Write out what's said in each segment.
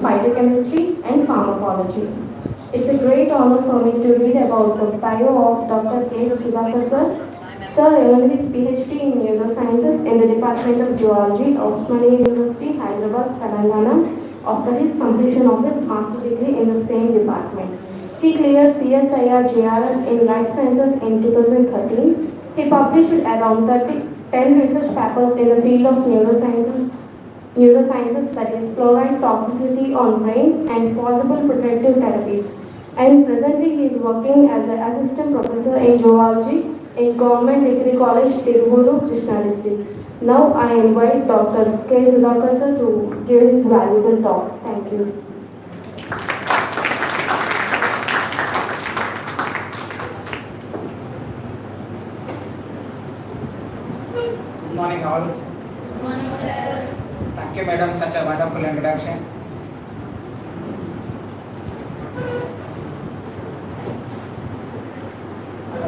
phytochemistry and pharmacology. It's a great honor for me to read about the bio of Dr. K. Sudhakar sir. Sir earned his PhD in neurosciences in the Department of Zoology, Osmania University, Hyderabad, Telangana, after his completion of his master's degree in the same department. He cleared CSIR JRF in Life Sciences in 2013. He published around 10 research papers in the field of neurosciences, that is fluoride toxicity on brain and possible protective therapies. And presently he is working as an assistant professor in zoology in Government Degree College, Tiruvuru, Krishna district. Now I invite Dr. K. Sudhakar sir to give his valuable talk. Thank you. Good morning all. Good morning, sir. Thank you madam, such a wonderful introduction.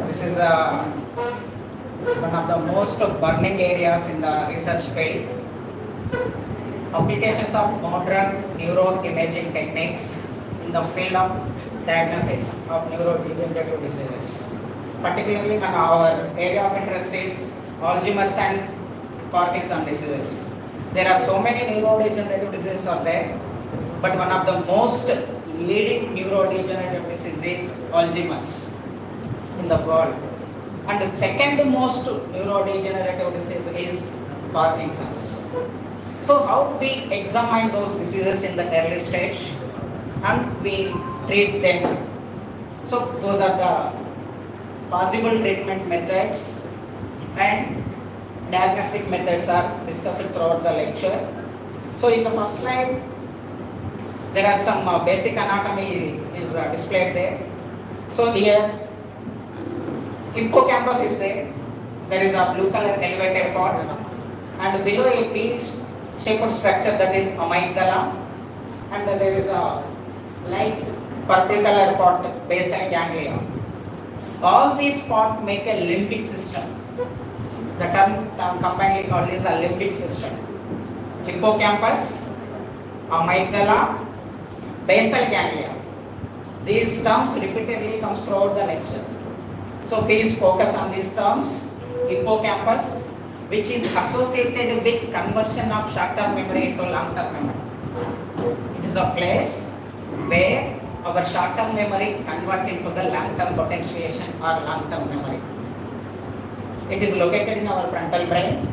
This is one of the most burning areas in the research field. Applications of modern neuroimaging techniques in the field of diagnosis of neurodegenerative diseases. Particularly our area of interest is Alzheimer's and Parkinson diseases. There are so many neurodegenerative diseases are there, but one of the most leading neurodegenerative disease is Alzheimer's in the world. And the second most neurodegenerative disease is Parkinson's. So how we examine those diseases in the early stage and we treat them. So those are the possible treatment methods and diagnostic methods are discussed throughout the lecture. So in the first slide, there are some basic anatomy is displayed there. So here, hippocampus is there. There is a blue color elevated part, and below a P-shaped structure that is amygdala, and there is a light purple color part, basal ganglia. All these parts make a limbic system. The term combinedly called is a limbic system. Hippocampus, amygdala, basal ganglia. These terms repeatedly comes throughout the lecture. So please focus on these terms. Hippocampus, which is associated with conversion of short-term memory into long-term memory. It is a place where our short-term memory convert into the long-term potentiation or long-term memory. It is located in our frontal brain,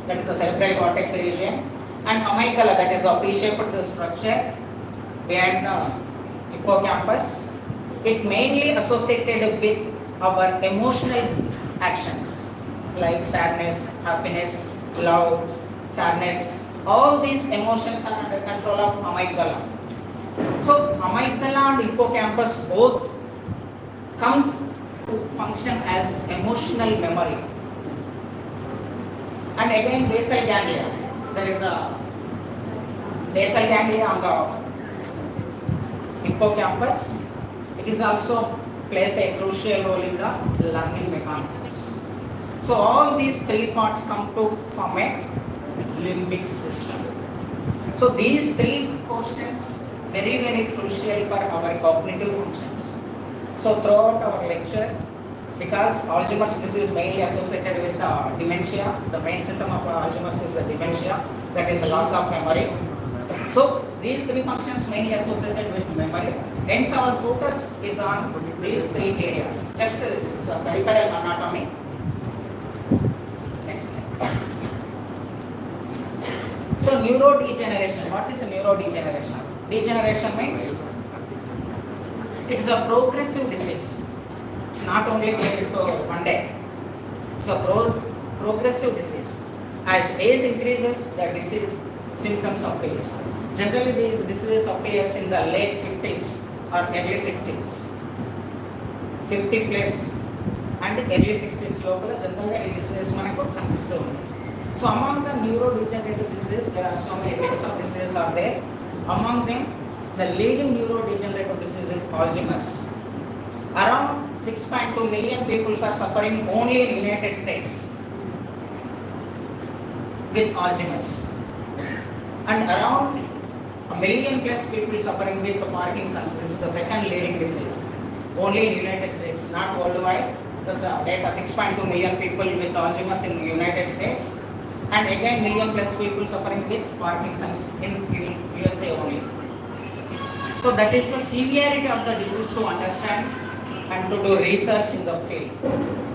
that is the cerebral cortex region, and amygdala, that is a P-shaped structure behind the hippocampus. It mainly associated with our emotional actions like sadness, happiness, love, sadness. All these emotions are under control of amygdala. So amygdala and hippocampus both come to function as emotional memory. And again basal ganglia. There is a basal ganglia on the hippocampus. It is also plays a crucial role in the learning mechanisms. So all these three parts come to form a limbic system. So these three portions very crucial for our cognitive functions. So throughout our lecture, because Alzheimer's disease is mainly associated with dementia, the main symptom of Alzheimer's is dementia, that is the loss of memory. So these three functions mainly associated with memory. Hence our focus is on these three areas. Just peripheral anatomy. Next slide. So neurodegeneration. What is neurodegeneration? Degeneration means it is a progressive disease. It's not only related to one day. It's a progressive disease. As age increases, the disease symptoms appears. Generally, these diseases appears in the late 50s or early 60s. 50 plus and early 60s లోపల generally ఈ diseases మనకు కనిపిస్తూ ఉంటాయి. So among the neurodegenerative diseases, there are so many types of diseases are there. Among them, the leading neurodegenerative disease is Alzheimer's. Around 6.2 million people are suffering only in United States with Alzheimer's, and around A million plus people suffering with Parkinson's. This is the second leading disease. Only in United States, not worldwide. There's data 6.2 million people with Alzheimer's in the United States, and again million plus people suffering with Parkinson's in USA only. So that is the severity of the disease to understand and to do research in the field.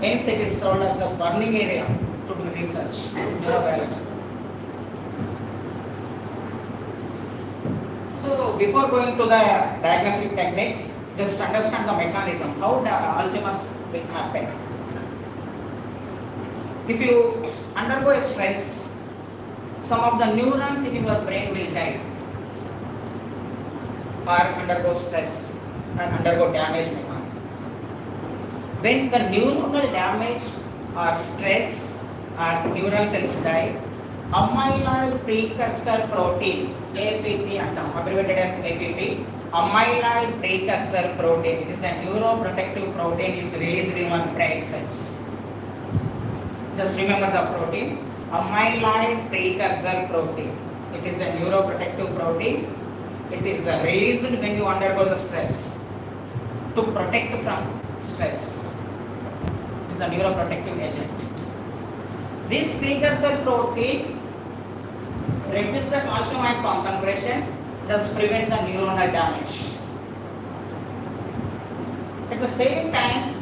Hence it is called as a burning area to do research in neurobiology. So before going to the diagnostic techniques, just understand the mechanism, how the Alzheimer's will happen. If you undergo a stress, some of the neurons in your brain will die or undergo stress and undergo damage mechanism. When the neuronal damage or stress or neural cells die, amyloid precursor protein, APP abbreviated as APP, amyloid precursor protein, it is a neuroprotective protein, is released in one brain cells. Just remember the protein, amyloid precursor protein. It is a neuroprotective protein. It is released when you undergo the stress to protect from stress. It is a neuroprotective agent. This precursor protein reduces the calcium ion concentration, thus prevent the neuronal damage. At the same time,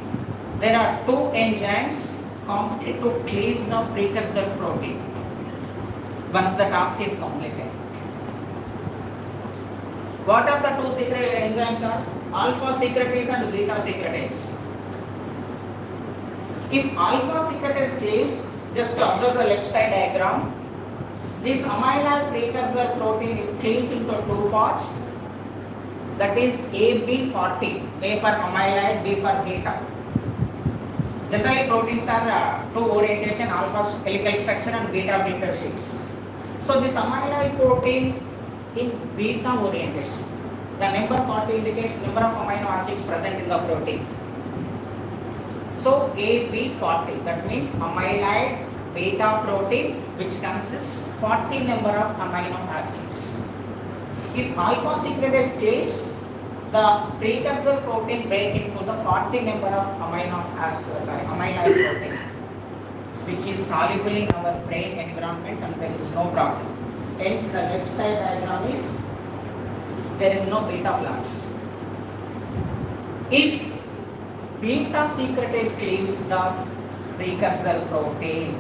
there are two enzymes compete to cleave the precursor protein once the task is completed. What are the two secret enzymes are? Alpha secretase and beta secretase. If alpha secretase cleaves, just observe the left side diagram. This amyloid precursor protein cleaves into two parts, that is AB40, A for amyloid, B for beta. Generally proteins are two orientation, alpha helical structure and beta filter sheets. So this amyloid protein in beta orientation. The number 40 indicates number of amino acids present in the protein. So AB40, that means amyloid beta protein which consists 40 number of amino acids. If alpha secretase cleaves, the precursor protein break into the 40 number of amyloid protein, which is soluble in our brain environment and there is no problem. Hence the left side diagram is there is no beta flux. If beta secretase cleaves the precursor protein,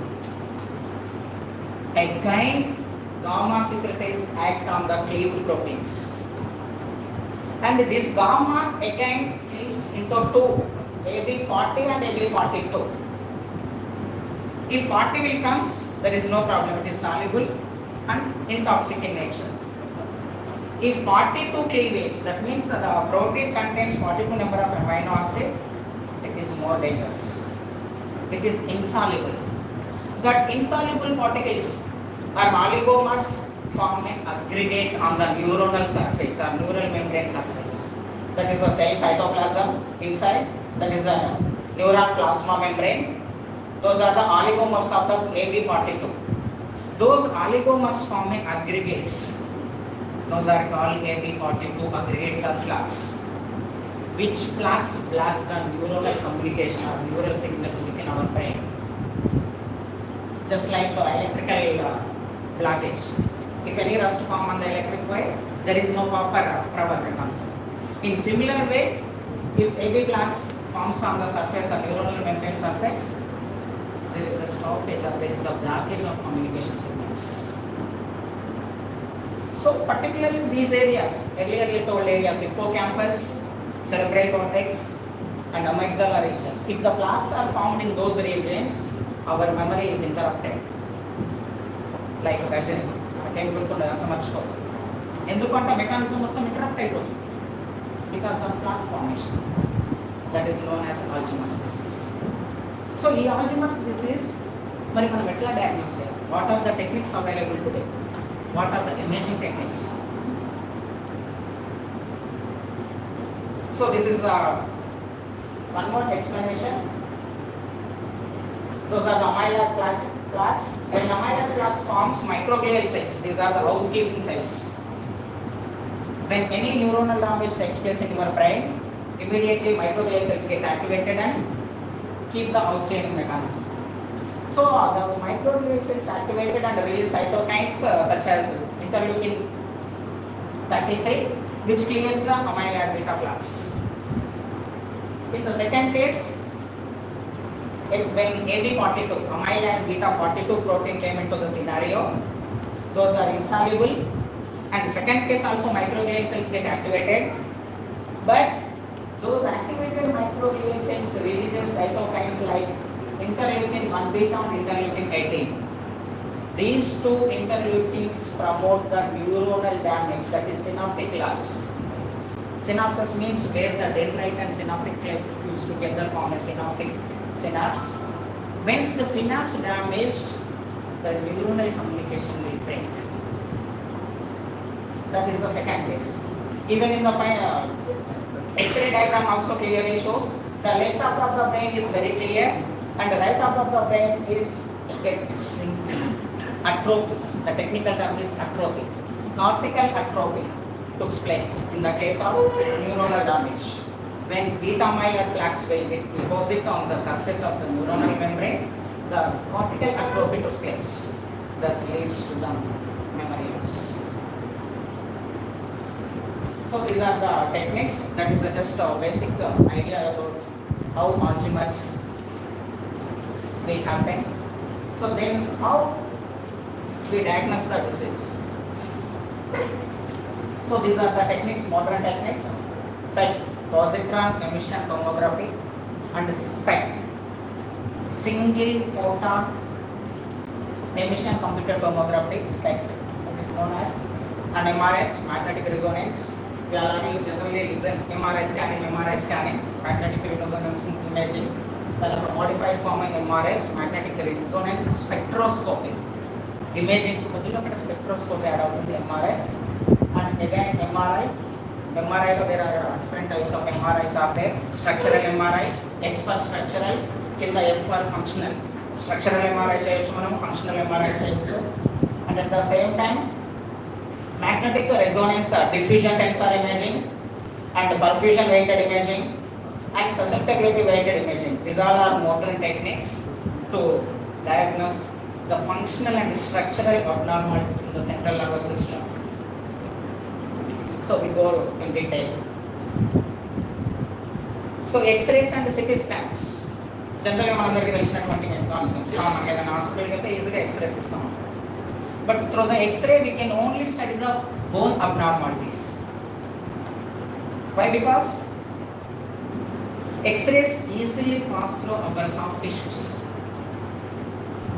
again gamma secretase act on the cleaved proteins, and this gamma again cleaves into two, AB40 and AB42. If 40 will comes, there is no problem, it is soluble and intoxic in nature. If 42 cleavage, that means the protein contains 42 number of amino acid, it is more dangerous. It is insoluble. That insoluble particles are oligomers form an aggregate on the neuronal surface or neural membrane surface. That is the cell cytoplasm inside, that is a neuron plasma membrane. Those are the oligomers of the AB42. Those oligomers form an aggregates. Those are called AB42 aggregates or plaques, which plaques block the neuronal communication or neural signals within our brain. Just like the electrical blockage. If any rust form on the electric wire, there is no proper mechanism. In similar way, if AB plaques forms on the surface or neuronal membrane surface, there is a stoppage or there is a blockage of communication signals. So particularly these areas, earlier told areas, hippocampus, cerebral cortex and amygdala regions. If the plaques are found in those regions, our memory is interrupted. Like Gajani, again ఎందుకంటే mechanism మొత్తం interrupt అయిపోతుంది because of plaque formation. That is known as Alzheimer's disease. So ఈ Alzheimer's disease మరి మనం ఎట్లా diagnose చేయాలి? What are the techniques available today? What are the imaging techniques? So this is one more explanation. Those are the amyloid plaques. When amyloid plaques forms microglial cells, these are the housekeeping cells. When any neuronal damage takes place in your brain, immediately microglial cells get activated and keep the house-cleaning mechanism. So those microglial cells activated and release cytokines such as interleukin 33, which clears the amyloid beta flux. In the second case, when AB42, amyloid beta 42 protein came into the scenario, those are insoluble. And the second case also microglial cells get activated, but those activated microglial cells releases cytokines like interleukin 1 beta and interleukin 18. These two interleukins promote the neuronal damage, that is synaptic loss. Synapses means where the dendrite and synaptic cleft fuse together form a synaptic synapse. When the synapse damage, the neuronal communication will break. That is the second case. Even in the X-ray diagram also clearly shows the left half of the brain is very clear and the right half of the brain is shrinking. Atrophy. The technical term is atrophy. Cortical atrophy took place in the case of neuronal damage. When beta amyloid plaques will deposit on the surface of the neuronal membrane, the cortical atrophy took place. Thus leads to the memory loss. So these are the techniques. That is just a basic idea about how Alzheimer's will happen. So then how we diagnose the disease. So these are the techniques, modern techniques, like positron emission tomography and SPECT, single photon emission computer tomography, SPECT, that is known as, and MRS, magnetic resonance. We all generally listen MRI scanning, magnetic resonance imaging, modified form of MRS, magnetic resonance spectroscopy. Imaging, spectroscopy add out the MRS, and again MRI. MRI there are different types of MRIs are there. Structural MRI, S for structural, F for functional. Structural MRI cheyachchu manam, functional MRI cheyachchu. And at the same time, magnetic resonance diffusion tensor imaging and perfusion weighted imaging and susceptibility weighted imaging. These all are modern techniques to diagnose the functional and structural abnormalities in the central nervous system. So we go in detail. So X-rays and CT scans. Generally, we mechanisms. X-ray. But through the X-ray, we can only study the bone abnormalities. Why? Because X-rays easily pass through our soft tissues.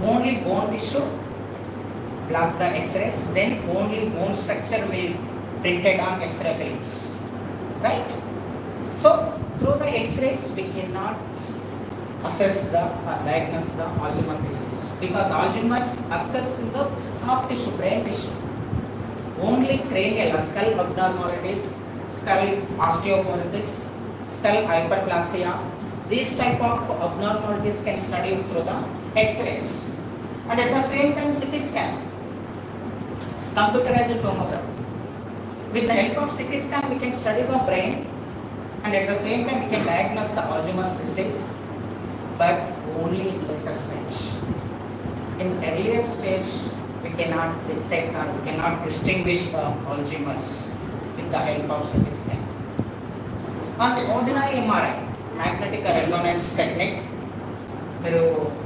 Only bone tissue block the X-rays, then only bone structure will printed on X-ray films, right? So through the X-rays we cannot assess the or diagnose the Alzheimer's disease because Alzheimer's occurs in the soft tissue, brain tissue. Only cranial, skull abnormalities, skull osteoporosis, skull hyperplasia, these type of abnormalities can study through the X-rays. And at the same time CT scan, computerized tomography. With the help of CT scan we can study the brain and at the same time we can diagnose the Alzheimer's disease, but only in later stage. In earlier stage we cannot detect or we cannot distinguish the Alzheimer's with the help of CT scan. On the ordinary MRI, magnetic resonance technique, మీరు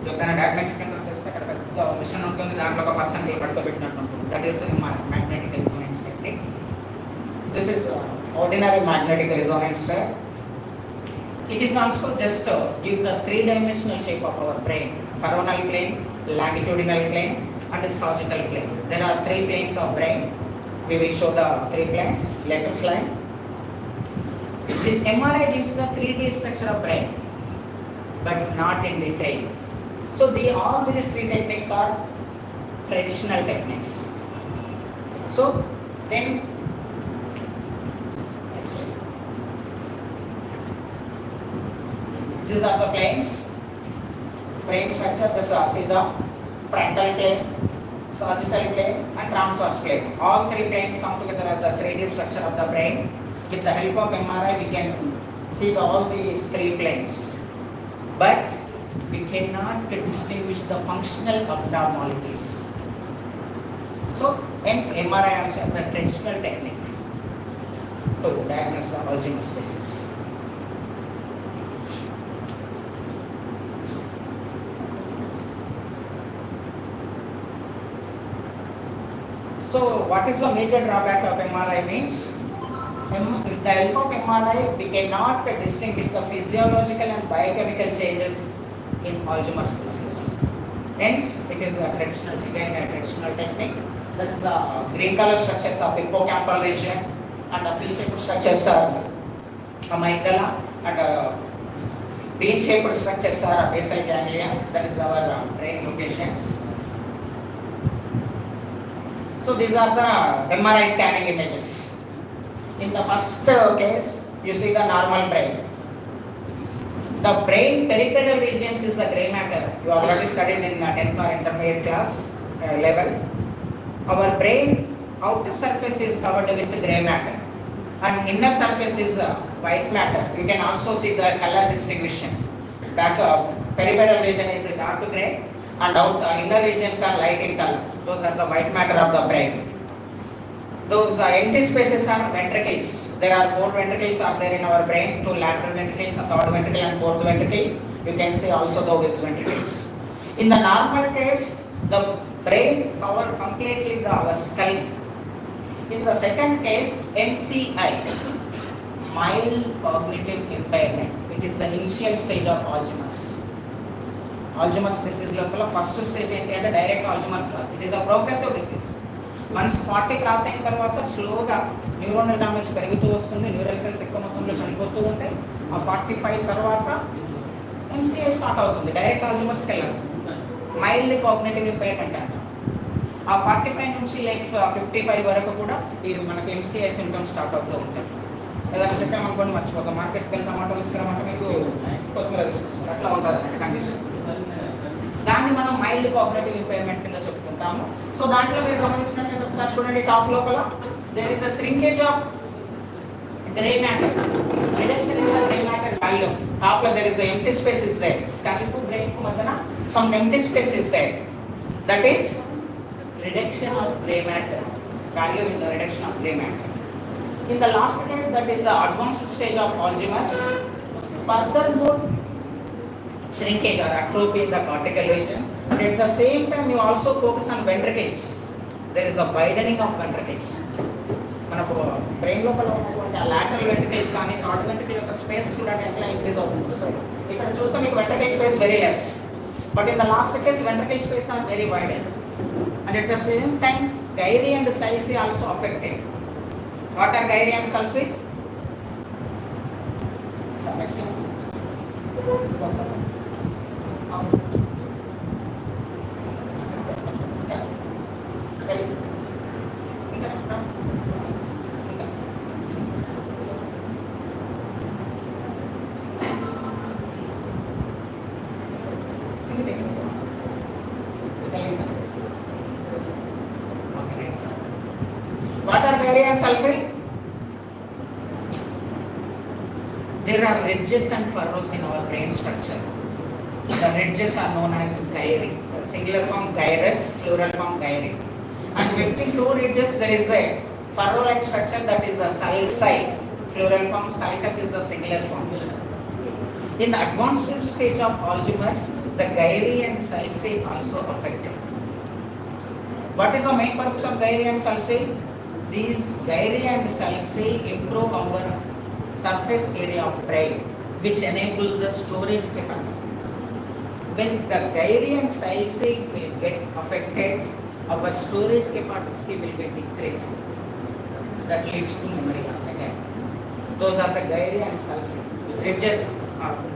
ఎప్పుడైనా diagnostic centre చేస్తే అక్కడ పెద్ద machine ఉంటుంది, దాంట్లో ఒక person పడుకోబెట్టినట్టు ఉంటుంది. That is magnetic resonance technique. This is ordinary magnetic resonance. It is also just give the three-dimensional shape of our brain: coronal plane, longitudinal plane, and sagittal plane. There are three planes of brain. We will show the three planes later slide. This MRI gives the 3D structure of brain, but not in detail. So all these three techniques are traditional techniques. So then these are the planes, brain structure. This see the frontal plane, sagittal plane and transverse plane. All three planes come together as the 3D structure of the brain. With the help of MRI, we can see all these three planes. But we cannot distinguish the functional abnormalities. So, hence MRI also has a traditional technique to diagnose the Alzheimer's disease. So, what is the major drawback of MRI means? With the help of MRI, we cannot distinguish the physiological and biochemical changes in Alzheimer's disease. Hence, it is a traditional technique. That is the green color structures of hippocampal region, and the pea-shaped structures are amygdala, and bean-shaped structures are basal ganglia. That is our brain locations. So these are the MRI scanning images. In the first case, you see the normal brain. The brain peripheral regions is the gray matter. You already studied in 10th or intermediate class level. Our brain outer surface is covered with gray matter, and inner surface is white matter. You can also see the color distribution. Back peripheral region is dark gray, and inner regions are light in color. Those are the white matter of the brain. Those empty spaces are ventricles. There are 4 ventricles are there in our brain, 2 lateral ventricles, a third ventricle and fourth ventricle. You can see also those ventricles. In the normal case, the brain cover completely our skull. In the second case, MCI, mild cognitive impairment. It is the initial stage of Alzheimer's. Alzheimer's disease local first stage and direct Alzheimer's. It is a progressive disease. Once 40 cross అయిన తర్వాత స్లోగా neuronal damage పెరుగుతూ వస్తుంది, neural cells ఎక్కువ మొత్తంలో చనిపోతూ ఉంటాయి. ఆ 45 తర్వాత ఎంసీఐ స్టార్ట్ అవుతుంది, డైరెక్ట్ ఆల్జీమర్స్కి వెళ్ళాలి. మైల్డ్ కాగ్నిటివ్ ఇంపైర్మెంట్ అంట. ఆ 45 నుంచి లైక్ 55 వరకు కూడా ఇది మనకి ఎంసీఐ సింటమ్స్ స్టార్ట్ అవుతూ ఉంటాయి. ఏదైనా చెప్పామనుకోండి మర్చిపోతాం, మార్కెట్కి వెళ్ళి టమాటోలు ఇస్తారన్నమాట మీకు కొత్తిమీర తీసుకొస్తారు, అట్లా ఉంటుంది అన్నమాట కండిషన్. దాన్ని మనం మైల్డ్ కాగ్నిటివ్ ఇంపైర్మెంట్ కింద చెప్పుకుంటాము. సో దాంట్లో మీరు గమనించినట్లయితే ఒకసారి చూడండి, టాప్ లోపల there is a shrinkage of grey matter, reduction in the grey matter volume. Top లో there is a empty space is there, skull to brain కు మధ్యన some empty space is there. That is reduction of gray matter, value in the reduction of gray matter. In the last case, that is the advanced stage of Alzheimer's, furthermore shrinkage or atrophy in the cortical region. At the same time, you also focus on ventricles. There is a widening of ventricles. మనకు brain లోపల ఉన్నటువంటి ఆ lateral ventricles కానీ third ventricle యొక్క space చూడండి ఎట్లా increase అవుతుంది. ఇక్కడ చూస్తే మీకు ventricle space very less, but in the last case ventricle space are very వైడెడ్. And at the same time, gyri and sulci also affected. What are gyri and sulci? Next one. What are gyri and sulci? There are ridges and furrows in our brain structure. The ridges are known as gyri. Singular form gyrus, plural form gyri. And between two ridges there is a furrow-like structure, that is a sulci. Plural form sulcus is the singular form. In the advanced stage of Alzheimer's, the gyri and sulci also affected. What is the main purpose of gyri and sulci? These gyri and sulci improve our surface area of brain, which enable the storage capacity. When the gyri and sulci will get affected, our storage capacity will get decreased. That leads to memory loss again. Those are the gyri and sulci. Ridges,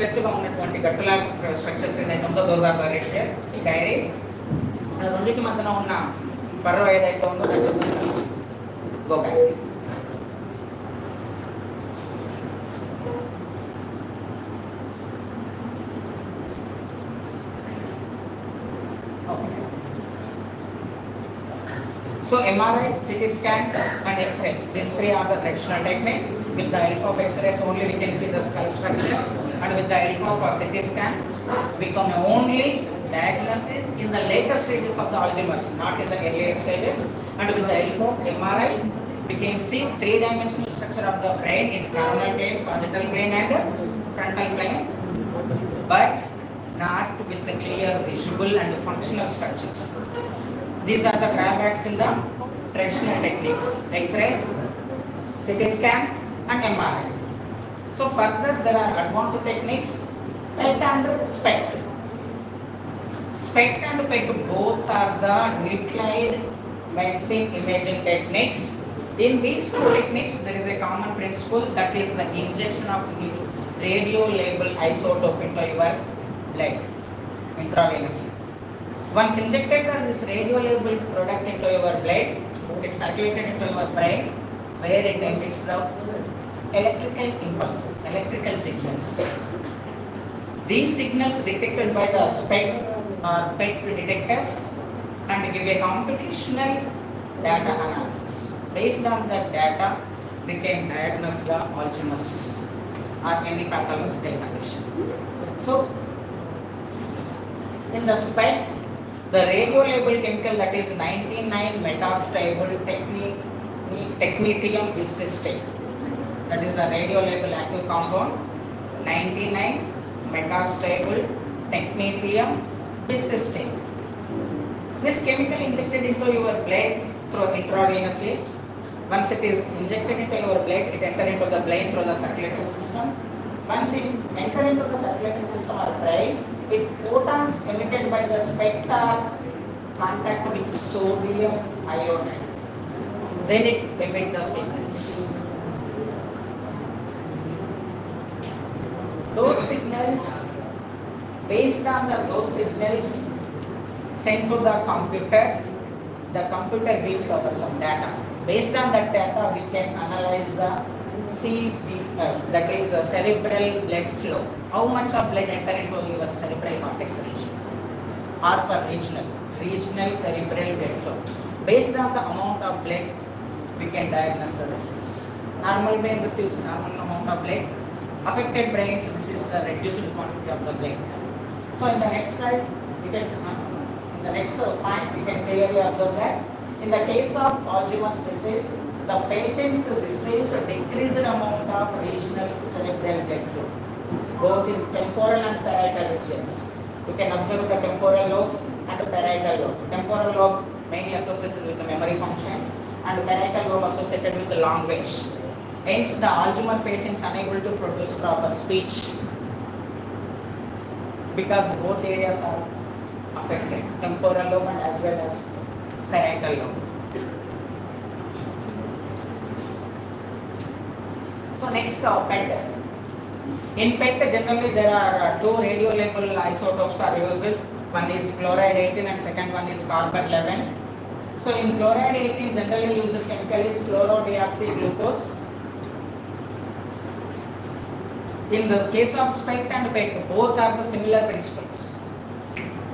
పెద్దగా ఉన్నటువంటి గట్టుల structures ఏదైతే ఉందో those are the ridges, gyri. రెండింటి మధ్యన ఉన్న furrow ఏదైతే ఉందో that is the sulci. Go back. Okay. So MRI, CT scan and X-rays. These three are the traditional techniques. With the help of X-rays only we can see the skull structure, and with the help of a CT scan we can only diagnosis in the later stages of the Alzheimer's, not in the earlier stages. And with the help of MRI we can see three-dimensional structure of the brain in coronal plane, sagittal plane and frontal plane, but not with the clear visual and functional structures. These are the drawbacks in the traditional techniques: X-rays, CT scan and MRI. So further there are advanced techniques, PET and SPECT. SPECT and PET both are the nuclide medicine imaging techniques. In these two techniques there is a common principle, that is the injection of radio label isotope into your blood intravenously. Once injected this radio label product into your blood, it circulated into your brain where it emits the electrical impulses, electrical signals. These signals detected by the SPECT or PET detectors and give a computational data analysis. Based on that data, we can diagnose the Alzheimer's or any pathological condition. So, in the SPECT, the radio label chemical, that is 99 metastable technetium biscysteine. That is the radio label active compound 99 metastable technetium biscysteine. This chemical injected into your blood through intravenously. Once it is injected into your blood, it enters into the brain through the circulatory system. Once it enters into the circulatory system or brain, it photons emitted by the SPECT are contact with sodium iodide. Then it emits the signals. Those signals, based on those signals sent to the computer gives us some data. Based on that data, we can analyze the CBF, that is the cerebral blood flow. How much of blood enter into your cerebral cortex region, or for regional cerebral blood flow. Based on the amount of blood, we can diagnose the disease. Normal brain receives normal amount of blood. Affected brains receives the reduced quantity of the blood. So in the next slide, we can in the next point we can clearly observe that in the case of Alzheimer's disease, the patients receives a decreased amount of regional cerebral blood flow, both in temporal and parietal regions. You can observe the temporal lobe and the parietal lobe. Temporal lobe mainly associated with the memory functions and parietal lobe associated with the language. Hence, the Alzheimer's patients unable to produce proper speech because both areas are affected, temporal lobe and as well as parietal lobe. So next, PET. In PET, generally there are two radio label isotopes are used. One is chloride 18 and second one is carbon 11. So in chloride 18, generally used chemical is fluorodeoxyglucose. In the case of SPECT and PET, both are the similar principles.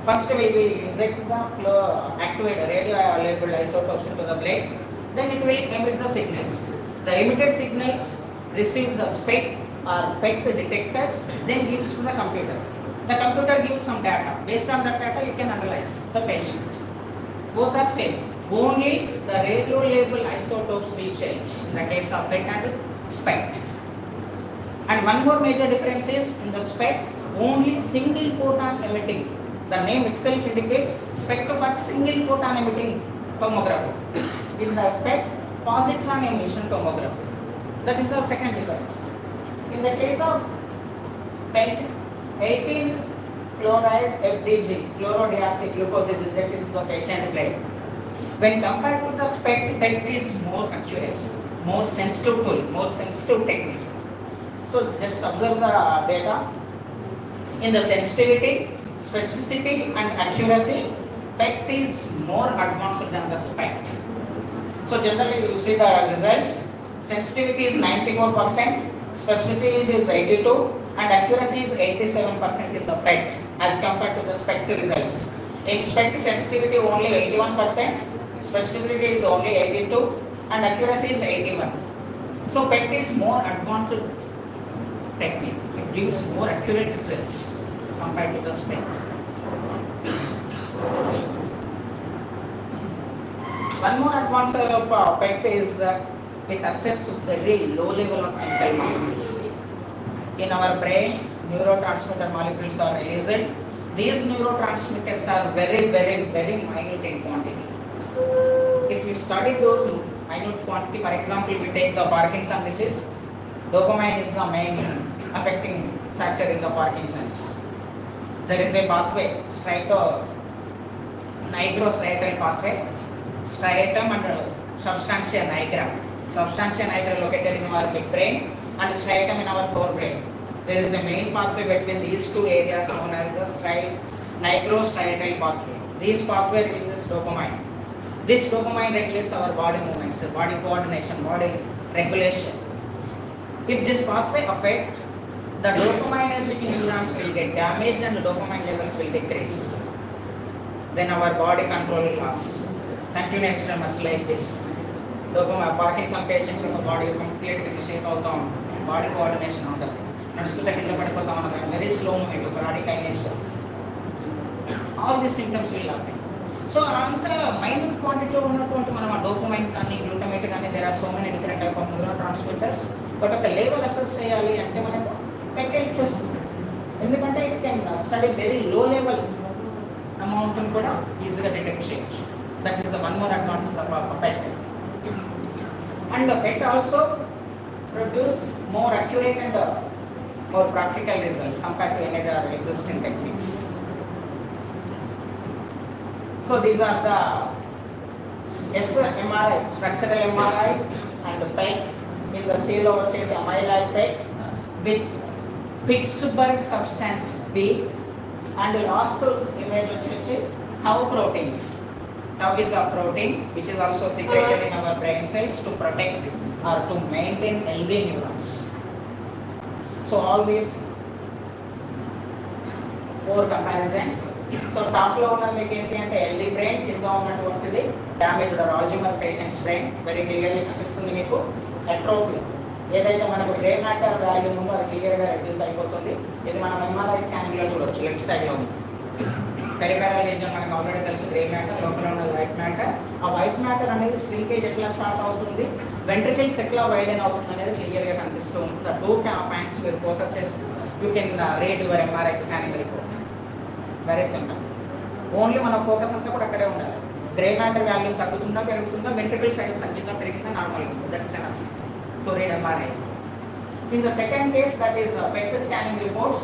First we will inject the activated radio labeled isotopes into the blood, then it will emit the signals. The emitted signals receive the SPECT or PET detectors, then gives to the computer. The computer gives some data. Based on that data, you can analyze the patient. Both are same. Only the radio label isotopes will change in the case of PET and SPECT. And one more major difference is in the SPECT, only single photon emitting. The name itself indicates SPECT for single photon emitting tomography. In the PET, positron emission tomography. That is the second difference. In the case of PET, 18 fluoride FDG, fluorodeoxyglucose, is injected into the patient blood. When compared to the SPECT, PET is more accurate, more sensitive tool, more sensitive technique. So just observe the data. In the sensitivity, specificity and accuracy, PET is more advanced than the SPECT. So generally you see the results. Sensitivity is 94%, specificity is 82%, and accuracy is 87% in the PET as compared to the SPECT results. In SPECT sensitivity only 81%, specificity is only 82 and accuracy is 81. So PET is more advanced technique. It gives more accurate results compared to the SPECT. One more advance of PET is it assesses very low level of chemical molecules. In our brain, neurotransmitter molecules are released. These neurotransmitters are very minute in quantity. If you study those minute quantity, for example, if we take the Parkinson's disease, dopamine is the main affecting factor in the Parkinson's. There is a pathway, nigrostriatal pathway, striatum and substantia nigra. Substantia nigra located in our midbrain and striatum in our forebrain. There is a main pathway between these two areas known as the nigrostriatal pathway. This pathway releases dopamine. This dopamine regulates our body movements, body coordination, body regulation. If this pathway affects, the dopaminergic neurons will get damaged and the dopamine levels will decrease. Then our body control will loss. Continuous tremors like this. Dopamine, Parkinson patients of the body completely shake out on body coordination on the very slow movement of bradykinesia. All these symptoms will happen. So around the minute quantity of dopamine and glutamate and there are so many different type of neurotransmitters. But at the level assess cheyali ante manaku PET help chestundi. Endukante it can study very low level amount ni kuda easily detect cheyochu. That is the one more advantage of PET. And PET also produce more accurate and more practical results compared to any other existing techniques. So these are the MRI, structural MRI and PET. In the cell వచ్చేసి amyloid PET with Pittsburgh substance B and last image వచ్చేసి tau proteins. Tau is a protein which is also secreted in our brain cells to protect or to maintain healthy neurons. So all these 4 comparisons. So top లో ఉన్న మీకు ఏంటి అంటే healthy brain, కింద ఉన్నటువంటిది damaged or Alzheimer patient's brain very clearly కనిపిస్తుంది మీకు. Atrophy ఏదైతే మనకు గ్రే మ్యాటర్ వాల్యూమ్ ఉందో అది క్లియర్గా రెడ్యూస్ అయిపోతుంది. ఇది మనం MRI స్కానింగ్లో చూడొచ్చు. లెఫ్ట్ సైడ్లో ఉంది పెరిఫెరల్ రీజియన్ మనకు ఆల్రెడీ తెలుసు. గ్రే మ్యాటర్, లోపల ఉన్న వైట్ మ్యాటర్. ఆ వైట్ మ్యాటర్ అనేది శ్రీంకేజ్ ఎట్లా స్టార్ట్ అవుతుంది, వెంట్రికల్స్ ఎట్లా వైడెన్ అవుతుంది అనేది క్లియర్గా కనిపిస్తూ ఉంటుంది. ఆ 2 పాయింట్స్ మీరు ఫోకస్ చేస్తే you can read your MRI scanning report. Very simple. Only మన ఫోకస్ అంతా కూడా అక్కడే ఉండాలి. గ్రే మ్యాటర్ వాల్యూమ్ తగ్గుతుందా పెరుగుతుందా, వెంట్రికల్ సైజ్ తగ్గిందా పెరిగిందా, normal that's enough to read MRI. In the second case, that is PET scanning reports,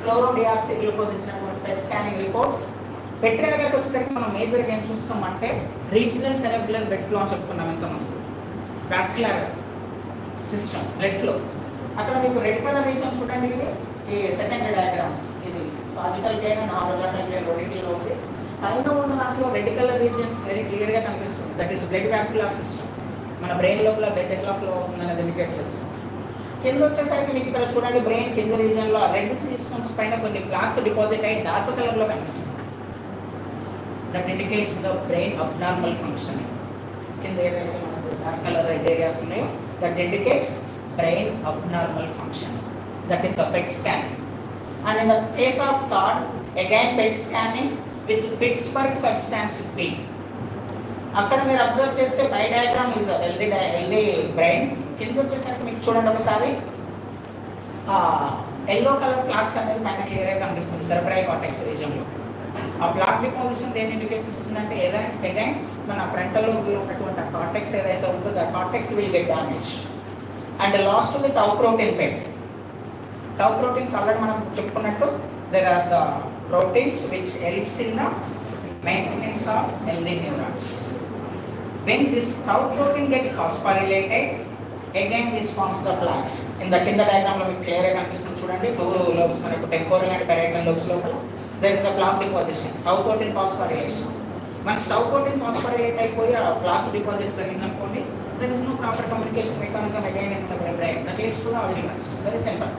fluorodeoxyglucose ఇచ్చినటువంటి PET scanning reports. PET దగ్గరికి వచ్చేసరికి మనం మేజర్గా ఏం చూస్తామంటే రీజనల్ సెరెబ్రల్ బ్లడ్ ఫ్లో అని చెప్పుకున్నాం ఎంతమంది. Vascular system, blood flow. అక్కడ మీకు రెడ్ కలర్ రీజన్ చూడండి, ఇది ఈ సెకండరీ డయాగ్రామ్స్. ఇది sagittal plane and horizontal plane రెండింటిలో ఉంది. పైన ఉన్న దాంట్లో రెడ్ కలర్ రీజియన్స్ వెరీ క్లియర్గా కనిపిస్తుంది. That is blood vascular system. మన బ్రెయిన్ లోపల బ్లడ్ ఎట్లా ఫ్లో అవుతుంది అనేది ఇండికేట్ చేస్తుంది. కింద వచ్చేసరికి మీకు ఇక్కడ చూడండి, బ్రెయిన్ కింద రీజియన్లో రెడ్ సిస్టమ్స్ పైన కొన్ని ప్లాక్స్ డిపాజిట్ అయ్యి డార్క్ కలర్లో కనిపిస్తుంది. That indicates the brain abnormal functioning. కింద ఏదైతే మనకు డార్క్ కలర్ రెడ్ ఏరియాస్ ఉన్నాయో that indicates brain abnormal functioning. That is the PET scanning. And in the case of thought, again PET scanning with Pittsburgh substance B. అక్కడ మీరు observe చేస్తే పై diagram is healthy brain. కింద వచ్చేసరికి మీకు చూడండి ఒకసారి yellow colour flax అనేది పైన క్లియర్గా కనిపిస్తుంది సెరెబ్రల్ కార్టెక్స్ రీజియన్లో. ఆ బ్లాక్ డిపాజిషన్ దేన్ని ఇండికేట్ చేస్తుందంటే అగైన్ మన ఫ్రంటల్ లోబ్లో ఉన్నటువంటి కార్టెక్స్ ఏదైతే ఉంటుందో ఆ cortex will get damage. And last the tau protein PET. Tau proteins already మనం చెప్పుకున్నట్టు there are the proteins which helps in the maintenance of healthy neurons. When this tau protein get phosphorylated, again this forms the plaques. In the kinda diagram lo meeku clear ga kanipistundi chudandi, 2 lobes manaku temporal and parietal lobes lopala there is a plaque deposition, tau protein phosphorylation. Once tau protein phosphorylate ayipoyi aa plaques deposit jariginakondi, there is no proper communication mechanism again in the brain that leads to the Alzheimer's. Very simple.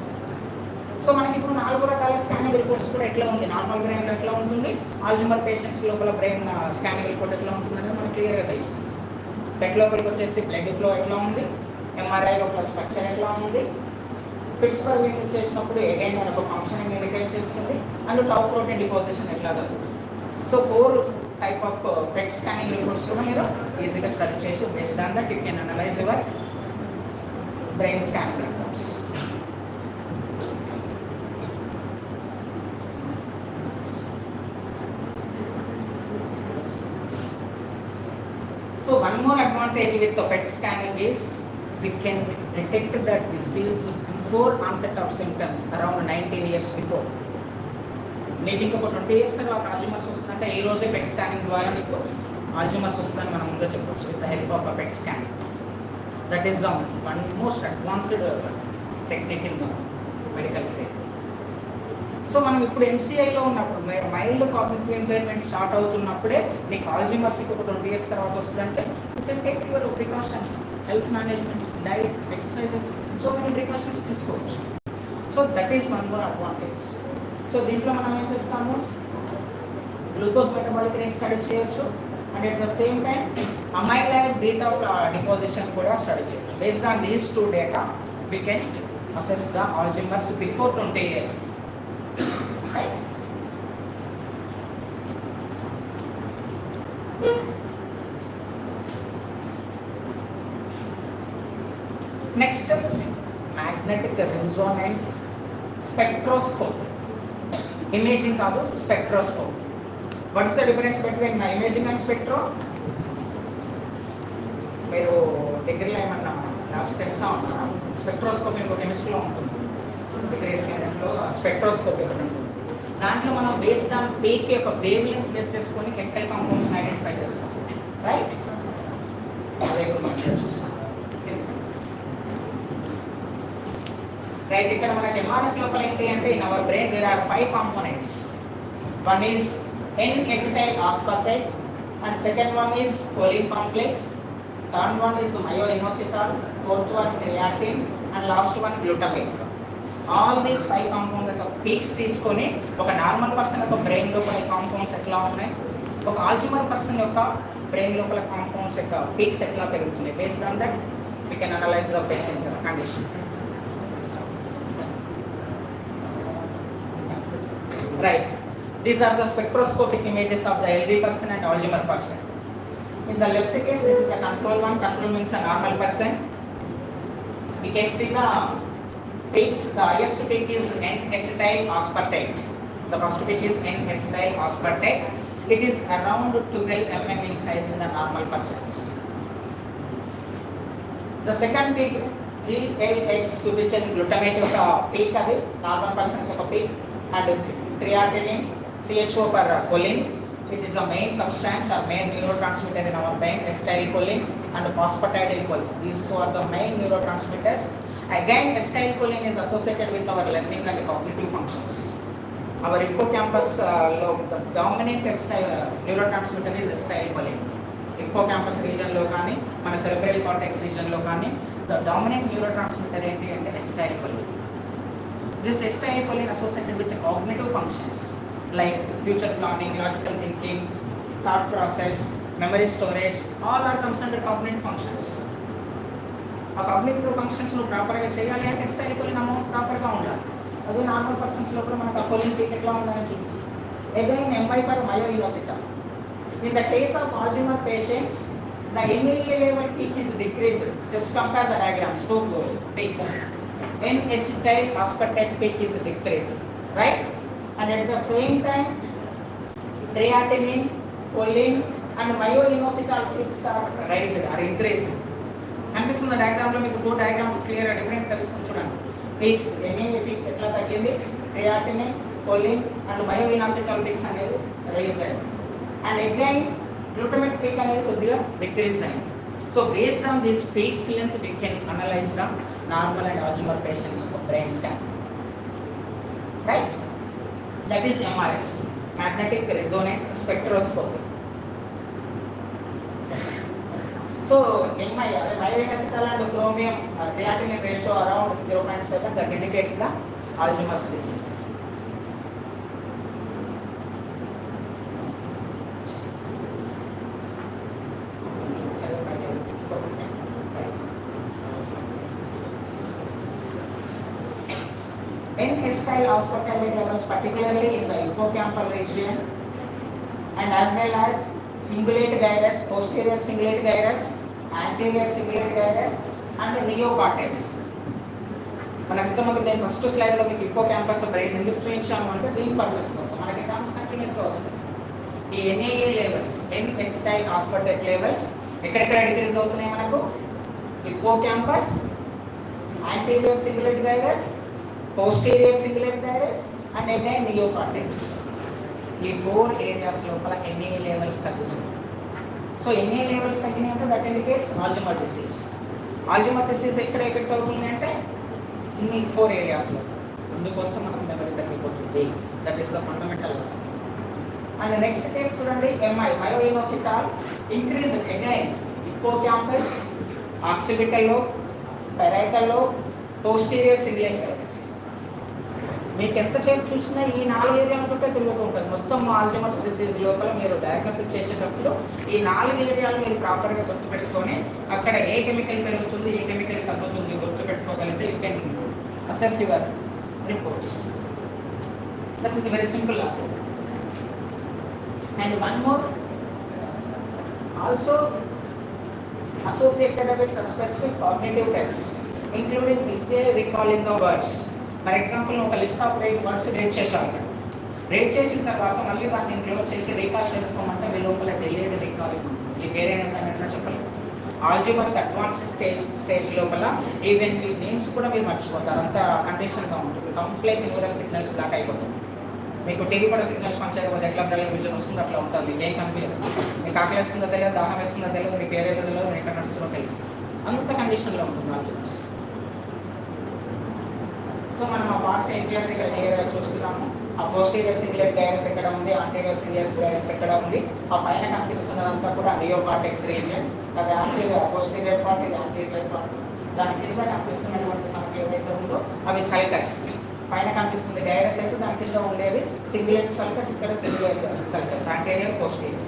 So మనకి ఇప్పుడు 4 రకాల scanning reports కూడా ఎట్లా ఉంది, normal బ్రెయిన్లో ఎట్లా ఉంటుంది, Alzheimer patients లోపల బ్రెయిన్ స్కానింగ్ రిపోర్ట్ ఎట్లా ఉంటుందని మనకు క్లియర్గా తెలుస్తుంది. బెడ్ లోపలికి వచ్చేసి బ్లడ్ ఫ్లో ఎట్లా ఉంది, ఎంఆర్ఐ లోపల స్ట్రక్చర్ ఎట్లా ఉంది, పిట్స్బర్గ్ యూనిట్ చేసినప్పుడు అగైన్ మనకు ఫంక్షన్ ఇండికేట్ చేస్తుంది, అండ్ టౌ ప్రోటీన్ డిపాజిషన్ ఎట్లా జరుగుతుంది. So 4 type of PET scanning reports కూడా మీరు ఈజీగా స్టడీ చేసి based on that you can analyse your brain scanning reports. So one more advantage with the PET scanning is we can detect that disease before onset of symptoms around 19 years before. నీకు ఇంకొక 20 years తర్వాత Alzheimer's వస్తుందంటే ఈ రోజే పెట్ scanning ద్వారా నీకు Alzheimer's వస్తుందని మనం ముందే చెప్పొచ్చు with the help of PET scanning. That is the one most advanced technique in the medical field. So మనం ఇప్పుడు ఎంసీఐలో ఉన్నప్పుడు మైల్డ్ కాగ్నిటివ్ ఇంపైర్మెంట్ స్టార్ట్ అవుతున్నప్పుడే నీకు ఆల్జిమర్స్ ఒక 20 years తర్వాత వస్తుందంటే you can take your precautions, health management, diet, exercises, so many precautions తీసుకోవచ్చు. So that is one more advantage. So దీంట్లో మనం ఏం చేస్తాము, గ్లూకోజ్ మెటబాలిక్ రేట్ స్టడీ చేయొచ్చు, and at the same time amyloid beta deposition కూడా study చేయొచ్చు. Based on these 2 data we can assess the Alzheimer's before 20 years. Right? Next, magnetic resonance spectroscopy. Imaging కాదు, spectroscopy. What is the difference between imaging and spectro? మీరు డిగ్రీలో ఏమన్నా labs చేస్తూ ఉన్నారా? Spectroscopy ఇంకో కెమిస్ట్రీలో ఉంటుంది, డిగ్రీ స్కానింగ్లో స్పెక్ట్రోస్కోపీ ఒకటి ఉంటుంది. దాంట్లో మనం బేస్డ్ ఆన్ పీక్ యొక్క వేవ్ లెంత్ బేస్ చేసుకొని కెమికల్ కాంపౌండ్స్ని ఐడెంటిఫై చేస్తాం. రైట్, అదే ఇప్పుడు మనం చూస్తాం. రైట్, ఇక్కడ మనకి ఎంఆర్ఎస్ లోపల ఏంటి అంటే in our brain there are 5 components. One is N-acetyl aspartate, and second one is choline complex, third one is myoinositol, fourth one creatine, and last one glutamate. All these 5 compounds యొక్క peaks తీసుకొని ఒక normal person యొక్క brain లోపల compounds ఎట్లా ఉన్నాయి, ఒక Alzheimer person యొక్క brain లోపల కాంపౌండ్స్ యొక్క పీక్స్ ఎట్లా పెరుగుతున్నాయి, based on that we can analyse the patient condition. Right, these are the spectroscopic images of the healthy person and Alzheimer person. In the left case, this is the control one. Control means a normal person. We can see the peaks. The highest peak is N-acetyl aspartate. The first peak is N-acetyl aspartate. It is around 12 mm in size in the normal persons. The second peak, GLX చూపించేది glutamate యొక్క peak, అది normal persons యొక్క peak, and creatinine, CHO for choline, which is a main substance or main neurotransmitter in our brain, acetylcholine and phosphatidylcholine. These 2 are the main neurotransmitters. Again, acetylcholine is associated with our learning and cognitive functions. Our hippocampus the dominant neurotransmitter is acetylcholine. Hippocampus region lo kaani mana cerebral cortex region lo kaani the dominant neurotransmitter enti ante acetylcholine. This acetylcholine associated with the cognitive functions like future planning, logical thinking, thought process, memory storage, all are comes under cognitive functions. ఆ cognitive functions ను ప్రాపర్గా చేయాలి అంటే acetylcholine amount ప్రాపర్గా ఉండాలి. అదే normal persons లో కూడా మనకు ఆ choline peak ఎట్లా ఉందని చూపిస్తుంది. Again, MI for myoinositol. In the case of Alzheimer patients, the NAA level peak is decreased. Just compare the diagrams, 2 peaks. N-acetyl aspartate peak is decreased, right? And at the same time, creatinine, choline, and myoinositol peaks are raised or increased. అనిపిస్తుంది డయాగ్రామ్లో మీకు 2 diagrams clear difference తెలుస్తుంది చూడండి. Peaks NAA peaks ఎట్లా తగ్గింది, creatinine, choline, and myoinositol peaks అనేది rise అయ్యింది. And again glutamate peak అనేది కొద్దిగా డిక్రీజ్ అయింది. So based on this peaks length, we can analyze the normal and Alzheimer patients brain scan. Right? That is MRS, magnetic resonance spectroscopy. So in my myoinositol and chromium creatinine ratio around 0.7, that indicates the Alzheimer's disease. In histile hospitalized levels, particularly in the hippocampal region, and as well as cingulate gyrus, posterior cingulate gyrus, anterior cingulate gyrus, and the neocortex. మనం ఇంతకుముందు నేను first స్లైడ్లో మీకు hippo campus brain ఎందుకు చూపించాము అంటే deep purpose కోసం మనకి టర్మ్స్ కంటిన్యూస్గా వస్తుంది. ఈ NAA levels N acetyl aspartate levels ఎక్కడెక్కడ డిక్రీజ్ అవుతున్నాయి మనకు? Hippocampus, anterior cingulate gyrus, posterior cingulate gyrus and again neocortex. ఈ 4 ఏరియాస్ లోపల ఎన్ఏఏ లెవెల్స్ తగ్గుతుంది. సో ఎన్ఏఏ లెవెల్స్ తగ్గినాయంటే that indicates Alzheimer disease. Alzheimer disease ఎక్కడ ఎఫెక్ట్ అవుతుంది అంటే ఇన్ని 4 ఏరియాస్లో. అందుకోసం మనకు మెమరీ తగ్గిపోతుంది. That is the fundamental. And next case చూడండి, MI myoinositol increase again hippocampus, occipital lobe, parietal lobe, posterior cingulate gyrus. మీకు ఎంత చేసి చూసినా ఈ 4 ఏరియాల చుట్టూ తిరుగుతూ ఉంటుంది. మొత్తం ఆల్జీమర్స్ డిసీజ్ లోపల మీరు డయాగ్నోసిస్ చేసేటప్పుడు ఈ 4 ఏరియాలు మీరు ప్రాపర్గా గుర్తుపెట్టుకొని అక్కడ ఏ కెమికల్ పెరుగుతుంది, ఏ కెమికల్ తగ్గుతుంది గుర్తుపెట్టుకోగలిగితే you can assess your reports. That is very simple also. And one more, also associated with a specific cognitive test, including detail recalling the words. For example, ఒక లిస్ట్ ఆఫ్ 8 వర్డ్స్ రేట్ చేశారు. Rate చేసిన తర్వాత మళ్ళీ దాన్ని include చేసి recall చేసుకోమంటే మీ లోపల delayed recalling. ఈ వేరే ఏంటంటే చెప్పలేదు. ఆల్జీమర్స్ అడ్వాన్స్ స్టేజ్ లోపల ఈవెన్ ఈ నేమ్స్ కూడా మీరు మర్చిపోతారు. అంత కండిషన్గా ఉంటుంది. కంప్లీట్ న్యూరల్ సిగ్నల్స్ బ్లాక్ అయిపోతుంది. మీకు టీవీ కూడా సిగ్నల్స్ పంచకపోతే ఎట్లా బ్రెయిన్ విజన్ వస్తుంది అట్లా ఉంటుంది. ఏం కనిపించదు. మీకు ఆకలి వేస్తుందో తెలియదు, దాహం వేస్తుందో తెలియదు, మీకు ఏరే తెలియదు, మీకు ఎక్కడ నడుస్తుందో తెలియదు. అంత కండిషన్లో ఉంటుంది ఆల్జీమర్స్. సో మనం ఆ పార్ట్స్ ఏంటి అనేది ఇక్కడ క్లియర్గా చూస్తున్నాము. ఆ పోస్టీరియర్ సింగులేట్ గైరస్ ఎక్కడ ఉంది, ఆంటీరియర్ సింగులేట్ గైరస్ ఎక్కడ ఉంది. ఆ పైన కనిపిస్తున్నదంతా కూడా నియోకార్టెక్స్ రీజియన్. అది ఆంటీరియర్ పోస్టీరియర్ పార్ట్, ఇది ఆంటీరియర్ పార్ట్. దాని కింద కనిపిస్తున్నటువంటి మనకి ఏదైతే ఉందో అవి సల్కస్. పైన కనిపిస్తుంది గైరస్ అయితే దాని కింద ఉండేది సింగులేట్ సల్కస్. ఇక్కడ cingulate sulcus, anterior posterior.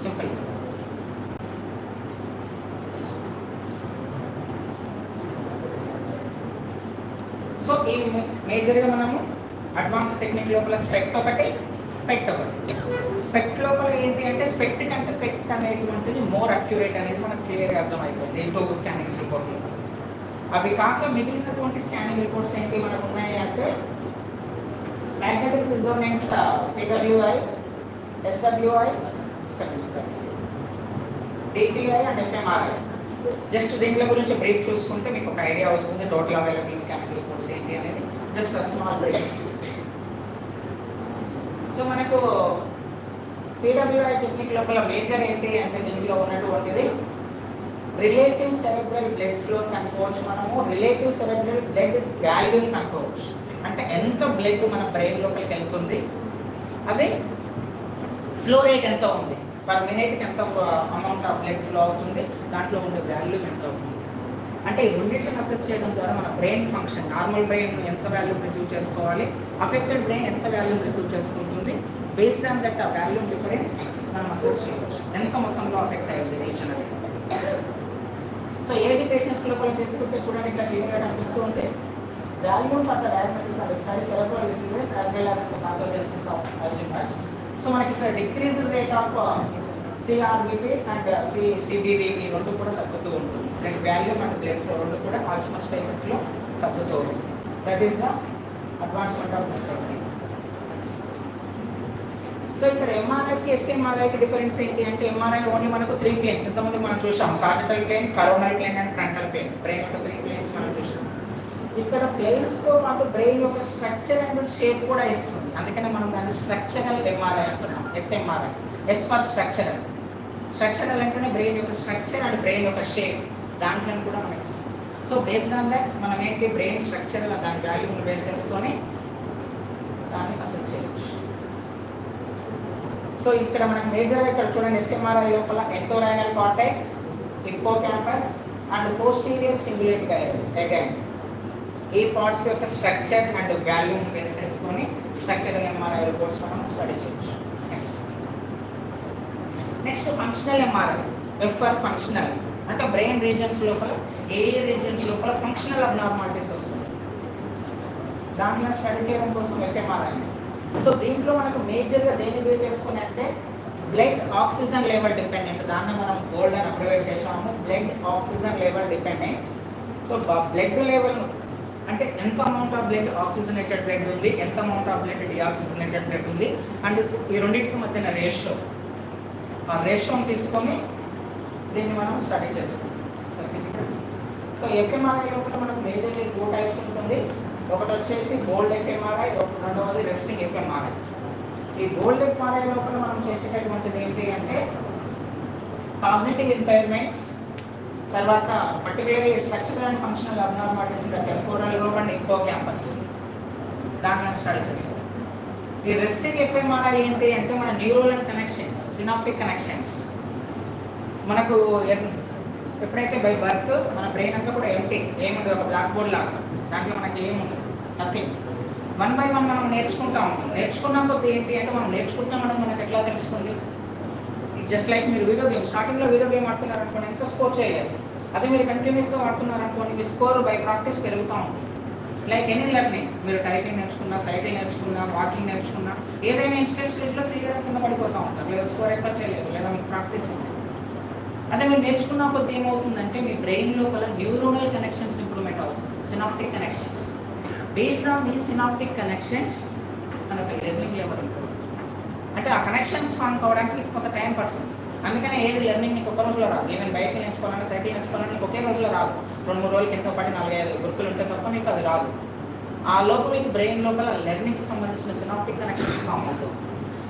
Simple. So ఈ మేజర్గా మనము అడ్వాన్స్ టెక్నిక్ లోపల స్పెక్ట్ ఒకటి, పెక్ట్ ఒకటి. స్పెక్ట్ లోపల ఏంటి అంటే స్పెక్ట్ కంటే పెక్ట్ అనేటువంటిది మోర్ అక్యురేట్ అనేది మనకు క్లియర్గా అర్థమైపోయింది ఈ 2 స్కానింగ్స్ రిపోర్ట్లో. అవి కాక మిగిలినటువంటి స్కానింగ్ రిపోర్ట్స్ ఏంటి మనకు ఉన్నాయి అంటే magnetic resonance PWI, SWI, DTI and FMRI. Just దీంట్లో గురించి బ్రీఫ్ చూసుకుంటే మీకు ఒక ఐడియా వస్తుంది టోటల్ అవైలబుల్ స్కానింగ్ రిపోర్ట్స్ ఏంటి అనేది. Just small brief. సో మనకు PWI టెక్నిక్ లోపల మేజర్ ఏంటి అంటే దీంట్లో ఉన్నటువంటిది రిలేటివ్ సెరెబ్రల్ బ్లడ్ ఫ్లో కనుకోవచ్చు. మనము రిలేటివ్ సెరెబ్రల్ బ్లడ్ వాల్యూమ్ కనుకోవచ్చు. అంటే ఎంత బ్లడ్ మన బ్రెయిన్ లోపలికి వెళ్తుంది, అదే ఫ్లో రేట్ ఎంత ఉంది, పర్ మినిట్కి ఎంత అమౌంట్ ఆఫ్ బ్లడ్ ఫ్లో అవుతుంది, దాంట్లో ఉండే వాల్యూమ్ ఎంత ఉంది. అంటే ఈ రెండింటిని అసెస్ చేయడం ద్వారా మన బ్రెయిన్ ఫంక్షన్, నార్మల్ బ్రెయిన్ ఎంత వాల్యూమ్ రిసీవ్ చేసుకోవాలి, అఫెక్టెడ్ బ్రెయిన్ ఎంత వాల్యూమ్ రిసీవ్ చేసుకుంటుంది, బేస్డ్ ఆన్ దట్ ఆ వాల్యూమ్ డిఫరెన్స్ మనం అసెస్ చేయవచ్చు ఎంత మొత్తంలో అఫెక్ట్ అయ్యింది రీజన్ అనేది. సో ఏది పేషెంట్స్ లోపల తీసుకుంటే చూడండి ఇక్కడ క్లియర్గా కనిపిస్తూ ఉంటే volume for the diagnosis of study cerebral diseases as well as the pathogenesis of Alzheimer's. So మనకి ఇక్కడ decrease rate of CRBP and CBBP రెండు కూడా తగ్గుతూ ఉంటుంది. And volume and blood flow రెండు కూడా ఆల్జీమర్స్ పేషెంట్లో తగ్గుతూ ఉంటుంది. That is the advancement of this technique. So ఇక్కడ ఎంఆర్ఐకి ఎస్ఎంఆర్ఐకి డిఫరెన్స్ ఏంటి అంటే ఎంఆర్ఐ ఓన్లీ మనకు 3 ప్లేన్స్ ఇంతకుముందు మనం చూసాం. Sagittal plane, coronal plane and frontal plane. Brain యొక్క 3 ప్లేన్స్ మనం చూసాం. ఇక్కడ ప్లేన్స్తో పాటు బ్రెయిన్ యొక్క స్ట్రక్చర్ అండ్ షేప్ కూడా ఇస్తుంది. అందుకనే మనం దాన్ని స్ట్రక్చరల్ ఎంఆర్ఐ అంటున్నాం. ఎస్ఎంఆర్ఐ, ఎస్ ఫర్ స్ట్రక్చరల్. స్ట్రక్చరల్ అంటేనే బ్రెయిన్ యొక్క స్ట్రక్చర్ అండ్ బ్రెయిన్ యొక్క షేప్, దాంట్లో కూడా మనకి ఇస్తుంది. సో బేస్డ్ ఆన్ దట్ మనం ఏంటి బ్రెయిన్ స్ట్రక్చర్ దాని వాల్యూమ్ని బేస్ చేసుకొని దాన్ని అసెస్ చేయొచ్చు. సో ఇక్కడ మనకు మేజర్గా ఇక్కడ చూడండి ఎస్ఎంఆర్ఐ లోపల entorhinal cortex, hippocampus and posterior cingulate gyrus. Again ఈ పార్ట్స్ యొక్క స్ట్రక్చర్ అండ్ వాల్యూమ్ బేస్ చేసుకొని స్ట్రక్చరల్ ఎంఆర్ఐ రిపోర్ట్స్ మనం స్టడీ చేయొచ్చు. Next functional MRI. F for functional అంటే బ్రెయిన్ రీజన్స్ లోపల ఏ రీజన్స్ లోపల ఫంక్షనల్ అబ్నార్మాలిటీస్ వస్తుంది, దాంట్లో స్టడీ చేయడం కోసం ఎఫ్ఎంఆర్ఐ. సో దీంట్లో మనకు మేజర్గా దేని బేస్ చేసుకుని అంటే బ్లడ్ ఆక్సిజన్ లెవెల్ డిపెండెంట్, దాన్ని మనం గోల్డ్ అని అప్రివేట్ చేసాము, blood oxygen level dependent. So blood level అంటే ఎంత amount of blood oxygenated blood ఉంది, ఎంత amount of blood deoxygenated blood ఉంది, అండ్ ఈ రెండింటికి మధ్యన రేషియో, ఆ రేషియోని తీసుకొని దీన్ని మనం స్టడీ చేస్తాం. సో ఎఫ్ఎంఆర్ఐ లోపల మనకు మేజర్లీ 2 టైప్స్ ఉంటుంది. ఒకటి వచ్చేసి గోల్డ్ ఎఫ్ఎంఆర్ఐ, రెండవది రెస్టింగ్ ఎఫ్ఎంఆర్ఐ. ఈ గోల్డ్ ఎఫ్ఎంఆర్ఐ లోపల మనం చేసేటటువంటిది ఏంటి అంటే కాగ్నిటివ్ ఇంపైర్మెంట్స్, తర్వాత particularly structural and functional abnormalities in the temporal lobe and hippocampus, దాంట్లో స్టడీ చేస్తాం. ఈ రెస్టింగ్ ఎఫ్ఎంఆర్ఐ ఏంటి అంటే మన న్యూరోనల్ కనెక్షన్స్, సినాప్టిక్ కనెక్షన్స్. మనకు ఎప్పుడైతే బై బర్త్ మన బ్రెయిన్ అంతా కూడా ఎంటీ, ఏముంది ఒక బ్లాక్ బోర్డ్ లాగా, దాంట్లో మనకి ఏముంది నథింగ్. 1 by 1 మనం నేర్చుకుంటా ఉంటాం. నేర్చుకున్నాం కొద్ది ఏంటి అంటే మనం నేర్చుకుంటామని మనకు ఎట్లా తెలుస్తుంది? జస్ట్ లైక్ మీరు వీడియో గేమ్, స్టార్టింగ్లో వీడియో గేమ్ ఆడుతున్నారు అనుకోండి, ఎంతో స్కోర్ చేయలేదు. అదే మీరు కంటిన్యూస్గా ఆడుతున్నారు అనుకోండి, మీ స్కోర్ బై ప్రాక్టీస్ పెరుగుతూ ఉంటుంది. లైక్ ఎనీ లెర్నింగ్, మీరు టైపింగ్ నేర్చుకున్నా, సైకిల్ నేర్చుకున్నా, వాకింగ్ నేర్చుకున్నా, ఏదైనా ఇన్స్టెంట్ స్టేజ్లో క్లియర్గా కింద పడిపోతూ ఉంటారు, లేదా స్కోర్ ఎట్లా చేయలేదు, లేదా మీకు ప్రాక్టీస్ ఉంది. అదే మీరు నేర్చుకున్న కొద్ది ఏమవుతుందంటే మీ బ్రెయిన్ లోపల న్యూరోనల్ కనెక్షన్స్ ఇంప్రూవ్మెంట్ అవుతుంది, synaptic connections. Based on these synaptic connections మనకు లెర్నింగ్ లెవెల్ ఇంప్రూవ్, అంటే ఆ కనెక్షన్స్ ఫామ్ కావడానికి కొంత టైం పడుతుంది. అందుకనే ఏది లెర్నింగ్ మీకు ఒక రోజులో రాదు. ఈవెన్ బైక్ నేర్చుకోవాలంటే, సైకిల్ నేర్చుకోవాలంటే మీకు ఒకే రోజులో రాదు. 2-3 రోజులకి ఎంతో పాటు 4-5 గుర్తులు ఉంటే తప్ప మీకు అది రాదు. ఆ లోపల మీకు బ్రెయిన్ లోపల లెర్నింగ్కి సంబంధించిన సినాప్టిక్ కనెక్షన్స్ ఫామ్ అవుతుంది.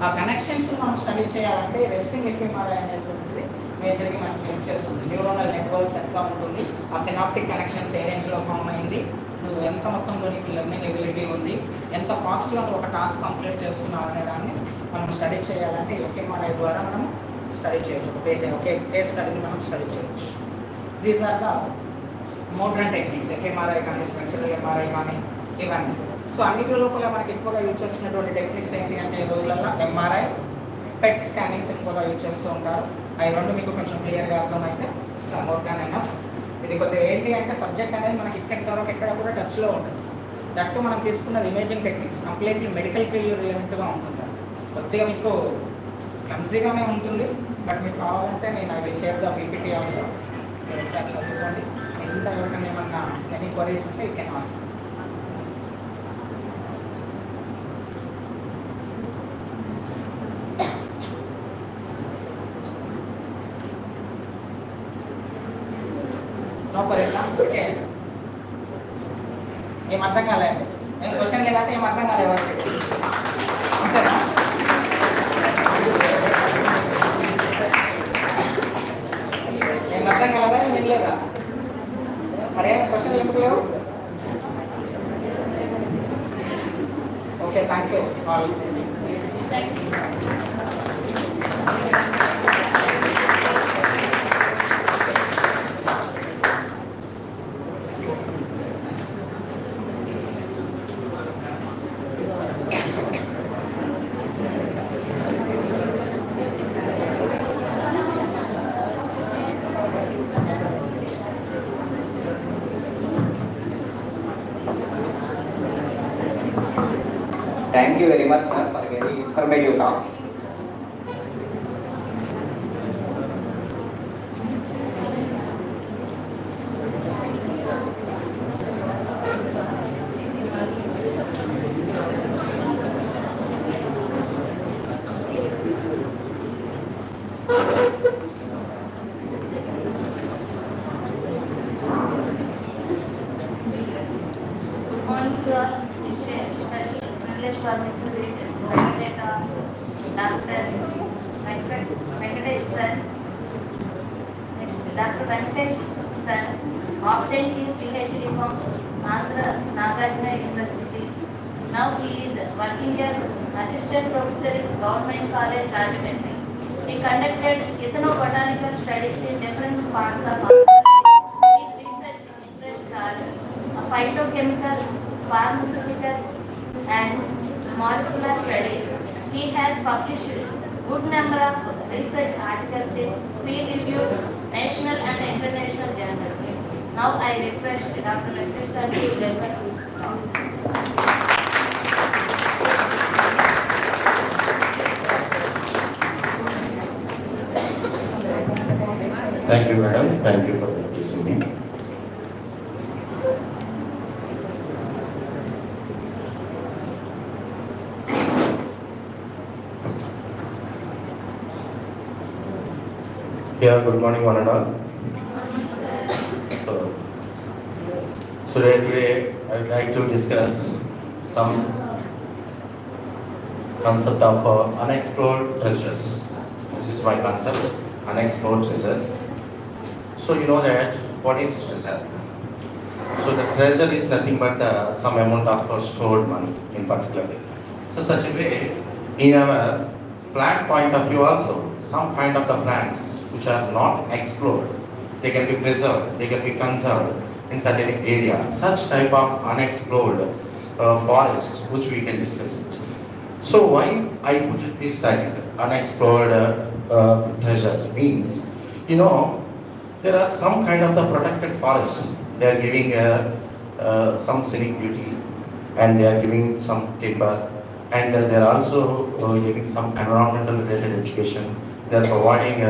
ఆ కనెక్షన్స్ మనం స్టడీ చేయాలంటే రెస్టింగ్ ఎఫ్ఎంఆర్ఐ అనేటువంటిది మేజర్గా మనకు హెల్ప్ చేస్తుంది. న్యూరోనల్ నెట్వర్క్స్ ఎంత ఉంటుంది, ఆ సినాప్టిక్ కనెక్షన్స్ ఏ రేంజ్లో ఫామ్ అయింది, నువ్వు ఎంత మొత్తంలో నీకు లెర్నింగ్ ఎబిలిటీ ఉంది, ఎంత ఫాస్ట్గా నువ్వు ఒక టాస్క్ కంప్లీట్ చేస్తున్నావు అనే దాన్ని మనం స్టడీ చేయాలంటే ఎఫ్ఎంఆర్ఐ ద్వారా మనం స్టడీ చేయొచ్చు. ఒకే కేస్ స్టడీని మనం స్టడీ చేయొచ్చు. These are the modern techniques, fMRI కానీ, స్ట్రక్చరల్ ఎంఆర్ఐ కానీ, ఇవన్నీ. సో అన్నిటి లోపల మనకి ఎక్కువగా యూజ్ చేస్తున్నటువంటి టెక్నిక్స్ ఏంటి అంటే ఈ రోజులలో ఎంఆర్ఐ, పెట్ స్కానింగ్స్ ఎక్కువగా యూజ్ చేస్తూ ఉంటారు. అవి రెండు మీకు కొంచెం క్లియర్గా అర్థమైతే మోర్ దాన్ ఎనఫ్. ఇది కొద్దిగా ఏంటి అంటే సబ్జెక్ట్ అనేది మనకి ఇక్కడి వరకు ఎక్కడ కూడా టచ్లో ఉంటుంది. దట్టు మనం తీసుకున్నది imaging techniques, completely medical field రిలేటెడ్గా ఉంటుంది. కొద్దిగా మీకు క్లమ్జీగానే ఉంటుంది, బట్ మీకు కావాలంటే నేను అవి షేర్ ద పీపీటీ ఆల్సో, ఒకసారి చదువుకోండి. ఇంకా ఎవరికైనా ఏమన్నా ఎనీ క్వరీస్ ఉంటే యూ కెన్ ఆస్క్. నో పరేషాన్, ఓకే. ఏం అర్థం కాలేదు, ఏం క్వశ్చన్ లేదంటే ఏం అర్థం కాలేదు ఎవరికి, అంతేనా? ఏం అర్థం కాలేదా, ఏం వినలేదా? మరే క్వశ్చన్ ఎందుకు లేవు? Okay, thank you all. Thank you very much, sir, for a very informative talk. Dr. Venkatesh Sir obtained his PhD from Andhra Nagarjuna University. Now he is working as assistant professor in Government College, Rajahmundry. He conducted ethnobotanical studies in different parts of Andhra Pradesh. His research interests are phytochemical, pharmaceutical, and molecular studies. He has published good number of research articles in peer-reviewed national and international journals. Now I request Dr. Venkata sir to deliver his talk. Thank you, madam. Thank you for introducing me. Yeah, good morning, one and all. So, today I would like to discuss some concept of unexplored treasures. This is my concept, unexplored treasures. So you know that what is treasure? So the treasure is nothing but some amount of stored money in particular. So such a way, in our plant point of view also, some kind of the plants which are not explored, they can be preserved, they can be conserved in certain areas. Such type of unexplored forests which we can discuss it. So why I put it this title, unexplored treasures means, you know, there are some kind of the protected forests. They are giving some scenic beauty, and they are giving some timber, and they are also giving some environmental related education. They are providing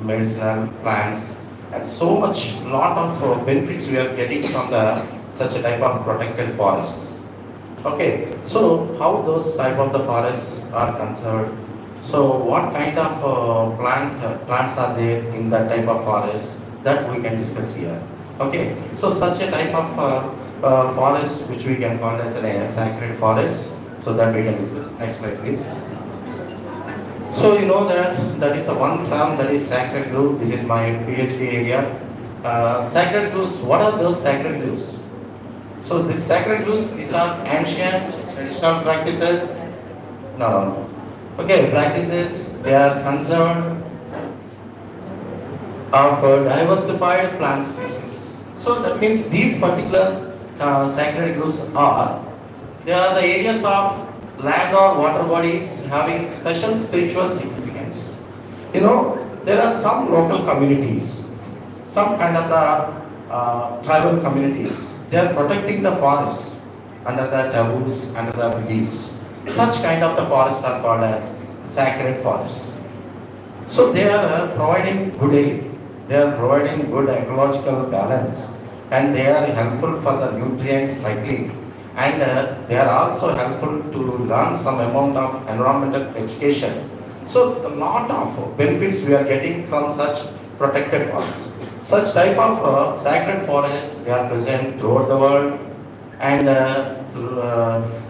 medicinal plants, and so much lot of benefits we are getting from the such a type of protected forests. Okay, so how those type of the forests are conserved? So what kind of plants are there in that type of forest? That we can discuss here. Okay, so such a type of forest which we can call as a sacred forest, so that we can discuss. Next slide please. So you know that is the one term, that is sacred grove. This is my PhD area. Sacred groves, what are those sacred groves? So these sacred groves, these are ancient traditional practices. No. Okay, practices, they are conserved of diversified plant species. So that means these particular sacred groves they are the areas of land or water bodies having special spiritual significance. You know, there are some local communities, some kind of the tribal communities, they are protecting the forests under the taboos, under the beliefs. Such kind of the forests are called as sacred forests. So they are providing good aid. They are providing good ecological balance, and they are helpful for the nutrient cycling, and they are also helpful to learn some amount of environmental education. So a lot of benefits we are getting from such protected forests. Such type of sacred forests, they are present throughout the world, and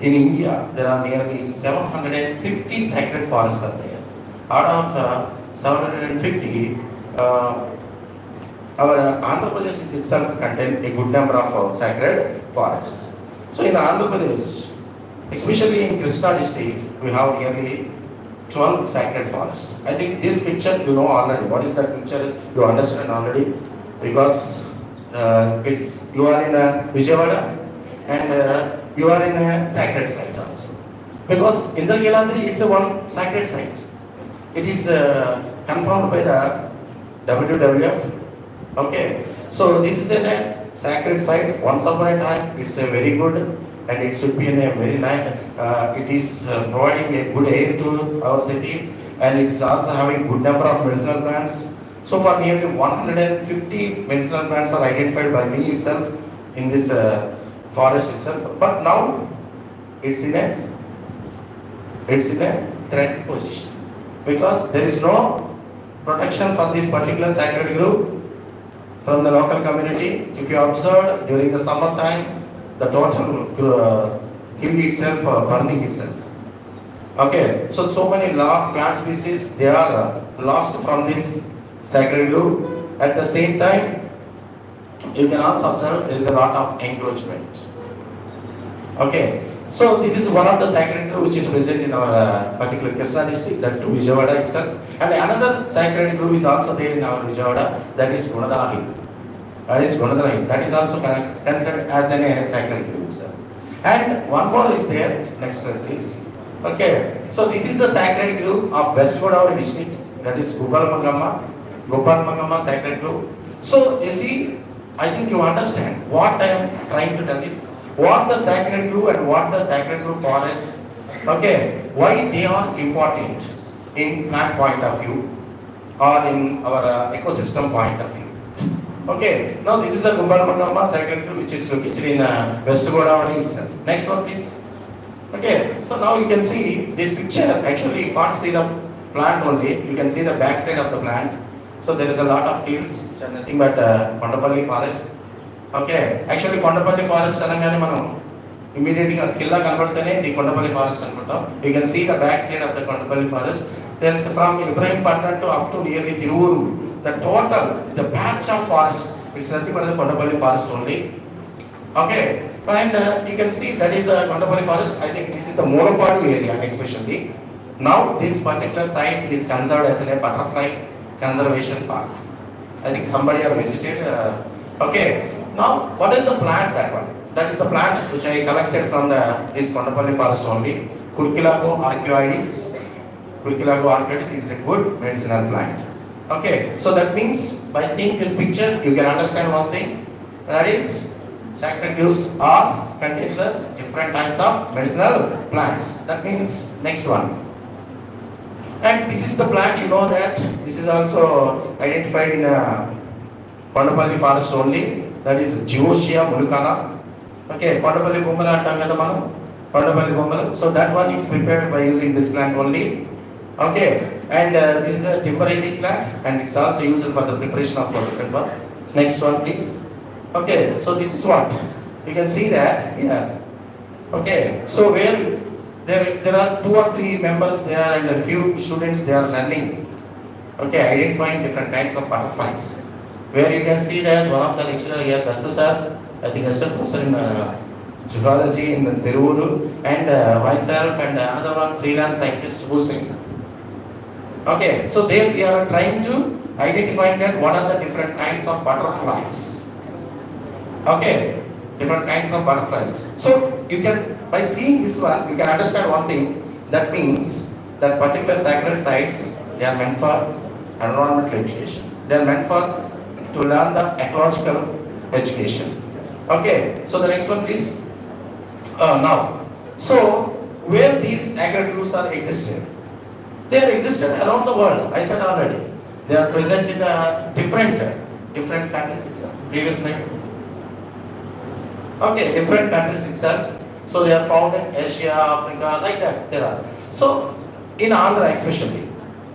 in India there are nearly 750 sacred forests are there. Out of 750, our Andhra Pradesh is itself contain a good number of sacred forests. So in Andhra Pradesh, especially in Krishna district, we have nearly 12 sacred forests. I think this picture you know already. What is that picture? You understand already, because you are in Vijayawada, and you are in a sacred site also. Because Indragilandri it's a one sacred site. It is confirmed by the WWF. Okay, so this is a sacred site. Once upon a time, it's a very good, and it should be in a very nice. It is providing a good air to our city, and it's also having good number of medicinal plants. So far, nearly 150 medicinal plants are identified by me itself in this forest itself. But now, it's in a threat position, because there is no protection for this particular sacred group from the local community. If you observe during the summer time, the total hill itself burning itself. Okay, so many plant species, they are lost from this sacred group. At the same time, you can also observe there is a lot of encroachment. Okay, so this is one of the sacred grove which is present in our particular Krishna district, that to Vijayawada itself. And another sacred grove is also there in our Vijayawada, that is Gunadala Hill. That is Gunadharani. That is also considered as a sacred grove, sir. And one more is there. Next slide, please. Okay. So this is the sacred grove of West Godavari district. That is Gopal Mangama sacred grove. So you see, I think you understand what I am trying to tell is what the sacred grove and what the sacred grove forest. Okay. Why they are important in plant point of view or in our ecosystem point of view. Okay, now this is a Gopal sacred grove which is located in West Godavari itself. Next one, please. Okay, so now you can see this picture. Actually, you can't see the plant only. You can see the back side of the plant. So there is a lot of hills which are nothing but Kondapalli forest. Okay, actually Kondapalli forest అనగానే మనం immediately కిల్లా కనబడితేనే ఇది Kondapalli forest అనుకుంటాం. You can see the back side of the Kondapalli forest. There is from Ibrahimpatnam to up to nearly Tiruvuru. The total, the patch of forest, it's nothing but the Kondapalli forest only. Okay, and you can see that is a Kondapalli forest. I think this is the Molopadu area especially. Now this particular site is conserved as a butterfly conservation park. I think somebody have visited. Okay, now what is the plant that one? That is the plant which I collected from this Kondapalli forest only. Curculago arcuoides. Curculago arcuoides is a good medicinal plant. Okay, so that means by seeing this picture, you can understand one thing. That is, sacred groves are contains different types of medicinal plants. That means next one. And this is the plant. You know that this is also identified in Kondapalli forest only. That is Geosia mullicana. Okay, Kondapalli Bombala antam kada manam. Kondapalli Bombala. So that one is prepared by using this plant only. Okay, and this is a timber-eating plant, and it's also used for the preparation of fluorescent bulb. Next one, please. Okay, so this is what you can see that here. Okay, so where there are 2 or 3 members there and a few students they are learning. Okay, identifying different kinds of butterflies. Where you can see that one of the lecturer here, Dattu sir, I think assistant professor in zoology in Tiruvuru, and myself and another one freelance scientist Hussein. Okay, so there we are trying to identify that what are the different kinds of butterflies. Okay, different kinds of butterflies. So you can, by seeing this one, you can understand one thing. That means that particular sacred sites, they are meant for environmental education. They are meant for to learn the ecological education. Okay, so the next one, please. Now, so where these sacred groves are existing? They are existed around the world. I said already. They are present in different countries itself. Previous slide. Okay, different countries itself. So they are found in Asia, Africa, like that. There are. So in Andhra especially,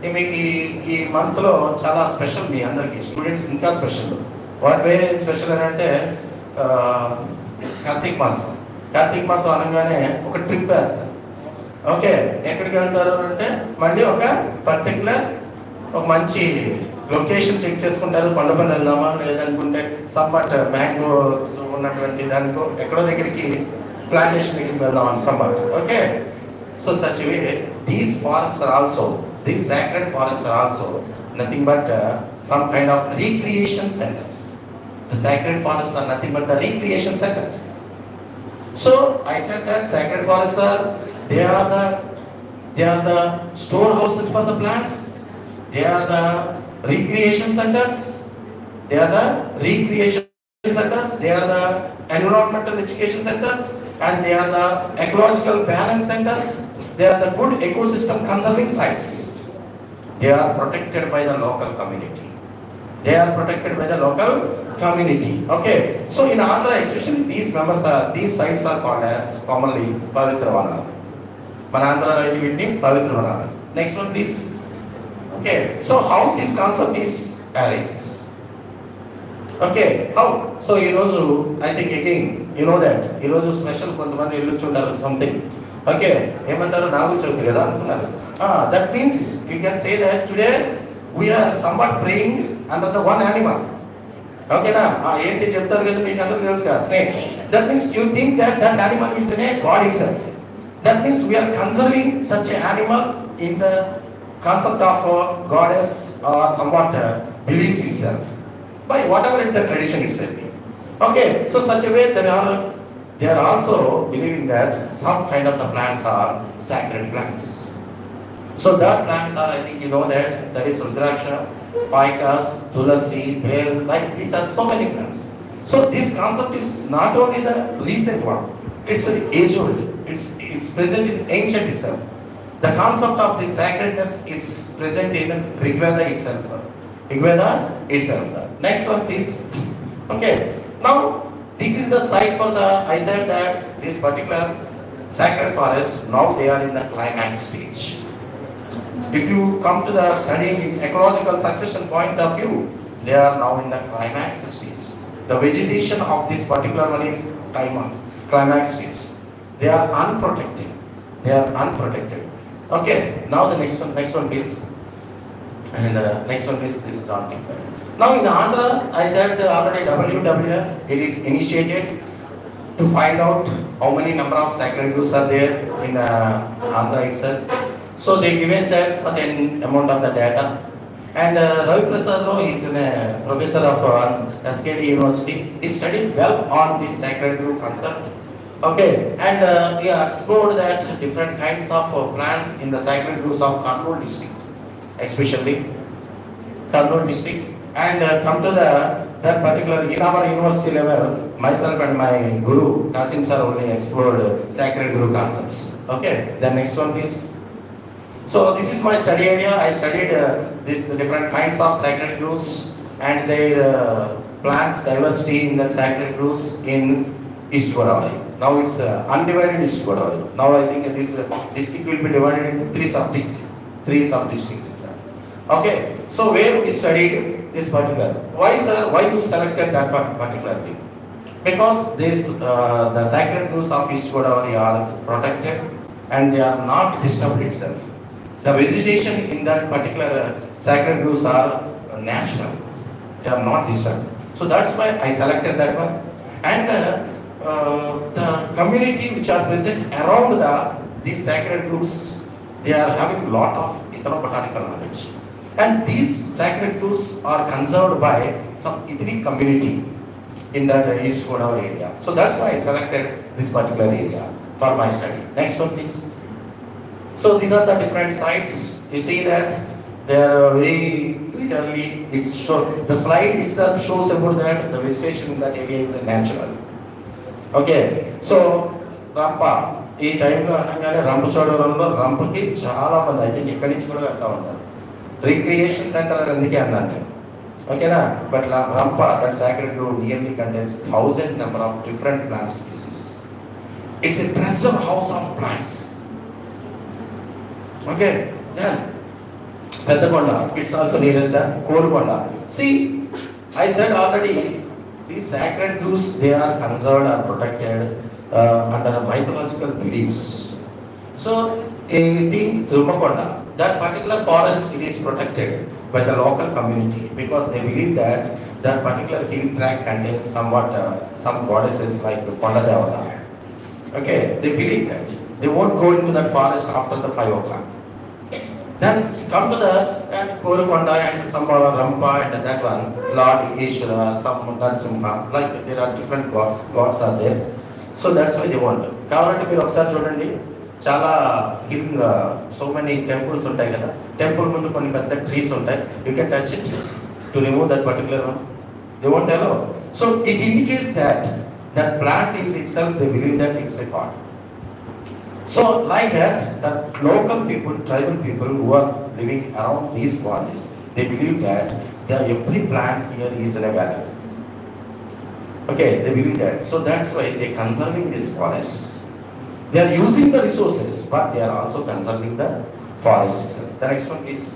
ఈ మంత్లో చాలా special మీ అందరికి students ఇంకా special. What way special అని అంటే కార్తీక మాసం అనగానే ఒక ట్రిప్ వేస్తారు. ఓకే, ఎక్కడికి వెళ్తారు అంటే మళ్ళీ ఒక పర్టికులర్ ఒక మంచి లొకేషన్ చెక్ చేసుకుంటారు. కొండపల్లి వెళ్దామా లేదనుకుంటే సమ్మట్ మ్యాంగో ఉన్నటువంటి దానికో ఎక్కడో దగ్గరికి ప్లాంటేషన్ దగ్గరికి వెళ్దామని సమ్మట్. Okay, so such way these forest are also, these sacred forests are also nothing but some kind of recreation centers. The sacred forests are nothing but the recreation centers. So I said that sacred forests are they are the storehouses for the plants. They are the recreation centers. They are the recreation centers. They are the environmental education centers, and they are the ecological balance centers. They are the good ecosystem conserving sites. They are protected by the local community. They are protected by the local community. Okay. So in Andhra especially these sites are called as commonly Pavitra Vanalu. Mana Andhra lo idi vitni Pavitra Vanalu. Next one please. Okay. So how this concept is arises? Okay. How? So I think again you know that special kontamandi illuchundaru something. Okay. Emantaru Nagu Chowthi kada antunaru. That means you can say that today we are somewhat praying under the one animal. Okay na? Enti cheptaru kada meeku andaru telusu ka snake. That means you think that animal is a God itself. That means we are conserving such an animal in the concept of goddess or somewhat beliefs itself. by whatever the tradition is saying. Okay, so such a way they are also believing that some kind of the plants are sacred plants. So that plants are, I think you know that is Rudraksha, ficus, tulasi, bale, like these are so many plants. So this concept is not only the recent one, it's age old, it's present in ancient itself. The concept of this sacredness is present in Rigveda itself. Rigveda itself. Next one please. Okay, now this is the site for I said that this particular sacred forest, now they are in the climax stage. If you come to the studying ecological succession point of view, they are now in the climax stage. The vegetation of this particular one is climax stage. They are unprotected. They are unprotected. Okay, now the next one please. And next one please, this is not different. Now in Andhra, I said already WWF, it is initiated to find out how many number of sacred groves are there in Andhra itself. So they given that certain amount of the data. And Ravi Prasad Rao is a professor of SKD University. He studied well on this sacred grove concept. Okay, and he explored that different kinds of plants in the sacred groves of Kurnool district, especially Kurnool district. And come to that particular, in our university level, myself and my guru, Kasim sir, only explored sacred grove concepts. Okay, the next one please. So this is my study area. I studied these different kinds of sacred groves and their plant diversity in that sacred groves in East Godavari. Now it's undivided East Godavari. Now I think this district will be divided into three sub-districts. Okay, so where we studied this particular. Why sir, why you selected that particular thing? Because the sacred groves of East Godavari are protected and they are not disturbed itself. The vegetation in that particular sacred groves are natural. They are not disturbed. So that's why I selected that one. And the community which are present around these sacred groves, they are having a lot of ethnobotanical knowledge. And these sacred groves are conserved by some ethnic community in the East Godavari area. So that's why I selected this particular area for my study. Next one please. So these are the different sites. You see that they are very clearly, the slide itself shows about that the vegetation in that area is natural. Okay, so Rampa, ఈ టైంలో అనగానే రంపచోడవరంలో రంపకి చాలా మంది I think ఇక్కడి నుంచి కూడా వెళ్తా ఉంటారు. రిక్రియేషన్ సెంటర్ అందుకే అన్నాను నేను. ఓకేనా, but Rampa that sacred grove nearly contains 1000 number of different plant species. It's a treasure house of plants. Okay, then Pedakonda, it's also nearest the Korukonda. See, I said already, these sacred groves, they are conserved or protected under mythological beliefs. So, in Thumakonda, that particular forest, it is protected by the local community because they believe that that particular hill tract contains somewhat some goddesses like Kondadevala. Okay, they believe that. They won't go into that forest after the 5 o'clock. Then come to the Korukonda and some Rampa and that one, Lord Ishvara, some Narsimha, like there are different gods are there. So that's why they want. Kavalante మీరు ఒకసారి చూడండి, చాలా hill so many temples ఉంటాయి కదా, temple ముందు కొన్ని పెద్ద trees ఉంటాయి. You can touch it to remove that particular one. They won't allow. So it indicates that that plant is itself, they believe that it's a god. So like that, the local people, tribal people who are living around these valleys, they believe that every plant here is in a value. Okay, they believe that. So that's why they are conserving these forests. They are using the resources, but they are also conserving the forest itself. The next one please.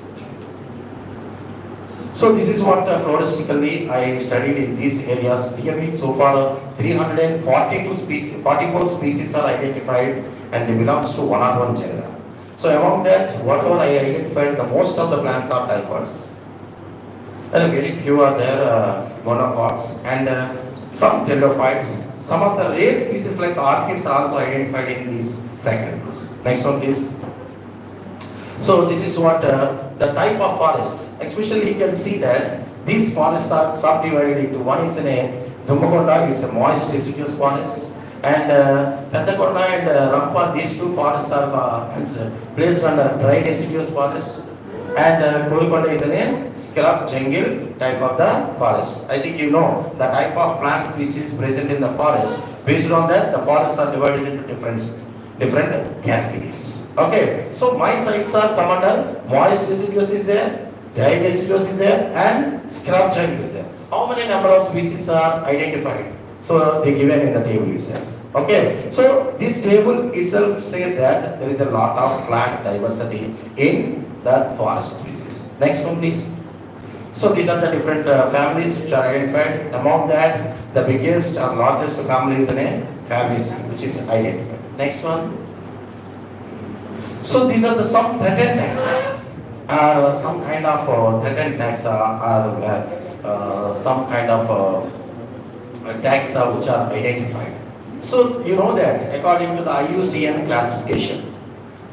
So this is what floristically I studied in these areas. Really, so far 342 species, 44 species are identified and they belongs to one or one genera. So among that, whatever I identified, the most of the plants are dicots. And very few are there monocots and some pteridophytes. Some of the rare species like orchids are also identified in these sacred groves. Next one please. So this is what the type of forest. Especially you can see that These forests are subdivided into one is in a Dumakonda, it's a moist deciduous forest, and Pendakonda and Rampa, these two forests are placed under dry deciduous forest, and Kolikonda is in a scrub jungle type of the forest. I think you know the type of plant species present in the forest. Based on that, the forests are divided into different categories. Okay, so my sites are come under moist deciduous is there, dry deciduous is there, and scrub jungle is there. How many number of species are identified? So they given in the table itself. Okay, so this table itself says that there is a lot of plant diversity in the forest species. Next one, please. So these are the different families which are identified. Among that, the biggest or largest family is in a family C, which is identified. Next one. So these are the some threatened taxa, or some kind of threatened taxa, or some kind of taxa which are identified. So you know that according to the IUCN classification,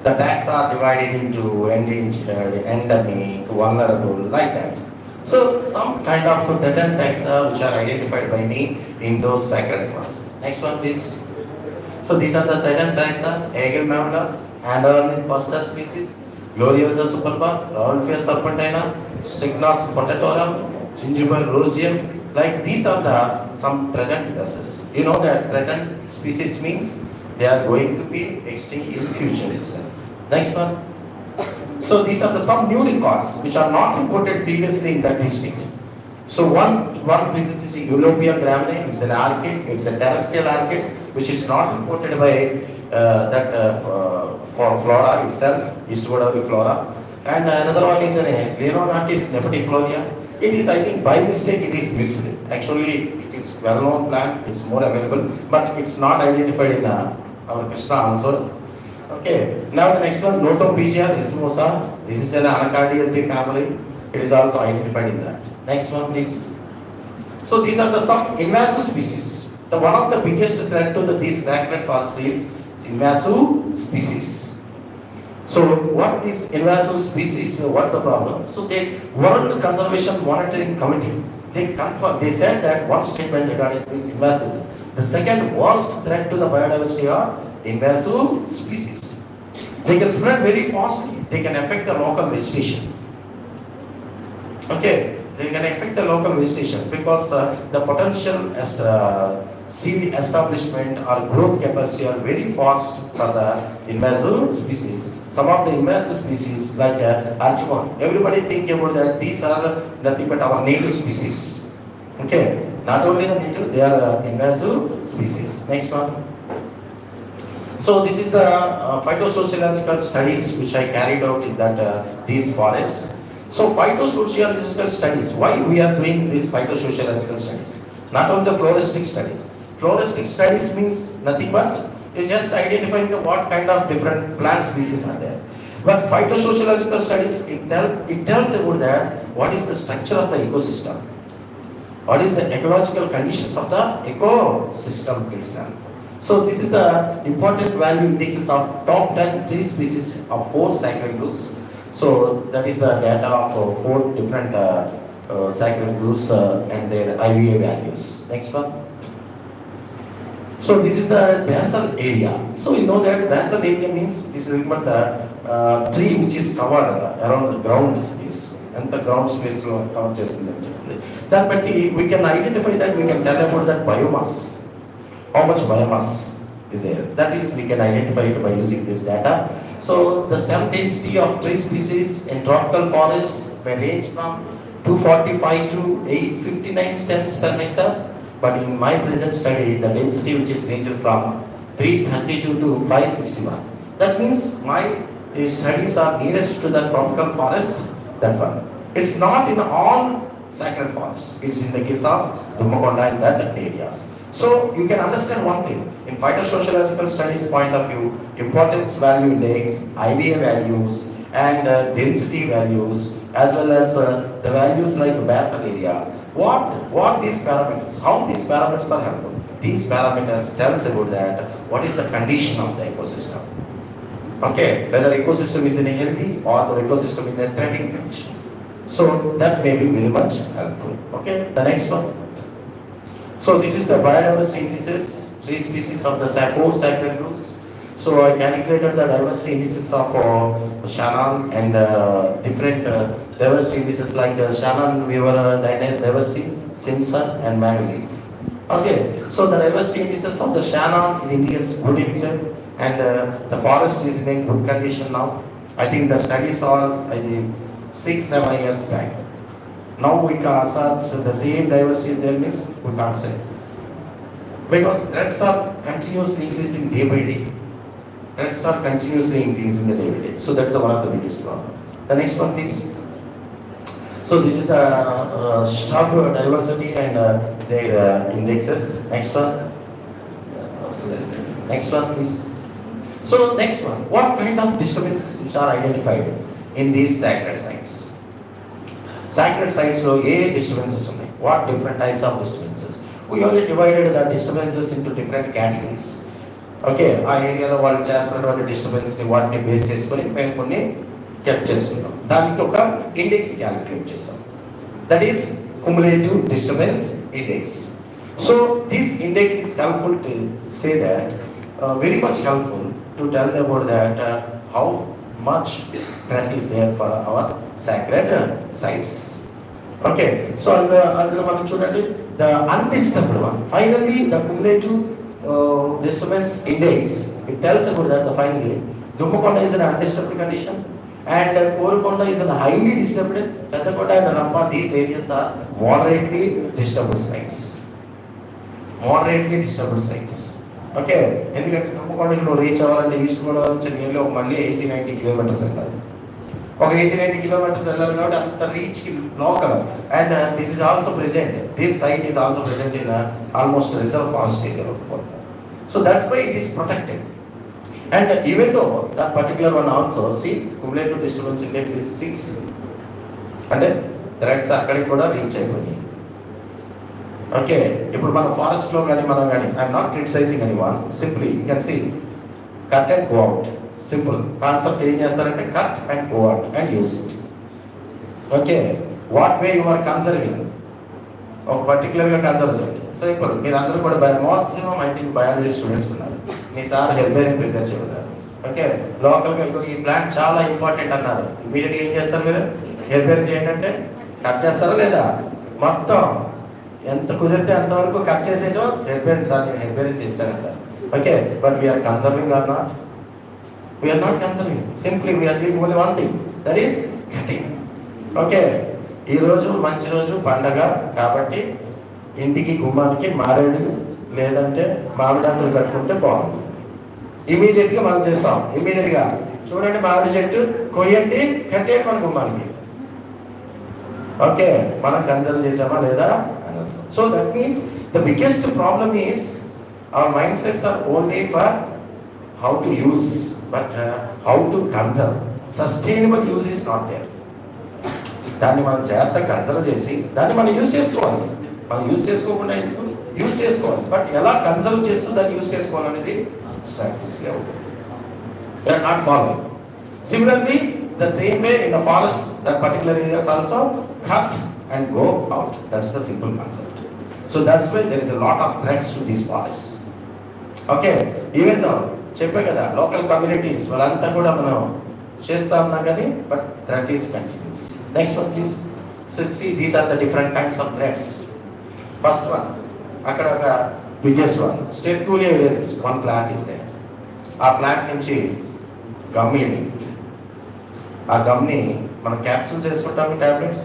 the taxa are divided into endangered, endemic, vulnerable, like that. So some kind of threatened taxa which are identified by me in those sacred forests. Next one, please. So these are the threatened taxa: Aegle Mammals, Andorran Costa species, Gloriosa superba, Rolfia serpentina, Strychnos potatorum, Gingival roseum. Like these are the some threatened species. You know that threatened species means they are going to be extinct in future itself. Next one. So these are the some new records which are not reported previously in that district. So one species is Europea gramine. It's an archid. It's a terrestrial archid which is not reported by for flora itself, East Godavari flora. And another one is an Leononatis nepetifloria. It is, I think, by mistake it is missed. Actually, it is well-known plant. It's more available, but it's not identified in our Krishna also. Okay. Now the next one, Notopegia resmosa. This is an Anacardiaceae family. It is also identified in that. Next one, please. So these are the some invasive species. The one of the biggest threat to these sacred forests is invasive species. So what is invasive species? What's the problem? So the World Conservation Monitoring Committee, they said that one statement regarding this invasive. The second worst threat to the biodiversity are invasive species. They can spread very fastly. They can affect the local vegetation. Okay, they can affect the local vegetation because the potential seed establishment or growth capacity are very fast for the invasive species. Some of the invasive species like archimon, everybody think about that these are nothing but our native species. Okay, not only the native, they are invasive species. Next one. So this is the phytosociological studies which I carried out in that these forests. So phytosociological studies, why we are doing these phytosociological studies? Not only the floristic studies. Floristic studies means nothing but you just identifying what kind of different plant species are there. But phytosociological studies, it tells about that what is the structure of the ecosystem, what is the ecological conditions of the ecosystem itself. So this is the important value indexes of top 10 tree species of 4 sacred groups. So that is the data of 4 different sacred groups and their IVA values. Next one. So this is the basal area. So you know that basal area means this is the tree which is covered around the ground space, and the ground space covered just in that. But we can identify that, we can tell about that biomass. How much biomass is there? That is, we can identify it by using this data. So the stem density of tree species in tropical forests may range from 245 to 859 stems per hectare. But in my present study, the density which is ranged from 332 to 561. That means my studies are nearest to the tropical forest, that one. It's not in all sacred forests. It's in the case of Dumakonda in that areas. So you can understand one thing. In phytosociological studies point of view, importance value index, IVA values, and density values, as well as the values like basal area. What these parameters, how these parameters are helpful? These parameters tells about that what is the condition of the ecosystem. Okay, whether ecosystem is in a healthy or the ecosystem in a threatening condition. So that may be very much helpful. Okay, the next one. So this is the biodiversity indices, three species of the four sacred groups. So I calculated the diversity indices of Shannon and different diversity indices like Shannon, Weaver, diversity, Simpson and Magley. Okay, so the diversity indices of the Shannon in indicates good nature and the forest is in good condition now. I think the studies are, I think, 6-7 years back. Now we can't search the same diversity there means we can't say. Because threats are continuously increasing day by day. Threats are continuously increasing the day by day. So that's one of the biggest problem. The next one please. So this is the shrub diversity and their indexes. Next one. Next one please. So next one. What kind of disturbances which are identified in these sacred sites? Sacred sites లో ఏ disturbances ఉన్నాయి? What different types of disturbances? We only divided the disturbances into different categories. Okay, ఆ ఏరియాలో వాళ్ళు చేస్తున్నటువంటి డిస్టర్బెన్స్ని వాటిని base చేసుకొని మేము కొన్ని కెప్ట్ చేసుకున్నాం. దానికి ఒక ఇండెక్స్ క్యాలిక్యులేట్ చేసాం. That is cumulative disturbance index. So this index is helpful to say that very much helpful to tell about that how much threat is there for our sacred sites. Okay, so అందులో మనం చూడండి the undisturbed one. Finally, the cumulative disturbance index, it tells about that finally Dummakonda is an undisturbed condition and Korukonda is a highly disturbed. Pedakonda and Rampa, these areas are moderately disturbed sites. Moderately disturbed sites. Okay, ఎందుకంటే తుమ్మకొండకి నువ్వు reach అవ్వాలంటే east కూడా nearly ఒక మళ్ళీ 80-90 kilometres వెళ్ళాలి. ఒక 80-90 kilometres వెళ్ళాలి కాబట్టి అంత రీచ్కి local. And this is also present, this site is also present in almost reserve forest area. So that's why it is protected. And even though that particular one also C cumulative disturbance index is 6. అంటే threads అక్కడికి కూడా reach అయిపోయింది. Okay, ఇప్పుడు మన ఫారెస్ట్లో కానీ మనం కానీ I'm not criticizing anyone, simply you can see cut and go out. Simple concept ఏం చేస్తారంటే cut and go out and use it. Okay, what way you are conserving, ఒక పర్టికులర్గా కన్సర్వ్ చేయండి. సింపుల్, మీరు అందరూ కూడా maximum I think biology students ఉన్నారు. మీ సార్ హెర్బేరియం ప్రిపేర్ చేయగలరు. ఓకే, లోకల్గా ఈ ప్లాంట్ చాలా ఇంపార్టెంట్ అన్నారు. ఇమీడియట్గా ఏం చేస్తారు మీరు? హెర్బేరియం చేయండి అంటే కట్ చేస్తారా లేదా? మొత్తం ఎంత కుదిరితే అంతవరకు కట్ చేసేటో హెర్బేరియం సార్ నేను హెర్బేరియం చేశానంటారు. Okay, but we're conserving or not? We're not conserving. Simply we're doing only one thing, that is cutting. Okay, ఈరోజు మంచి రోజు పండగ కాబట్టి ఇంటికి గుమ్మానికి మారేడు లేదంటే మామిడాకులు కట్టుకుంటే బాగుంది. ఇమీడియట్గా మనం చేస్తాం. ఇమీడియట్గా చూడండి, మామిడి చెట్టు కొయ్యండి, కట్టేయండి మన గుమ్మానికి. ఓకే, మనం కన్సర్వ్ చేసామా లేదా? So that means the biggest problem is our mindsets are only for how to use, but how to conserve. Sustainable use is not there. దాన్ని మనం జాగ్రత్తగా కన్సర్వ్ చేసి దాన్ని మనం యూజ్ చేసుకోవాలి. మనం యూజ్ చేసుకోకుండా యూజ్ చేసుకోవాలి, బట్ ఎలా కన్సర్వ్ చేస్తూ దాన్ని యూజ్ చేసుకోవాలనేది స్ట్రాటజీగా ఉంటుంది. We're not following. Similarly the same way in the forest, that particular areas also cut and go out. That's the simple concept. So that's why there is a lot of threats to these forests. Okay, even though చెప్పే కదా local communities వాళ్ళంతా కూడా మనం చేస్తా ఉన్నాం కానీ but threat is continues. Next one please. So see these are the different kinds of threats. First one, అక్కడ ఒక biggest one Sterculia's one plant is there. ఆ ప్లాంట్ నుంచి గమ్మిని, ఆ గమ్ని మనం క్యాప్సూల్స్ వేసుకుంటాము, ట్యాబ్లెట్స్,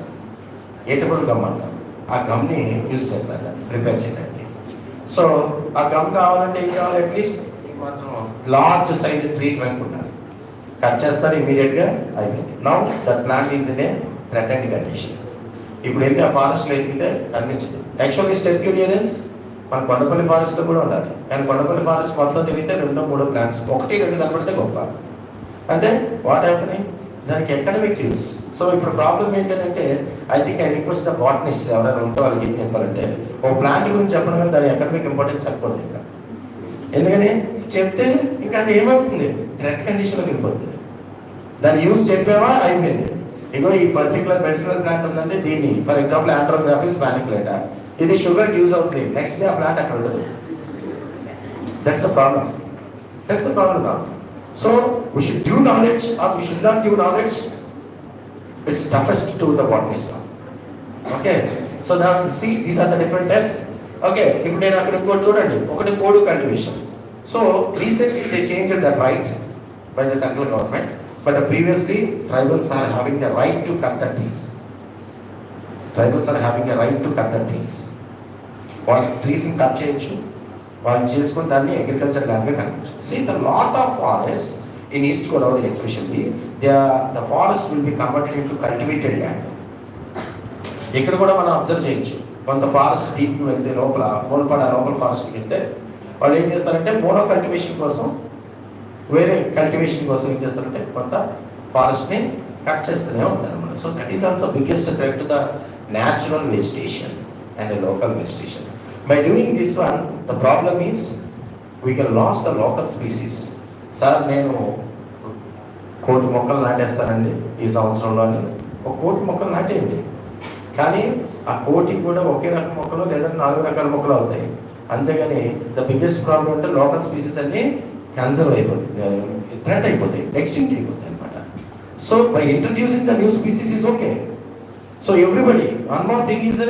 ఏటబుల్ గమ్ అంటాం. ఆ గమ్ని యూజ్ చేస్తారు ప్రిపేర్ చేయడానికి. సో ఆ గమ్ కావాలంటే ఏం కావాలి? అట్లీస్ట్ మాత్రం లార్జ్ సైజ్ ట్రీ ట్రంక్ ఉండాలి. కట్ చేస్తారు, ఇమీడియట్గా అయిపోయింది. Now that plant is in a threatened condition. ఇప్పుడు ఏంటి ఆ ఫారెస్ట్లో ఎదిగితే కనిపించదు. యాక్చువల్లీ స్టెర్క్యూలియన్స్ మన కొండపల్లి ఫారెస్ట్లో కూడా ఉండాలి, కానీ కొండపల్లి ఫారెస్ట్ మొత్తం తిరిగితే 2-3 ప్లాంట్స్, 1-2 కనబడితే గొప్ప. అంటే వాట్ హ్యాపెనింగ్, దానికి ఎకనమిక్ యూస్. సో ఇప్పుడు ప్రాబ్లం ఏంటంటే I think I request the botanist ఎవరైనా ఉంటే వాళ్ళకి ఏం చెప్పాలంటే ఓ ప్లాంట్ గురించి చెప్పడం కానీ దాని ఎకనమిక్ ఇంపార్టెన్స్ సరిపోతుంది. ఇంకా ఎందుకని చెప్తే ఇంకా అది ఏమవుతుంది? థ్రెట్ కండిషన్లోకి వెళ్ళిపోతుంది. దాని యూస్ చెప్పామా అయిపోయింది. ఇగో ఈ పర్టికులర్ మెడిసినల్ ప్లాంట్ ఉందంటే దీన్ని ఫర్ ఎగ్జాంపుల్ ఆండ్రోగ్రాఫిస్ పానిక్లేటా ఇది షుగర్ యూజ్ అవుతుంది, నెక్స్ట్ డే ఆ ప్లాంట్ అక్కడ ఉండదు. That's the problem. That's the problem now. So we should give knowledge or we should not give knowledge. It's toughest to the botanist now. Okay, so now see these are the different tests. Okay, ఇప్పుడు నేను అక్కడ ఇంకోటి చూడండి, ఒకటి code cultivation. So recently they changed the right by the central government, but previously tribals are having the right to cut the trees. Tribals are having a right to cut the trees. వాళ్ళు ట్రీస్ని cut చేయొచ్చు, వాళ్ళు చేసుకుని దాన్ని agriculture ల్యాండ్గా convert. See the lot of forests in East Godavari especially, the forest will be converted into cultivated land. ఇక్కడ కూడా మనం observe చేయొచ్చు, కొంత ఫారెస్ట్ డీప్కి వెళ్తే లోపల మూలపడ లోపల ఫారెస్ట్కి వెళ్తే వాళ్ళు ఏం చేస్తారంటే మోనో కల్టివేషన్ కోసం వేరే కల్టివేషన్ కోసం ఏం చేస్తారంటే కొంత ఫారెస్ట్ని కట్ చేస్తూనే ఉంటారు అన్నమాట. So that is also biggest threat to the natural vegetation and local vegetation. By doing this one, the problem is we can lose the local species. Sir నేను 1,000,000 మొక్కలు నాటేస్తానండి ఈ సంవత్సరంలోని, 1,000,000 మొక్కలు నాటేయండి, కానీ ఆ 1,000,000 కూడా ఒకే రకం మొక్కలు లేదా 4 రకాల మొక్కలు అవుతాయి. అంతేగాని ద బిగ్గెస్ట్ ప్రాబ్లం అంటే లోకల్ స్పీసీస్ అన్ని కన్సర్వ్ అయిపోతాయి, థ్రెట్ అయిపోతాయి, ఎక్స్టింక్ట్ అయిపోతాయి అనమాట. So by introducing the new species is okay. So everybody one more thing is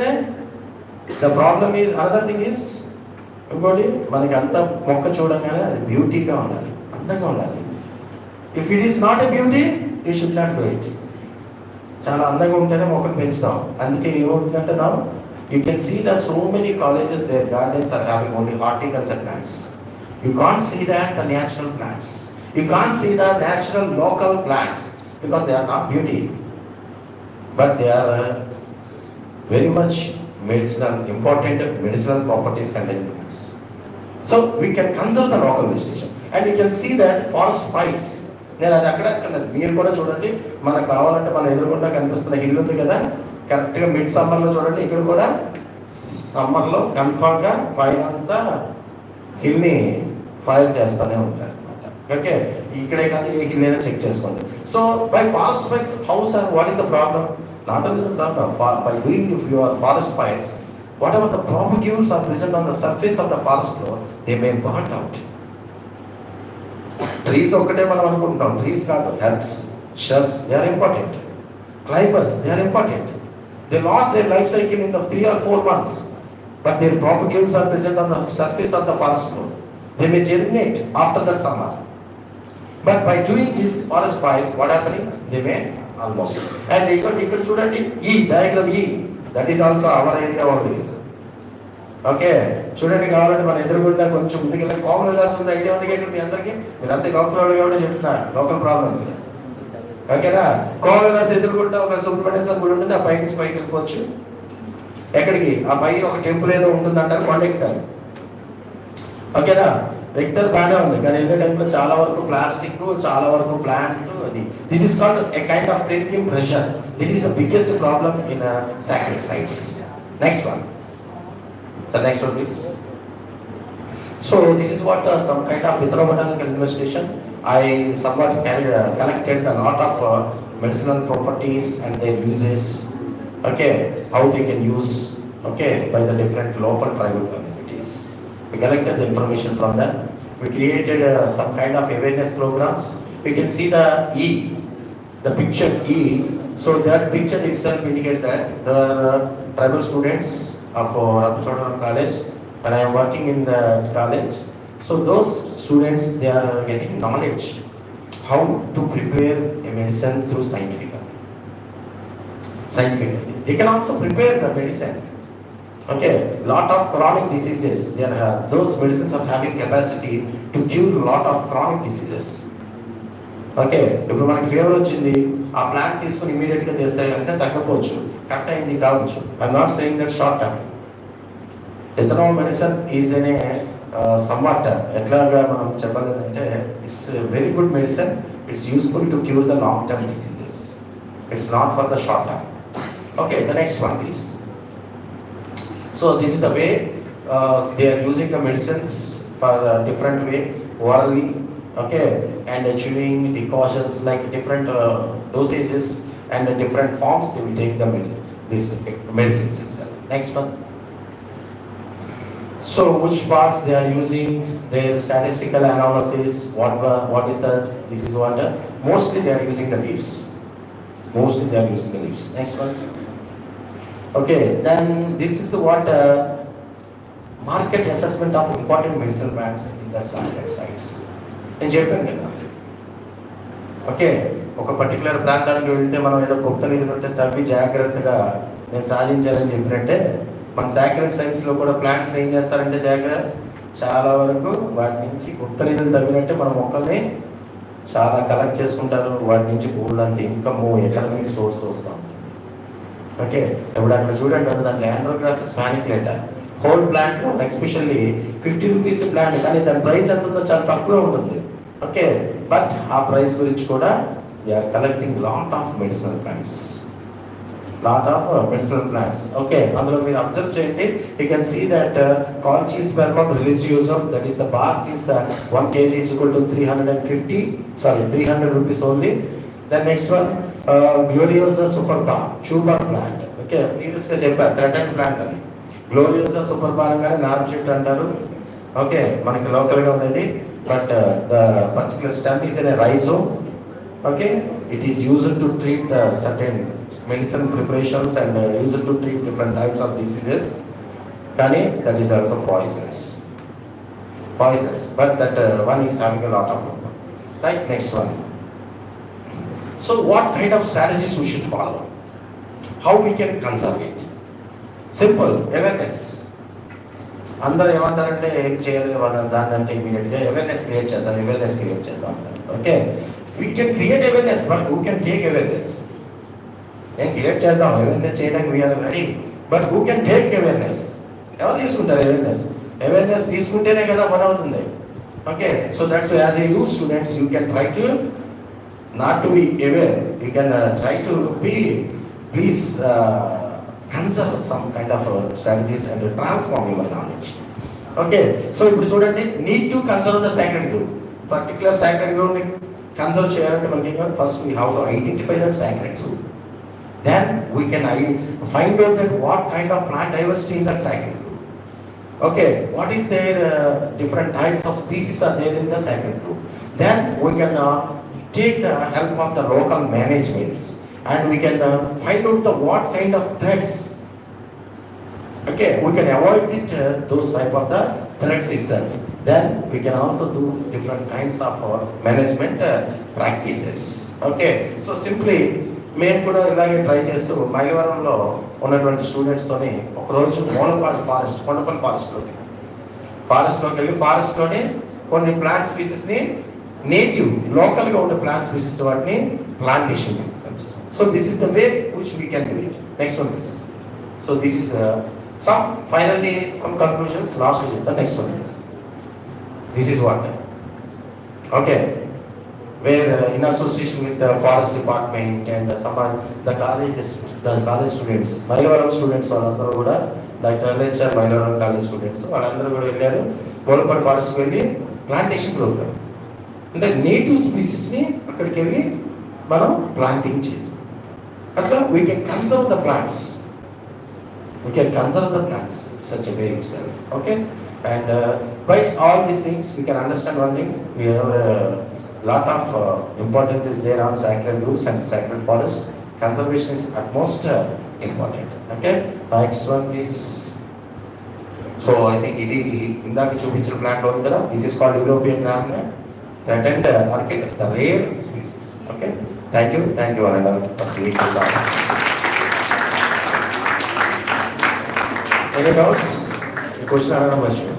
the problem is another thing is ఇంకోటి మనకి అంత మొక్క చూడంగానే అది బ్యూటీగా ఉండాలి, అందంగా ఉండాలి. If it is not a beauty you should not grow it. చాలా అందంగా ఉంటేనే మొక్కలు పెంచుతాం. అందుకే ఏమవుతుందంటే నా you can see the so many colleges their gardens are having only horticulture plants. You can't see that the natural plants, you can't see the natural local plants because they are not beauty but they are very much medicinal, important medicinal properties contained in plants. So we can conserve the local vegetation and we can see that forest fires. నేను అది అక్కడ మీరు కూడా చూడండి, మనకు కావాలంటే మన ఎదురుకుండా కనిపిస్తున్న హిల్ ఉంది కదా, కరెక్ట్గా మిడ్ సమ్మర్లో చూడండి, ఇక్కడ కూడా సమ్మర్లో కన్ఫామ్గా పైన అంతా హిల్ని ఫైర్ చేస్తూనే ఉంటారు అనమాట. ఓకే, ఇక్కడే కాదు ఏ హిల్ అయినా చెక్ చేసుకోండి. So by forest fires house and what is the problem? Not only the problem, by doing if you are forest fires, whatever the propagates are present on the surface of the forest floor, they may burn out. Trees ఒకటే మనం అనుకుంటున్నాం, trees కాదు, herbs, shrubs, they are important. Climbers, they are important. They lost their life cycle in the 3 or 4 months, but their propagates are present on the surface of the forest floor. They may germinate after the summer. But by doing these forest fires, what happening? They may almost. And ఇక్కడ చూడండి ఈ diagram, ఈ that is also our area only. Okay, చూడండి కావాలంటే మన ఎదురుగుండా కొంచెం ముందుకెళ్ళి కామన్ రాస్తుంది ఐడియా ఉంది కదా మీ అందరికీ, మీరు అంతే లోకల్ వాళ్ళు కాబట్టి చెప్తున్నా లోకల్ ప్రాబ్లమ్స్. ఓకేనా, కామన్ రాసి ఎదురుగుండా ఒక సుబ్రహ్మణ్యేశ్వర గుడి ఉంటుంది, ఆ పై నుంచి పైకి వెళ్ళిపోవచ్చు. ఎక్కడికి? ఆ పై ఒక టెంపుల్ ఏదో ఉంటుంది అంటారు, కొండ ఎక్కుతారు. ఓకేనా, ఎక్కుతారు బాగానే ఉంది, కానీ వెళ్ళే టైంలో చాలా వరకు ప్లాస్టిక్, చాలా వరకు plant. This is called a kind of printing pressure. This is the biggest problem in sacred sites. Next one. So next one please. So this is what some kind of botanical investigation. I somewhat collected a lot of medicinal properties and their uses. Okay, how they can use. Okay, by the different local tribal communities. We collected the information from them. We created some kind of awareness programs. We can see the E, the picture E. So that picture itself indicates that the tribal students of Ramachandran College, when I am working in the college, so those students, they are getting knowledge how to prepare a medicine through scientifically. They can also prepare the medicine. Okay, lot of chronic diseases, those medicines are having capacity to cure a lot of chronic diseases. Okay, ఇప్పుడు మనకి fever వచ్చింది, ఆ plant తీసుకుని ఇమీడియట్గా చేస్తే అంటే తగ్గపోవచ్చు, cut అయింది కావచ్చు. I'm not saying that short term. Ethanol medicine is అనే సమ్వాట్ ఎట్లాగా మనం చెప్పాలంటే it's very good medicine. It's useful to cure the long term diseases. It's not for the short term. Okay, the next one please. So this is the way they are using the medicines for different way, orally. Okay, and chewing decoctions like different dosages and the different forms they will take them in this medicines itself. Next one. So which parts they are using, their statistical analysis, what is that, this is what, mostly they are using the leaves. Mostly they are using the leaves. Next one. Okay, then this is the what market assessment of important medicinal plants in that sites. నేను చెప్పాను కదా. Okay, ఒక particular ప్రాంతానికి వెళ్తే మనం ఏదో గుప్త నిధులు ఉంటే తవ్వి జాగ్రత్తగా నేను సాధించాలని చెప్పినట్టే మన సాక్రెడ్ సైన్స్లో కూడా ప్లాంట్స్ ఏం చేస్తారంటే జాగ్రత్త చాలా వరకు వాటి నుంచి గుప్త నిధులు తవ్వినట్టే మన మొక్కల్ని చాలా కలెక్ట్ చేసుకుంటారు, వాటి నుంచి పూలంటే ఇన్కమ్ ఎకనామిక్ సోర్స్ వస్తూ ఉంటుంది. ఓకే, ఇప్పుడు అక్కడ చూడండి దాంట్లో Andrographis paniculata whole plant especially 50 rupees plant, కానీ దాని ప్రైస్ ఎంత ఉందో చాలా తక్కువే ఉంటుంది. ఓకే, బట్ ఆ ప్రైస్ గురించి కూడా we're collecting lot of medicinal plants. Okay, అందులో మీరు అబ్జర్వ్ చేయండి, you can see that Cochlospermum religiosum, that is the bark is 1 kg is equal to 300 rupees only. Then next one, Gloriosa superba, tuber plant. Okay, previous గా చెప్పారు threaten plant అని. గ్లోరియోసా సూపర్బా అనగానే నారు చెట్టు అంటారు. ఓకే, మనకి లోకల్గా ఉన్నది, but the particular stem is in a rhizome. Okay, it is used to treat certain medicine preparations and used to treat different types of diseases. Kani, that is also poisonous, but that one is having a lot of problem. Right, next one. So what kind of strategies we should follow? How we can conserve it? Simple, awareness. అందరూ ఏమంటారంటే ఏం చేయాలి దాన్ని అంటే ఇమీడియట్గా awareness create చేద్దాం. Okay, we can create awareness, but who can take awareness? నేను create చేద్దాం, అవేర్నెస్ చేయడానికి we're ready, but who can take awareness? ఎవరు తీసుకుంటారు అవేర్నెస్ తీసుకుంటేనే కదా పని అవుతుంది. Okay, so that's as a you students you can try to not to be aware, you can try to be please conserve some kind of strategies and transform your knowledge. Okay, so ఇప్పుడు చూడండి, need to conserve the sacred group. Particular sacred గ్రూప్ని conserve చేయాలంటే మనకి first we have to identify that sacred group. Then we can find out that what kind of plant diversity in that sacred group. Okay, what is their different types of species are there in the sacred group. Then we can take the help of the local managements and we can find out the what kind of threats. Okay, we can avoid it, those type of the threats itself. Then we can also do different kinds of management practices. Okay, so simply మేము కూడా ఇలాగే try చేస్తూ మైలవరంలో ఉన్నటువంటి స్టూడెంట్స్తోని ఒకరోజు Mulapadu forest, Kondapalli ఫారెస్ట్లోకి వెళ్ళి ఫారెస్ట్లోని కొన్ని plant స్పీసెస్ని native లోకల్గా ఉన్న ప్లాంట్ స్పీసెస్ వాటిని plantation. So this is the way which we can do it. Next one please. So this is some finally some conclusions last చెప్తా. Next one please. This is what. Okay, where in association with the forest department and some the college students, Mylavaram students వాళ్ళందరూ కూడా doctor LHR Mylavaram college students వాళ్ళందరూ కూడా వెళ్ళారు మూలపాడు ఫారెస్ట్కి వెళ్ళి plantation programme, అంటే native స్పీసీస్ని అక్కడికి వెళ్ళి మనం ప్లాంటింగ్ చేస్తాం. అట్లా we can conserve the plants, such a way itself. Okay, and by all these things we can understand one thing, we have lot of importance is there on sacred groves and sacred forest. Conservation is utmost important. Okay, next one please. So I think ఇది ఇందాక చూపించిన plant ఉంది కదా, this is called European ramnet, threatened orchid, the rare species. Okay, thank you Anand for giving this out. Any doubts? Question Anand question.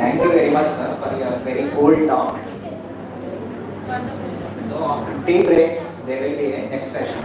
Thank you very much, sir, for your very cool talk. So after tea break, there will be a next session.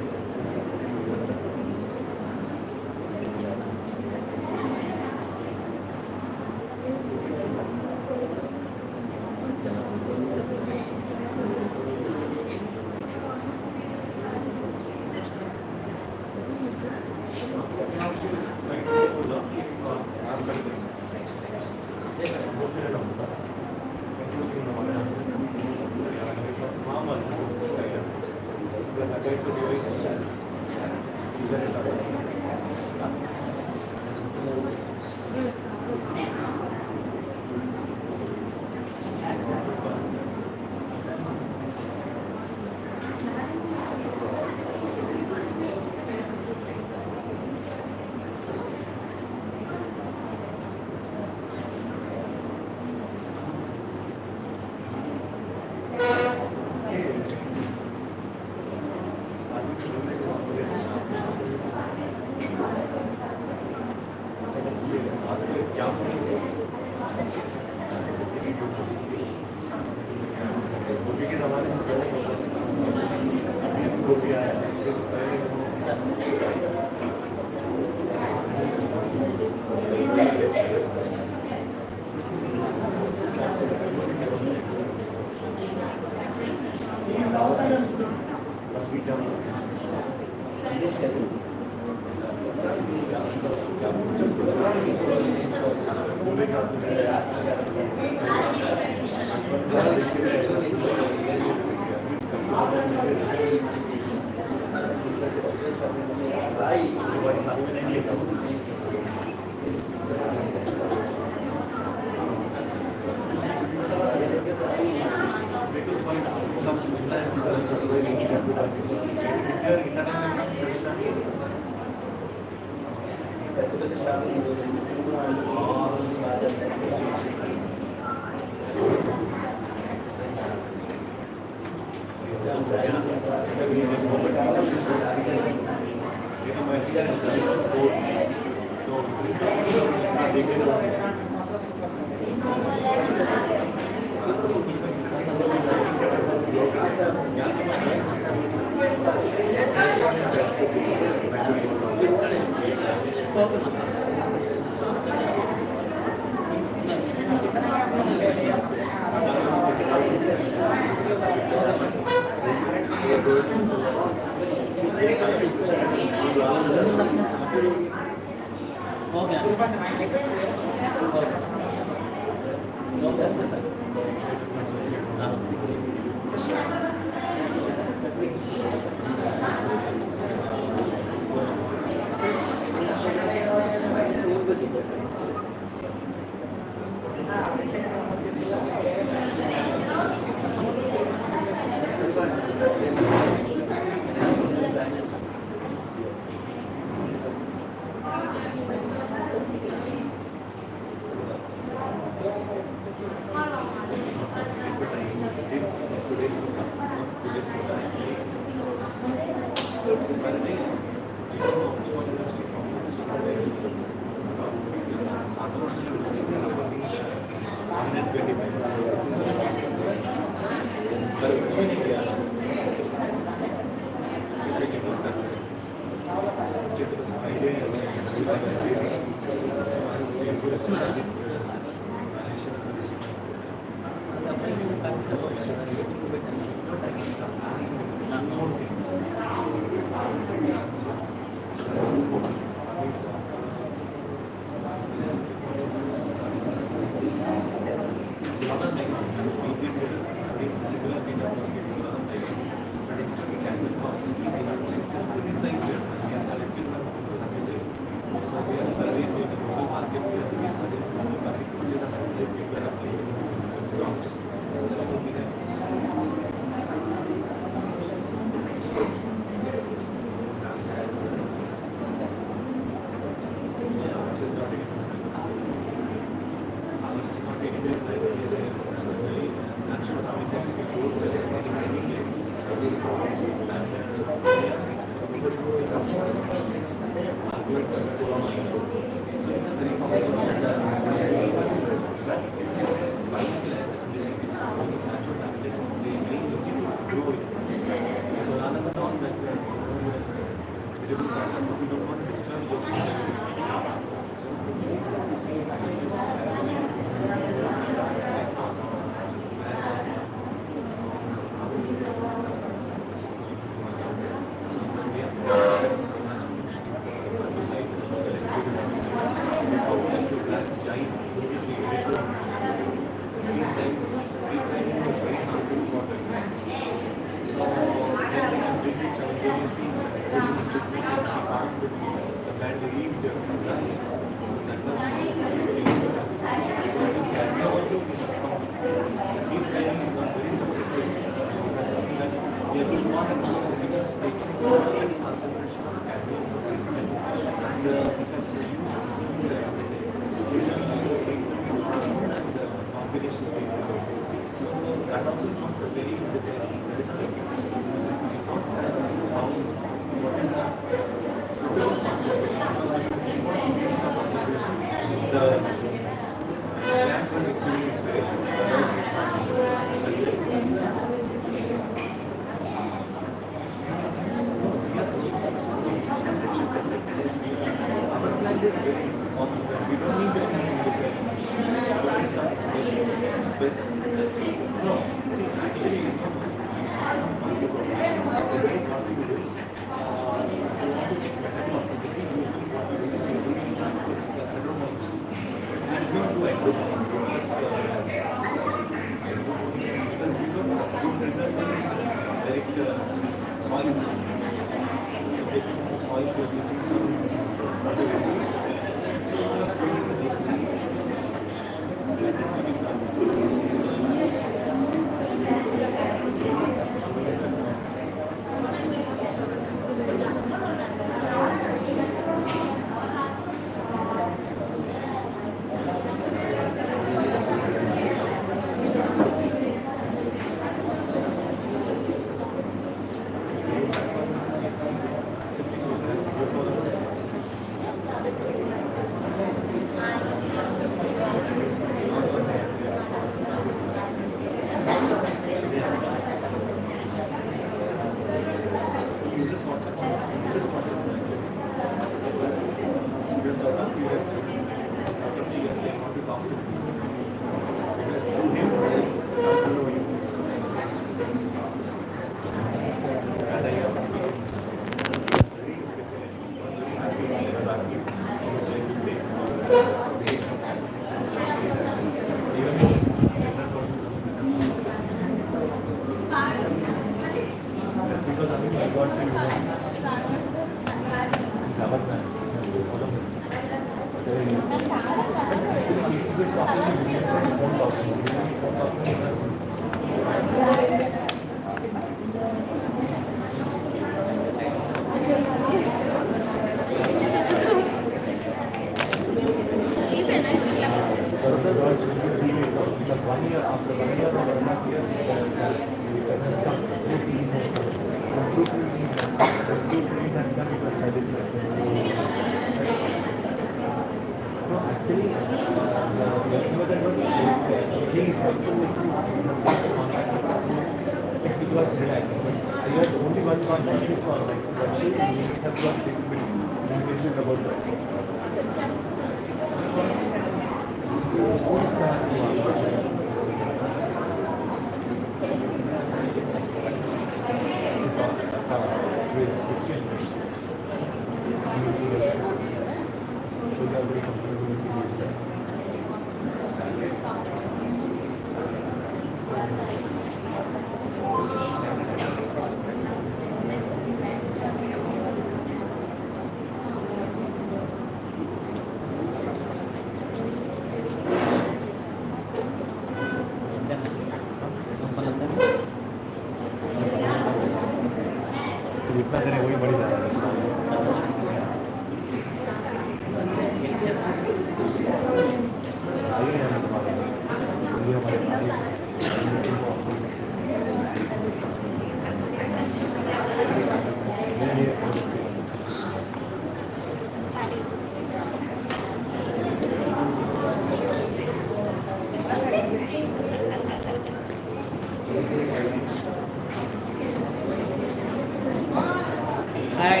Hi.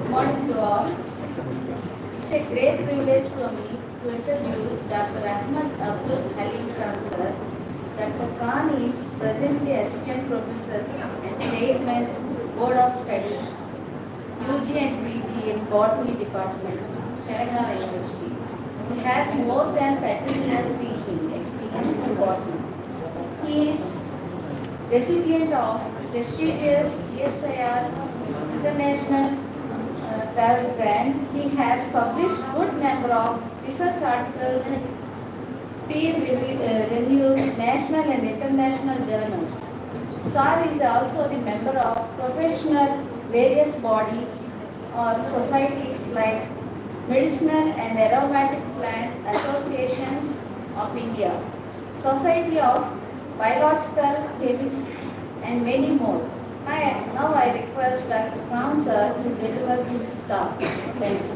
Morning to all. It's a great privilege for me to introduce Dr. Ahmad Abdul Halim Khan sir. Dr. Khan is presently Assistant Professor and Chairman Board of Studies, UG and PG in Botany Department, Telangana University. He has more than 13 years teaching experience in botany. He is recipient of prestigious ESIR International travel grant, he has published good number of research articles in peer-reviewed national and international journals. SAR is also the member of professional various bodies or societies like Medicinal and Aromatic Plant Associations of India, Society of Biological Chemists, and many more. Now I request Dr. Khan sir to deliver his talk. Thank you.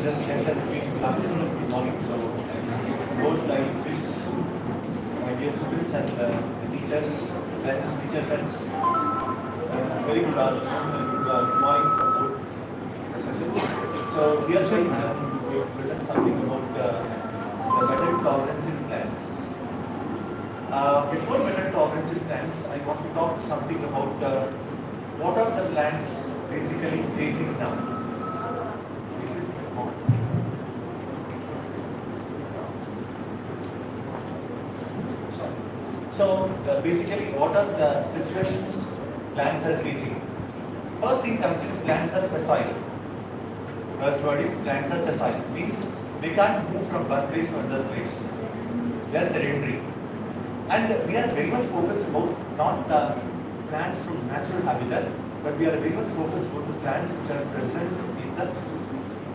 Just had a big afternoon, good morning. So, both I wish my dear students and the teachers, friends, teacher friends, very good afternoon and good morning from both sessions. So, here I am going to present something about the metal tolerance in plants. Before metal tolerance in plants, I want to talk something about what are the plants basically facing now. So basically, what are the situations plants are facing? First thing comes is plants are sessile. First word is plants are sessile. Means they can't move from one place to another place. They are sedentary. And we are very much focused about not plants from natural habitat, but we are very much focused about the plants which are present in the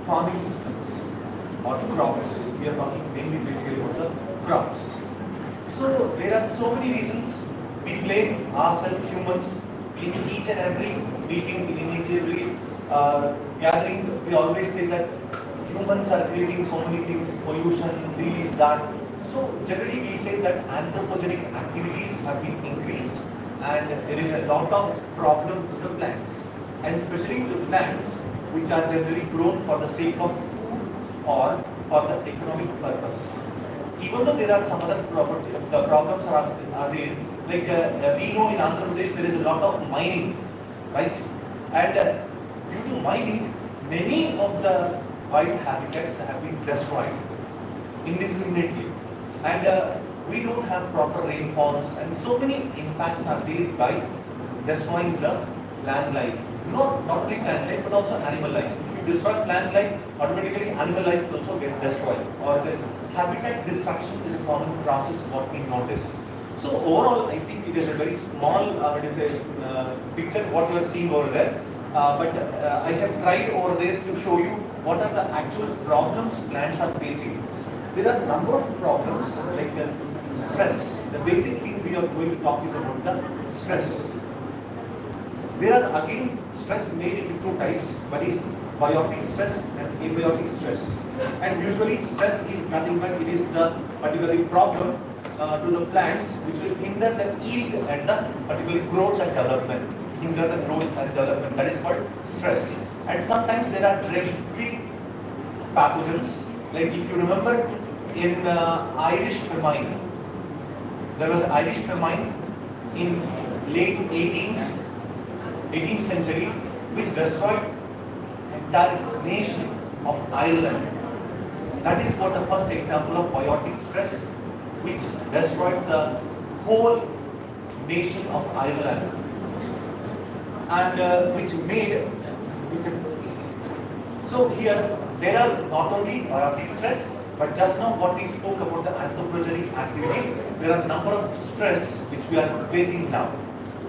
farming systems or crops. We are talking mainly basically about the crops. So there are so many reasons we blame ourselves humans in each and every meeting, in each and every gathering. We always say that humans are creating so many things, pollution, this, that. So generally we say that anthropogenic activities have been increased and there is a lot of problem to the plants, and especially to plants which are generally grown for the sake of food or for the economic purpose. Even though there are some other the problems are there, like we know in Andhra Pradesh there is a lot of mining, right? And due to mining, many of the wild habitats have been destroyed indiscriminately. And we don't have proper rainfalls, and so many impacts are there by destroying the plant life. Not only plant life, but also animal life. If you destroy plant life, automatically animal life also gets destroyed. Or the habitat destruction is a common process what we notice. So overall, I think it is a very small, picture what you are seeing over there. But I have tried over there to show you what are the actual problems plants are facing. There are a number of problems like stress. The basic thing we are going to talk is about the stress. There are again stress made into two types. One is biotic stress and abiotic stress. And usually stress is nothing but it is the particular problem to the plants which will hinder the yield and the particular growth and development. Hinder the growth and development. That is called stress. And sometimes there are directly pathogens. Like if you remember in Irish famine, there was Irish famine in late 18th century which destroyed entire nation of Ireland. That is what the first example of biotic stress which destroyed the whole nation of Ireland and which made so here there are not only biotic stress, but just now what we spoke about the anthropogenic activities, there are a number of stress which we are facing now.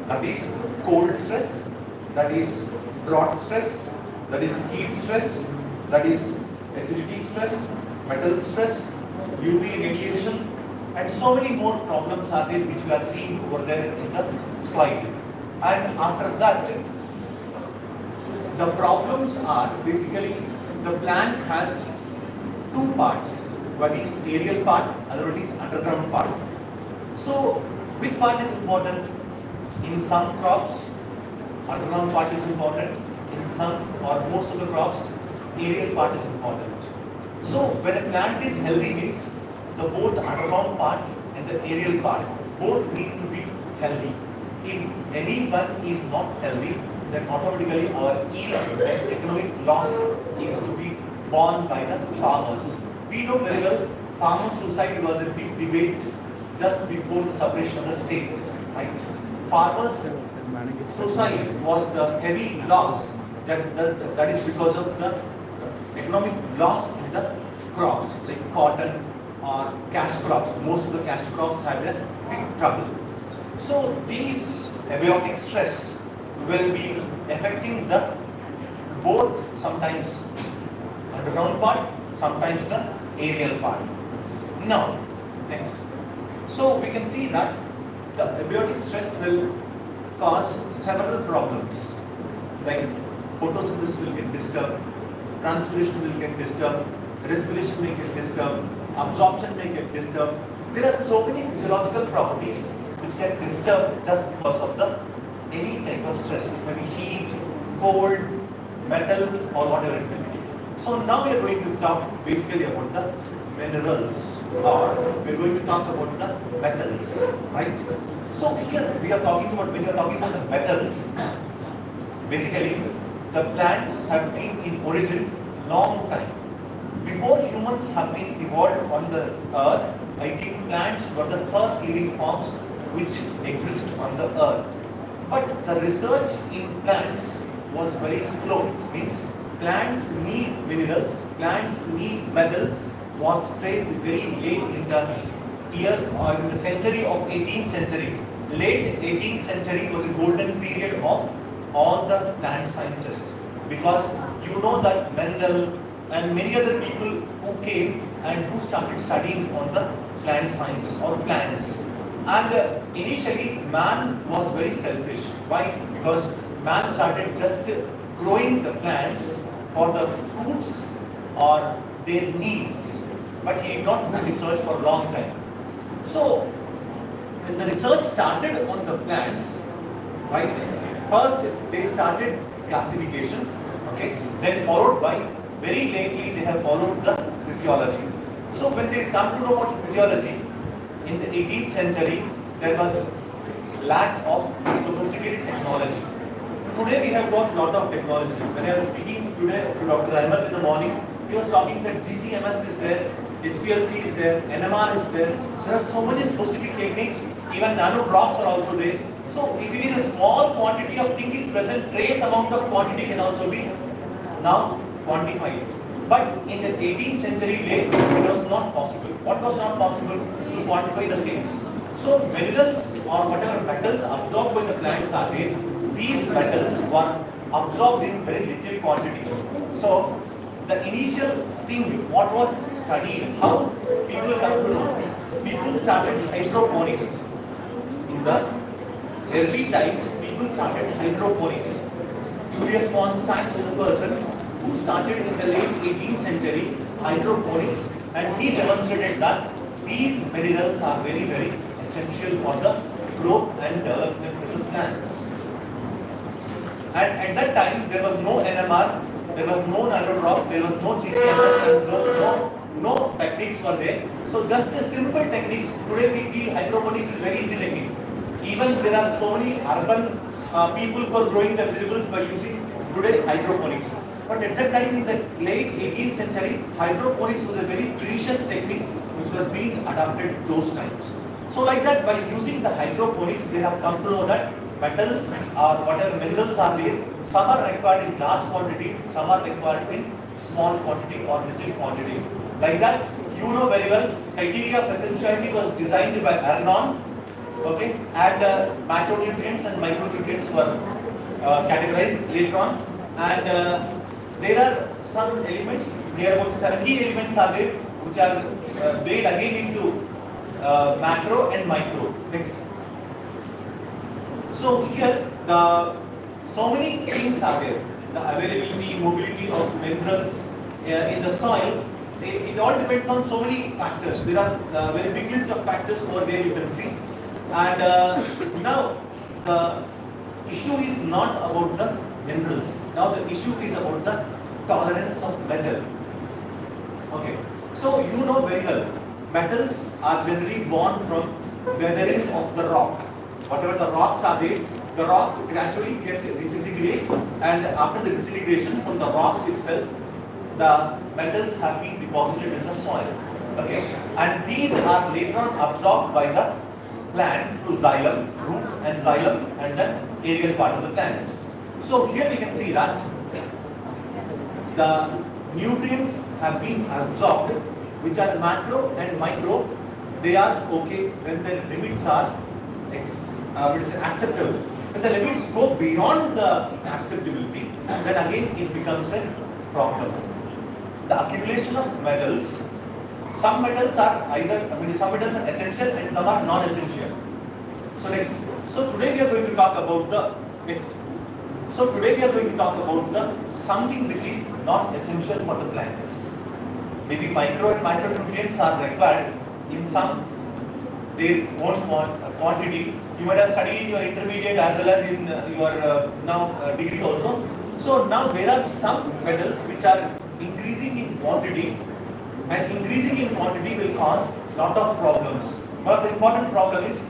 That is cold stress, that is drought stress, that is heat stress, that is acidity stress, metal stress, UV radiation, and so many more problems are there which we are seeing over there in the slide. And after that, the problems are basically the plant has two parts. One is aerial part, other one is underground part. So, which part is important? In some crops, underground part is important. In some or most of the crops, aerial part is important. So, when a plant is healthy means the both underground part and the aerial part. Both need to be healthy. If any one is not healthy, then automatically our yield and economic loss is to be borne by the farmers. We know very well, farmer suicide was a big debate just before the separation of the states, right? Farmers suicide was the heavy loss that is because of the economic loss in the crops like cotton or cash crops. Most of the cash crops have a big trouble. So these abiotic stress will be affecting the both sometimes underground part, sometimes the aerial part. Now, next. So we can see that the abiotic stress will cause several problems, like photosynthesis will get disturbed, transpiration will get disturbed, respiration may get disturbed, absorption may get disturbed. There are so many physiological properties which get disturbed just because of the any type of stress. It may be heat, cold, metal, or whatever it may be. So now we are going to talk basically about the minerals, or we are going to talk about the metals, right? So here we are talking about, when you are talking about the metals, basically the plants have been in origin long time. Before humans have been evolved on the earth, I think plants were the first living forms which exist on the earth. But the research in plants was very slow. Means plants need minerals, plants need metals, was traced very late in the year or in the century of 18th century. Late 18th century was a golden period of all the plant sciences, because you know that Mendel and many other people who came and who started studying on the plant sciences or plants. And initially man was very selfish. Why? Because man started just growing the plants for the fruits or their needs, but he did not do research for a long time. So when the research started on the plants, right, first they started classification, okay, then followed by, very lately they have followed the physiology. So when they come to know about physiology, in the 18th century there was lack of sophisticated technology. Today we have got a lot of technology. When I was speaking today to Dr. Ahmed in the morning, he was talking that GCMS is there, HPLC is there, NMR is there. There are so many sophisticated techniques, even nano drops are also there. So if it is a small quantity of thing is present, trace amount of quantity can also be now quantified. But in the 18th century late, it was not possible. What was not possible? To quantify the things. So minerals or whatever metals absorbed by the plants are there. These metals were absorbed in very little quantity. So the initial thing, what was studied, how people come to know, people started hydroponics. In the early times, people started hydroponics. Julius von Sachs was a person who started in the late 18th century hydroponics, and he demonstrated that these minerals are very, very essential for the growth and development of the plants. And at that time, there was no NMR, there was no nanodrop, there was no GCMS, and no techniques were there. So just a simple techniques, today we feel hydroponics is very easy technique. Even there are so many urban people who are growing the vegetables by using today hydroponics. But at that time in the late 18th century, hydroponics was a very precious technique which was being adopted those times. So like that, by using the hydroponics, they have come to know that metals or whatever minerals are there, some are required in large quantity, some are required in small quantity or little quantity. Like that, you know very well, criteria of essentiality was designed by Arnon, okay, and macronutrients and micronutrients were categorized later on, and there are some elements, there are about 17 elements are there which are made again into macro and micro. Next. So here so many things are there. The availability, mobility of minerals in the soil, it all depends on so many factors. There are a very big list of factors over there you can see. And now the issue is not about the minerals. Now the issue is about the tolerance of metal. Okay. So you know very well, metals are generally born from weathering of the rock. Whatever the rocks are there, the rocks gradually get disintegrate, and after the disintegration from the rocks itself, the metals have been deposited in the soil. Okay, and these are later on absorbed by the plants through xylem, root and xylem, and then aerial part of the plant. So here we can see that the nutrients have been absorbed, which are macro and micro. They are okay when the limits are acceptable. When the limits go beyond the acceptability, then again it becomes a problem. The accumulation of metals, some metals are some metals are essential and some are non-essential. So today we are going to talk about something which is not essential for the plants. Maybe micro and micronutrients are required in some their own quantity. You might have studied in your intermediate as well as in your now degree also. So now there are some metals which are increasing in quantity, and increasing in quantity will cause lot of problems. One of the important problem is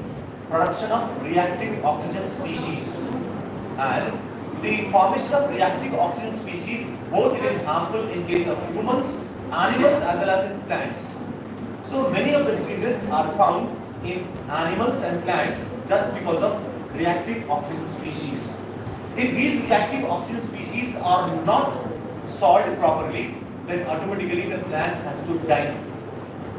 production of reactive oxygen species, and the formation of reactive oxygen species, both it is harmful in case of humans, animals as well as in plants. So many of the diseases are found in animals and plants just because of reactive oxygen species. If these reactive oxygen species are not solved properly, then automatically the plant has to die.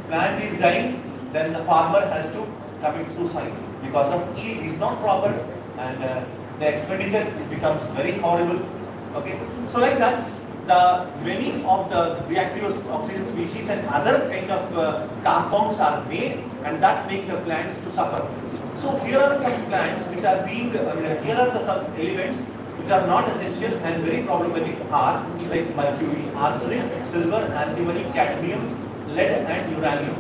Plant is dying, then the farmer has to commit suicide because of yield is not proper, and the expenditure becomes very horrible. Okay, so like that, many of the reactive oxygen species and other kind of compounds are made, and that make the plants to suffer. So here are some plants which are being, here are the some elements which are not essential and very problematic are like mercury, arsenic, silver, antimony, cadmium, lead and uranium.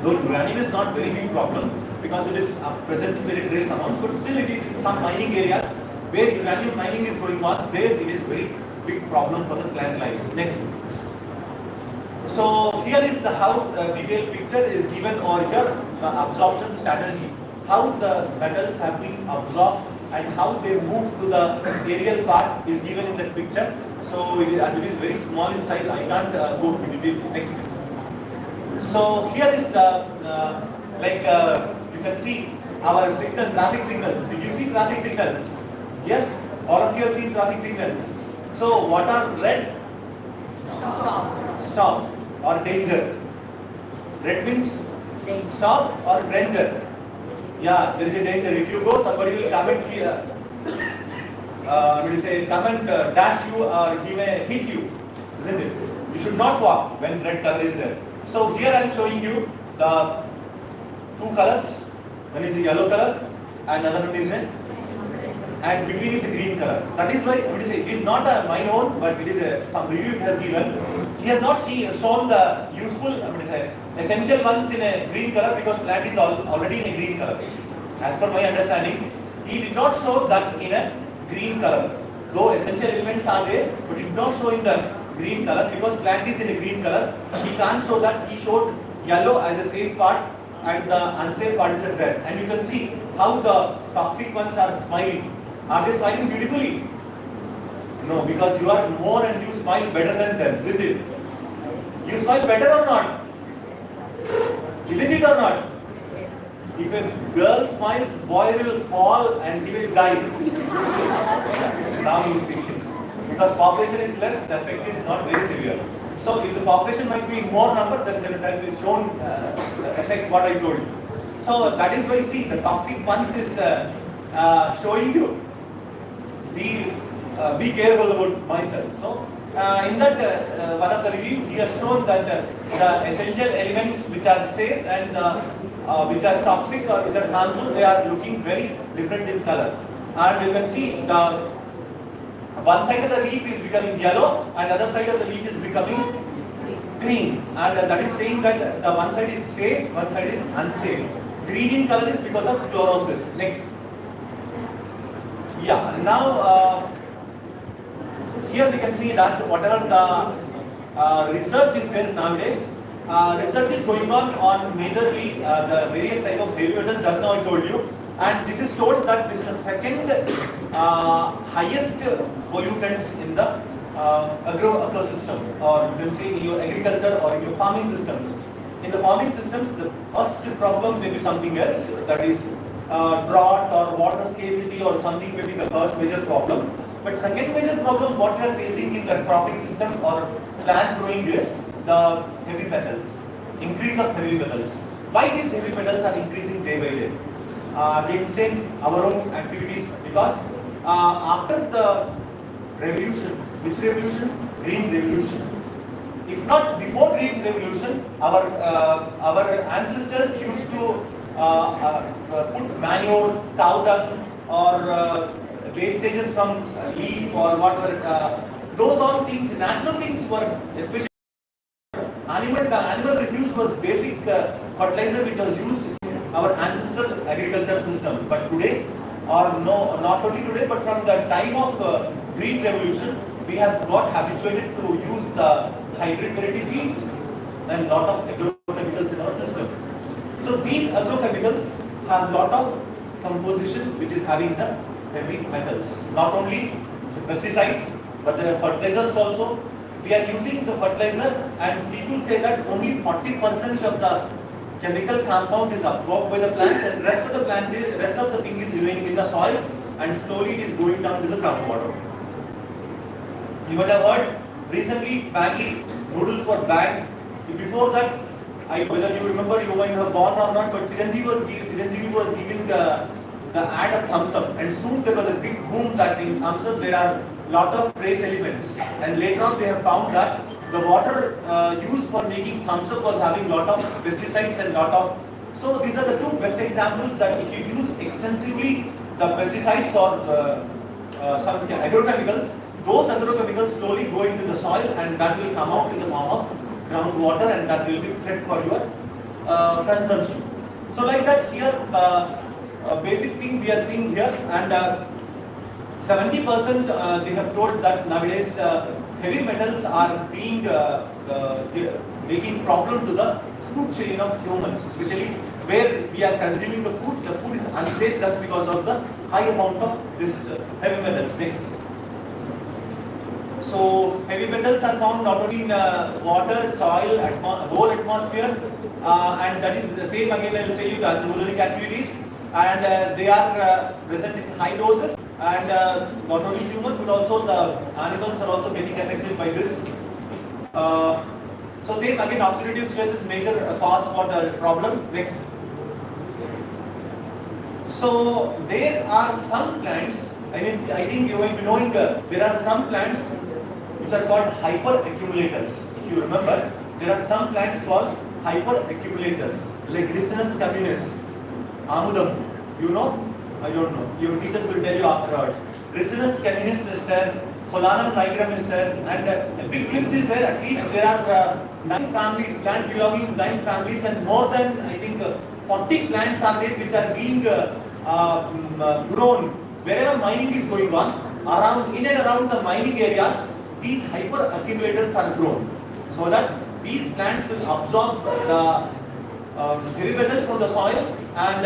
Though uranium is not very big problem because it is present in very trace amounts, but still it is in some mining areas where uranium mining is going on, there it is very big problem for the plant lives. Next. So here is the how the detailed picture is given, or here the absorption strategy, how the metals have been absorbed and how they move to the aerial part is given in that picture. So as it is very small in size, I can't go to detail. Next. So here is the you can see our signal, traffic signals. Did you see traffic signals? Yes, all of you have seen traffic signals. So what are red? Stop or danger. Red means stop or danger. Yeah, there is a danger. If you go, somebody will come and come and dash you, or he may hit you, isn't it? You should not walk when red color is there. So here I am showing you the two colors. One is a yellow color and another one is a, and between is a green color. That is why it is not my own, but it is some review has given. He has not shown the useful, essential ones in a green color because plant is already in a green color. As per my understanding, he did not show that in a green color. Though essential elements are there, but it did not show in the green color because plant is in a green color. He can't show that. He showed yellow as a safe part and the unsafe part is a red. And you can see how the toxic ones are smiling. Are they smiling beautifully? No, because you are more and you smile better than them, isn't it? You smile better or not? Isn't it or not? If a girl smiles, boy will fall and he will die. Now you see. Because population is less, the effect is not very severe. So if the population might be more number, then that will shown the effect what I told you. So that is why you see the toxic ones is showing you. Be careful about myself. So in that one of the review, he has shown that the essential elements which are safe and which are toxic or which are harmful, they are looking very different in color. And you can see the one side of the leaf is becoming yellow and other side of the leaf is becoming green. And that is saying that the one side is safe, one side is unsafe. Green in color is because of chlorosis. Next. Yeah, now here we can see that whatever the research is there nowadays, research is going on majorly the various type of heavy metals, just now I told you, and this is told that this is the second highest pollutants in the agro ecosystem, or you can say in your agriculture or in your farming systems. In the farming systems, the first problem may be something else, that is drought or water scarcity or something may be the first major problem. But second major problem what we are facing in the cropping system or plant growing is the heavy metals, increase of heavy metals. Why these heavy metals are increasing day by day? We can say our own activities, because after the revolution, which revolution? Green revolution. If not before Green revolution, our ancestors used to put manure, cow dung, or wastages from leaf or whatever. Those all things, natural things were, especially animal refuse was basic fertilizer which was used in our ancestral agriculture system. But today, or no, not only today, but from the time of Green revolution, we have got habituated to use the hybrid variety seeds and lot of agrochemicals in our system. So these agrochemicals have lot of composition which is having the heavy metals. Not only the pesticides, but there are fertilizers also. We are using the fertilizer, and people say that only 40% of the chemical compound is absorbed by the plant, and rest of the thing is remaining in the soil, and slowly it is going down to the groundwater. You might have heard recently Maggi noodles were banned. Before that, whether you remember, you might have born or not, but Chiranjeevi was giving the ad of thumbs up, and soon there was a big boom that in thumbs up there are lot of trace elements, and later on they have found that the water used for making thumbs up was having lot of pesticides and lot of. So these are the two best examples that if you use extensively the pesticides or some agrochemicals, those agrochemicals slowly go into the soil, and that will come out in the form of groundwater, and that will be threat for your consumption. So like that here, basic thing we are seeing here, and 70% they have told that nowadays heavy metals are being making problem to the food chain of humans, especially where we are consuming the food is unsafe just because of the high amount of this heavy metals. Next. So heavy metals are found not only in water, soil, whole atmosphere, and that is the same again. I will say you the anthropogenic activities, and they are present in high doses, and not only humans but also the animals are also getting affected by this. So then again, oxidative stress is major cause for the problem. Next. So there are some plants. I think you might be knowing there are some plants which are called hyper-accumulators. If you remember, there are some plants called hyper-accumulators, like Ricinus communis, Amudam. You know? I don't know. Your teachers will tell you afterwards. Ricinus communis is there, Solanum nigrum is there, and a big list is there. At least there are 9 families, plant belonging to 9 families, and more than I think 40 plants are there which are being grown wherever mining is going on. In and around the mining areas, these hyper accumulators are grown, so that these plants will absorb the heavy metals from the soil, and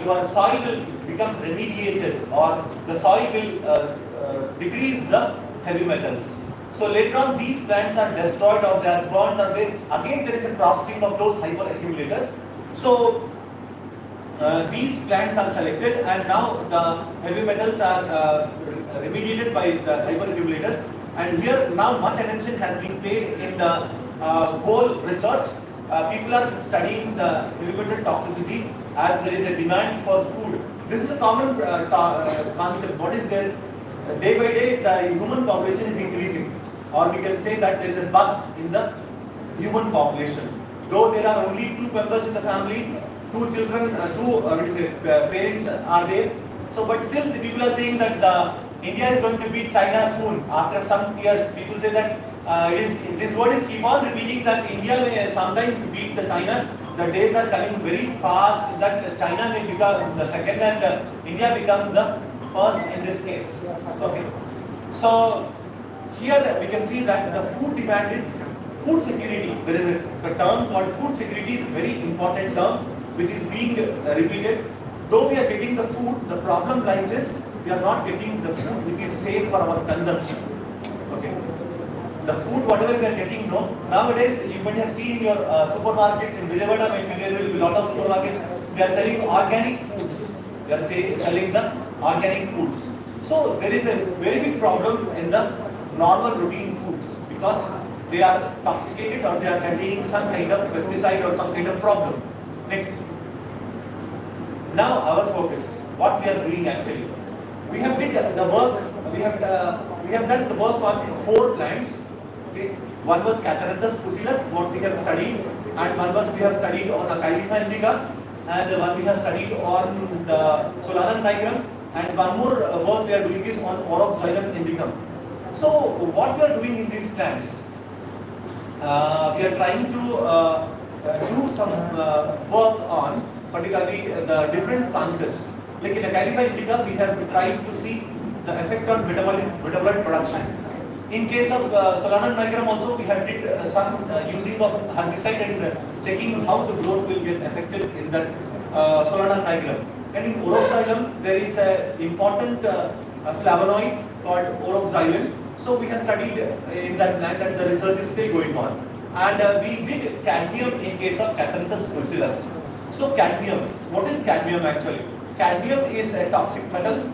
your soil will become remediated, or the soil will decrease the heavy metals. So later on these plants are destroyed, or they are burned, or again there is a processing of those hyper accumulators. So these plants are selected, and now the heavy metals are remediated by the hyper accumulators. And here now much attention has been paid in the whole research. People are studying the heavy metal toxicity, as there is a demand for food. This is a common concept. What is there? Day by day the human population is increasing, or we can say that there is a bust in the human population. Though there are only 2 members in the family, 2 children, parents are there. So, but still the people are saying that India is going to beat China soon. After some years, people say that this word is keep on repeating that India may sometime beat the China. The days are coming very fast that China may become the second, and India become the first in this case. Okay. So here we can see that the food demand is food security. There is a term called food security is very important term which is being repeated. Though we are getting the food, the problem lies is we are not getting the food which is safe for our consumption. Okay. The food whatever we are getting, no. Nowadays you might have seen in your supermarkets in Vijayawada, maybe there will be a lot of supermarkets. They are selling organic foods. They are selling the organic foods. So there is a very big problem in the normal routine foods because they are toxicated or they are containing some kind of pesticide or some kind of problem. Next. Now our focus, what we are doing actually. We have did the work. We have done the work on 4 plants. Okay. One was Catharanthus pusillus, what we have studied, and one was we have studied on a K.B.N indica, and one we have studied on the Solanum nigrum, and one more work we are doing is on Oroxylum indicum. So what we are doing in these plants, we are trying to do some work on particularly the different concepts. Like in a K.B.N indica, we have tried to see the effect on metabolite production. In case of Solanum nigrum also, we have did some using of herbicide and checking how the growth will get affected in that Solanum nigrum. And in Oroxylum, there is an important flavonoid called Oroxylum. So we have studied in that plant and the research is still going on. And we did cadmium in case of Catharanthus pusillus. So cadmium, what is cadmium actually? Cadmium is a toxic metal.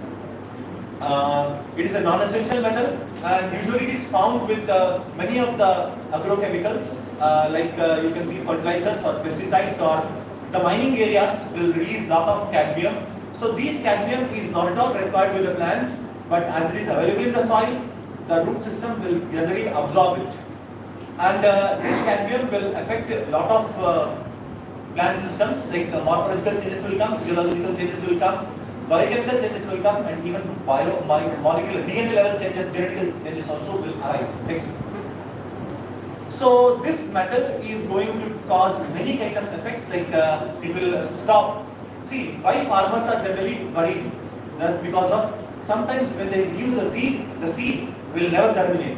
It is a non-essential metal and usually it is found with many of the agrochemicals like you can see fertilizers or pesticides, or the mining areas will release lot of cadmium. So this cadmium is not at all required with the plant, but as it is available in the soil, the root system will generally absorb it. And this cadmium will affect a lot of plant systems, like morphological changes will come, physiological changes will come, biochemical changes will come, and even molecular DNA level changes, genetic changes also will arise. Next. So this metal is going to cause many kind of effects, like it will stop. See, why farmers are generally worried? That's because of sometimes when they use the seed will never germinate.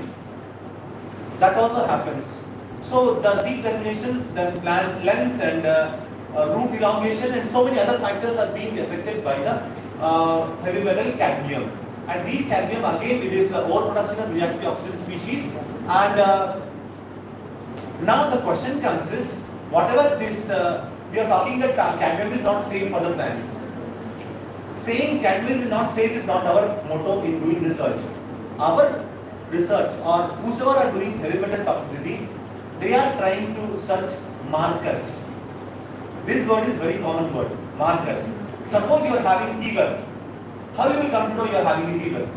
That also happens. So the seed germination, then plant length and root elongation and so many other factors are being affected by the heavy metal cadmium. And these cadmium again, it is the overproduction of reactive oxygen species. And now the question comes is, whatever this, we are talking that cadmium is not safe for the plants. Saying cadmium is not safe is not our motto in doing research. Our research or whosoever are doing heavy metal toxicity, they are trying to search markers. This word is very common word, marker. Suppose you are having fever. How you will come to know you are having a fever?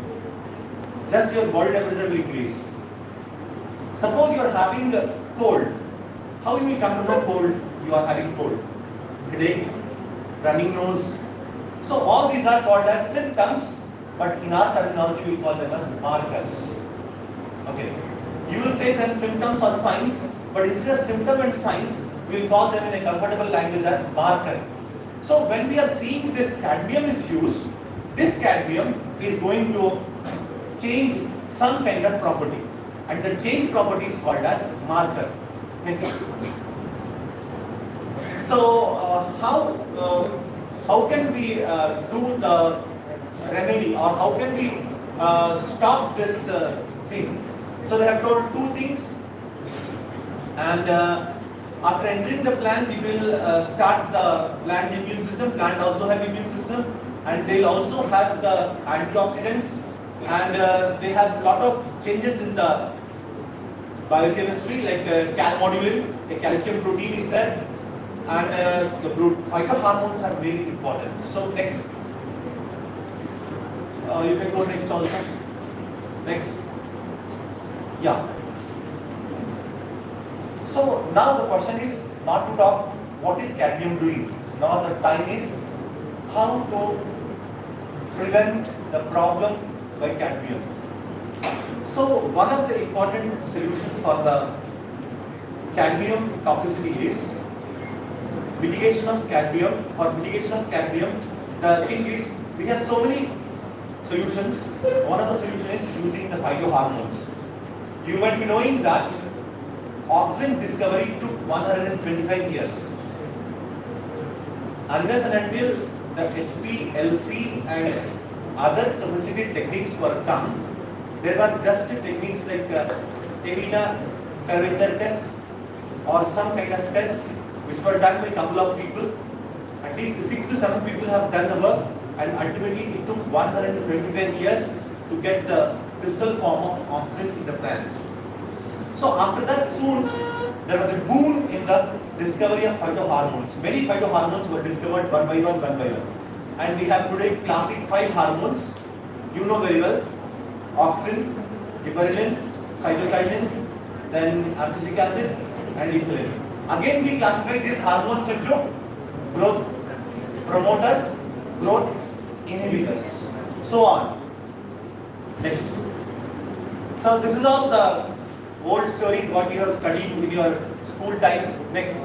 Just your body temperature will increase. Suppose you are having a cold. How you will come to know cold? You are having cold. Headache, running nose. So all these are called as symptoms, but in our terminology we call them as markers. Okay. You will say then symptoms or signs, but instead of symptom and signs, we will call them in a comfortable language as marker. So when we are seeing this cadmium is used, this cadmium is going to change some kind of property, and the change property is called as marker. Next. So how can we do the remedy, or how can we stop this thing? So they have told 2 things, and after entering the plant, we will start the plant immune system. Plant also have immune system, and they'll also have the antioxidants, and they have lot of changes in the biochemistry, like calmodulin, a calcium protein is there, and the phytohormones are very important. So next, you can go next also. Next. Yeah. So now the question is not to talk what is cadmium doing. Now the time is how to prevent the problem by cadmium. So one of the important solution for the cadmium toxicity is mitigation of cadmium. For mitigation of cadmium, the thing is we have so many solutions. One of the solutions is using the phytohormones. You might be knowing that oxen discovery took 125 years. Unless and until the HPLC and other sophisticated techniques were come, there were just techniques like K.B.N curvature test or some kind of tests which were done by a couple of people. At least 6 to 7 people have done the work, and ultimately it took 125 years to get the crystal form of oxygen in the plant. So after that, soon there was a boom in the discovery of phytohormones. Many phytohormones were discovered one by one, and we have today classic 5 hormones. You know very well: auxin, gibberellin, cytokinin, then abscisic acid, and ethylene. Again, we classify these hormones into growth promoters, growth inhibitors, so on. Next. So this is all the old story what you have studied in your school time. Next.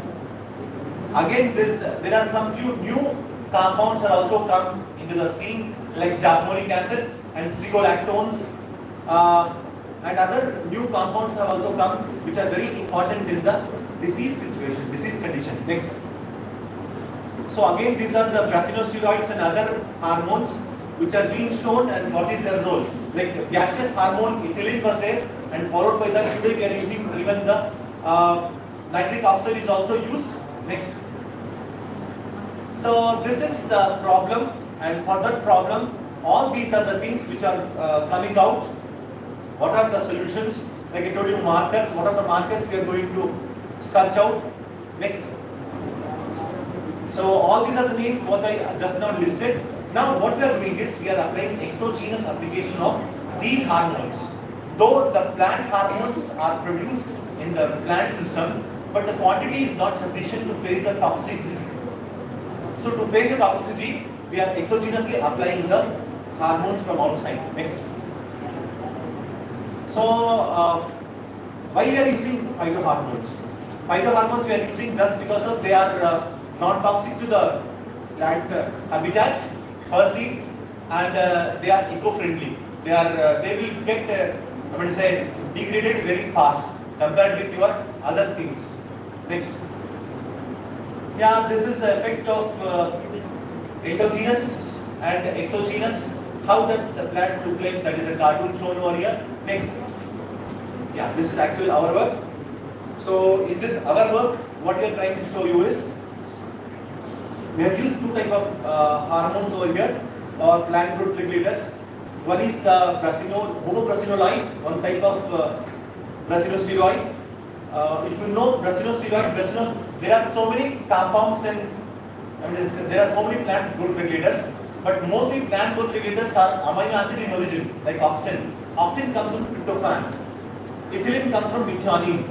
Again, there are some few new compounds are also come into the scene, like jasmolic acid and stigolactones, and other new compounds have also come, which are very important in the disease situation, disease condition. Next. So again, these are the brassinosteroids and other hormones which are being shown, and what is their role. Like gaseous hormone, ethylene was there, and followed by that today we are using even the nitric oxide is also used. Next. So this is the problem, and for that problem, all these are the things which are coming out. What are the solutions? Like I told you, markers. What are the markers we are going to search out? Next. So all these are the names what I just now listed. Now what we are doing is we are applying exogenous application of these hormones. Though the plant hormones are produced in the plant system, but the quantity is not sufficient to face the toxicity. So to face the toxicity, we are exogenously applying the hormones from outside. Next. So why we are using phytohormones? Phytohormones we are using just because of they are non-toxic to the plant habitat, firstly, and they are eco-friendly. They will get degraded very fast compared with your other things. Next. Yeah, this is the effect of endogenous and exogenous. How does the plant look like? That is a cartoon shown over here. Next. Yeah, this is actually our work. So in this our work, what we are trying to show you is we have used 2 types of hormones over here, or plant growth regulators. One is the monobrassinoline, one type of brassinosteroid. If you know brassinosteroid, there are so many compounds and there are so many plant growth regulators, but mostly plant growth regulators are amino acid in origin, like auxin. Auxin comes from tryptophan, ethylene comes from methionine,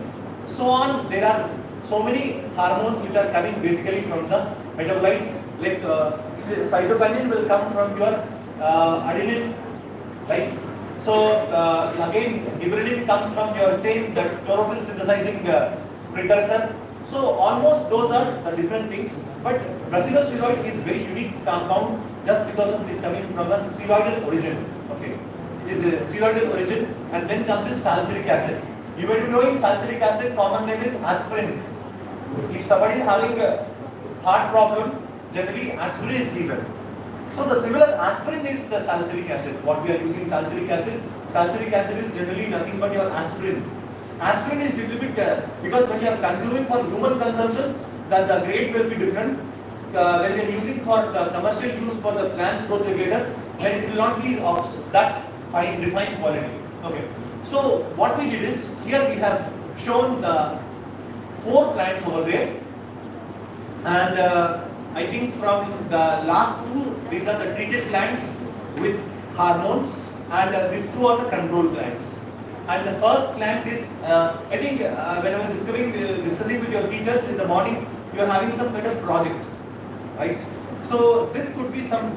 so on. There are so many hormones which are coming basically from the metabolites, like cytokinin will come from your adenine, right? So again, gibberellin comes from your same the chlorophyll synthesizing precursor. So almost those are the different things. But brassinosteroid is very unique compound just because of it is coming from a steroidal origin. Okay, it is a steroidal origin, and then comes this salicylic acid. You may be knowing salicylic acid. Common name is aspirin. If somebody is having a heart problem, generally aspirin is given. So the similar aspirin is the salicylic acid. What we are using salicylic acid. Salicylic acid is generally nothing but your aspirin. Aspirin is little bit because when you are consuming for human consumption, the grade will be different. When you are using for the commercial use for the plant growth regulator, then it will not be of that fine refined quality. Okay. So what we did is here we have shown the 4 plants over there, and I think from the last 2, these are the treated plants with hormones, and these 2 are the control plants. And the first plant is, I think when I was discussing with your teachers in the morning, you are having some kind of project, right? So this could be some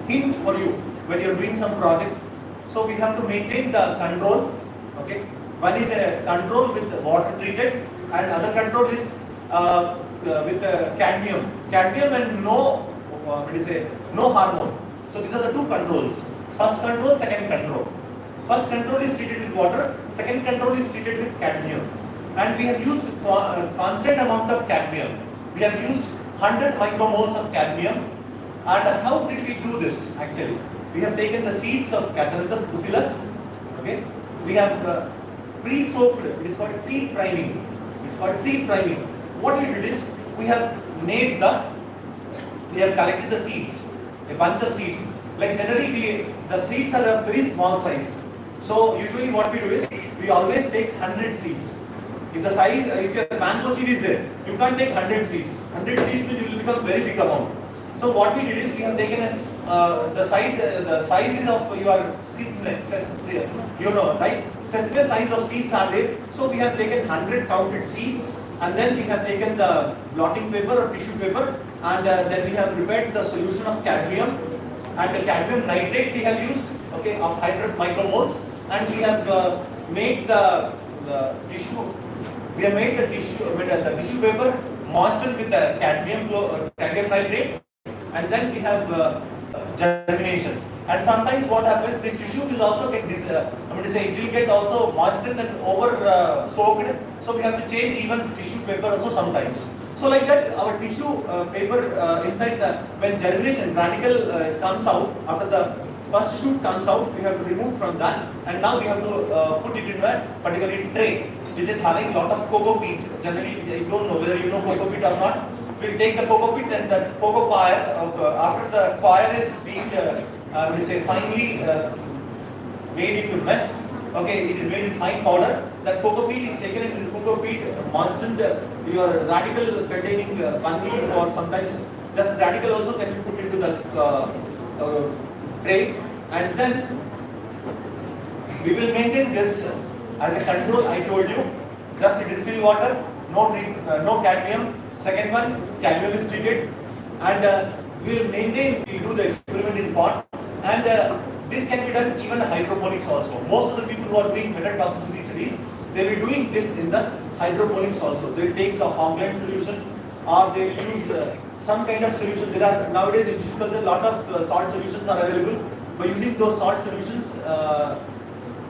hint for you when you are doing some project. So we have to maintain the control. Okay, one is a control with water treated, and other control is with cadmium. Cadmium and no hormone. So these are the 2 controls. First control, second control. First control is treated with water. Second control is treated with cadmium. and we have used constant amount of cadmium. We have used 100 micromoles of cadmium. And how did we do this actually? We have taken the seeds of Catharithus pusillus. Okay, we have pre-soaked. It is called seed priming. It's called seed priming. What we did is we have collected the seeds, a bunch of seeds. Like generally, the seeds are a very small size. So usually what we do is we always take 100 seeds. If the size, if your mango seed is there, you can't take 100 seeds. 100 seeds will become very big amount. So what we did is we have taken the size is of your sesame, you know, right? Sesame size of seeds are there. So we have taken 100 counted seeds, and then we have taken the blotting paper or tissue paper, and then we have prepared the solution of cadmium, and the cadmium nitrate we have used, okay, of 100 micromoles, and we have made the tissue. We have made the tissue paper moistened with the cadmium nitrate, and then we have germination. And sometimes what happens, the tissue will also get it will get also moistened and over soaked. So we have to change even tissue paper also sometimes. So like that, our tissue paper inside when germination radical comes out, after the first shoot comes out, we have to remove from that, and now we have to put it in a particular tray which is having lot of cocoa peat. Generally, I don't know whether you know cocoa peat or not. We'll take the cocoa peat and the cocoa coir. After the coir is being, we say, finely made into mesh. Okay, it is made in fine powder. That cocoa peat is taken into the cocoa peat moistened. Your radical containing one leaf, or sometimes just radical also can be put into the tray, and then we will maintain this as a control. I told you, just distilled water, no cadmium. Second one, cadmium is treated, and we will maintain. We will do the experiment in pot, and this can be done even hydroponics also. Most of the people who are doing metal toxicity studies, they will be doing this in the hydroponics also. They will take the Hongland solution, or they will use some kind of solution. There are nowadays in tissue culture a lot of salt solutions are available. By using those salt solutions,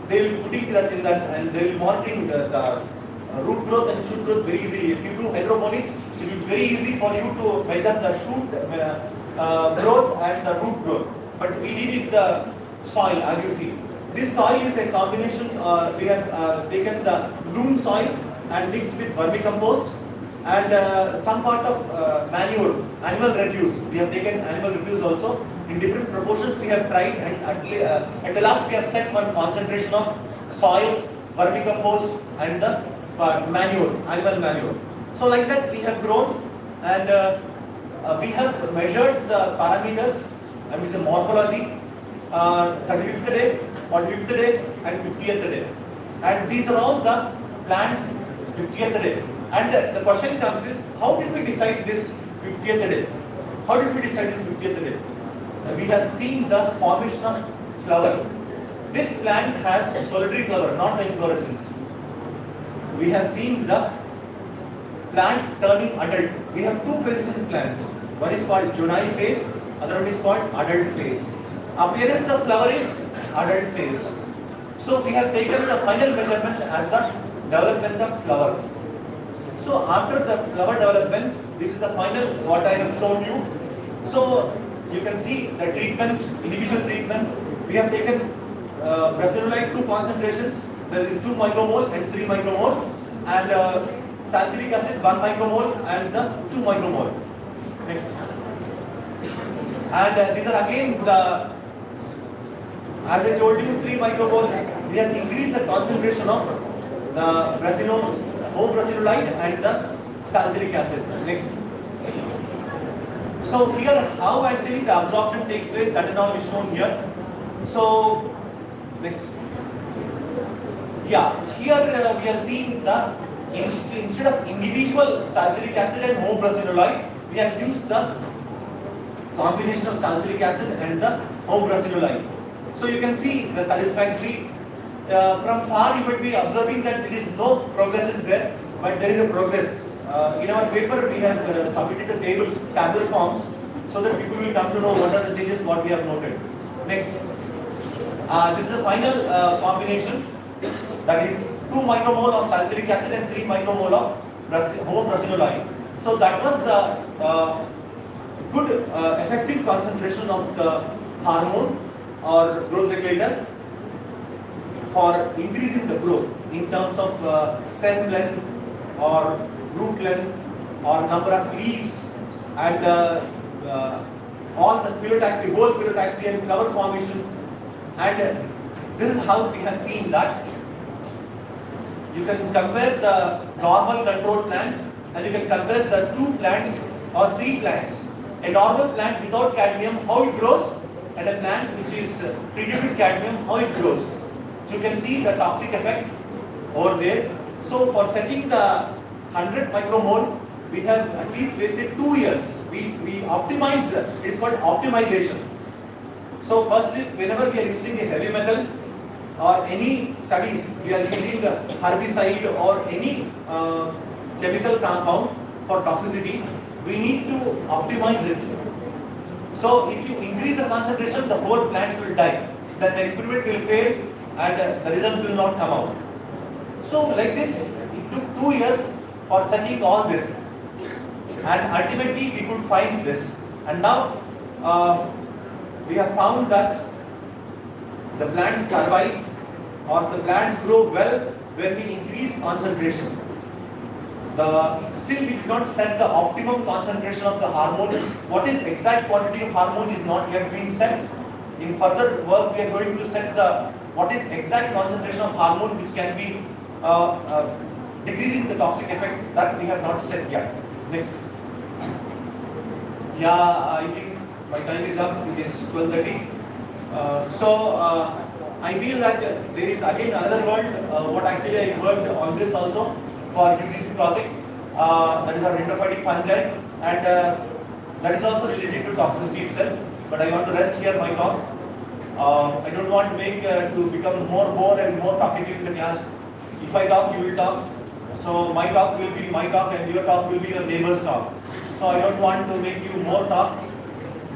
they will put it in that, and they will monitoring the root growth and shoot growth very easily. If you do hydroponics, it will be very easy for you to measure the shoot growth and the root growth. But we did it the soil, as you see. This soil is a combination. We have taken the loam soil and mixed with vermicompost and some part of manure, animal refuse. We have taken animal refuse also in different proportions. We have tried, and at the last we have set one concentration of soil, vermicompost, and the manure, animal manure. So like that we have grown, and we have measured the parameters. I mean, it's a morphology, 35th day, 45th day, and 50th day. And these are all the plants 50th day. And the question comes is, how did we decide this 50th day? How did we decide this 50th day? We have seen the formation of flower. This plant has solitary flower, not the inflorescence. We have seen the plant turning adult. We have two phases in plant. One is called juvenile phase, other one is called adult phase. Appearance of flower is adult phase. So we have taken the final measurement as the development of flower. So after the flower development, this is the final what I have shown you. So you can see the treatment, individual treatment. We have taken brassicillite 2 concentrations. There is 2 micromole and 3 micromole, and salicylic acid 1 micromole and the 2 micromole. Next. And these are again the, as I told you, 3 micromole. We have increased the concentration of the brassicillite and the salicylic acid. Next. So here, how actually the absorption takes place, that and all is shown here. So next. Yeah, here we have seen the instead of individual salicylic acid and homobrassicillite, we have used the combination of salicylic acid and the homobrassicillite. So you can see the satisfactory. From far you would be observing that there is no progress is there, but there is a progress. In our paper we have submitted the table forms, so that people will come to know what are the changes what we have noted. Next. This is the final combination, that is 2 micromole of salicylic acid and 3 micromole of homobrasinol oil. So that was the good effective concentration of the hormone or growth regulator for increasing the growth in terms of stem length or root length or number of leaves and all the phyllotaxy, whole phyllotaxy and flower formation. And this is how we have seen that. You can compare the normal control plant and you can compare the 2 plants or 3 plants. A normal plant without cadmium, how it grows, and a plant which is treated with cadmium, how it grows. So you can see the toxic effect over there. So for setting the 100 micromole, we have at least wasted 2 years. We optimized, it is called optimization. So firstly, whenever we are using a heavy metal or any studies, we are using a herbicide or any chemical compound for toxicity, we need to optimize it. So if you increase the concentration, the whole plants will die. Then the experiment will fail and the result will not come out. So like this, it took 2 years for setting all this. And ultimately we could find this. And now we have found that the plants survive or the plants grow well when we increase concentration. Still we did not set the optimum concentration of the hormone. What is exact quantity of hormone is not yet been set. In further work we are going to set what is exact concentration of hormone which can be decreasing the toxic effect, that we have not set yet. Next. Yeah, I think my time is up. It is 12:30. I feel that there is again another world. What actually I worked on this also for UGC project. That is our endophytic fungi, and that is also related to toxicity itself. But I want to rest here my talk. I don't want to make to become more bore and more talkative in the class. If I talk, you will talk. So my talk will be my talk, and your talk will be your neighbor's talk. So I don't want to make you more talk.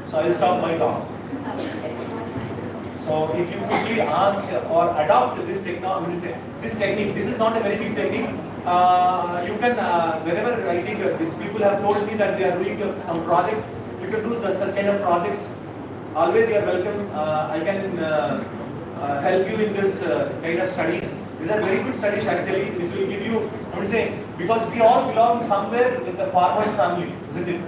So I will stop my talk. So if you quickly ask or adopt this technique, this is not a very big technique. You can, whenever I think these people have told me that they are doing some project, you can do such kind of projects. Always you are welcome. I can help you in this kind of studies. These are very good studies actually, which will give you, I would say, because we all belong somewhere with the farmer's family, isn't it?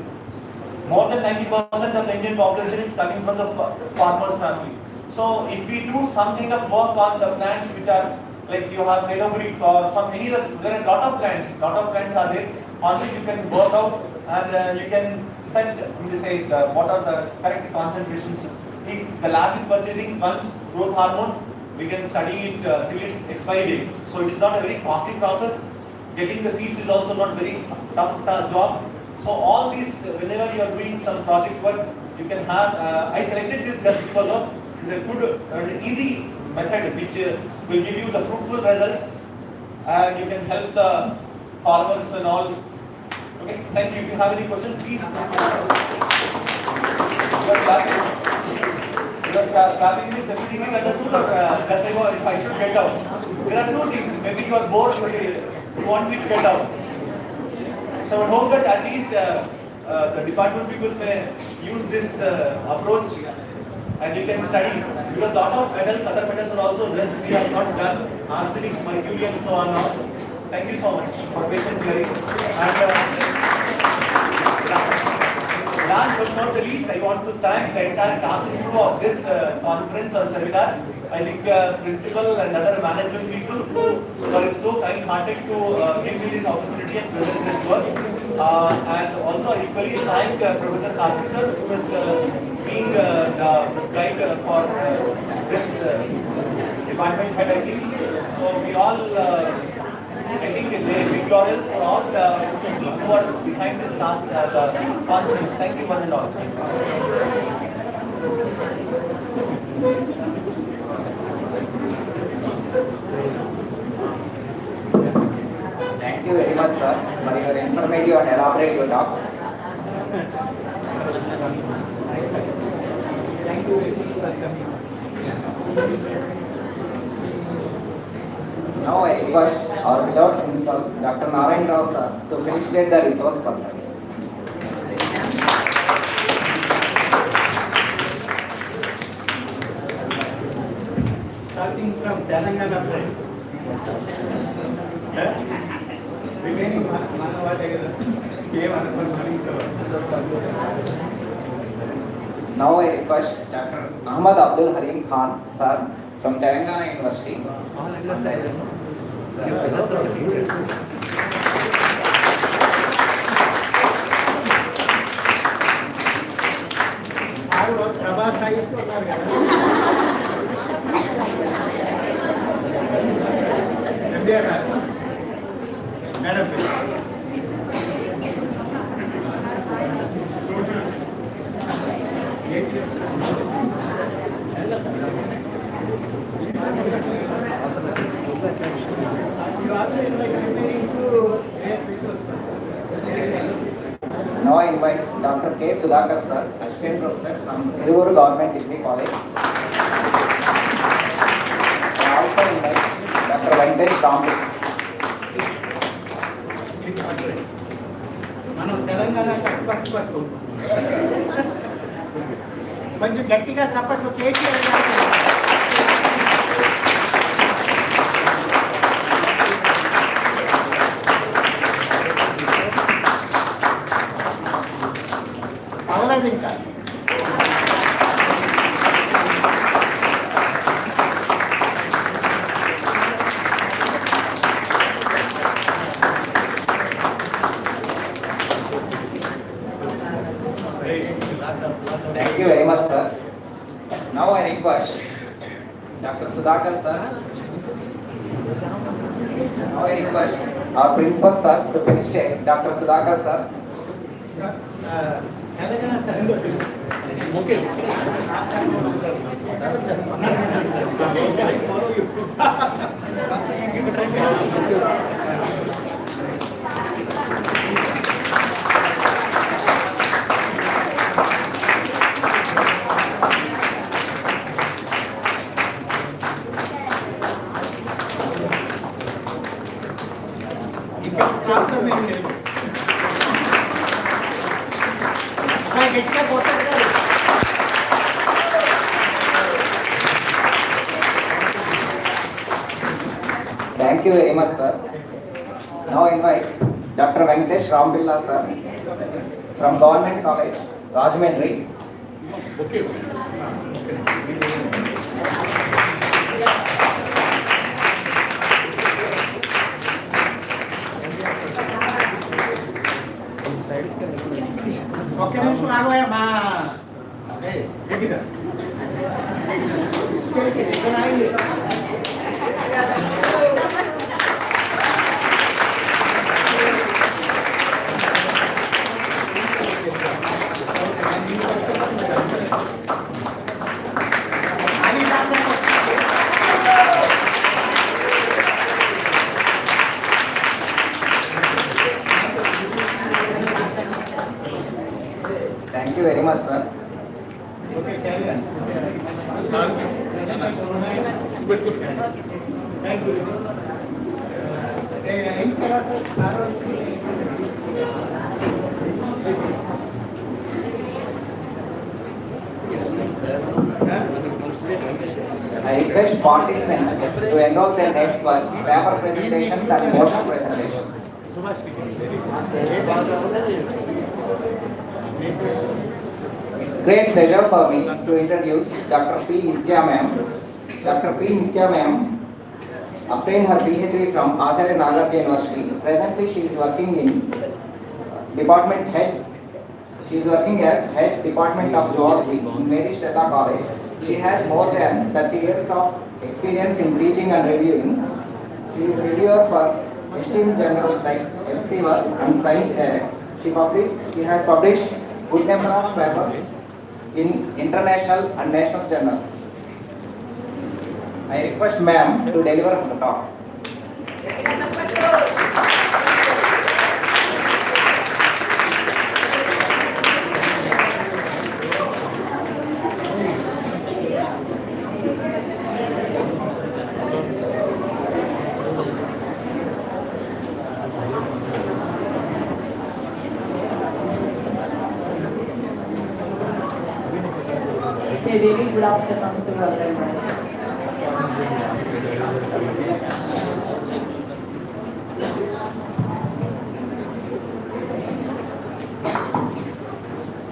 More than 90% of the Indian population is coming from the farmer's family. So if we do some kind of work on the plants which are like you have fenugreek or some any other, there are a lot of plants are there on which you can work out and you can set, what are the correct concentrations. If the lab is purchasing once growth hormone, we can study it till its expiry date. So it is not a very costly process. Getting the seeds is also not very tough job. So all these, whenever you are doing some project work, you can have, I selected this just because of it's a good and easy method which will give you the fruitful results and you can help the farmers and all. Okay, thank you. If you have any question, please. You are clapping means everything is understood or just if I should get out. There are 2 things. Maybe you are bored, but you want me to get out. So I hope that at least the department people may use this approach and you can study. Because a lot of metals, other metals are also rest we have not done. Arsenic, mercury and so on now. Thank you so much for patient hearing. And last but not the least, I want to thank the entire casting crew of this conference or seminar. I think principal and other management people who were so kind-hearted to give me this opportunity and present this work. And also I equally thank Professor Kasim sir who is being the guide for this department head, I think. So we all, I think the big laurels for all the people who are behind this conference. Thank you one and all. Thank you very much, sir, for your informative and elaborate talk. Thank you very much for coming. Now I request our beloved principal, Dr. Narayan Rao sir, to felicitate the resource persons. Starting from Telangana friend. Remaining Manawate Now I request Dr. Ahmad Abdul Halim Khan sir from Telangana University. Prabhas సాహిత్యం ఉన్నారు కదా MBR గారు madam Now I invite Dr. K. Sudhakar sir, Assistant Professor from Tiruvur Government Degree College. I also invite Dr. Venkatesh Rambu. మనం తెలంగాణ కట్టుబట్టు కొంచెం గట్టిగా చప్పట్లు కేసీఆర్ గారు అవలేదు ఇంకా Thank you very much, sir. Now I request Dr. Sudhakar sir. Now I request our principal sir to felicitate Dr. Sudhakar sir. Telangana sir okay ఇంకా chapter నేను లేదు గట్టిగా పోతారు Thank you very much, sir. Now I invite Dr. Venkatesh Rambilla sir from Government College, Rajahmundry. Okay ఒక్క నిమిషం ఆగవయ్యా మా ఎగిదా Thank you very much, sir. Okay carry on thank you అయిన తర్వాత I request participants to enroll their names for paper presentations and motion presentations. Subhash It's great pleasure for me to introduce Dr. P. Nitya ma'am. Dr. P. Nitya ma'am obtained her PhD from Acharya Nagarjuna University. Presently, she is working in department head. She is working as head department of zoology in Mary Stella College. She has more than 30 years of experience in teaching and reviewing. She is reviewer for esteemed journals like Elsevier and Science Direct. She has published good number of papers in international and national journals. I request ma'am to deliver the talk. A very good afternoon to everyone.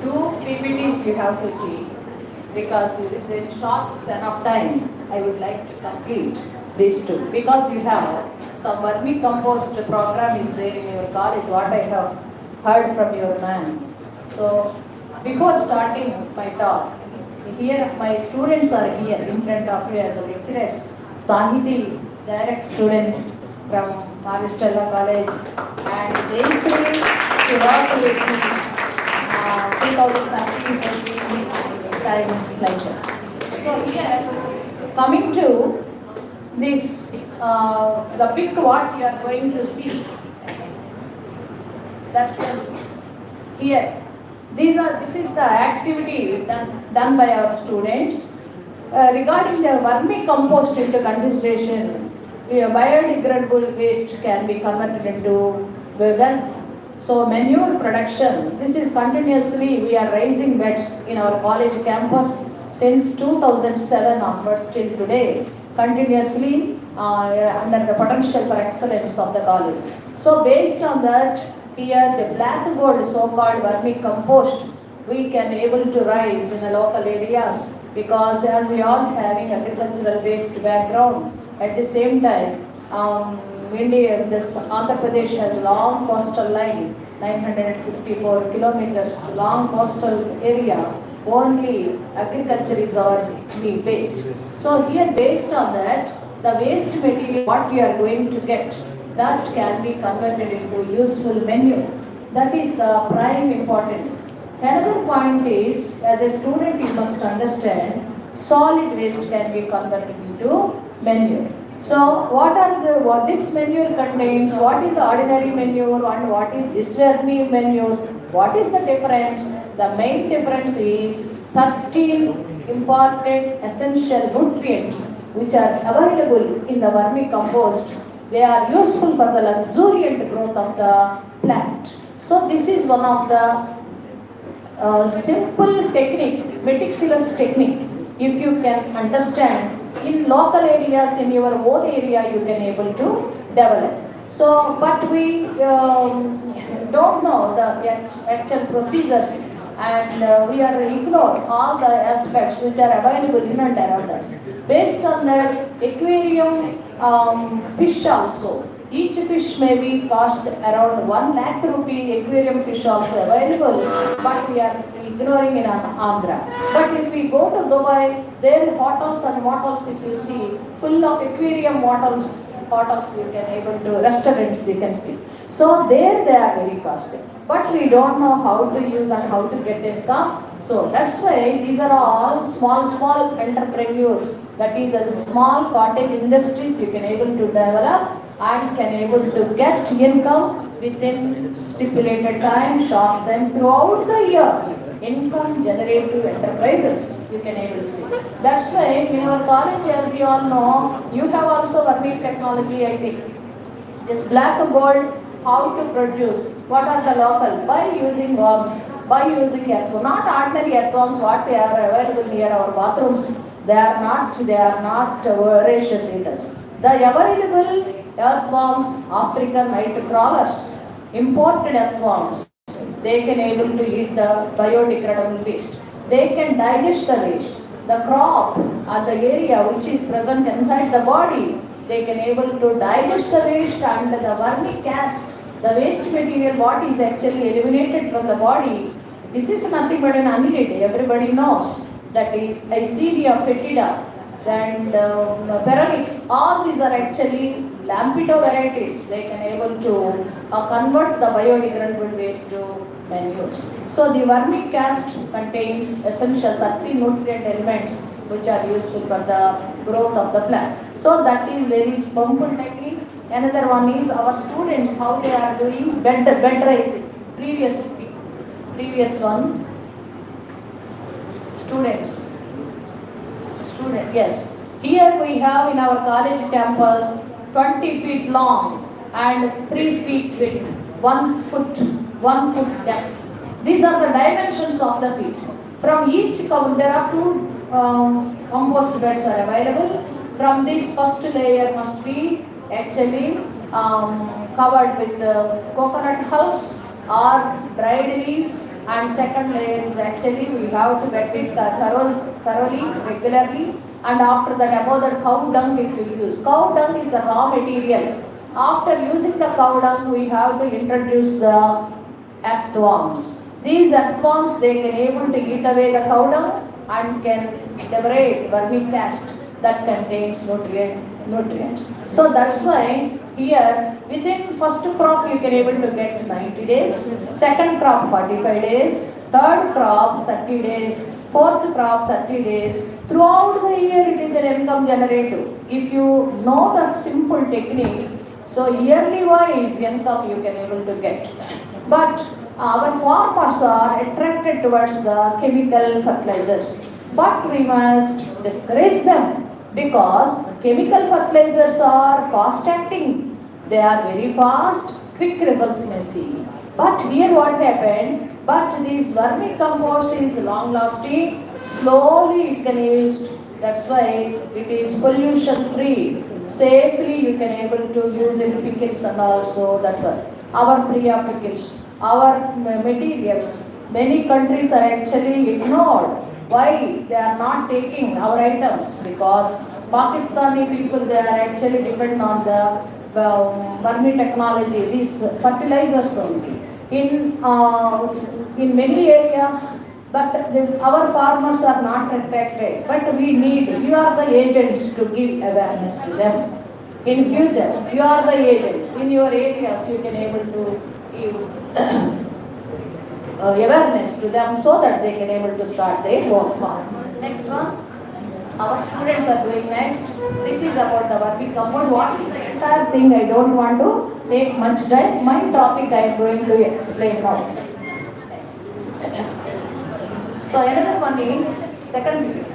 Two PPTs you have to see because within short span of time I would like to complete these two because you have some vermicompost program is there in your college what I have heard from your man. So before starting my talk, here my students are here in front of you as a lecturers. Sahiti, direct student from Maristella College, and they say she worked with me 2013 time like that. So here, coming to this, the pic what you are going to see, that here, this is the activity done by our students. Regarding the vermicompost into consideration, biodegradable waste can be converted into wealth. So manure production, this is continuously, we are raising beds in our college campus since 2007 onwards till today, continuously under the potential for excellence of the college. So based on that, here the black gold so-called vermicompost, we can able to rise in the local areas because as we all having agricultural based background, at the same time, India, this Andhra Pradesh has long coastal line, 954 kilometers long coastal area. Only agriculture is our base. So here based on that, the waste material what we are going to get, that can be converted into useful manure. That is the prime importance. Another point is, as a student you must understand, solid waste can be converted into manure. So what this manure contains, what is the ordinary manure and what is this vermi manure, what is the difference? The main difference is 13 important essential nutrients which are available in the vermicompost. They are useful for the luxuriant growth of the plant. So this is one of the simple technique, meticulous technique. If you can understand in local areas, in your own area, you can able to develop. So, but we don't know the actual procedures and we are ignore all the aspects which are available in and around us. Based on that, aquarium fish also. Each fish may be cost around 1 lakh rupee. Aquarium fish also available, but we are ignoring in Andhra. But if we go to Dubai, there hotels and motels, if you see, full of aquarium hotels you can able to, restaurants you can see. So there they are very costly. But we don't know how to use and how to get income. So that's why these are all small entrepreneurs. That is, as a small cottage industries you can able to develop and can able to get income within stipulated time, short time, throughout the year. Income generative enterprises you can able to see. That's why in our college, as you all know, you have also vermi technology, I think. This black gold, how to produce, what are the local, by using worms, by using earthworm, not ordinary earthworms what they are available near our bathrooms. They are not voracious eaters. The available earthworms, African night crawlers, imported earthworms, they can able to eat the biodegradable waste. They can digest the waste. The crop or the area which is present inside the body, they can able to digest the waste and the vermicast, the waste material what is actually eliminated from the body. This is nothing but an annulid. Everybody knows that is Eisenia fetida and Pheromix, all these are actually Lampeto varieties. They can able to convert the biodegradable waste to manures. So the vermicast contains essential 30 nutrient elements which are useful for the growth of the plant. So that is very simple techniques. Another one is our students, how they are doing bed raising. Previous one. Student, yes. Here we have in our college campus 20 feet long and 3 feet width, 1 foot depth. These are the dimensions of the feet. From each there are two compost beds are available. From this first layer must be actually covered with coconut hulls or dried leaves, and second layer is actually we have to wet it thoroughly, regularly, and after that above that cow dung if you use. Cow dung is the raw material. After using the cow dung we have to introduce the earthworms. These earthworms they can able to eat away the cow dung and can liberate vermicast that contains nutrients. So that's why here within first crop you can able to get 90 days, second crop 45 days, third crop 30 days, fourth crop 30 days. Throughout the year it is an income generator. If you know the simple technique, so yearly wise income you can able to get. But our farmers are attracted towards the chemical fertilizers. But we must discourage them because chemical fertilizers are fast acting. They are very fast, quick results may see. But here what happened? But this vermicompost is long lasting, slowly it can use. That's why it is pollution free. Safely you can able to use in pickles and also that one. Our Priya pickles, our materials. Many countries are actually ignored. Why? They are not taking our items because Pakistani people they are actually depend on the vermi technology, these fertilizers only. In many areas, but our farmers are not attracted. But we need, you are the agents to give awareness to them. In future, you are the agents. In your areas, you can able to give awareness to them so that they can able to start their own farm. Next one. Our students are doing next. This is about the working compound. What is the entire thing? I don't want to take much time. My topic I am going to explain now. So another one is second.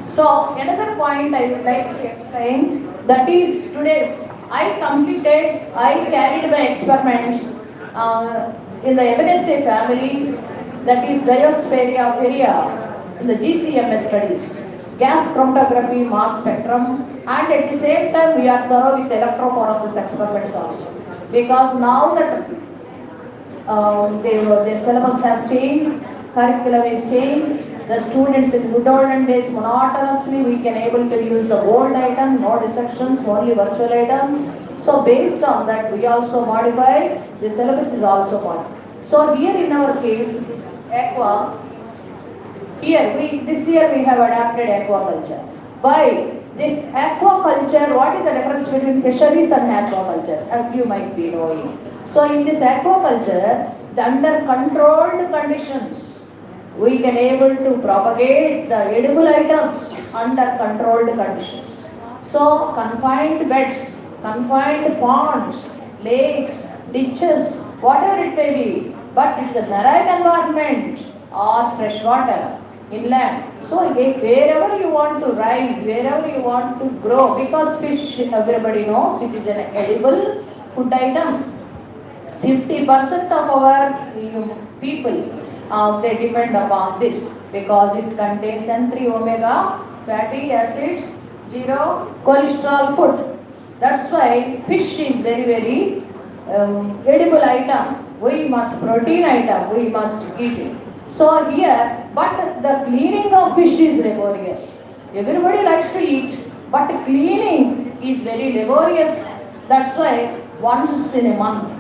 So another point I would like to explain, that is today's I carried my experiments in the MNSA family, that is Diospharia area in the GCMS studies, gas chromatography, mass spectrum, and at the same time we are thorough with electrophoresis experiments also. Because now that the syllabus has changed, curriculum is changed, the students in good olden days monotonously we can able to use the old item, no dissections, only virtual items. So based on that we also modify, the syllabus is also modified. So here in our case, aqua, this year we have adapted aquaculture. Why? This aquaculture, what is the difference between fisheries and aquaculture? You might be knowing. So in this aquaculture, under controlled conditions, we can able to propagate the edible items under controlled conditions. So confined beds, confined ponds, lakes, ditches, whatever it may be, but it's the marine environment or fresh water, inland. So wherever you want to rise, wherever you want to grow, because fish, everybody knows, it is an edible food item. 50% of our people, they depend upon this because it contains N3 omega, fatty acids, 0 cholesterol food. That's why fish is very edible item. We must protein item, we must eat it. So here, but the cleaning of fish is laborious. Everybody likes to eat, but cleaning is very laborious. That's why once in a month,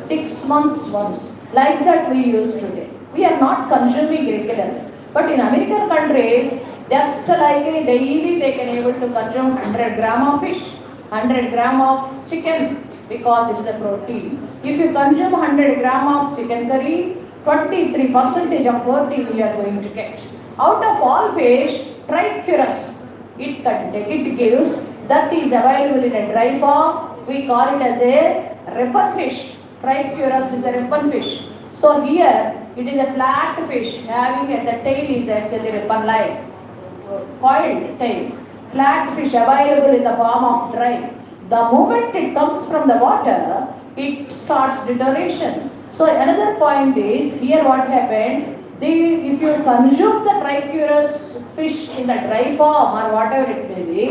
6 months once, like that we use today. We are not consuming regularly. But in American countries, just like daily they can able to consume 100 gram of fish, 100 gram of chicken because it is a protein. If you consume 100 gram of chicken curry, 23% of protein you are going to get. Out of all fish, tricurus, it gives, that is available in a dry form. We call it as a ribbon fish. Tricurus is a ribbon fish. So here It is a flat fish having at the tail is actually ribbon like coiled tail. Flat fish available in the form of dry. The moment it comes from the water, it starts deterioration. So another point is here what happened. If you consume the trichurous fish in the dry form or whatever it may be,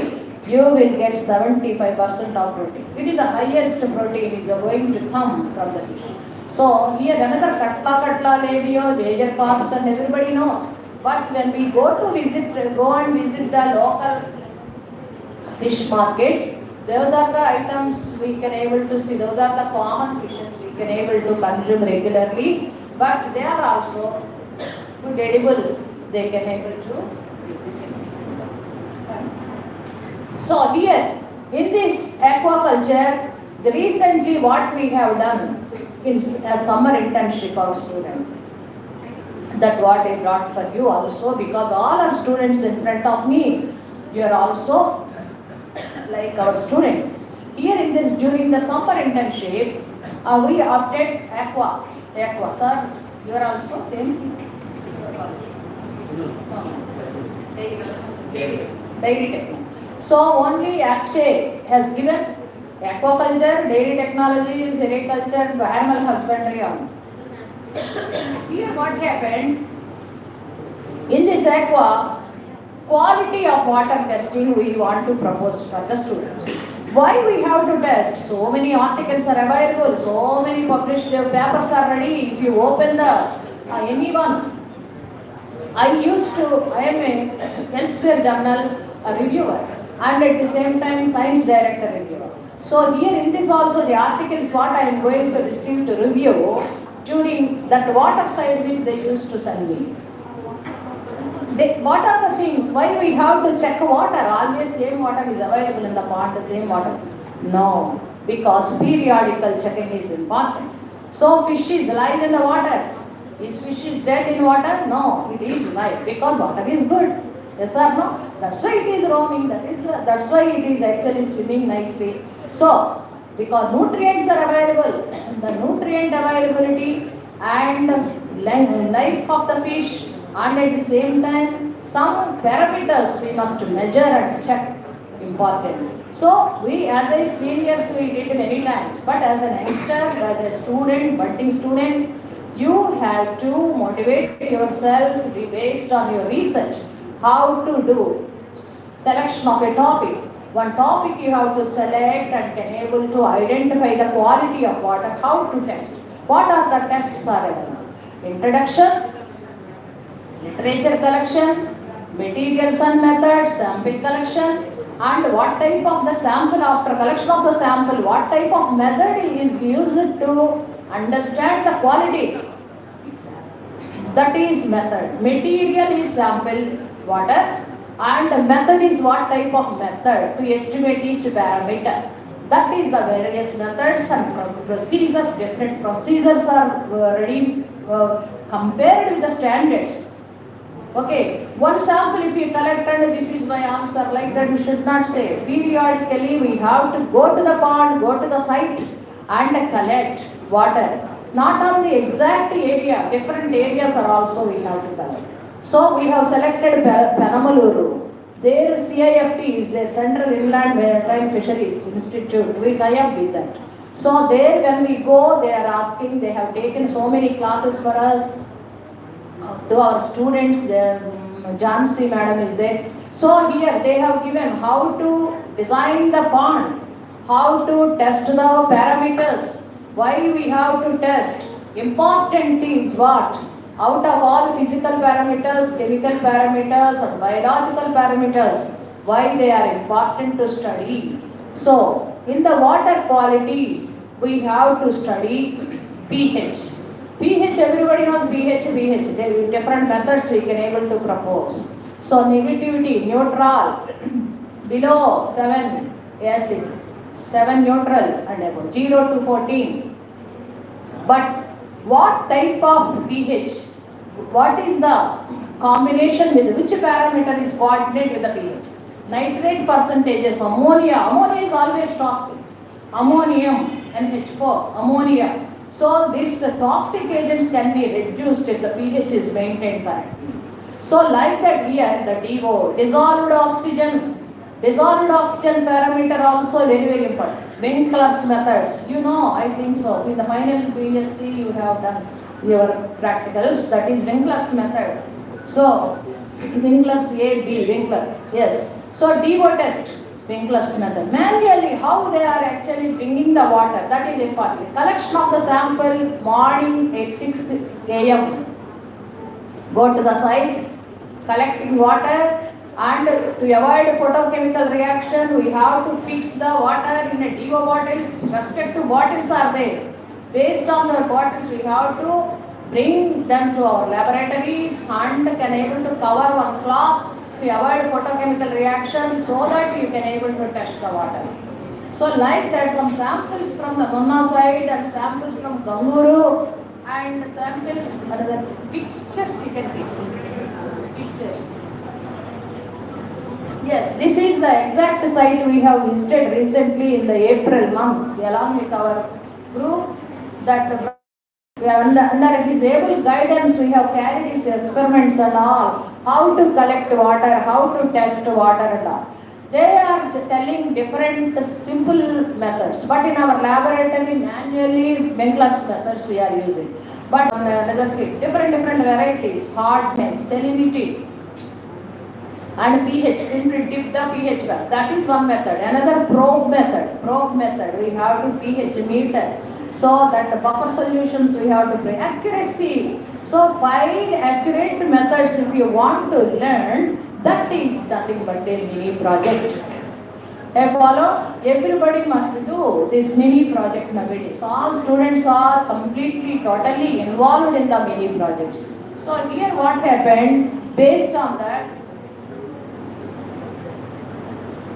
you will get 75% of protein. It is the highest protein is going to come from the fish. So here another katla labio, major carbs and everybody knows. But when we go and visit the local fish markets, those are the items we can able to see. Those are the common fishes we can able to consume regularly. But they are also good edible. They can able to. So here in this aquaculture, recently what we have done in a summer internship our student. That what I brought for you also, because all our students in front of me, you are also like our student. Here in this during the summer internship, we opted aqua, sir. You are also same. Dairy technology. So only Akshay has given aquaculture, dairy technology, sericulture, animal husbandry on. Here what happened, in this aqua, quality of water testing we want to propose for the students. Why we have to test? So many articles are available, so many published papers are ready. If you open the anyone, I am a elsewhere journal reviewer and at the same time science director reviewer. So here in this also the articles what I am going to receive to review during that water side which they used to send me. What are the things? Why we have to check water? Always same water is available in the pond, the same water. No, because periodical checking is important. So fish is alive in the water. Is fish is dead in water? No, it is alive because water is good. Yes or no? That's why it is roaming. That's why it is actually swimming nicely. So because nutrients are available, the nutrient availability and life of the fish, and at the same time some parameters we must measure and check important. So we as a seniors we did many times, but as an youngster, as a student, budding student, you have to motivate yourself based on your research. How to do selection of a topic. One topic you have to select and can able to identify the quality of water, how to test. What are the tests are available? Introduction, literature collection, materials and methods, sample collection, and what type of the sample, after collection of the sample, what type of method is used to understand the quality. That is method. Material is sample water and method is what type of method to estimate each parameter. That is the various methods and procedures. Different procedures are ready compared with the standards. Okay, one sample if you collect and this is my answer, like that you should not say. Periodically we have to go to the pond, go to the site and collect water. Not on the exact area, different areas are also we have to collect. So we have selected Penamaluru. Their CIFT is their Central Inland Maritime Fisheries Institute. We tie up with that. So there when we go, they are asking, they have taken so many classes for us. To our students, Jansi madam is there. So here they have given how to design the pond, how to test the parameters, why we have to test. Important things what? Out of all physical parameters, chemical parameters or biological parameters, why they are important to study. So in the water quality, we have to study pH. pH, everybody knows pH. There are different methods we can able to propose. So negativity, neutral, below 7 acid, 7 neutral and above 0 to 14. But what type of pH? What is the combination with which parameter is coordinated with the pH? Nitrate percentages, ammonia. Ammonia is always toxic. Ammonium, NH4, ammonia. So these toxic agents can be reduced if the pH is maintained correctly. So like that here, the DO, dissolved oxygen parameter also very very important. Winkler's methods, you know, I think so. In the final BSc you have done your practicals, that is Winkler's method. So Winkler's A, B, Winkler, yes. So DO test, Winkler's method. Manually, how they are actually bringing the water, that is important. Collection of the sample morning at 6 a.m. Go to the site, collecting water, and to avoid photochemical reaction, we have to fix the water in a DO bottles. Respective bottles are there. Based on the bottles, we have to bring them to our laboratories and can able to cover one cloth to avoid photochemical reaction so that you can able to test the water. So like that, some samples from the Munna side and samples from Ganguru and samples, another pictures you can take. Pictures. Yes, this is the exact site we have visited recently in the April month along with our group. That under his able guidance we have carried his experiments and all, how to collect water, how to test water and all. They are telling different simple methods, but in our laboratory manually Winkler's methods we are using. But another thing, different varieties, hardness, salinity, and pH, simply dip the pH back. That is one method. Another probe method, we have to pH meter. So that the buffer solutions we have to bring. Accuracy. So 5 accurate methods if you want to learn, that is nothing but a mini project. Follow? Everybody must do this mini project nowadays. All students are completely, totally involved in the mini projects. So here what happened, based on that,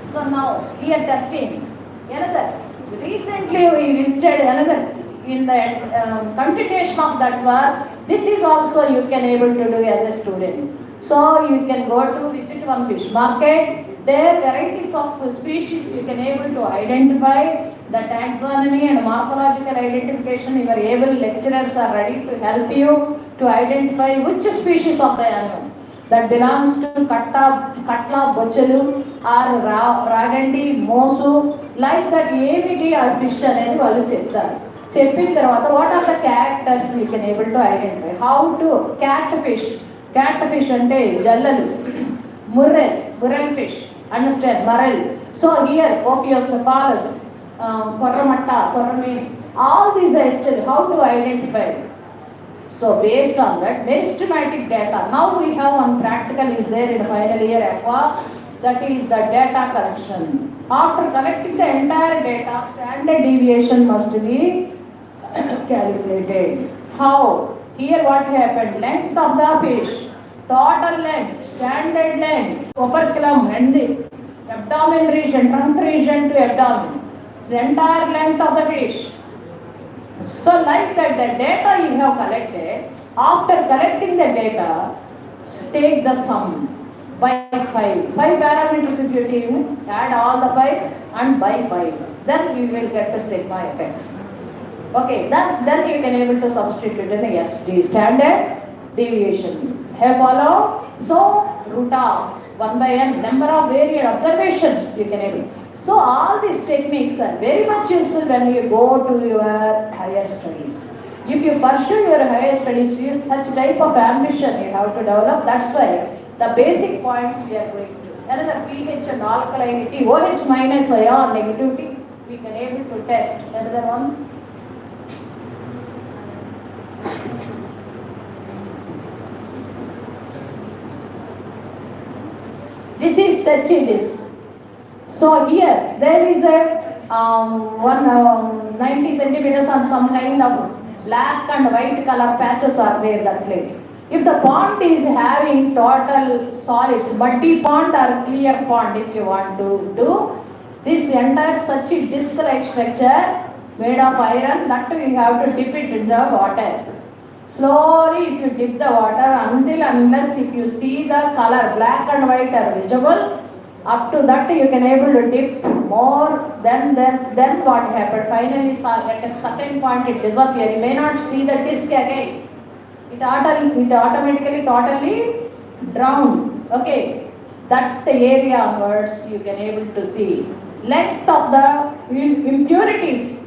so now here testing. Another. Recently we visited another in the continuation of that work. This is also you can able to do as a student. So you can go to visit one fish market. There varieties of species you can able to identify. The taxonomy and morphological identification, your able lecturers are ready to help you to identify which species of the animal that belongs to Katla, Bochalu or Ragandi, Mosu, like that ABD or fish అనేది వాళ్ళు చెప్తారు. చెప్పిన తర్వాత what are the characters you can able to identify. How to catfish అంటే జల్లలు, ముర్రెల్ fish, understand, marel. So here Ophiucephalus, Korramatta, Korrameen, all these are actually how to identify. So based on that, meristematic data. Now we have one practical is there in final year aqua, that is the data collection. After collecting the entire data, standard deviation must be calculated. How? Here what happened? Length of the fish, total length, standard length, operculum and the abdomen region, trunk region to abdomen, the entire length of the fish. So like that, the data you have collected, after collecting the data, take the sum by 5. 5 parameters if you take, add all the 5 and by 5. Then you will get the sigma effects. Okay, then you can able to substitute in the SD, standard deviation. Have follow? So root of 1 by n, number of varied observations you can able. So all these techniques are very much useful when you go to your higher studies. If you pursue your higher studies, you such type of ambition you have to develop. That's why the basic points we are going to. Another pH and alkalinity, OH minus ion negativity, we can able to test. Another one. This is such it is. So here there is a 90 centimeters or some kind of black and white color patches are there that plate. If the pond is having total solids, muddy pond or clear pond, if you want to do this entire such a disc-like structure made of iron, that you have to dip it in the water. Slowly if you dip the water until unless if you see the color black and white are visible, Up to that you can able to dip more, then what happened? Finally, at a certain point it disappears. You may not see the disc again. It automatically totally drowned. Okay, that area onwards you can able to see. Length of the impurities.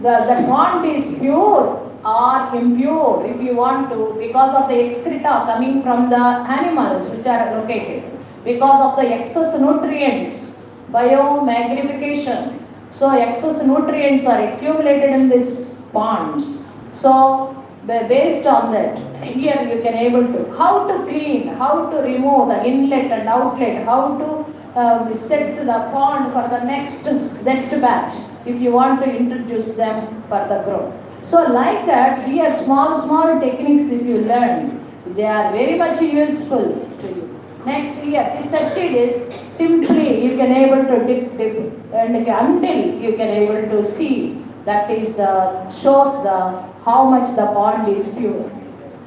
The pond is pure or impure if you want to, because of the excreta coming from the animals which are located, because of the excess nutrients, biomagnification. So excess nutrients are accumulated in these ponds. So based on that, here you can able to how to clean, how to remove the inlet and outlet, how to set the pond for the next batch if you want to introduce them for the growth. So like that, here small techniques if you learn, they are very much useful to you. Next here, this circuit is simply you can able to dip and until you can able to see, that is the shows the how much the pond is pure.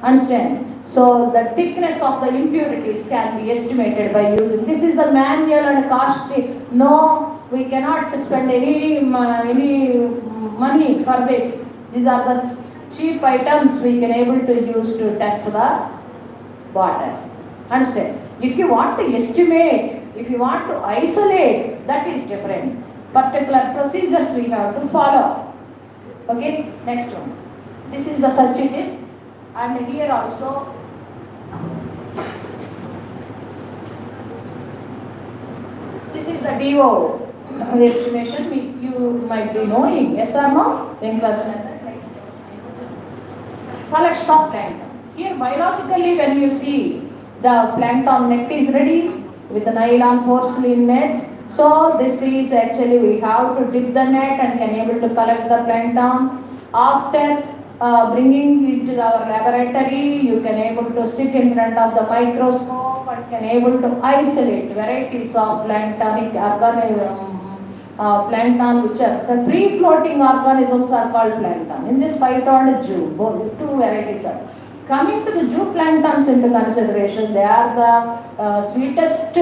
Understand? So the thickness of the impurities can be estimated by using. This is the manual and costly. No, we cannot spend any money for this. These are the cheap items we can able to use to test the water. Understand? If you want to estimate, if you want to isolate, that is different. Particular procedures we have to follow. Okay, next one. This is the circuit disc, and here also this is the DO estimation. You might be knowing, yes or no? In class collection of plankton. Here biologically, when you see the plankton net is ready with the nylon porcelain net. So this is actually we have to dip the net and can able to collect the plankton. After bringing it to our laboratory, you can able to sit in front of the microscope and can able to isolate varieties of planktonic plankton, which are the free floating organisms are called plankton. In this phyton Jew, both two varieties are. Coming to the zooplanktons into consideration, they are the sweetest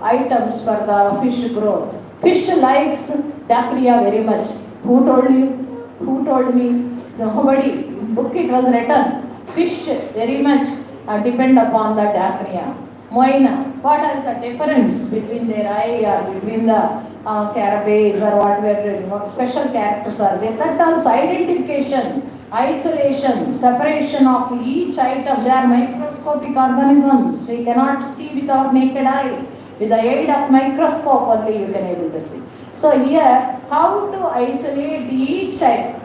items for the fish growth. Fish likes daphnia very much. Who told you? Who told me? Nobody. In book it was written. Fish very much depend upon the daphnia. Moina. What is the difference between their eye or between the carapace or what special characters are there? That also identification, isolation, separation of each item. They are microscopic organisms. We cannot see with our naked eye. With the aid of microscope only you can able to see. So here, how to isolate each item?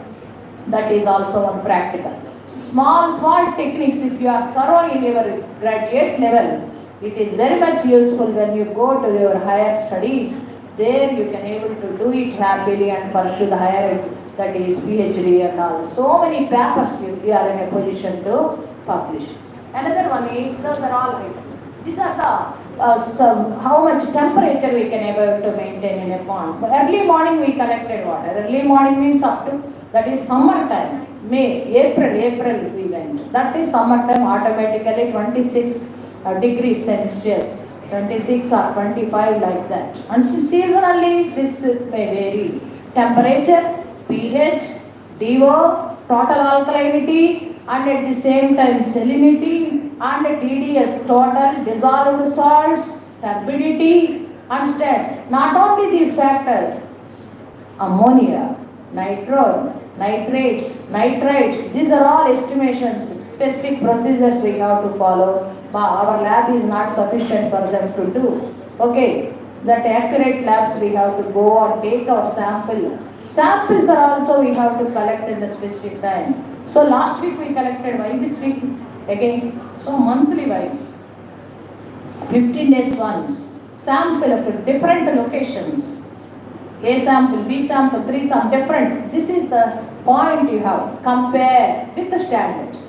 That is also one practical. Small techniques, if you are thorough in your graduate level, it is very much useful when you go to your higher studies. There you can able to do it happily and pursue the higher, that is PhD and all. So many papers you are in a position to publish. Another one is the all items. These are the how much temperature we can able to maintain in a pond. For early morning we collected water. Early morning means up to, that is summer time. April we went. That is summer time, automatically 26 degrees Celsius. 26 or 25 like that. And seasonally this may vary. Temperature, pH, DO, total alkalinity, and at the same time salinity, and TDS, total dissolved salts, turbidity. Understand? Not only these factors, ammonia, nitrates, these are all estimations, specific procedures we have to follow. Our lab is not sufficient for them to do. Okay, that accurate labs we have to go and take our sample. Samples are also we have to collect in the specific time. So last week we collected, why this week again? So monthly wise, 15 days once, sample of different locations. A sample, B sample, 3 sample, different. This is the point you have. Compare with the standards.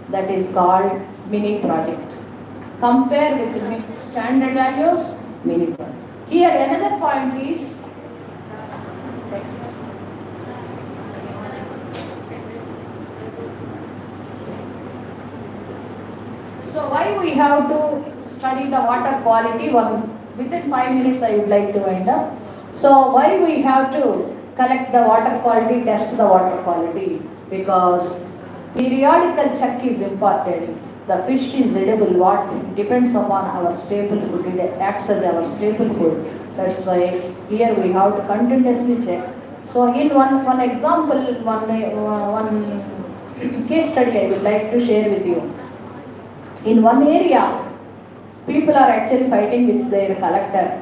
That is called mini project. Compare with the standard values, mini project. Here another point is next. So why we have to study the water quality. Within 5 minutes I would like to wind up. So why we have to collect the water quality, test the water quality? Because periodical check is important. The fish is edible, what depends upon our staple food, it acts as our staple food. That's why here we have to continuously check. So in one example, one case study I would like to share with you. In one area, people are actually fighting with their collector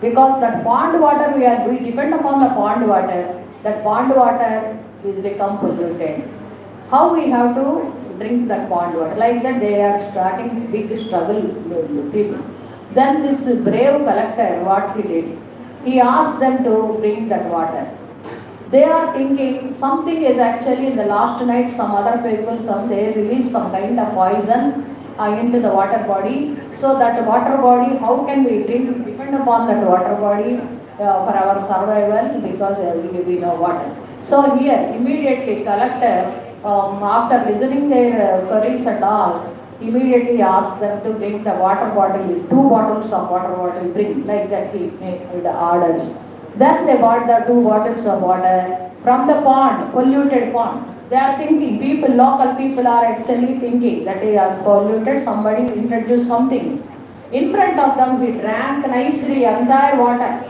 because that pond water we depend upon the pond water. That pond water is become polluted. How we have to drink that pond water? Like that they are starting big struggle with people. Then this brave collector, what he did, he asked them to bring that water. They are thinking something is actually in the last night some other people they release some kind of poison into the water body. So that water body, how can we drink? We depend upon that water body for our survival because we know water. So here immediately collector after listening their queries and all, immediately asked them to bring the water bottle, 2 bottles of water bottle bring, like that he made the orders. Then they bought the 2 bottles of water from the pond, polluted pond. They are thinking, local people are actually thinking that they are polluted, somebody introduced something. In front of them, we drank nicely entire water.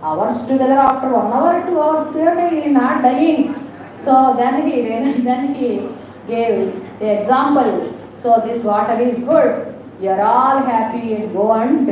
Hours together, after 1 hour, 2 hours, they are not dying. So then he gave the example. So this water is good. You are all happy and go on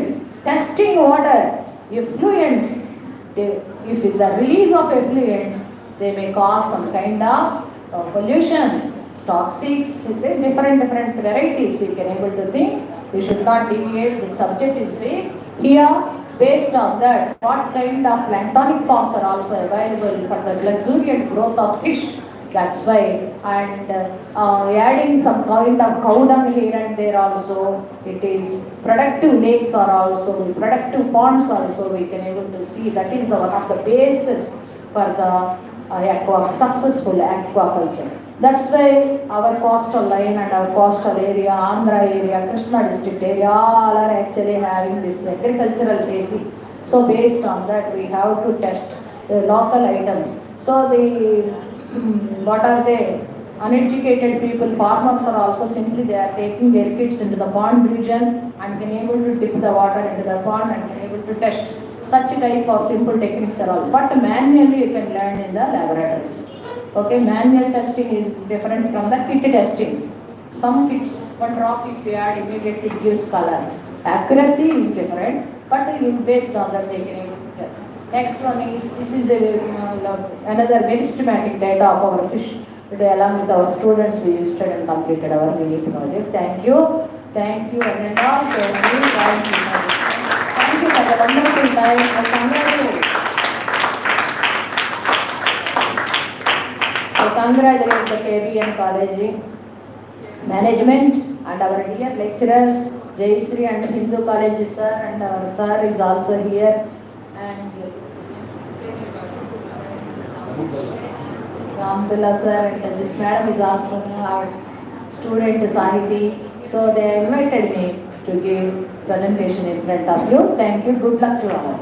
testing water. Effluents, if the release of effluents, they may cause some kind of pollution, toxics, different varieties we can able to think. We should not deviate, the subject is vague. Here, based on that, what kind of planktonic forms are also available for the luxuriant growth of fish. That's why, and adding some kind of cow dung here and there also, it is productive lakes are also, productive ponds also we can able to see. That is one of the basis for the successful aquaculture. That's why our coastal line and our coastal area, Andhra area, Krishna district area, all are actually having this agricultural basic. So based on that, we have to test the local items. So what are they? Uneducated people, farmers are also simply they are taking their kids into the pond region and can able to dip the water into the pond and can able to test. Such type of simple techniques are all. But manually you can learn in the laboratories. Okay, manual testing is different from the kit testing. Some kits, one drop if you add immediately gives color. Accuracy is different, but based on that they can. Next one is, this is another very systematic data of our fish. Today along with our students we visited and completed our mini project. Thank you. Thank you Ananda. So many thanks. Thank you for the wonderful time. I congratulate. I congratulate the K.B.N. College management and our dear lecturers, Jayasri and Hindu College sir, and our sir is also here, and Ramdullah sir, and this madam is also our student Sahiti. So they invited me to give presentation in front of you. Thank you. Good luck to all.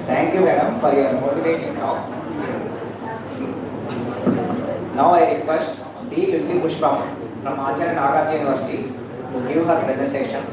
Thank you, madam, for your motivating talks. Now I request D. Lilli Pushpam from Acharya Nagarjuna University to give her presentation.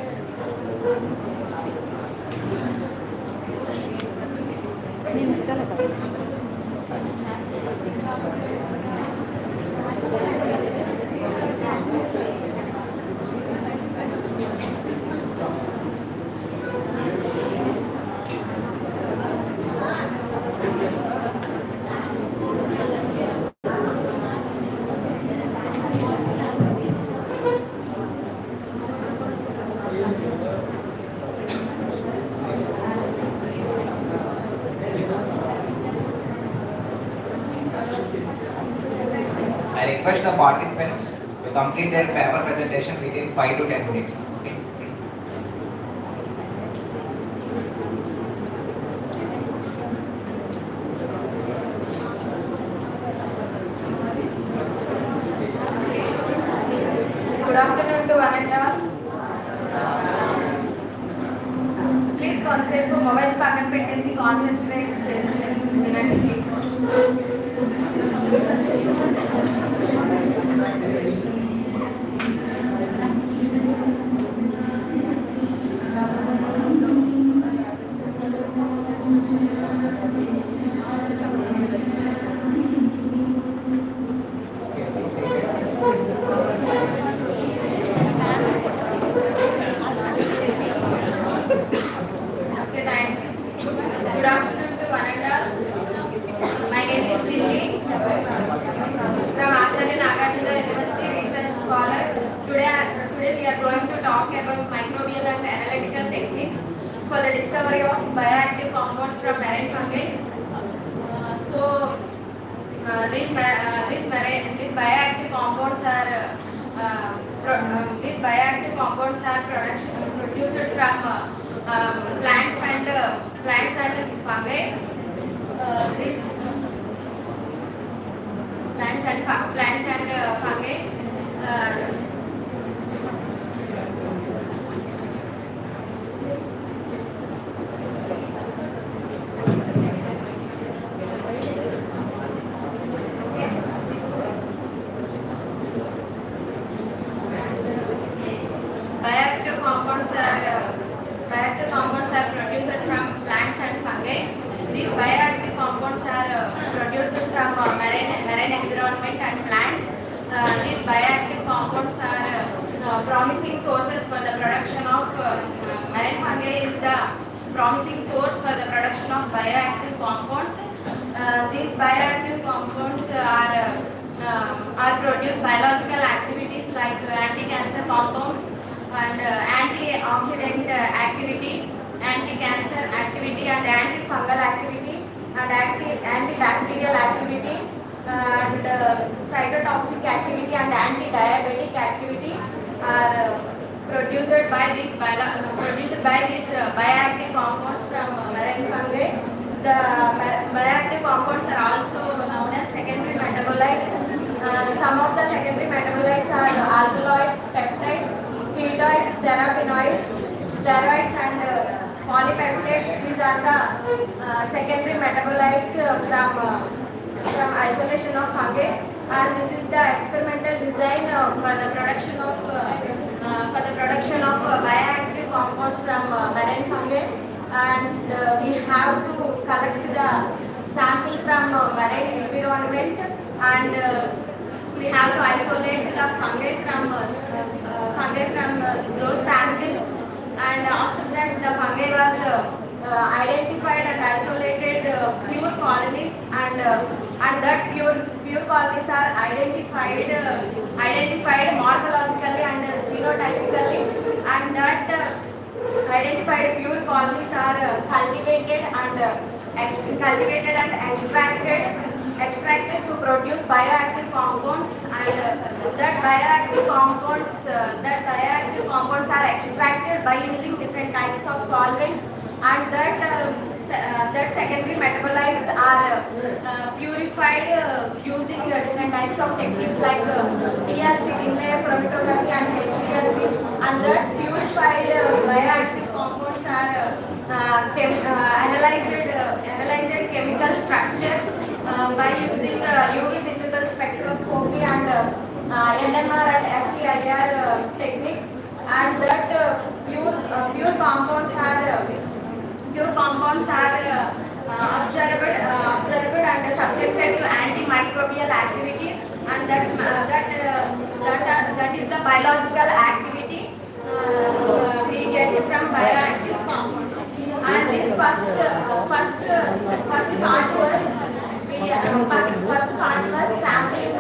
I request the participants to complete their paper presentation within 5 to 10 minutes. Okay, thank you. Good afternoon to one and all. My name is Lily from Acharya Nagarjuna University Research Scholar. Today we are going to talk about microbial and analytical techniques for the discovery of bioactive compounds from marine fungi. These bioactive compounds are produced from plants and fungi. These plants and fungi. Bioactive compounds are produced from plants and fungi. These bioactive compounds are produced from marine environment and plants. These bioactive compounds are promising sources for the production of marine fungi is the promising source for the production of bioactive compounds. These bioactive compounds are produce biological activities like anti-cancer compounds and antioxidant activity, anti-cancer activity and antifungal activity and antibacterial activity and cytotoxic activity and anti-diabetic activity are produced by these bioactive compounds from marine fungi. The bioactive compounds are also known as secondary metabolites. Some of the secondary metabolites are alkaloids, peptides, ketoids, terpenoids, steroids and polypeptides. These are the secondary metabolites from isolation of fungi, and this is the experimental design for the production of bioactive compounds from marine fungi. And we have to collect the sample from marine environment, and we have to isolate the fungi from those samples. And after that, the fungi was identified and isolated pure colonies, and that pure colonies are identified morphologically and genotypically, and that identified pure colonies are cultivated and extracted to produce bioactive compounds, and that bioactive compounds are extracted by using different types of solvents, and that secondary metabolites are purified using different types of techniques like DLC, thin layer chromatography and HPLC, and that purified bioactive compounds are analyzed chemical structure by using UV visible spectroscopy and NMR and FTIR techniques, and that pure compounds are observed and subjected to antimicrobial activity, and that is the biological activity we get from bioactive compounds. And this first part was sampling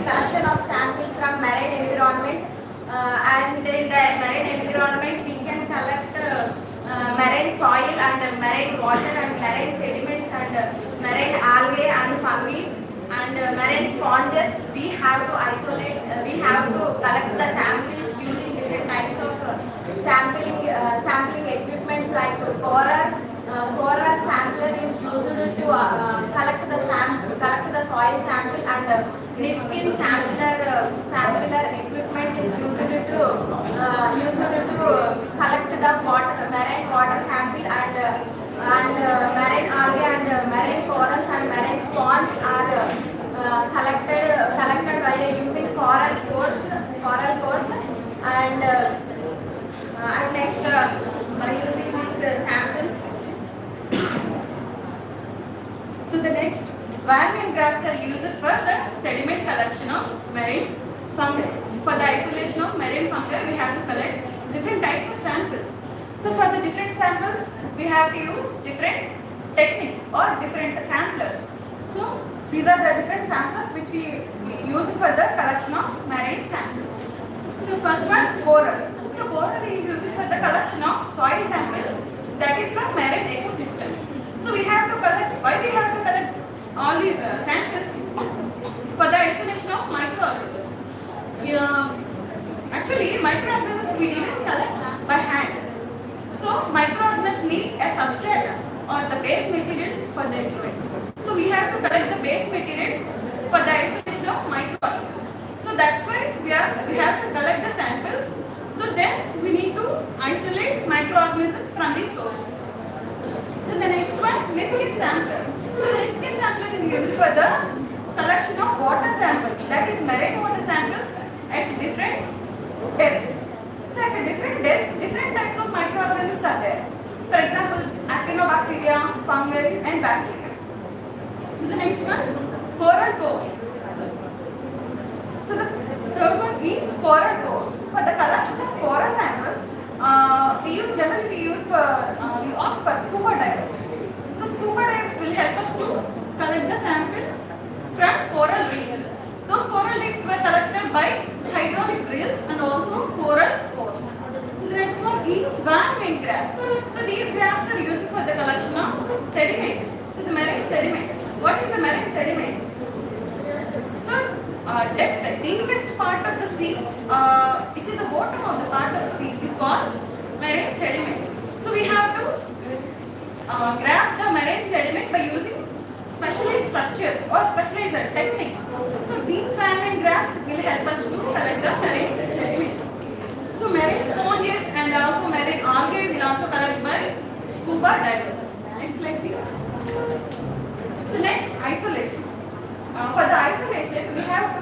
collection of samples from marine environment, and in the marine environment we can collect marine soil and marine water and marine sediments and marine algae and fungi and marine sponges. We have to collect the samples using different types of sampling equipments like Corer sampler is used to collect the soil sample, and Niskin sampler equipment is used to collect the marine water sample, and and next by using these samples. So the next van and grabs are used for the sediment collection of marine fungi. For the isolation of marine fungi, we have to select different types of samples. So for the different samples, we have to use different techniques or different samplers. So these are the different samplers which we use for the collection of marine samples. So first one, borer. So borer is used for the collection of soil sample that is from marine ecosystem. So we have to collect, why we have to collect all these samples? For the isolation of microorganisms. Actually, microorganisms we didn't collect by hand. So microorganisms need a substrate or the base material for their growth. So we have to collect the base material for the isolation of microorganisms. So that's why we have to collect the samples. So then we need to isolate microorganisms from these sources. So the next one, Niskin sampler. So the Niskin sampler is used for the collection of water samples, that is marine water samples at different depths. So at different depths, different types of microorganisms are there. For example, actinobacteria, fungi and bacteria. So the next one, coral cores. So the third one is coral cores. For the collection of coral samples, generally we use we opt for scuba divers. So scuba divers will help us to collect the sample from coral reefs. Those coral reefs were collected by hydraulic drills and also coral cores. So the next one is van and grab. So these grabs are used for the collection of sediments. So the marine sediment. What is the marine sediment? So the deepest part of the sea, which is the bottom of the part of the sea, is called marine sediment. So we have to grab the marine sediment by using specialized structures or specialized techniques. So these van and grabs will help us to collect the marine sediment. So marine sponges and also marine algae will also collect by scuba divers. Next slide please. So next, isolation. For the isolation, we have to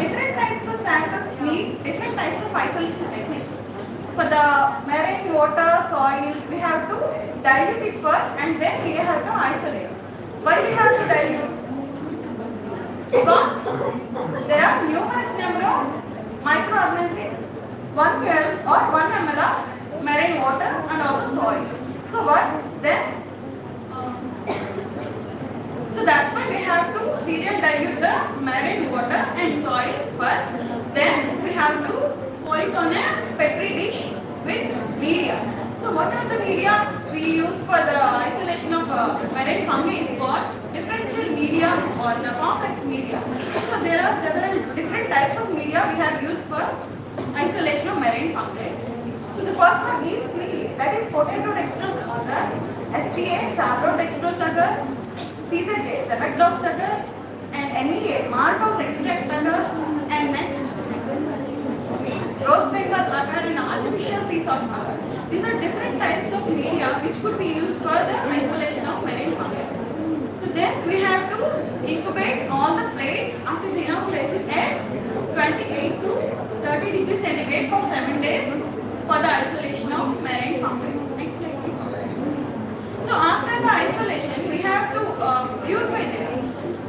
different types of samples need different types of isolation techniques. For the marine water, soil, we have to dilute it first and then we have to isolate. Why we have to dilute? Because there are numerous number of microorganisms in 1 ml or 1 ml of marine water and also soil. So what? Then so that's why we have to serial dilute the marine water and soil first. Then we have to pour it on a petri dish with media. So what are the media we use for the isolation of marine fungi is called differential media or the complex media. So there are several different types of media we have used for isolation of marine fungi. So the first one is PE, that is potato dextrose agar, STA, saprotextrose agar, CZA, Sebectox agar, and MEA, maltose extract agar, and next rose bengal agar and artificial sea salt agar. These are different types of media which could be used for the isolation of marine fungi. So then we have to incubate all the plates after the inoculation at 28 to 30 degrees centigrade for 7 days for the isolation of marine fungi. Next slide please. So after the isolation, we have to purify them.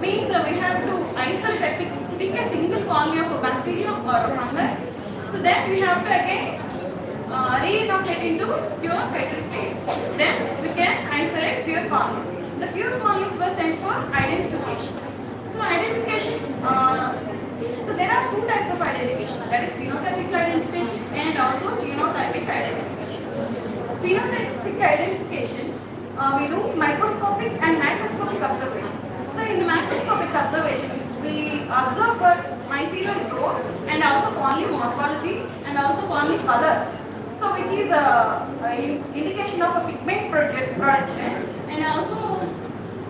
Means we have to isolate, pick a single colony of a bacteria or a fungi. So then we have to again re-inoculate into pure petri plates. Then we can isolate pure colonies. The pure colonies were sent for identification. So identification, so there are two types of identification. That is phenotypic identification and also genotypic identification. Phenotypic identification, we do microscopic and macroscopic observation. So in the macroscopic observation, we observe for mycelial growth and also polymorphology and also polycolor. So which is an indication of a pigment production, and also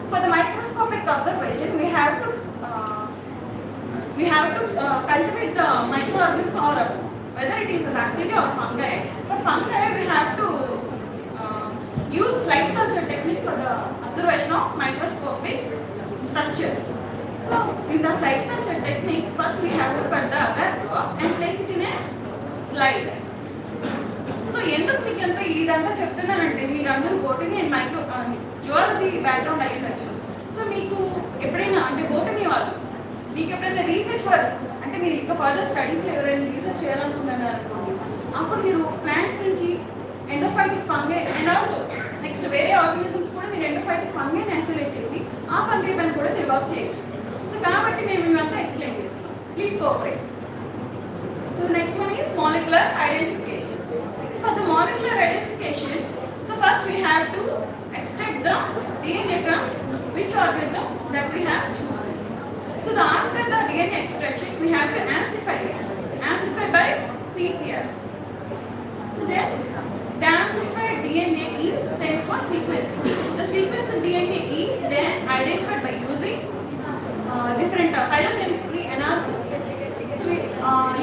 for the microscopic observation we have to cultivate the microorganism or whether it is a bacteria or fungi. For fungi we have to use light culture technique for the observation of microscopic structures. So in the light culture techniques, first we have to cut the agar block and place it in a slide. So ఎందుకు మీకు అంతా ఇదంతా చెప్తున్నానంటే మీరు అందరూ botany and micro zoology background అయ్యేదచ్చు. So మీకు ఎప్పుడైనా అంటే బోటనీ వాళ్ళు మీకు ఎప్పుడైనా రీసెర్చ్ అంటే మీరు ఇంకా ఫర్దర్ స్టడీస్లో ఎవరైనా రీసెర్చ్ చేయాలనుకుంటున్నారు అనుకోండి, అప్పుడు మీరు ప్లాంట్స్ నుంచి endophytic fungi and also next వేరే ఆర్గానిజమ్స్ కూడా మీరు ఎండోఫైటిక్ ఫంగైని ఐసోలేట్ చేసి ఆ ఫంగై పైన కూడా మీరు వర్క్ చేయొచ్చు. సో కాబట్టి మేము ఇవంతా ఎక్స్ప్లెయిన్ చేస్తాం. Please cooperate. So the next one is molecular identification. For the molecular identification, so first we have to extract the DNA from which organism that we have chosen. So after the DNA extraction, we have to amplify it. Amplify by PCR. So then the amplified DNA is sent for sequencing. The sequence of DNA is then identified by using different phylogenetic tree analysis. So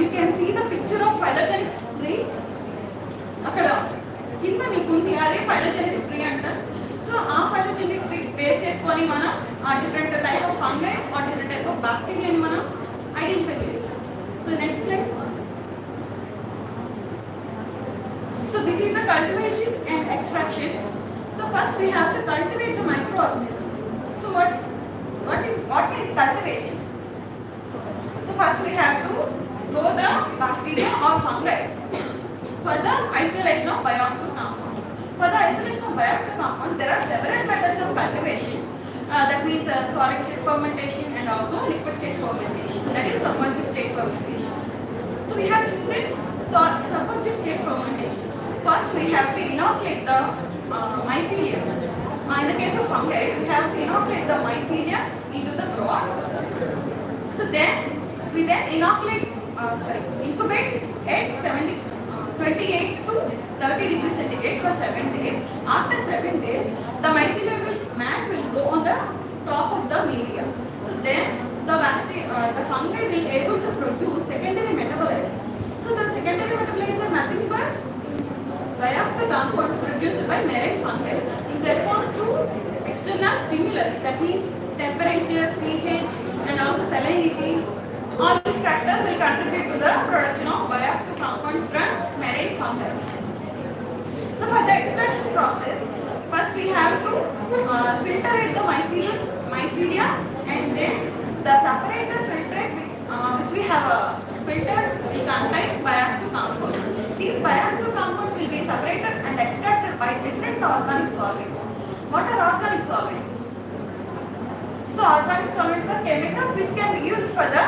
you can see the picture of phylogenetic tree. అక్కడ కింద మీకు ఉంది అదే phylogenetic tree అంటారు. So ఆ phylogenetic tree base చేసుకొని మనం ఆ డిఫరెంట్ టైప్ ఆఫ్ ఫంగై ఆ డిఫరెంట్ టైప్ ఆఫ్ బ్యాక్టీరియాని మనం ఐడెంటిఫై చేయాలి. So next slide. So this is the cultivation and extraction. So first we have to cultivate the microorganism. So what is cultivation? So first we have to grow the bacteria or fungi for the isolation of bioactive compound. For the isolation of bioactive compound, there are several methods of cultivation. That means solid state fermentation and also liquid state fermentation. That is submerged state fermentation. So we have different submerged state fermentation. First, we have to inoculate the mycelium. In the case of fungi, we have to inoculate the mycelium into the broth. So then, we incubate at 28 to 30 degrees centigrade for 7 days. After 7 days, the mycelium mat will go on the top of the media. So then, the fungi will be able to produce secondary metabolites. So the secondary metabolites are nothing but bioactive compounds produced by marine fungi in response to external stimulus, that means temperature, pH and also salinity. All these factors will contribute to the production of bioactive compounds from marine fungi. So for the extraction process, first we have to filtrate the mycelia and then the separator filtrate which we have filtered will contain bioactive compounds. These bioactive compounds will be separated and extracted by different organic solvents. What are organic solvents? So organic solvents are chemicals which can be used for the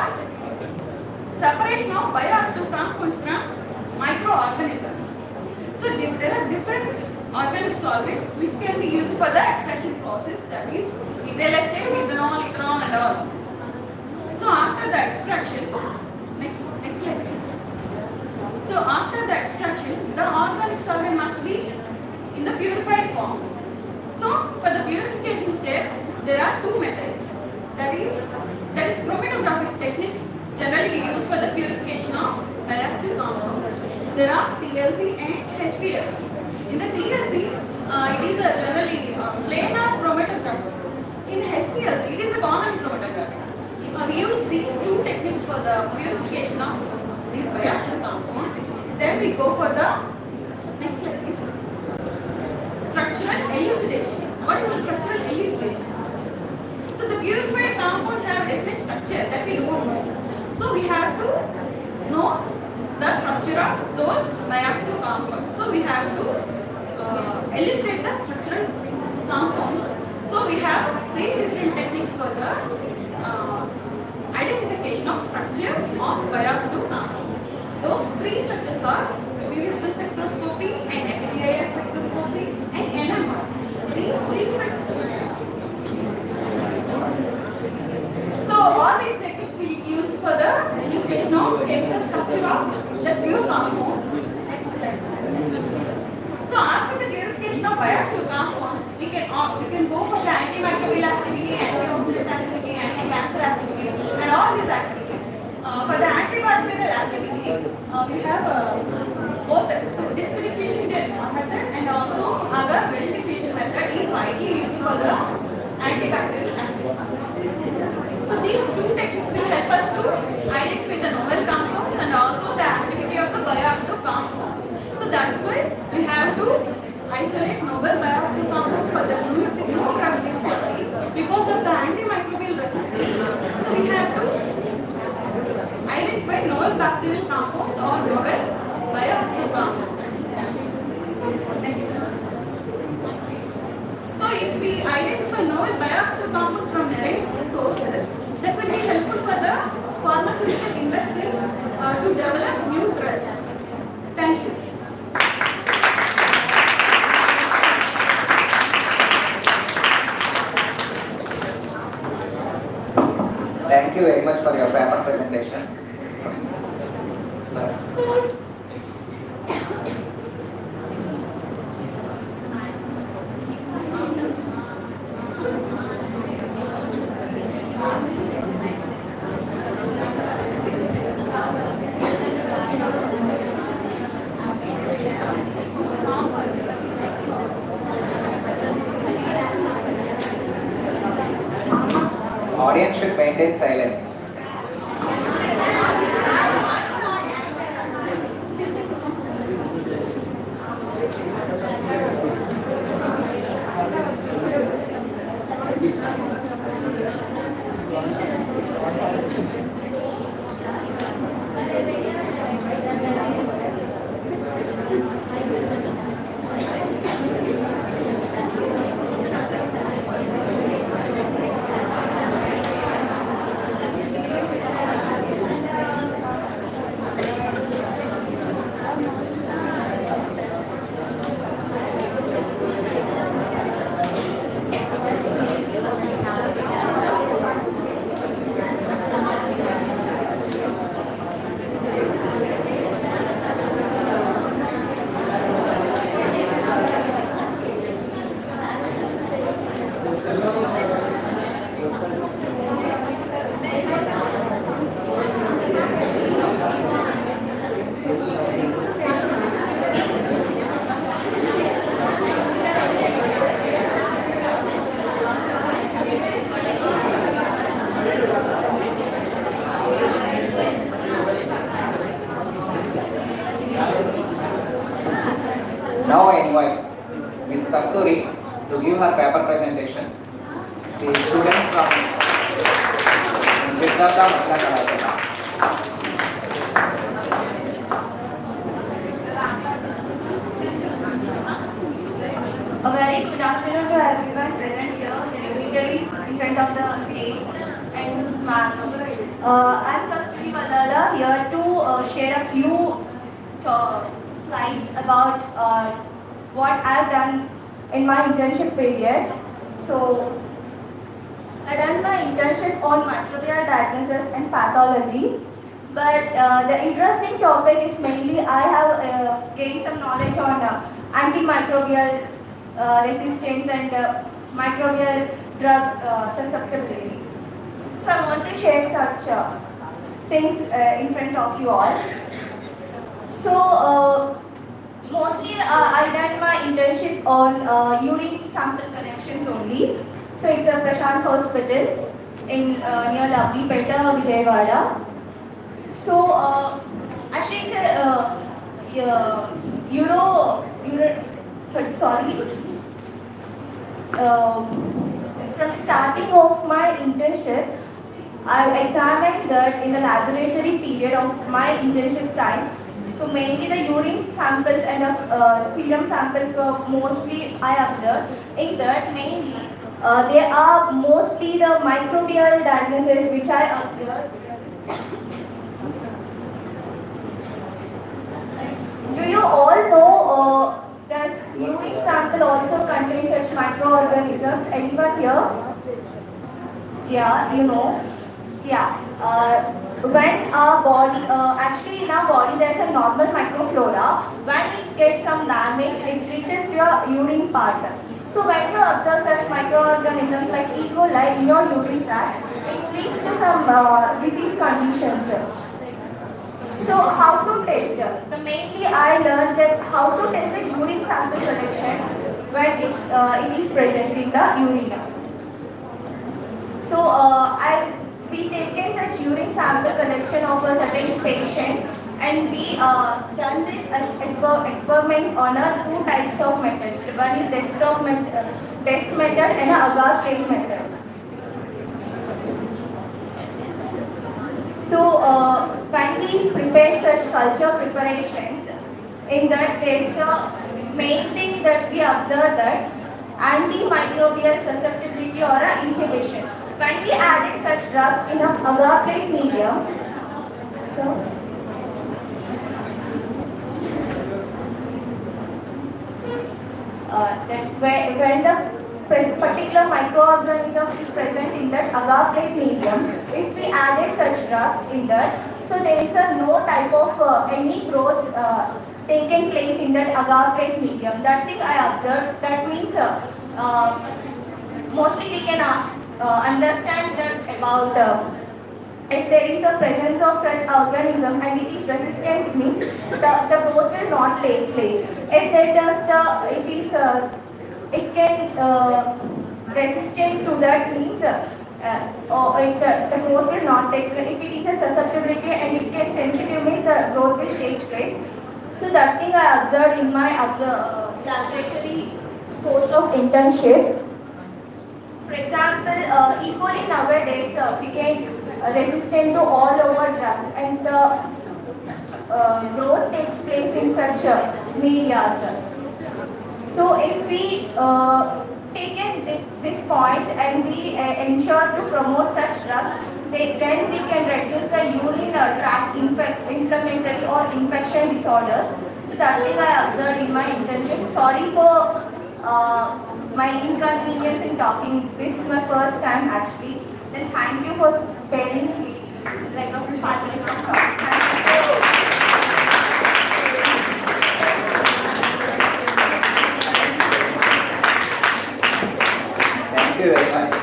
separation of bioactive compounds from microorganisms. So there are different organic solvents which can be used for the extraction process, that is ethyl ester, ethanol, ethanol and all. So after the extraction, next slide. So after the extraction, the organic solvent must be in the purified form. So for the purification step, there are two methods. That is chromatographic techniques generally used for the purification of bioactive compounds. There are TLC and HPLC. In the TLC, it is generally planar chromatography. In HPLC, it is a common chromatography. We use these two techniques for the purification of these bioactive compounds. Then we go for the next slide, please. Structural elucidation. What is the structural elucidation? So the purified compounds have different structure that we don't know. So we have to know the structure of those bioactive compounds. So we have to elucidate the structural compounds. So we have three different techniques for the identification of structure of bioactive compounds. Those three structures are visible spectroscopy and FTIR spectroscopy and NMR. These three so all these techniques we use for the elucidation of chemical structure of the pure compounds. Next slide. So after the purification of bioactive compounds, we can go for the antimicrobial activity, antioxidant activity, anti-cancer activity, and all these activities. For the antibacterial activity, we have both disc diffusion method and also agar well diffusion method is widely used for the antibacterial activity. So these two techniques will help us to identify the novel compounds and also the activity of the bioactive compounds. if we identify novel bioactive compounds from marine sources, that will be helpful for the pharmaceutical industry to develop new drugs. Thank you. Thank you very much for your paper presentation. Sir. Audience should maintain silence. Now I invite Ms. Kasturi to give her paper presentation. She is student from Siddhartha Mahila Kalasala. A very good afternoon to everyone present here, the dignitaries in front of the stage and marks. I'm Kasturi Valala here to share a few slides about what I've done in my internship period. So, I done my internship on microbial diagnosis and pathology. But the interesting topic is mainly I have gained some knowledge on antimicrobial resistance and microbial drug susceptibility. So I want to share such things in front of you all. So mostly I done my internship on urine sample collections only. So it's a Prashant Hospital in near Lovely Peta, Vijayawada. So actually it's a from the starting of my internship, I examined that in the laboratory period of my internship time. So mainly the urine samples and the serum samples were mostly I observed. In that mainly they are mostly the microbial diagnosis which I observed. Do you all know this urine sample also contains such microorganisms? Anyone here? Yeah, you know. Yeah. When our body, actually in our body there is a normal microflora. When it gets some damage, it reaches to your urine part. So when you observe such microorganisms like E. coli in your urine tract, it leads to some disease conditions. So how to test? Mainly I learned that how to test the urine sample collection when it is present in the urine. So we taken such urine sample collection of a certain patient and we done this experiment on two types of methods. One is desktop test method and an agar train method. So when we prepare such culture preparations, in that there is a main thing that we observe that antimicrobial susceptibility or inhibition. When we added such drugs in a agar-plate medium, then when the particular microorganism is present in that agar-plate medium, if we added such drugs in that, so there is no type of any growth taken place in that agar-plate medium. That thing I observed. That means mostly we can understand that about if there is a presence of such organism and it is resistant means the growth will not take place. If that does it can resistant to that means or if the growth will not take place. If it is a susceptibility and it gets sensitive means growth will take place. So that thing I observed in my laboratory course of internship. For example, E. coli nowadays became resistant to all over drugs and the growth takes place in such media. So if we taken this point and we ensure to promote such drugs, then we can reduce the urine tract inflammatory or infection disorders. So that thing I observed in my internship. Sorry for my inconvenience in talking. This is my first time actually. Then thank you for sparing me like a part of talk. Thank you very much.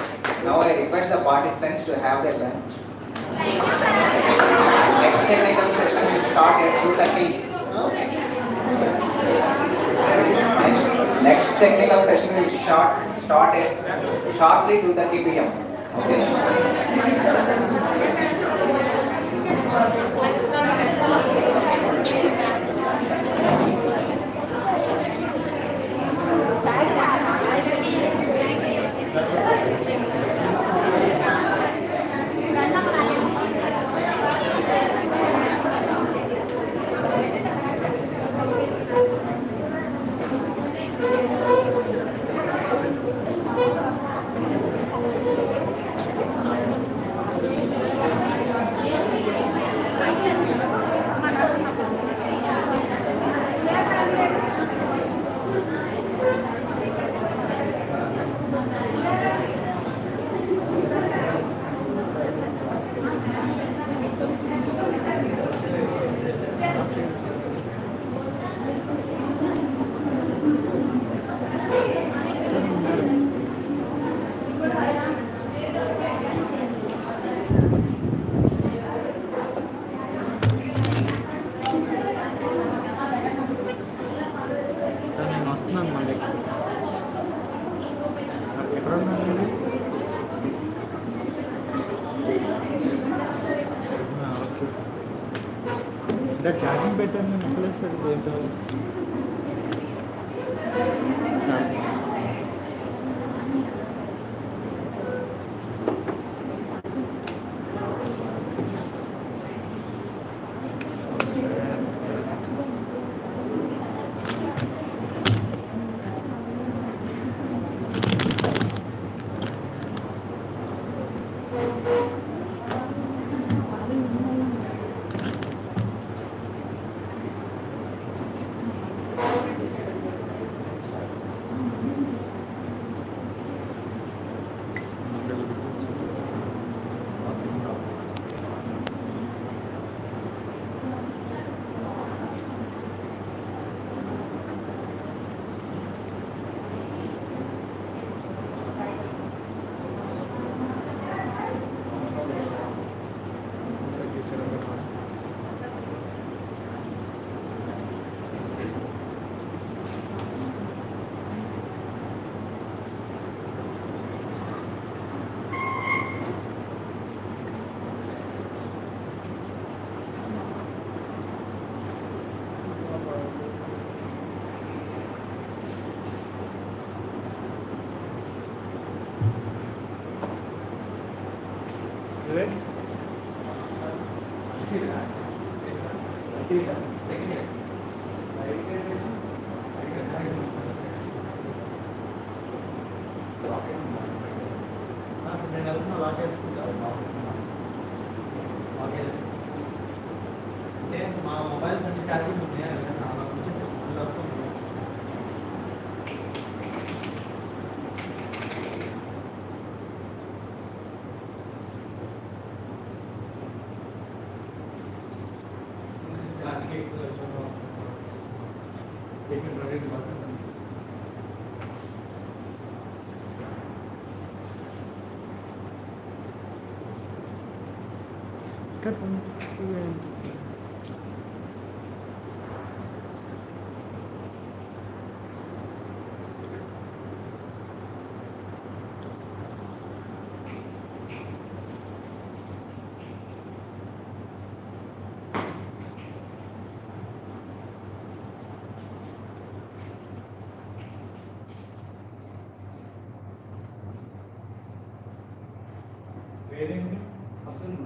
Now I request the participants to have their lunch. Next technical session will start at 2:30. Next technical session will start at sharply 2:30 p.m. Okay. Charging పెట్టాను ఎక్కడ sir ఏంటో తరఫున lock వేసుకుంటారు lock వేసి అంటే మా mobiles అంటే charging ఉన్నాయి అలా వచ్చేసి మళ్ళీ వస్తుంది ఛార్జింగ్ ఎక్కువ వేరేంటి అసలు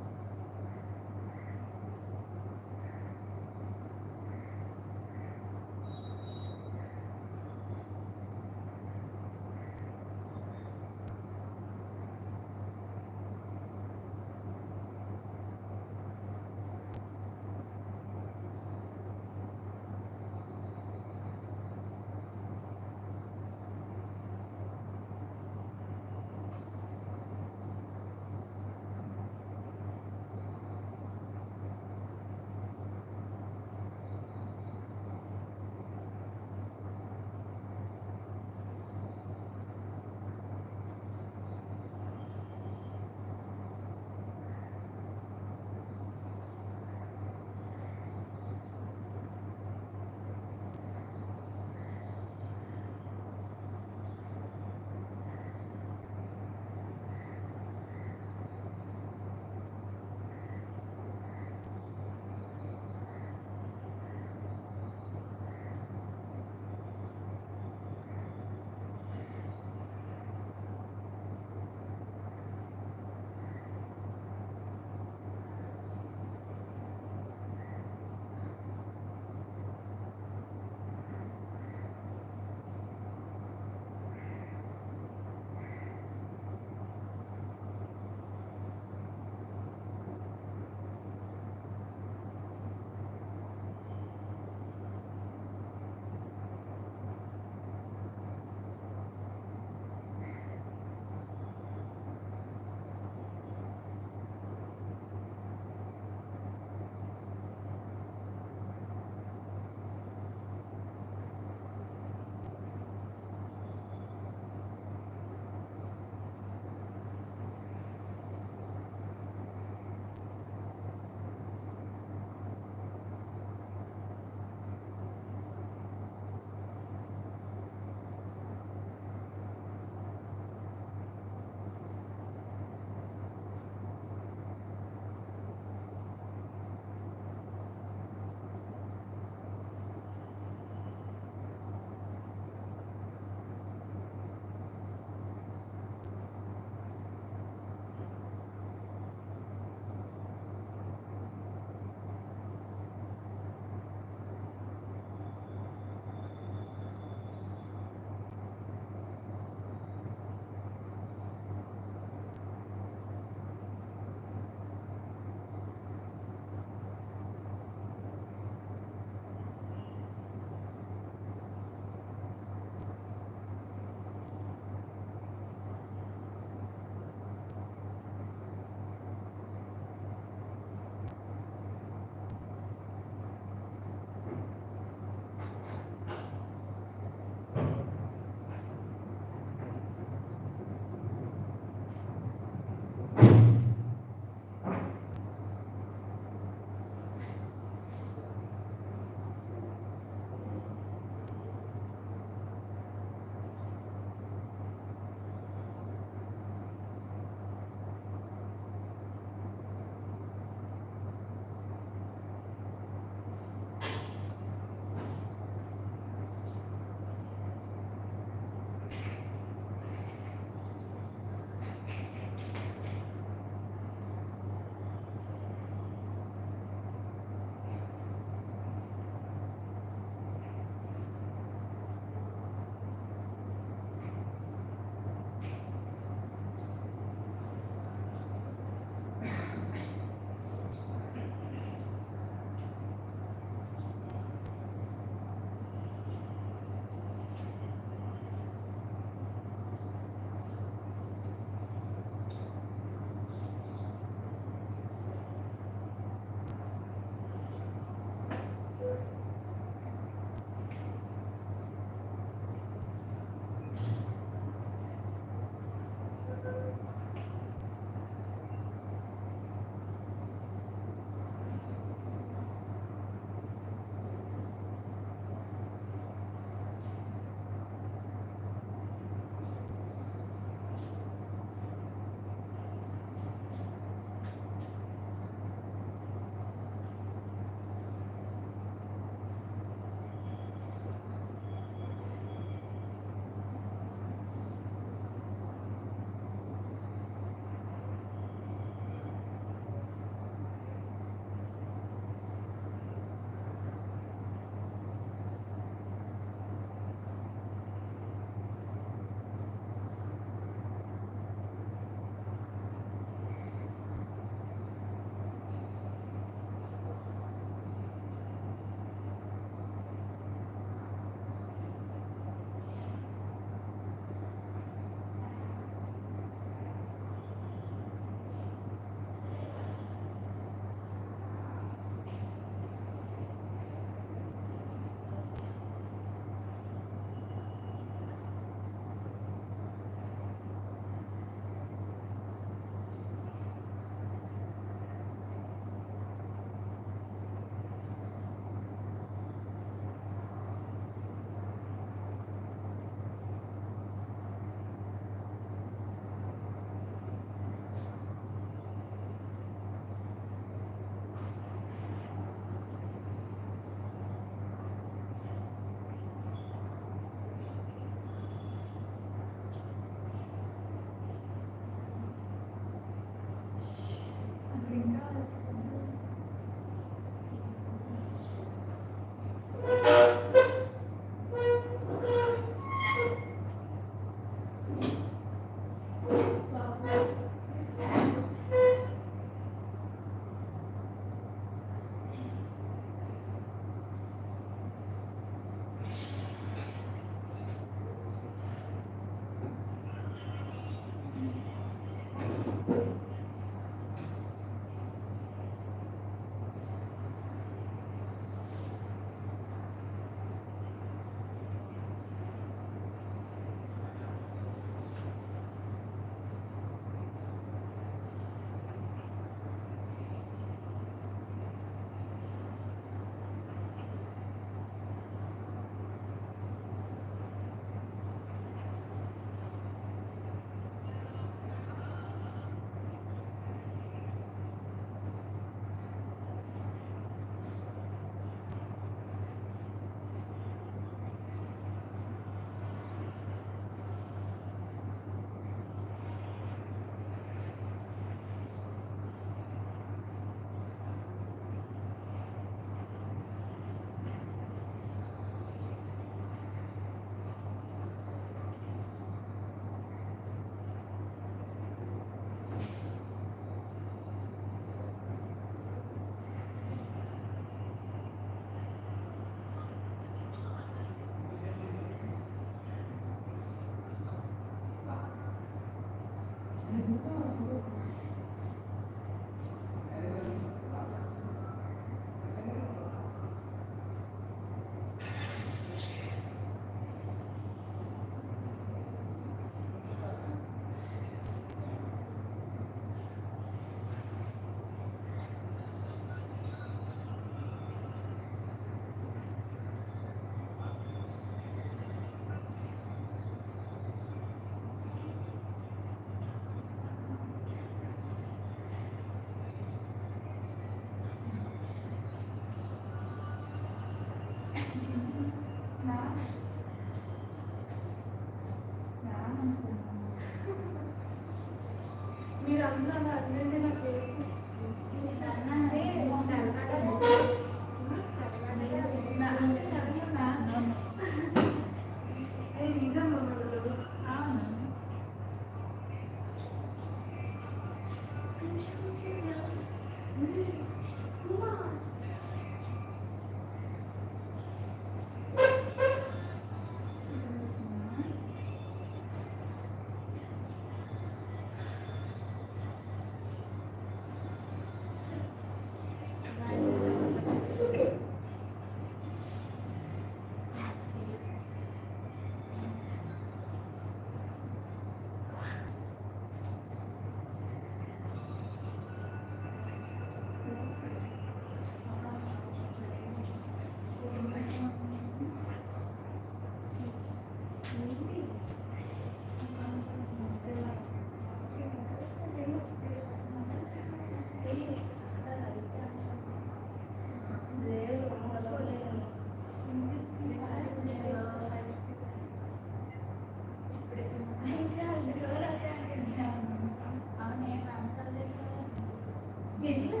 వెళ్ళు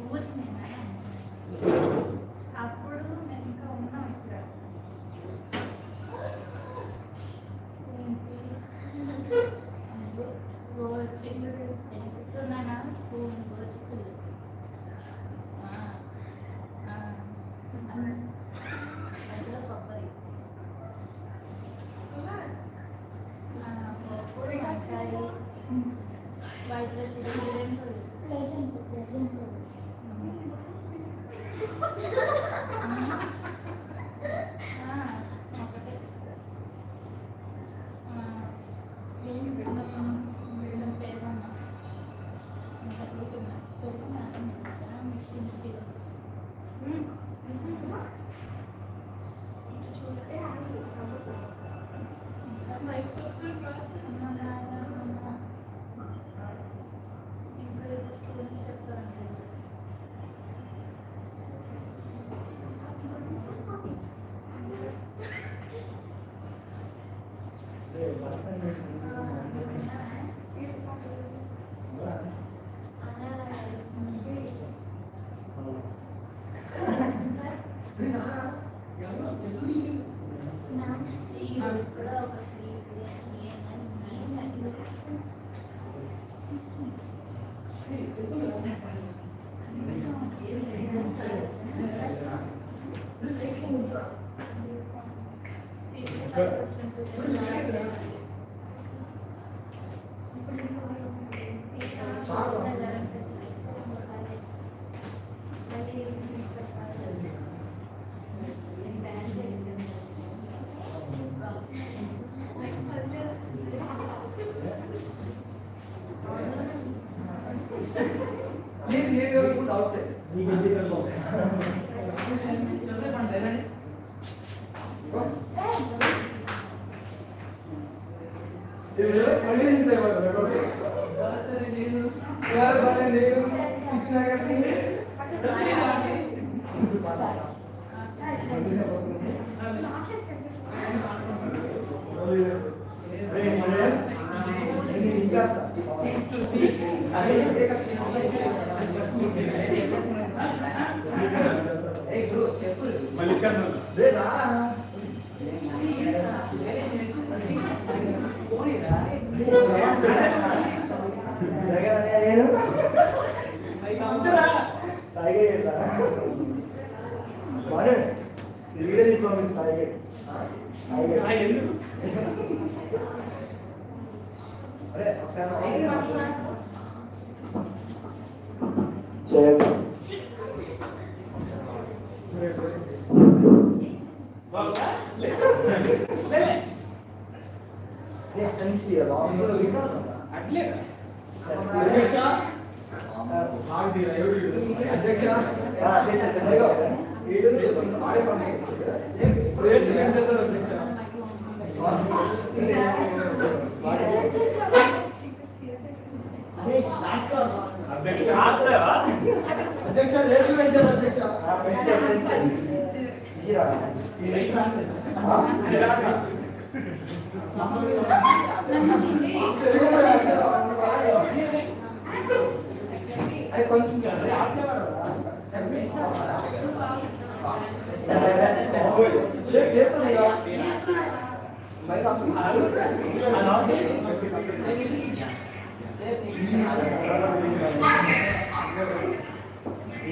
ఊరికి అప్పుడు నేను ఇంకా ఉన్నాం ఇక్కడ చెప్తున్నానా స్పూన్ గోచుకులు అందులో కొబ్బరి పూరి వంకాయ వైట్ రైస్ ప్రెజెంట్ ఒకటే ఏం పెడతాం పెరుగన్నా ఇంకా పెరుగున్నా మిక్సీలో చూస్తే ఇంకా స్టూడెంట్స్ చెప్తారంటే కూడా ఒక Please leave your food outside.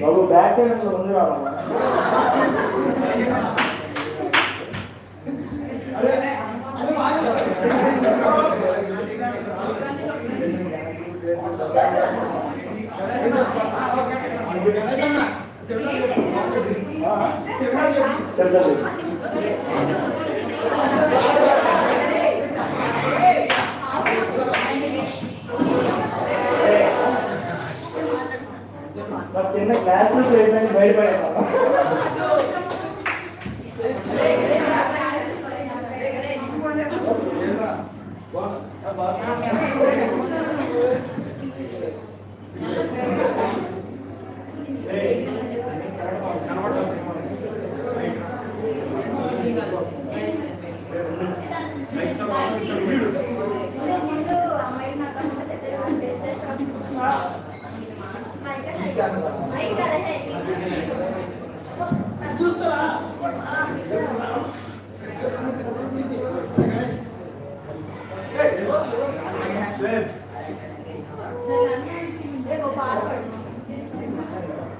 Babu back side ఉంది రావమ్మా చిన్న క్లాస్ లో బయటపడేమా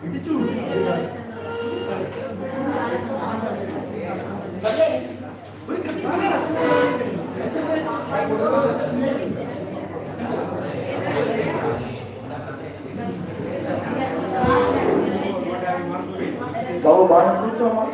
ఇది చూడు బాబు బాగా కూర్చోమ్మా.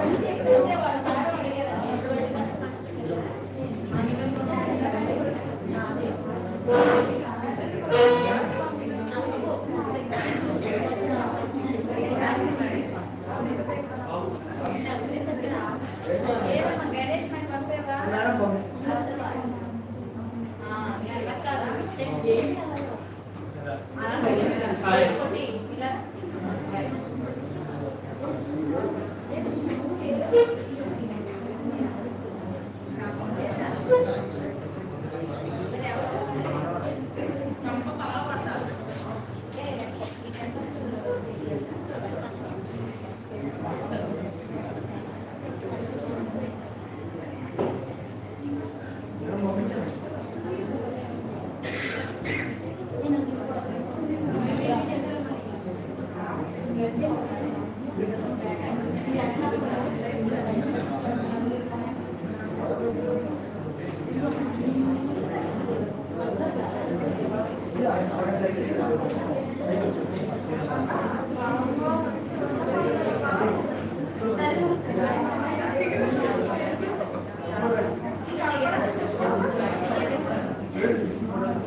Thank you.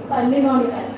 Sunday morning.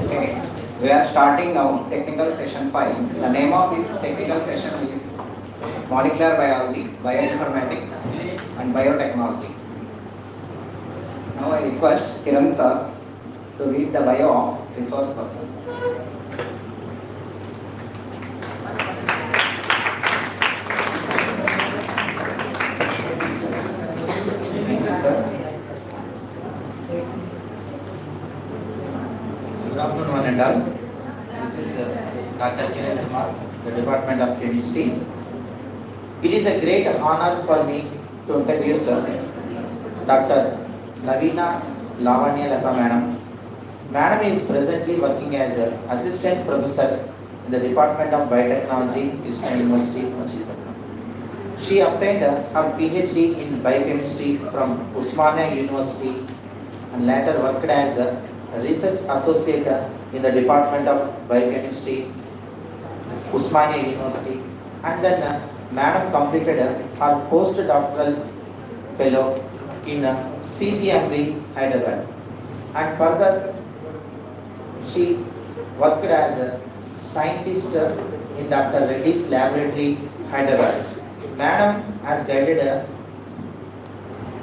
Okay, we are starting now technical session 5. The name of this technical session is molecular biology, bioinformatics and biotechnology. Now I request Kiran sir to read the bio of resource person. Thank you, sir. Good afternoon, one and all. This is Dr. K.B.N, the Department of Chemistry. It is a great honor for me to introduce Dr. Navina Lavanya Lata Madam. Madam is presently working as an assistant professor in the Department of Biotechnology, Eastern University, Machilipatnam. She obtained her PhD in biochemistry from Usmania University and later worked as a research associate in the Department of Biochemistry, Usmania University, and then Madam completed her postdoctoral fellow in CCMB Hyderabad, and further she worked as a scientist in Dr. Reddy's laboratory, Hyderabad. Madam has guided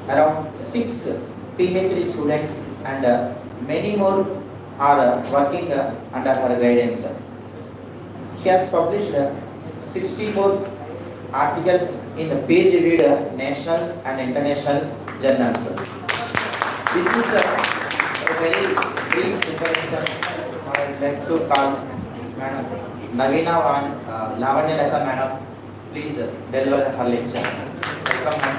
around 6 PhD students and many more are working under her guidance. She has published 64 articles in peer-reviewed national and international journals. With this a very brief introduction, I would like to call Madam Navina Lavanya Lata Madam. Please deliver her lecture. Welcome, ma'am.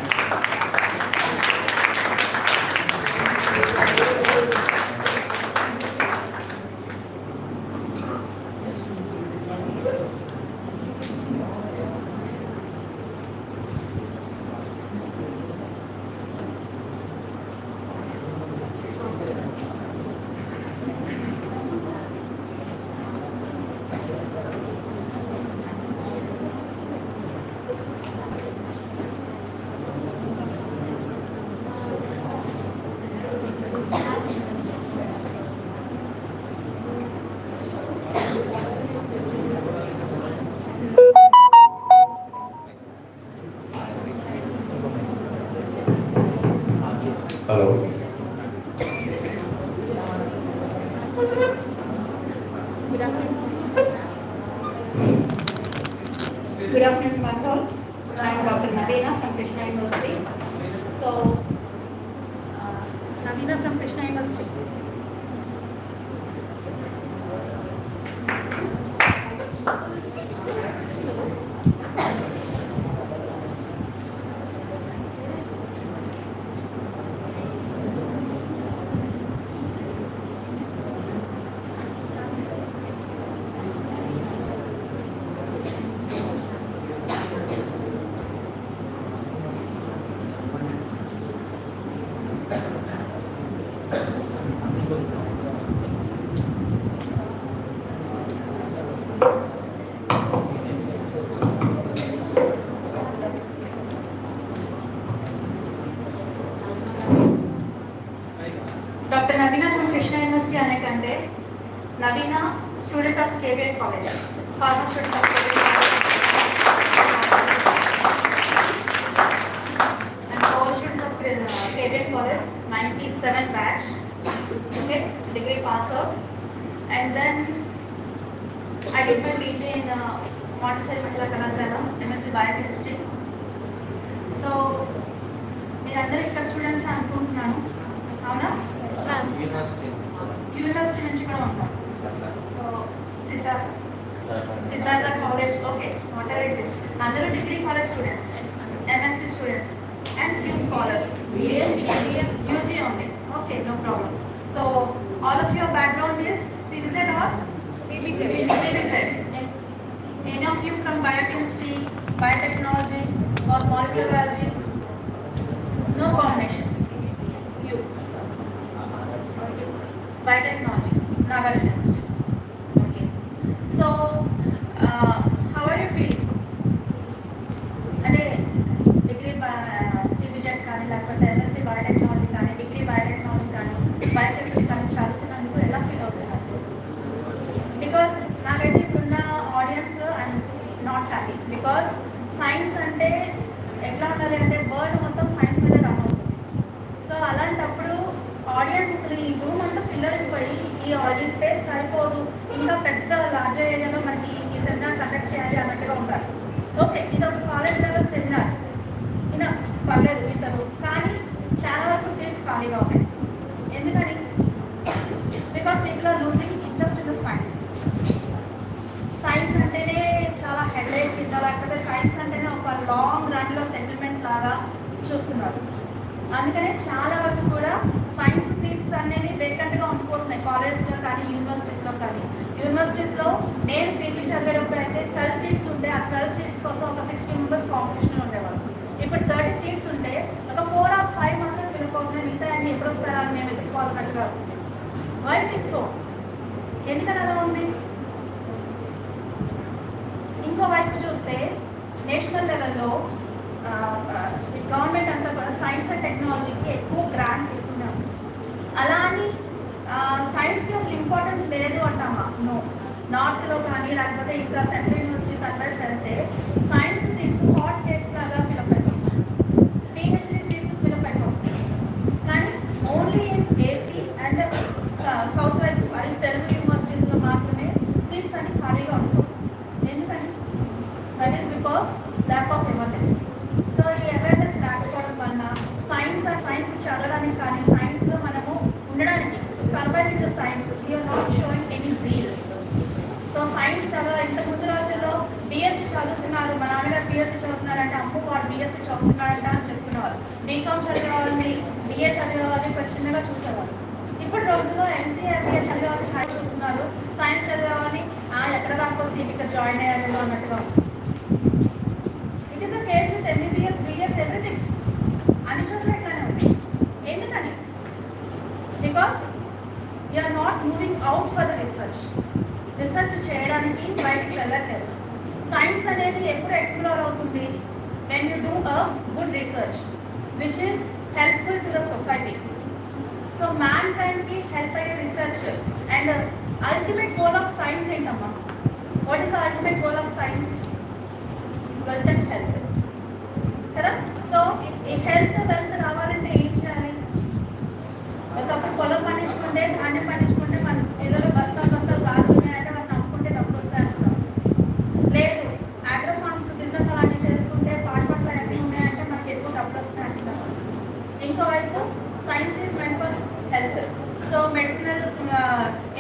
Hello. Good afternoon, Michael. I am Dr. Navina from Krishna University. So, Navina from Krishna University. Navina, student of K.B.N college, former student of K.B.N college. And old student of K.B.N college, 97 batch. Okay, degree pass out. And then I did my PG in Montessori Kalasana, MSc Biochemistry. So, మీ అందరూ ఇక్కడ students అనుకుంటున్నాను, అవునా? University నుంచి కూడా ఉంటాం. So Siddhartha college, okay, whatever it is, అందరూ degree college students, MSc students and few scholars, UG only, okay, no problem. So all of your background is CBZ or CBZ. Any of you from biochemistry, biotechnology or molecular biology? No combinations. You. Biotechnology, Nagarjuna Institute. Okay. So, how are you feeling? అంటే degree CBZ కానీ లేకపోతే MSc biotechnology కానీ degree biotechnology కానీ biochemistry కానీ చదువుతున్నందుకు ఎలా feel అవుతున్నారు? Because నాకైతే ఇప్పుడున్న audience I'm not happy. Because science అంటే ఎట్లా ఉండాలి అంటే వరల్డ్ మొత్తం సైన్స్ మీద రన్ అవుతుంది. సో అలాంటప్పుడు ఆడియన్స్ అసలు ఈ రూమ్ అంతా ఫిల్ అయిపోయి ఈ స్పేస్ సరిపోదు, ఇంకా పెద్ద లార్జ్ ఏరియాలో మనకి ఈ సెమినార్ కండక్ట్ చేయాలి అన్నట్టుగా ఉంటారు. ఓకే, ఇది ఒక కాలేజ్ లెవెల్ సెమినార్, ఇలా పర్లేదు ఇద్దరు, కానీ చాలా వరకు సీట్స్ ఖాళీగా ఉన్నాయి. ఎందుకని? Because people are losing interest in the science. Science అంటేనే చాలా హెడేక్ కింద, లేకపోతే సైన్స్ అంటేనే ఒక లాంగ్ రన్లో సెటిల్మెంట్ లాగా చూస్తున్నారు. అందుకనే చాలా వరకు కూడా సైన్స్ సీట్స్ అనేవి వేకెంట్గా ఉండిపోతున్నాయి కాలేజ్లో కానీ యూనివర్సిటీస్లో కానీ. యూనివర్సిటీస్లో నేను పీజీ చదివేటప్పుడు అయితే 12 సీట్స్ ఉంటే ఆ 12 సీట్స్ కోసం ఒక 60 మెంబర్స్ కాంపిటీషన్ ఉండేవాళ్ళు. ఇప్పుడు 30 సీట్స్ ఉంటే ఒక 4 or 5 మాత్రం వెళ్ళిపోతున్నాయి, మిగతా అన్ని ఎప్పుడు వస్తారా అని మేము ఎదుర్కోవాలన్నట్టుగా. Why is so? ఎందుకని అలా ఉంది? ఇంకో వైపు చూస్తే నేషనల్ లెవెల్లో గవర్నమెంట్ అంతా కూడా సైన్స్ అండ్ టెక్నాలజీకి ఎక్కువ గ్రాంట్స్ ఇస్తున్నాము. అలా అని సైన్స్కి అసలు ఇంపార్టెన్స్ లేదు అంటామా? నో. నార్త్లో కానీ లేకపోతే ఇంకా సెంట్రల్ యూనివర్సిటీస్ అక్కడ వెళ్తే సైన్స్ సీట్స్ హాట్ కేక్స్ లాగా ఫిలప్ అయిపోతాం, పిహెచ్డి సీట్స్ ఫిలప్ అయిపోతాం. కానీ only in AP and south వైపు అది తెలుగు యూనివర్సిటీస్లో మాత్రమే సీట్స్ అన్ని ఖాళీగా ఉంటాయి. ఎందుకని? That is because lack of awareness. So ఈ అవేర్నెస్ లేకపోవడం వల్ల సైన్స్ చదవడానికి కానీ సైన్స్లో మనము ఉండడానికి survive in the science we're not showing any zeal. So science చదవాలి. ఇంతకు ముందు రోజుల్లో బీఎస్సీ చదువుతున్నారు, మా నాన్నగారు బీఎస్సీ చదువుతున్నారంటే అమ్మ వాడు బీఎస్సీ చదువుతున్నారంట అని చెప్తున్నవారు. బీకామ్ చదివే వాళ్ళని, బిఏ చదివే వాళ్ళని కొంచెం చిన్నగా చూసేవారు. ఇప్పుడు రోజుల్లో ఎంసీఏ ఎంబీఏ చదివే వాళ్ళని హై చూస్తున్నారు, సైన్స్ చదివే వాళ్ళని ఎక్కడ దాకా సీట్ ఇక్కడ జాయిన్ అయ్యారు అన్నట్టుగా. It is the case with MBBS, BS, everything. అన్ని చోట్ల ఎట్లానే ఉంది. ఎందుకని? Because you're not moving out for the research. Research చేయడానికి బయటికి వెళ్ళట్లేదు. సైన్స్ అనేది ఎప్పుడు ఎక్స్ప్లోర్ అవుతుంది? When you do a good research which is helpful to the society. So మ్యాన్ కైండ్కి హెల్ప్ అయ్యే రీసెర్చ్. And ultimate goal of science ఏంటమ్మా? What is the ultimate goal of science? Wealth and health కదా. So ఈ health wealth రావాలంటే ఏం చేయాలి? ఒకప్పుడు పొలం పండించుకుంటే, ధాన్యం పండించుకుంటే మన ఇళ్ళలో బస్తాలు బస్తాలు గాజులు ఉన్నాయంటే వాటిని అమ్ముకుంటే డబ్బులు వస్తాయంటున్నాం. లేదు, అగ్రో ఫార్మ్స్ బిజినెస్ అలాంటివి చేసుకుంటే పాడి పంటలు అన్నీ ఉన్నాయంటే మనకి ఎక్కువ డబ్బులు వస్తాయంటున్నాం. ఇంకోవైపు science is meant for health. So medicinal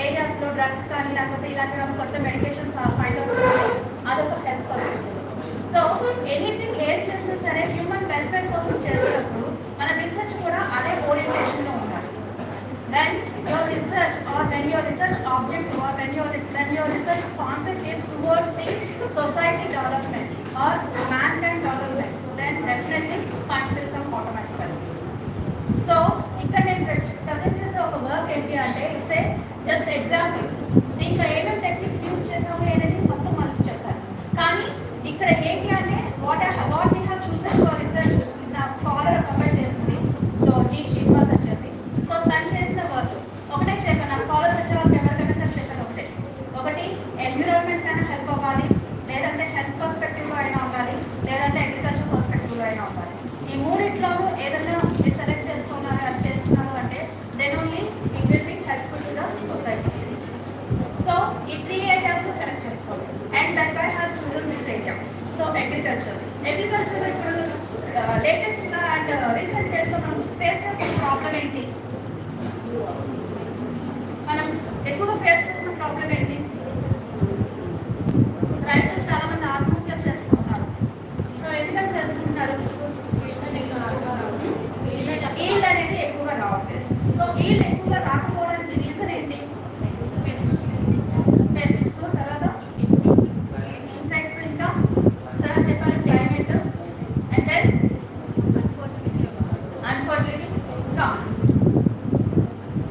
ఏరియాస్లో డ్రగ్స్ కానీ లేకపోతే ఇలాంటి కొత్త మెడికేషన్స్ ఫైండ్ అవుట్ అదొక హెల్త్ వస్తుంది. సో ఎనీథింగ్ ఏది చేసినా సరే హ్యూమన్ వెల్ఫేర్ కోసం చేసేటప్పుడు మన రీసెర్చ్ కూడా అదే ఓరియంటేషన్లో ఉండాలి. When your research or when your research objective or when your research concept is towards the society development or mankind development, then definitely funds will come automatically. So ఇక్కడ నేను present చేసే ఒక వర్క్ ఏంటి అంటే it's a just example. దీంట్లో ఏమేమి techniques use చేసాము అనేది మొత్తం మనకు చెప్తాను. కానీ ఇక్కడ ఏంటి అంటే what we have chosen for research నా స్కాలర్ కంపేర్ చేసింది. సో శ్రీనివాస్ అని చెప్పి, సో తను చేసిన వర్క్ ఒకటే చెప్పాను. నా స్కాలర్స్ వచ్చే వాళ్ళకి ఎవరికైనా సరే చెప్పాను, అగ్రికల్చర్. అగ్రికల్చర్లో ఇప్పుడు లేటెస్ట్గా అండ్ రీసెంట్ డేస్లో మనం ఫేస్ చేస్తున్న ప్రాబ్లం ఏంటి? మనం ఎక్కువగా ఫేస్ చేస్తున్న ప్రాబ్లం ఏంటి? రైతులు చాలా మంది ఆత్మహత్య చేసుకుంటారు. సో ఎందుకని చేసుకుంటారు? ఈల్డ్ అనేది ఎక్కువగా రావట్లేదు. సో ఈల్డ్ ఎక్కువగా రాకపోవడానికి రీజన్ ఏంటి? పెస్ట్స్, తర్వాత ఇన్సెక్ట్స్, ఇంకా సార్ చెప్పారు క్లైమేట్, అండ్ దెన్ అన్ఫర్టిలిటీ, ఇంకా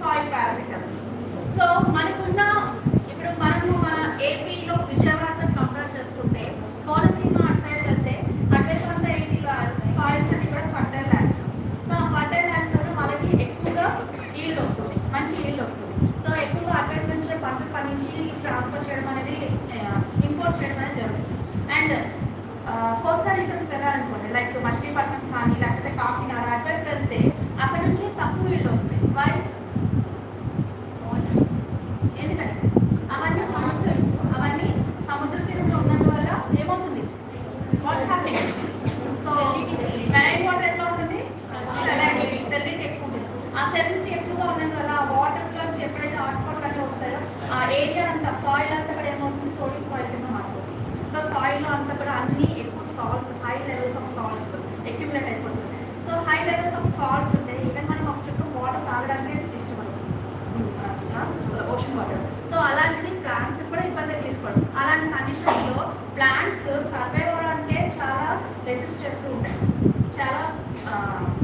సాయిల్ పారామీటర్స్. సో మనకున్న ఇప్పుడు మనము మన ఏపీలో విజయవాడతో కంపేర్ చేసుకుంటే కోనసీమ అటు సైడ్ వెళ్తే అటువైపు అంతా ఏంటి సాయిల్స్ అన్ని కూడా ఫర్టైల్ ల్యాండ్స్. సో ఆ ఫర్టైల్ ల్యాండ్స్ వల్ల మనకి ఎక్కువగా ఈల్డ్ వస్తుంది, మంచి ఈల్డ్ వస్తుంది. సో ఎక్కువగా అటువైపు నుంచి పంటలు పండించి ట్రాన్స్ఫర్ చేయడం అనేది ఇంపోర్ట్ చేయడం అనేది జరుగుతుంది. అండ్ కోస్టల్ రీజన్స్ వెళ్ళాలనుకోండి, లైక్ మచిలీపట్నం కానీ లేకపోతే కాకినాడ అటువైపు వెళ్తే అక్కడ నుంచి తక్కువ ఈల్డ్ వస్తుంది. వై? ఎందుకని అవన్నీ సముద్ర తీరంలో ఉన్నందువల్ల ఏమవుతుంది? What's happening? So marine water ఎట్లా ఉంటుంది? సెలినిటీ ఎక్కువ ఉంటుంది. ఆ సెలినిటీ ఎక్కువగా ఉన్నందువల్ల ఆ వాటర్లో నుంచి ఎప్పుడైతే ఆకుకూరలు అన్నీ వస్తాయో ఆ ఏరియా అంతా సాయిల్ అంతా కూడా ఏమవుతుంది? సోడిక్ సాయిల్ కింద మారుతుంది. సో సాయిల్లో అంతా కూడా అన్ని ఎక్కువ salt, high levels of salts accumulate అయిపోతుంది. So high levels of salts ఉంటాయి. ఈవెన్ మనం ఒక చుట్టూ వాటర్ తాగడానికి ఇష్టపడదు, ఓషన్ వాటర్. సో అలాంటిది ప్లాంట్స్ కూడా ఇబ్బంది తీసుకోవడం. అలాంటి కండిషన్స్లో ప్లాంట్స్ సర్వైవ్ అవడానికే చాలా రెసిస్ట్ చేస్తూ ఉంటాయి, చాలా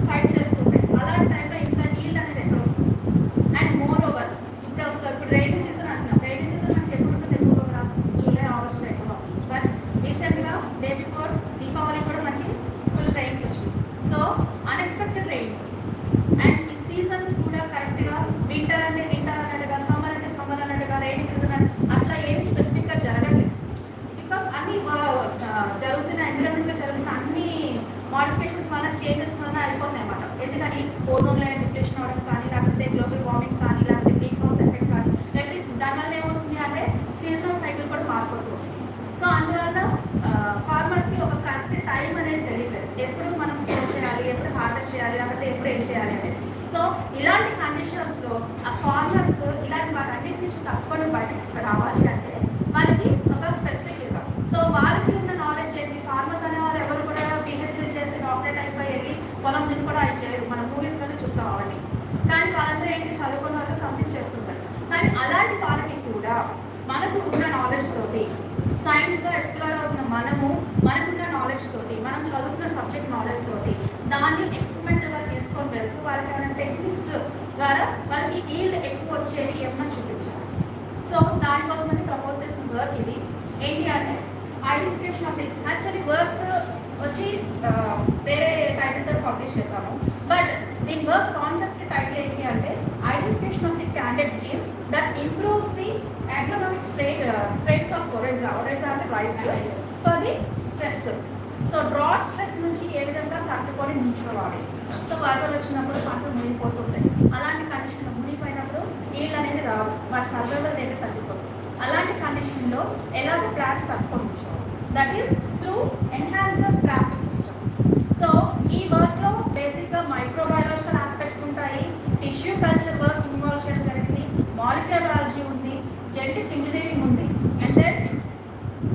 ఫైట్ చేస్తూ ఉంటాయి. అలాంటి టైంలో ఇంకా ఈల్డ్ అనేది ఎక్కడ వస్తుంది? అండ్ మోర్ ఓవర్ ఇప్పుడు వస్తారు. ఇప్పుడు రైనీ సీజన్ అంటున్నాం. రైనీ సీజన్ మనకి ఎప్పుడు ఉంటుంది? ఎక్కువగా జూలై, ఆగస్ట్లో ఎక్కువ. బట్ రీసెంట్గా డే బిఫోర్ దీపావళి కూడా మనకి ఫుల్ రైన్స్ వచ్చింది. So unexpected rains. అండ్ ఈ సీజన్స్ కూడా కరెక్ట్గా వింటర్ అంటే వింటర్ అన్నట్టుగా, సమ్మర్ అంటే సమ్మర్ అన్నట్టుగా, రైనీ సీజన్ అట్లా ఏమి స్పెసిఫిక్గా జరగట్లేదు. బికాస్ అన్ని జరుగుతున్న ఎన్విరాన్మెంట్లో జరుగుతున్న అన్ని మోడిఫికేషన్స్ వల్ల, చేంజెస్ వల్ల అయిపోతున్నాయి అన్నమాట. ఎందుకని? ఓజోన్ లేయర్ డిప్లేషన్ అవ్వడం కానీ, లేకపోతే గ్లోబల్ వార్మింగ్ కానీ, లేకపోతే గ్రీన్ హౌస్ ఎఫెక్ట్ కానీ, ఎవ్రీథింగ్. దానివల్ల ఏమవుతుంది అంటే సీజనల్ సైకిల్ కూడా మారిపోతూ వస్తుంది. సో అందువల్ల ఫార్మర్స్కి ఒక కరెక్ట్ టైం అనేది తెలియలేదు. ఎప్పుడు మనం స్టో చేయాలి, ఎప్పుడు హార్వెస్ట్ చేయాలి, లేకపోతే ఎప్పుడు ఏం చేయాలి అనేది. సో ఇలాంటి కండిషన్స్లో ఆ ఫార్మర్స్ ఇలాంటి వాటన్నిటి నుంచి తక్కువ బయటకు రావాలి అంటే వాళ్ళకి ఒక స్పెసిఫిక్ ఇవ్వాలి. సో వాళ్ళకి ఉన్న నాలెడ్జ్ ఏంటి? ఫార్మర్స్ అనే వాళ్ళు ఎవరు కూడా పిహెచ్డీ చేసి డాక్టరేట్ అయిపోయి వెళ్ళి పొలం దీన్ని కూడా అవి చేయరు. మనం మూవీస్లోనే చూస్తాం అవన్నీ. కానీ వాళ్ళందరూ ఏంటి? చదువుకున్న వాళ్ళు సంథింగ్ చేస్తుంటారు. కానీ అలాంటి వాళ్ళకి కూడా మనకు ఉన్న నాలెడ్జ్ తోటి, సైన్స్గా ఎక్స్ప్లోర్ అవుతున్న మనకున్న నాలెడ్జ్ తోటి, మనం చదువుకున్న సబ్జెక్ట్ నాలెడ్జ్ తోటి దాన్ని ఎక్స్పెరిమెంటల్గా తీసుకొని వెళ్తూ వాళ్ళకి ఏమైనా టెక్నిక్స్ ద్వారా వాళ్ళకి ఈల్డ్ ఎక్కువ వచ్చేది ఏమన్నా చూపించాలి. సో దానికోసమని ప్రపోజ్ చేసిన వర్క్ ఇది. ఏంటి అంటే identification of the, actually work వచ్చి వేరే టైటిల్తో పబ్లిష్ చేశాము. బట్ దీని వర్క్ కాన్సెప్ట్ టైటిల్ ఏంటి అంటే identification of the candidate jeans that improves the agronomic traits of oryza అంటే rice for the stress. So drought stress నుంచి ఏ విధంగా తట్టుకొని నిల్చోవాలి. సో వరదలు వచ్చినప్పుడు పంటలు మునిగిపోతుంటాయి. అలాంటి కండిషన్లో మునిగిపోయినప్పుడు నీళ్ళు అనేది రావు, వాటి సర్వైవల్ అనేది తగ్గిపోతుంది. అలాంటి కండిషన్లో ఎలాగో ప్లాంట్స్ తట్టుకొని ఉంచుకోవాలి. That is through enhancer trap system. So ఈ వర్క్లో బేసిక్గా మైక్రోబయాలజికల్ ఆస్పెక్ట్స్ ఉంటాయి, టిష్యూ కల్చర్ వర్క్ ఇన్వాల్వ్ చేయడం జరిగింది, మాలిక్యులర్ బయాలజీ ఉంది, జెనెటిక్ ఇంజనీరింగ్ ఉంది, అండ్ దెన్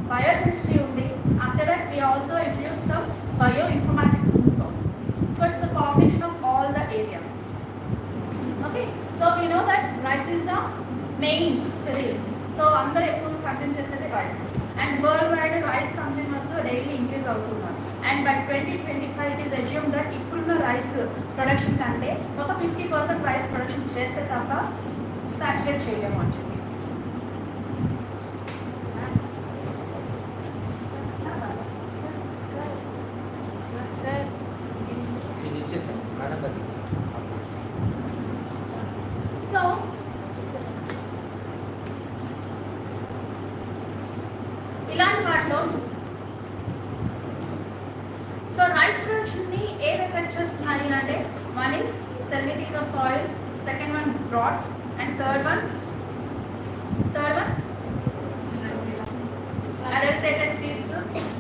biochemistry ఉంది. After that we also introduce some bioinformatics also. So it's a combination of all the areas. Okay, so we know that rice is the main cereal. So అందరూ ఎక్కువ consume చేసేది rice. And worldwide rice consumers daily increase అవుతున్నారు. And by 2025 it is assume that ఇప్పుడున్న rice production కంటే ఒక 50% rice production చేస్తే తప్ప saturate చేయలేము అని చెప్పి. సో ఇలాంటి వాటిలో సో రైస్ ప్రొడక్షన్ని ఏం ఎఫెక్ట్ చేస్తున్నాయి అంటే one is salinity of soil, second one drought, and third one adulterated seeds.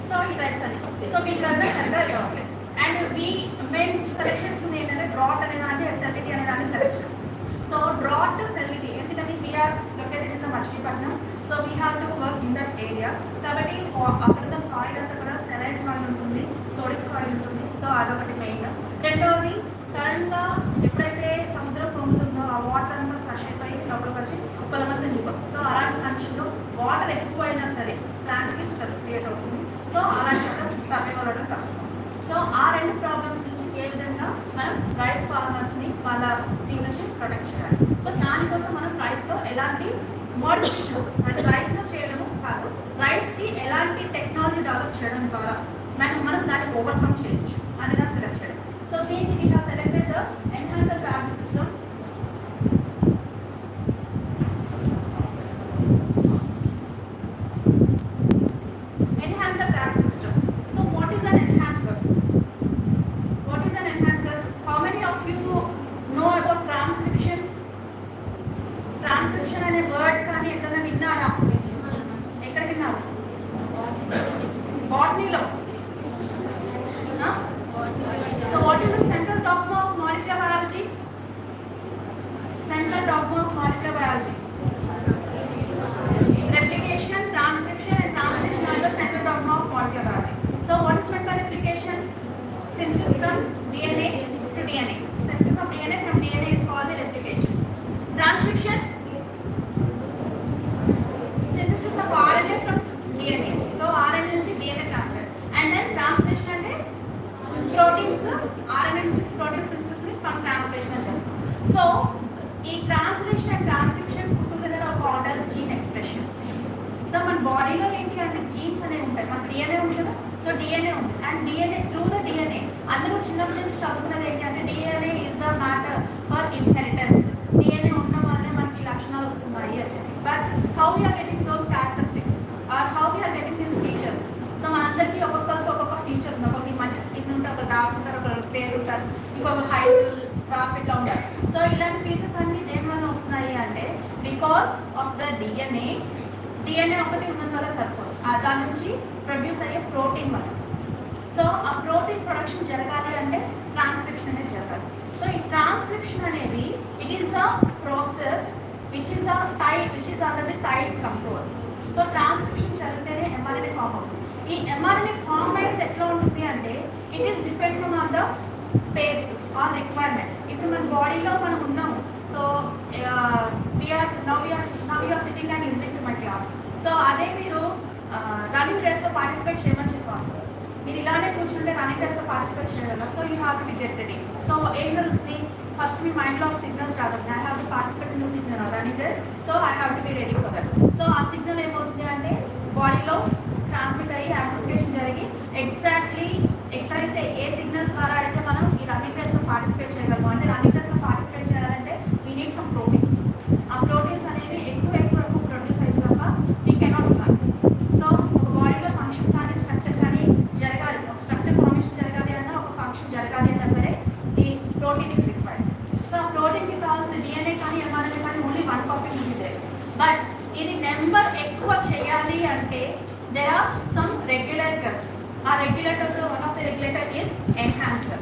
So ఈ types are మీకు అందరూ సరిగ్గా కావట్లేదు. అండ్ మేము సెలెక్ట్ చేసుకుంది ఏంటంటే డ్రాట్ అనే దాన్ని సెల్విటీ అనే దాన్ని సెలెక్ట్ చేస్తాం. సో డ్రాట్ సెల్విటీ ఎందుకని we're located in the Machilipatnam. So we have to work in that area. కాబట్టి అక్కడ సాయిల్ అంతా కూడా సెలైన్ సాయిల్ ఉంటుంది, సోడిక్ సాయిల్ ఉంటుంది. సో అదొకటి మెయిన్. రెండవది సడన్గా ఎప్పుడైతే సముద్రం పొంగుతుందో ఆ వాటర్ అంతా ఫ్రెష్ అయిపోయి లోపలికి వచ్చి పొలమంతా నింపదు. సో అలాంటి కండిషన్లో వాటర్ ఎక్కువైనా సరే ప్లాంట్కి స్ట్రెస్ క్రియేట్ అవుతుంది. సో అలాంటి సర్వైవ్ అవ్వడం కష్టం. సో ఆ రెండు ప్రాబ్లమ్స్ నుంచి ఏ విధంగా మనం రైస్ ఫార్మర్స్ని వాళ్ళ దీని నుంచి ప్రొటెక్ట్ చేయాలి. సో దానికోసం మనం రైస్లో ఎలాంటి మోడిఫికేషన్స్ అంటే రైస్లో చేయడము కాదు, రైస్కి ఎలాంటి టెక్నాలజీ డెవలప్ చేయడం ద్వారా మనం దాన్ని ఓవర్కమ్ చేయొచ్చు అని దాన్ని సెలెక్ట్ చేయడం. సో దీనికి we have selected the enhancer gravity system. Enhancer gravity system. So what is an enhancer? What is an enhancer? How many of you know about transcription? Transcription అనే వర్డ్ కానీ ఎక్కడైనా విన్నారా? ఎక్కడ విన్నారు? బాటనీలో. So what is the central dogma of molecular biology? Central dogma of molecular biology. Replication, transcription and translation are the central dogma of molecular biology. So what is meant by replication? Synthesis from DNA to DNA. Synthesis of DNA from DNA is called the replication. Transcription, synthesis of RNA from DNA. So RNA నుంచి DNA transfer. And then translation అంటే proteins RNA నుంచి protein synthesis ని మనం translation అని చెప్తాం. So ఈ translation and transcription together are called as gene expression. So మన బాడీలో ఏంటి అంటే జీన్స్ అనేవి ఉంటాయి. మన DNA ఉంటుంది. సో DNA ఉంది and DNA through the DNA అందరూ చిన్నప్పటి నుంచి చదువుకున్నది ఏంటి అంటే DNA is the matter for inheritance. DNA ఉండడం వల్లనే మనకి లక్షణాలు వస్తున్నాయి అని చెప్పి. But how we're getting those characteristics or how we're getting this features. So మనందరికీ ఒక్కొక్కరికి ఒక్కొక్క ఫీచర్ ఉంది. ఒకరికి మంచి స్కిన్ ఉంటే ఒకరు డార్క్ ఉంటారు, ఒకరు పేరు ఉంటారు, ఇంకొకరు హైట్ డార్క్ ఇట్లా ఉంటారు. సో ఇలాంటి ఫీచర్స్ అన్ని దేని వల్ల వస్తున్నాయి అంటే బికాస్ ఆఫ్ ద DNA ఒకటి ఉన్నందు వల్ల సరిపోదు. దాని నుంచి ప్రొడ్యూస్ అయ్యే ప్రోటీన్ వల్ల. సో ఆ ప్రోటీన్ ప్రొడక్షన్ జరగాలి అంటే ట్రాన్స్క్రిప్షన్ అనేది జరగాలి. సో ఈ ట్రాన్స్క్రిప్షన్ అనేది it is the process which is under the tight control. So transcription జరిగితేనే mRNA ఫామ్ అవుతుంది. ఈ mRNA ఫామ్ అనేది ఎట్లా ఉంటుంది అంటే it is depending on the pace or requirement. ఇప్పుడు మన బాడీలో మనం ఉన్నాము. So we're sitting and listening to my class. So అదే మీరు రన్నింగ్ రేస్లో పార్టిసిపేట్ చేయమని చెప్పాను. మీరు ఇలానే కూర్చుంటే రన్నింగ్ రేస్లో పార్టిసిపేట్ చేయగలరా? So you have to be get ready. So ఏం జరుగుతుంది? ఫస్ట్ మీ మైండ్లో ఒక సిగ్నల్ స్టార్ట్ అవుతుంది. I have to participate in the signal running race. So I have to be ready for that. So ఆ signal ఏమవుతుంది అంటే బాడీలో ట్రాన్స్మిట్ అయ్యి యాంప్లిఫికేషన్ జరిగి ఎగ్జాక్ట్లీ ఎక్కడైతే ఏ సిగ్నల్స్ ద్వారా అయితే మనం ఈ రన్నింగ్ రేస్లో పార్టిసిపేట్ చేయగలము. అంటే రన్నింగ్ రేస్లో పార్టిసిపేట్ చేయాలంటే వీ నీడ్ సమ్ ప్రోటీన్స్. ఆ ప్రోటీన్స్ అనేవి ఎక్కువ ప్రొడ్యూస్ అయితే తప్ప వీ కెనాట్ రన్. సో ఒక బాడీలో ఫంక్షన్ కానీ స్ట్రక్చర్ కానీ జరగాలి, ఒక స్ట్రక్చర్ ఫార్మేషన్ జరగాలి అన్నా, ఒక ఫంక్షన్ జరగాలి అన్నా సరే ఈ ప్రోటీన్ ఇస్ రిక్వైర్డ్. సో ఆ ప్రోటీన్కి కావాల్సిన DNA కానీ mRNA కానీ ఓన్లీ 1 కాపీ ఉంది. బట్ ఇది నెంబర్ ఎక్కువ చేయాలి అంటే there are some regulators. ఆ రెగ్యులేటర్స్లో one of the regulator is enhancer.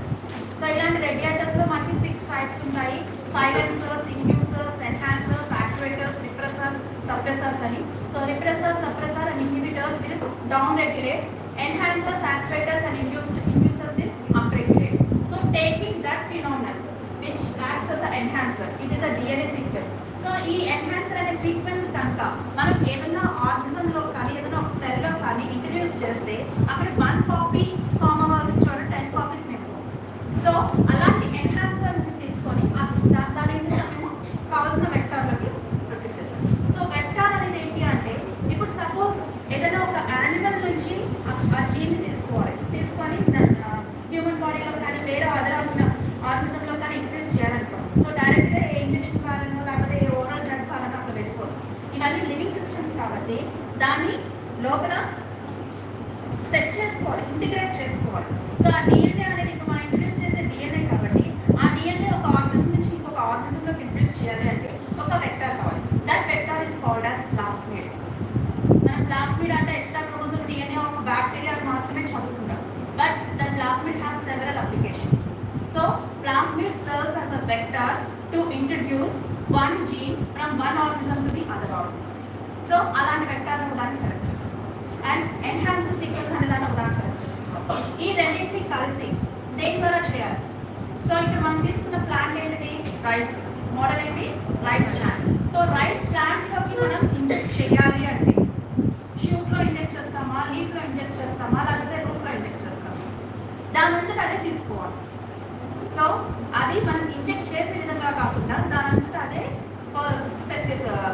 So ఇలాంటి రెగ్యులేటర్స్లో మనకి 6 టైప్స్ ఉన్నాయి. Silencers, inducers, enhancers, activators, repressor, suppressors అని. So repressor, suppressor and inhibitors will down regulate. Enhancers, activators and inducers will up regulate. So taking that phenomenon which acts as the enhancer, it is a DNA sequence. So ఈ enhancer అనే sequence కనుక మనం ఏదైనా ఆర్గనిజంలో కానీ ఏదైనా ఒక సెల్లో కానీ ఇంట్రడ్యూస్ చేస్తే అక్కడ 1 కాపీ ఫామ్ అవ్వాల్సిన చోట 10 కాపీస్ మేము. సో అలాంటి ఎన్హాన్సర్ తీసుకొని దాని మేము కావాల్సిన వెక్టార్లకి ప్రొడ్యూస్ చేస్తాం. సో వెక్టార్ అనేది ఏంటి అంటే ఇప్పుడు సపోజ్ ఏదైనా ఒక యానిమల్ నుంచి ఆ జీన్ని తీసుకొని హ్యూమన్ బాడీలో కానీ వేరే అదర్ ఆర్గనిజంలో కానీ ఇంట్రడ్యూస్ చేయాలనుకో. సో డైరెక్ట్గా ఏ ఇంజెక్షన్ కావాలనో లేకపోతే ఏ ఓరల్ డ్రగ్ కావాలనో అక్కడ పెట్టుకోవాలి. ఇవన్నీ లివింగ్ సిస్టమ్స్ కాబట్టి దాన్ని లోపల సెట్ చేసుకోవాలి, ఇంటిగ్రేట్ చేసుకోవాలి. సో ఆ DNA అనేది ఇప్పుడు మనం ఇంట్రడ్యూస్ చేసే DNA కాబట్టి ఆ DNA ఒక ఆర్గనిజం నుంచి ఇంకొక ఆర్గనిజంలోకి ఇంట్రడ్యూస్ చేయాలి అంటే ఒక వెక్టార్ కావాలి. That vector is called as plasmid. మనం ప్లాస్మిడ్ అంటే extra chromosome DNA of bacteria మాత్రమే చదువుకుంటాం. vector to introduce one gene from one organism to the other organism. So అలాంటి వెక్టార్ ఒకదాన్ని సెలెక్ట్ చేసుకుంటాం అండ్ ఎన్హాన్స్ సీక్వెన్స్ అనే దాన్ని ఒకదాన్ని సెలెక్ట్ చేసుకుంటాం. ఈ రెండింటిని కలిసి దేని ద్వారా చేయాలి? సో ఇక్కడ మనం తీసుకున్న ప్లాంట్ ఏంటిది? రైస్. మోడల్ ఏంటి? Rice plant. సో రైస్ ప్లాంట్లోకి మనం ఇంజెక్ట్ చేయాలి అంటే షూట్లో ఇంజెక్ట్ చేస్తామా, లీఫ్లో ఇంజెక్ట్ చేస్తామా, లేకపోతే రూట్లో ఇంజెక్ట్ చేస్తామా? దాని అంతటా అదే తీసుకోవాలి. సో అది మనం ఇంజెక్ట్ చేసే విధంగా కాకుండా దాని అంతటా అదే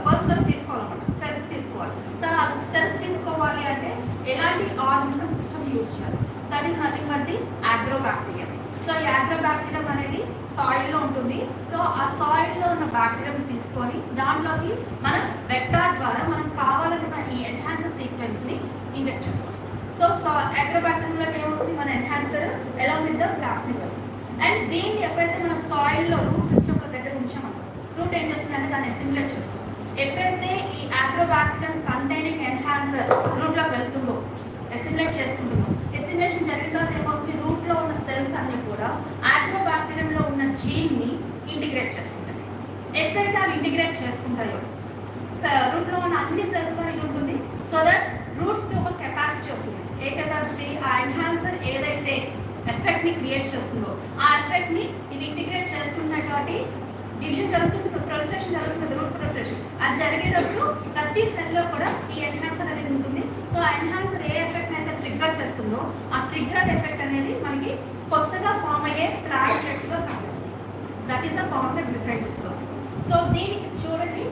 పర్సనల్ తీసుకోవాలన్నమాట, సెల్ఫ్ తీసుకోవాలి. సో సెల్ఫ్ తీసుకోవాలి అంటే ఎలాంటి ఆర్గానిజం సిస్టమ్ యూజ్ చేయాలి? That is nothing but the Agrobacterium. So ఈ అగ్రోబ్యాక్టీరియం అనేది సాయిల్లో ఉంటుంది. సో ఆ సాయిల్లో ఉన్న బ్యాక్టీరియాని తీసుకొని దాంట్లోకి మనం వెక్టార్ ద్వారా మనం కావాలనుకున్న ఈ ఎన్హాన్సర్ సీక్వెన్స్ని ఇంజెక్ట్ చేస్తాం. సో అగ్రోబ్యాక్టీరియంలోకి ఏముంటుంది? మన enhancer along with the plasmid. And దీన్ని ఎప్పుడైతే మన సాయిల్లో రూట్ సిస్టమ్లో దగ్గర ఉంచామో రూట్ ఏం చేస్తుందంటే దాన్ని అసిమిలేట్ చేసుకోవాలి. ఎప్పుడైతే ఈ అగ్రోబ్యాక్టీరియం కంటైనింగ్ ఎన్హాన్సర్ రూట్లోకి వెళ్తుందో, అసిమిలేట్ చేసుకుంటుందో, ఎసిమిలేషన్ జరిగిన తర్వాత ఏమవుతుంది? రూట్లో ఉన్న సెల్స్ అన్ని కూడా అగ్రోబ్యాక్టీరియంలో ఉన్న జీన్ని ఇంటిగ్రేట్ చేసుకుంటాయి. ఎప్పుడైతే అవి ఇంటిగ్రేట్ చేసుకుంటాయో రూట్లో ఉన్న అన్ని సెల్స్ కూడా ఇది ఉంటుంది. సో దట్ రూట్స్కి ఒక కెపాసిటీ వస్తుంది. ఏ కెపాసిటీ? ఆ ఎన్హాన్సర్ ఏదైతే ఎఫెక్ట్ని క్రియేట్ చేస్తుందో ఆ ఎఫెక్ట్ని ఇవి ఇంటిగ్రేట్ చేసుకుంటున్నాయి. కాబట్టి డివిజన్ జరుగుతుంది, ప్రొలిఫరేషన్ జరుగుతుంది, రూట్ ప్రొలిఫరేషన్. అది జరిగేటప్పుడు ప్రతి సెల్లో కూడా ఈ ఎన్హాన్సర్ అనేది ఉంటుంది. సో ఆ ఎన్హాన్సర్ ఏ ఎఫెక్ట్ అయితే ట్రిగ్గర్ చేస్తుందో ఆ ట్రిగ్గర్ ఎఫెక్ట్ అనేది మనకి కొత్తగా ఫామ్ అయ్యే ప్లాంట్లెట్స్లో కనిపిస్తుంది. That is the concept different. So దీనికి చూడండి,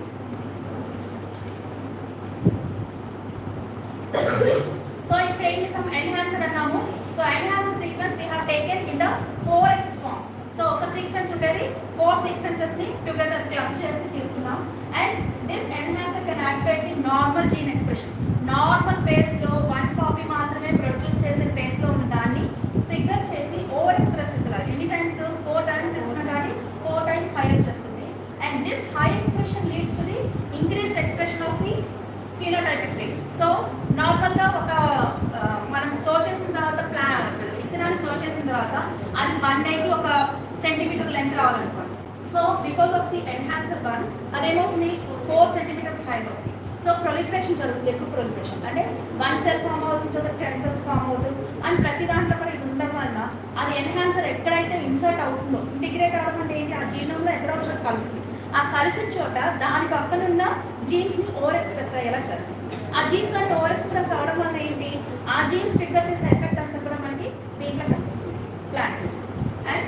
సో ఇప్పుడు ఏం చేసాం? ఎన్హాన్సర్ అన్నాము. So enhancer sequence we have taken in the 4x form. So ఒక సీక్వెన్స్ ఉండేది 4 సీక్వెన్సెస్ ని టుగెదర్ క్లబ్ చేసి తీసుకున్నాం. And this enhancer can activate the normal gene expression. Normal phase లో 1 కాపీ మాత్రమే ప్రొడ్యూస్ చేసే ఫేజ్ లో ఉన్న దాన్ని ట్రిగ్గర్ చేసి ఓవర్ ఎక్స్ప్రెస్ చేస్తారు. ఎన్ని టైమ్స్? 4 టైమ్స్ తీసుకున్న కానీ 4 టైమ్స్ హైయర్ చేస్తుంది. And this high expression leads to the increased expression of the phenotypic trait. So నార్మల్గా ఒక మనం సో చేసిన తర్వాత విత్తనాన్ని సో చేసిన తర్వాత అది 1 డేకి 1 సెంటీమీటర్ లెంత్ రావాలనుకోండి. So because of the enhancer one అదేమవుతుంది? 4 సెంటీమీటర్స్ హైట్ వస్తుంది. సో ప్రొలిఫరేషన్ జరుగుతుంది, ఎక్కువ ప్రొలిఫరేషన్. అంటే 1 సెల్ ఫామ్ అవ్వాల్సిన తర్వాత 10 సెల్స్ ఫామ్ అవుతుంది. అండ్ ప్రతి దాంట్లో కూడా ఇది ఉండడం వలన అది ఎన్హాన్సర్ ఎక్కడైతే ఇన్సర్ట్ అవుతుందో, ఇంటిగ్రేట్ అవ్వడం అంటే ఏంటి? ఆ జీనోమ్లో ఎక్కడో చోట కలుస్తుంది. ఆ కలిసిన చోట దాని పక్కన ఉన్న జీన్స్ని ఓవర్ ఎక్స్ప్రెస్ అయ్యేలా చేస్తుంది. ఆ జీన్స్ అంటే ఓవర్ ఎక్స్ప్రెస్ అవ్వడం వల్ల ఏంటి? ఆ జీన్స్ ట్రిగ్గర్ చేసే ఎఫెక్ట్ అంతా కూడా మనకి దీంట్లో కనిపిస్తుంది plants. And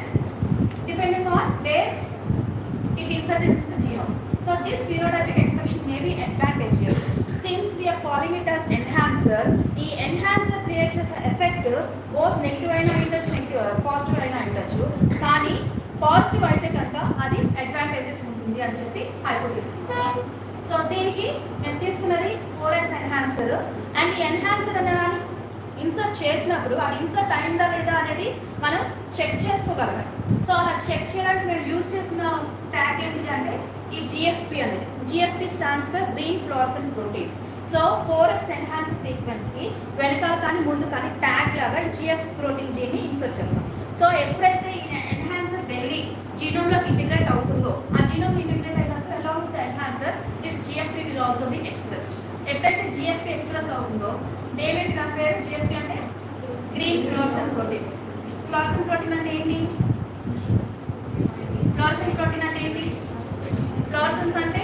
depending on where it inserted in the genome. So this phenotypic expression may be advantageous since we're calling it as enhancer. ఈ ఎన్హాన్సర్ క్రియేట్ చేసే ఎఫెక్ట్ బోత్ నెగిటివ్ అయినా ఉండొచ్చు, పాజిటివ్ అయినా ఉండొచ్చు. కానీ పాజిటివ్ అయితే కనుక అది అడ్వాంటేజెస్ ఉంటుంది అని చెప్పి హైపోథెసిస్. సో దీనికి నేను తీసుకున్నది 4x ఎన్హాన్సర్. అండ్ ఈ ఎన్హాన్సర్ అనేది ఇన్సర్ట్ చేసినప్పుడు అది ఇన్సర్ట్ అయిందా లేదా అనేది మనం చెక్ చేసుకోగలగాలి. సో అలా చెక్ చేయడానికి మేము యూజ్ చేసిన ట్యాగ్ ఏంటి అంటే ఈ GFP అనేది. GFP stands for green fluorescent protein. So 4x enhancer సీక్వెన్స్కి వెనకాల కానీ ముందు కానీ ట్యాగ్ లాగా ఈ GFP ప్రోటీన్ జీన్ని ఇన్సర్ట్ చేస్తాం. సో ఎప్పుడైతే ఈ ఎన్హాన్సర్ వెళ్ళి జీనోమ్లోకి ఇంటిగ్రేట్ అవుతుందో ఆ జీనోమ్ ఇంటిగ్రేట్ అయినప్పుడు along with enhancer this GFP will also be expressed. ఎప్పుడైతే GFP ఎక్స్ప్రెస్ అవుతుందో డేవిడ్ నా పేరు GFP అంటే green fluorescent protein. Fluorescent protein అంటే ఏంటి? ఫ్లోరసెంట్ ప్రోటీన్ అంటే ఏంటి? ఫ్లోరసెన్స్ అంటే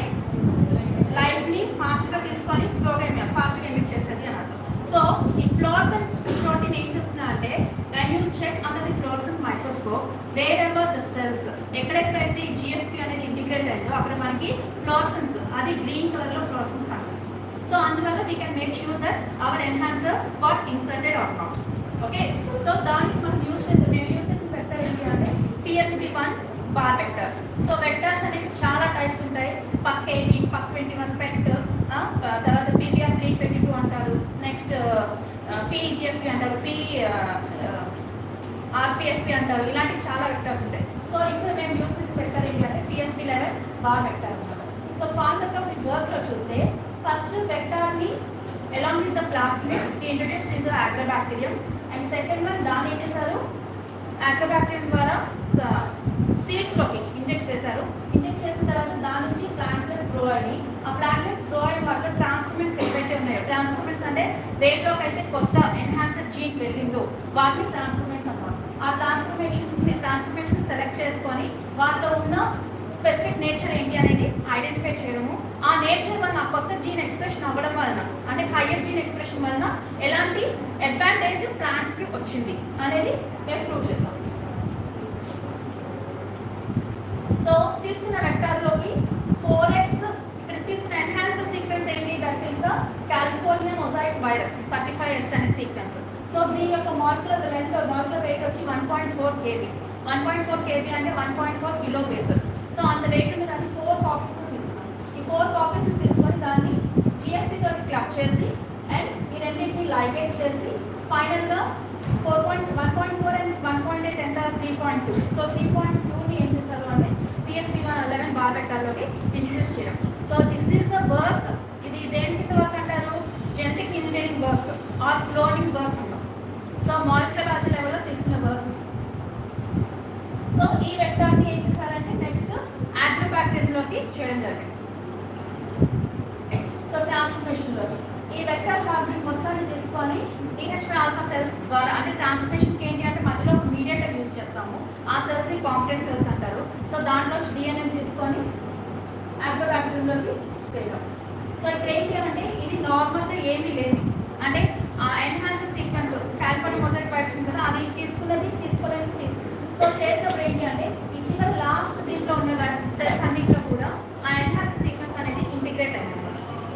లైట్ని ఫాస్ట్గా తీసుకొని స్లోగా ఫాస్ట్గా ఎమిట్ చేసేది అని అర్థం. సో ఈ ఫ్లోరసెంట్ ప్రోటీన్ ఏం చేస్తుందా అంటే when you check under the fluorescent microscope wherever the cells ఎక్కడెక్కడైతే ఈ GFP అనేది ఇంటిగ్రేట్ అయిందో అక్కడ మనకి ఫ్లోరసెన్స్ అది గ్రీన్ కలర్లో ఫ్లోరసెన్స్ కనిపిస్తుంది. సో అందువల్ల we can make sure that our enhancer got inserted or not. Okay, so దానికి మనం యూజ్ చేసిన వెక్టర్ ఏంటి అంటే PSB1 bar vector. So vectors అనేవి చాలా టైప్స్ ఉంటాయి. పక్ 18, పక్ 21, పెక్ట్, తర్వాత PBR322 అంటారు. నెక్స్ట్ PGFP అంటారు, RPFP అంటారు. ఇలాంటి చాలా వెక్టర్స్ ఉంటాయి. సో ఇప్పుడు మేము యూజ్ చేసిన వెక్టర్ ఏంటి అంటే PSB11 బార్ వెక్టర్ అనమాట. సో కాన్సెప్ట్ ఆఫ్ ది వర్క్లో చూస్తే first వెక్టార్ని along with the plasmid he introduced into agrobacterium and second one దాన్ని ఏం చేశారు యాక్రోబాక్టీరియం ద్వారా సీడ్స్లోకి ఇంజెక్ట్ చేశారు. ఇంజెక్ట్ చేసిన తర్వాత దాని నుంచి ప్లాంట్లెస్ గ్రో అయ్యి ఆ ప్లాంట్లెస్ గ్రో అయిన వల్ల ట్రాన్స్ఫర్మెంట్స్ ఏవైతే ఉన్నాయో, ట్రాన్స్ఫర్మెంట్స్ అంటే వేట్లోకి అయితే కొత్త ఎన్హాన్సర్ జీన్ వెళ్ళిందో వాటిని ట్రాన్స్ఫర్మెంట్స్ అంటారు. ఆ ట్రాన్స్ఫర్మేషన్ సెలెక్ట్ చేసుకొని వాటిలో ఉన్న స్పెసిఫిక్ నేచర్ ఏంటి అనేది ఐడెంటిఫై చేయడము, ఆ నేచర్ వల్ల ఆ కొత్త జీన్ ఎక్స్ప్రెషన్ అవ్వడం వలన అంటే హయ్యర్ జీన్ ఎక్స్ప్రెషన్ వలన ఎలాంటి అడ్వాంటేజ్ ప్లాంట్కి వచ్చింది అనేది మేము ప్రూవ్ చేస్తాం. సో తీసుకున్న వెక్టార్లోకి 4x ఇక్కడ తీసుకున్న ఎన్హాన్సర్ సీక్వెన్స్ ఏంటి, that is California mosaic virus 35S అనే సీక్వెన్స్. సో దీని యొక్క మాలిక్యులర్ లెంత్ మాలిక్యులర్ వెయిట్ వచ్చి 1.4 kb. 1.4 kb అంటే 1.4 కిలో బేసెస్. సో అంత వెయిట్ ఉన్న దాన్ని 4 కాపీస్ తీసుకున్నాం. ఈ 4 కాపీస్ తీసుకొని దాన్ని జిఎఫ్టీతో క్లబ్ చేసి అండ్ ఈ రెండింటిని లైగేట్ చేసి ఫైనల్గా 1.4 అండ్ 1.8 ఎంత 3.2. సో 3.2ని ఏం చేస్తారు అంటే PSP111 బార్ వెక్టార్లోకి ఇంట్రడ్యూస్ చేయడం. So this is the work. ఇది దేని కింద వర్క్ అంటారు, genetic engineering work or cloning work అంటాం. సో మాలిక్యులర్ బ్యాచ్ లెవెల్లో తీసుకున్న వర్క్. సో ఈ వెక్టార్ని ఏం చేస్తారంటే నెక్స్ట్ యాగ్రోబాక్టీరియంలోకి చేయడం జరిగింది. సో ట్రాన్స్ఫర్మేషన్లోకి ఈ వెక్టర్ ఫ్యాబ్రిక్ మొత్తాన్ని తీసుకొని DHP ఆల్ఫా సెల్స్ ద్వారా అంటే ట్రాన్స్ఫర్మేషన్కి ఏంటి అంటే మధ్యలో ఒక మీడియేటర్ యూజ్ చేస్తాము. ఆ సెల్స్ని కాంప్లెక్స్ సెల్స్ అంటారు. సో దాంట్లో DNA తీసుకొని యాగ్రోబాక్టీరియంలోకి వేయడం. సో ఇప్పుడు ఏంటి అంటే ఇది నార్మల్గా ఏమీ లేదు అంటే ఆ enhancer sequence California mosaic virus కదా అది తీసుకోలేదు. సో చేసినప్పుడు ఏంటి అంటే ఈ చిన్న లాస్ట్ దీంట్లో ఉన్న సెల్స్ అన్నింటిలో కూడా ఆ ఎన్హాన్సర్ సీక్వెన్స్ అనేది ఇంటిగ్రేట్ అయింది.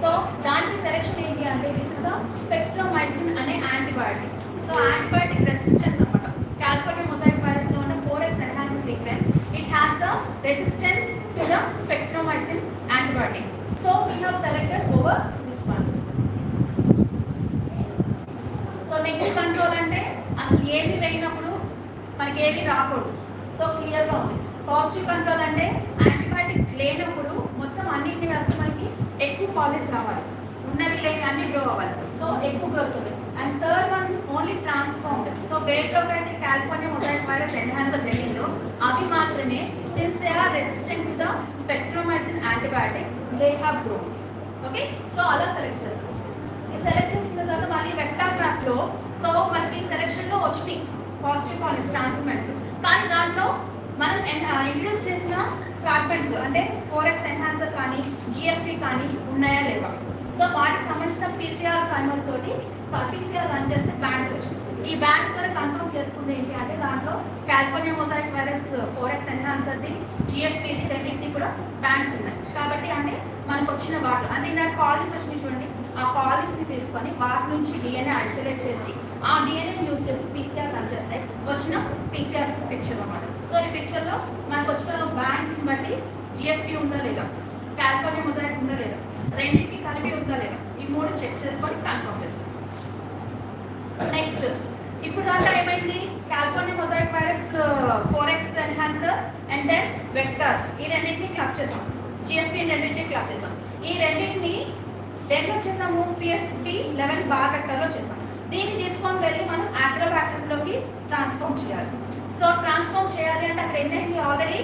సో దానికి సెలెక్షన్ ఏంటి అంటే దిస్ ఇస్ ద స్పెక్ట్రోమైసిన్ అనే యాంటీబయాటిక్. సో యాంటీబయాటిక్ రెసిస్టెన్స్ అన్నమాట. కాలిఫోర్నియా మొజాయిక్ వైరస్లో ఉన్న 4x enhancer sequence it has the resistance to the spectinomycin antibiotic. So we have selected over this one. So next control అంటే అసలు ఏమి వేయినప్పుడు మనకి ఏమి రాకూడదు. సో క్లియర్గా ఉంది. పాజిటివ్ కంట్రోల్ అంటే యాంటీబయాటిక్ లేనప్పుడు మొత్తం అన్నింటినీ వేస్తే మనకి ఎక్కువ కాలేజ్ రావాలి, ఉన్నవి లేని అన్ని గ్రో అవ్వాలి. సో ఎక్కువ గ్రోత్ ఉంది. And third one only transformed. So వేట్లోకి అయితే కాలిఫోర్నియా మొజాయిక్ వైరస్ ఎన్హాన్సర్ జరిగిందో అవి మాత్రమే since they are resistant to the spectinomycin antibiotic they have grown. Okay, so అలా సెలెక్ట్ చేస్తాం. ఈ సెలెక్ట్ చేసిన తర్వాత మళ్ళీ వెక్టార్ మ్యాప్లో సో మనకి సెలెక్షన్లో వచ్చినాయి పాజిటివ్ కాలేజ్ ట్రాన్స్ఫర్మెంట్స్, కానీ దాంట్లో మనం ఇంట్రడ్యూస్ చేసిన ఫ్రాగ్మెంట్స్ అంటే 4x ఎన్హాన్సర్ కానీ GFP కానీ ఉన్నాయా లేవా. సో వాటికి సంబంధించిన PCR ప్రైమర్స్ తోటి PCR రన్ చేస్తే బ్యాండ్స్ వచ్చింది. ఈ బ్యాండ్స్ ద్వారా కన్ఫర్మ్ చేసుకుంటే ఏంటి అంటే దాంట్లో కాలిఫోర్నియా మొజాయిక్ వైరస్ 4x ఎన్హాన్సర్ది GFPది రెండింటిది కూడా బ్యాండ్స్ ఉన్నాయి. కాబట్టి అంటే మనకు వచ్చిన వాటిలో అంటే ఇలాంటి కాలేజ్ వచ్చినాయి చూడండి, ఆ కాలేజ్ని తీసుకొని వాటి నుంచి DNA ఐసోలేట్ చేసి ఆ DNA యూజ్ చేసి PCR రన్ చేస్తే వచ్చిన PCR పిక్చర్ అన్నమాట. సో ఈ పిక్చర్లో మనకు వచ్చిన బ్యాండ్స్ని బట్టి GFP ఉందా లేదా, కాలిఫోర్నియా మొజాయిక్ ఉందా లేదా, రెండింటికి కలిపి ఉందా లేదా, ఈ మూడు చెక్ చేసుకొని కన్ఫర్మ్ చేసుకోండి. నెక్స్ట్ ఇప్పుడు దాంట్లో ఏమైంది, California mosaic virus 4x enhancer and then vector ఈ రెండింటిని క్లబ్ చేసాం. GFP రెండింటిని క్లబ్ చేసాం. ఈ రెండింటిని దేంట్లో చేసాము, PSP11 బార్ వెక్టర్లో చేసాం. దీన్ని తీసుకొని వెళ్ళి మనం యాగ్రోబాక్టీరియంలోకి ట్రాన్స్ఫార్మ్ చేయాలి. సో ట్రాన్స్ఫార్మ్ చేయాలి అంటే అక్కడ ఏంటంటే ఆల్రెడీ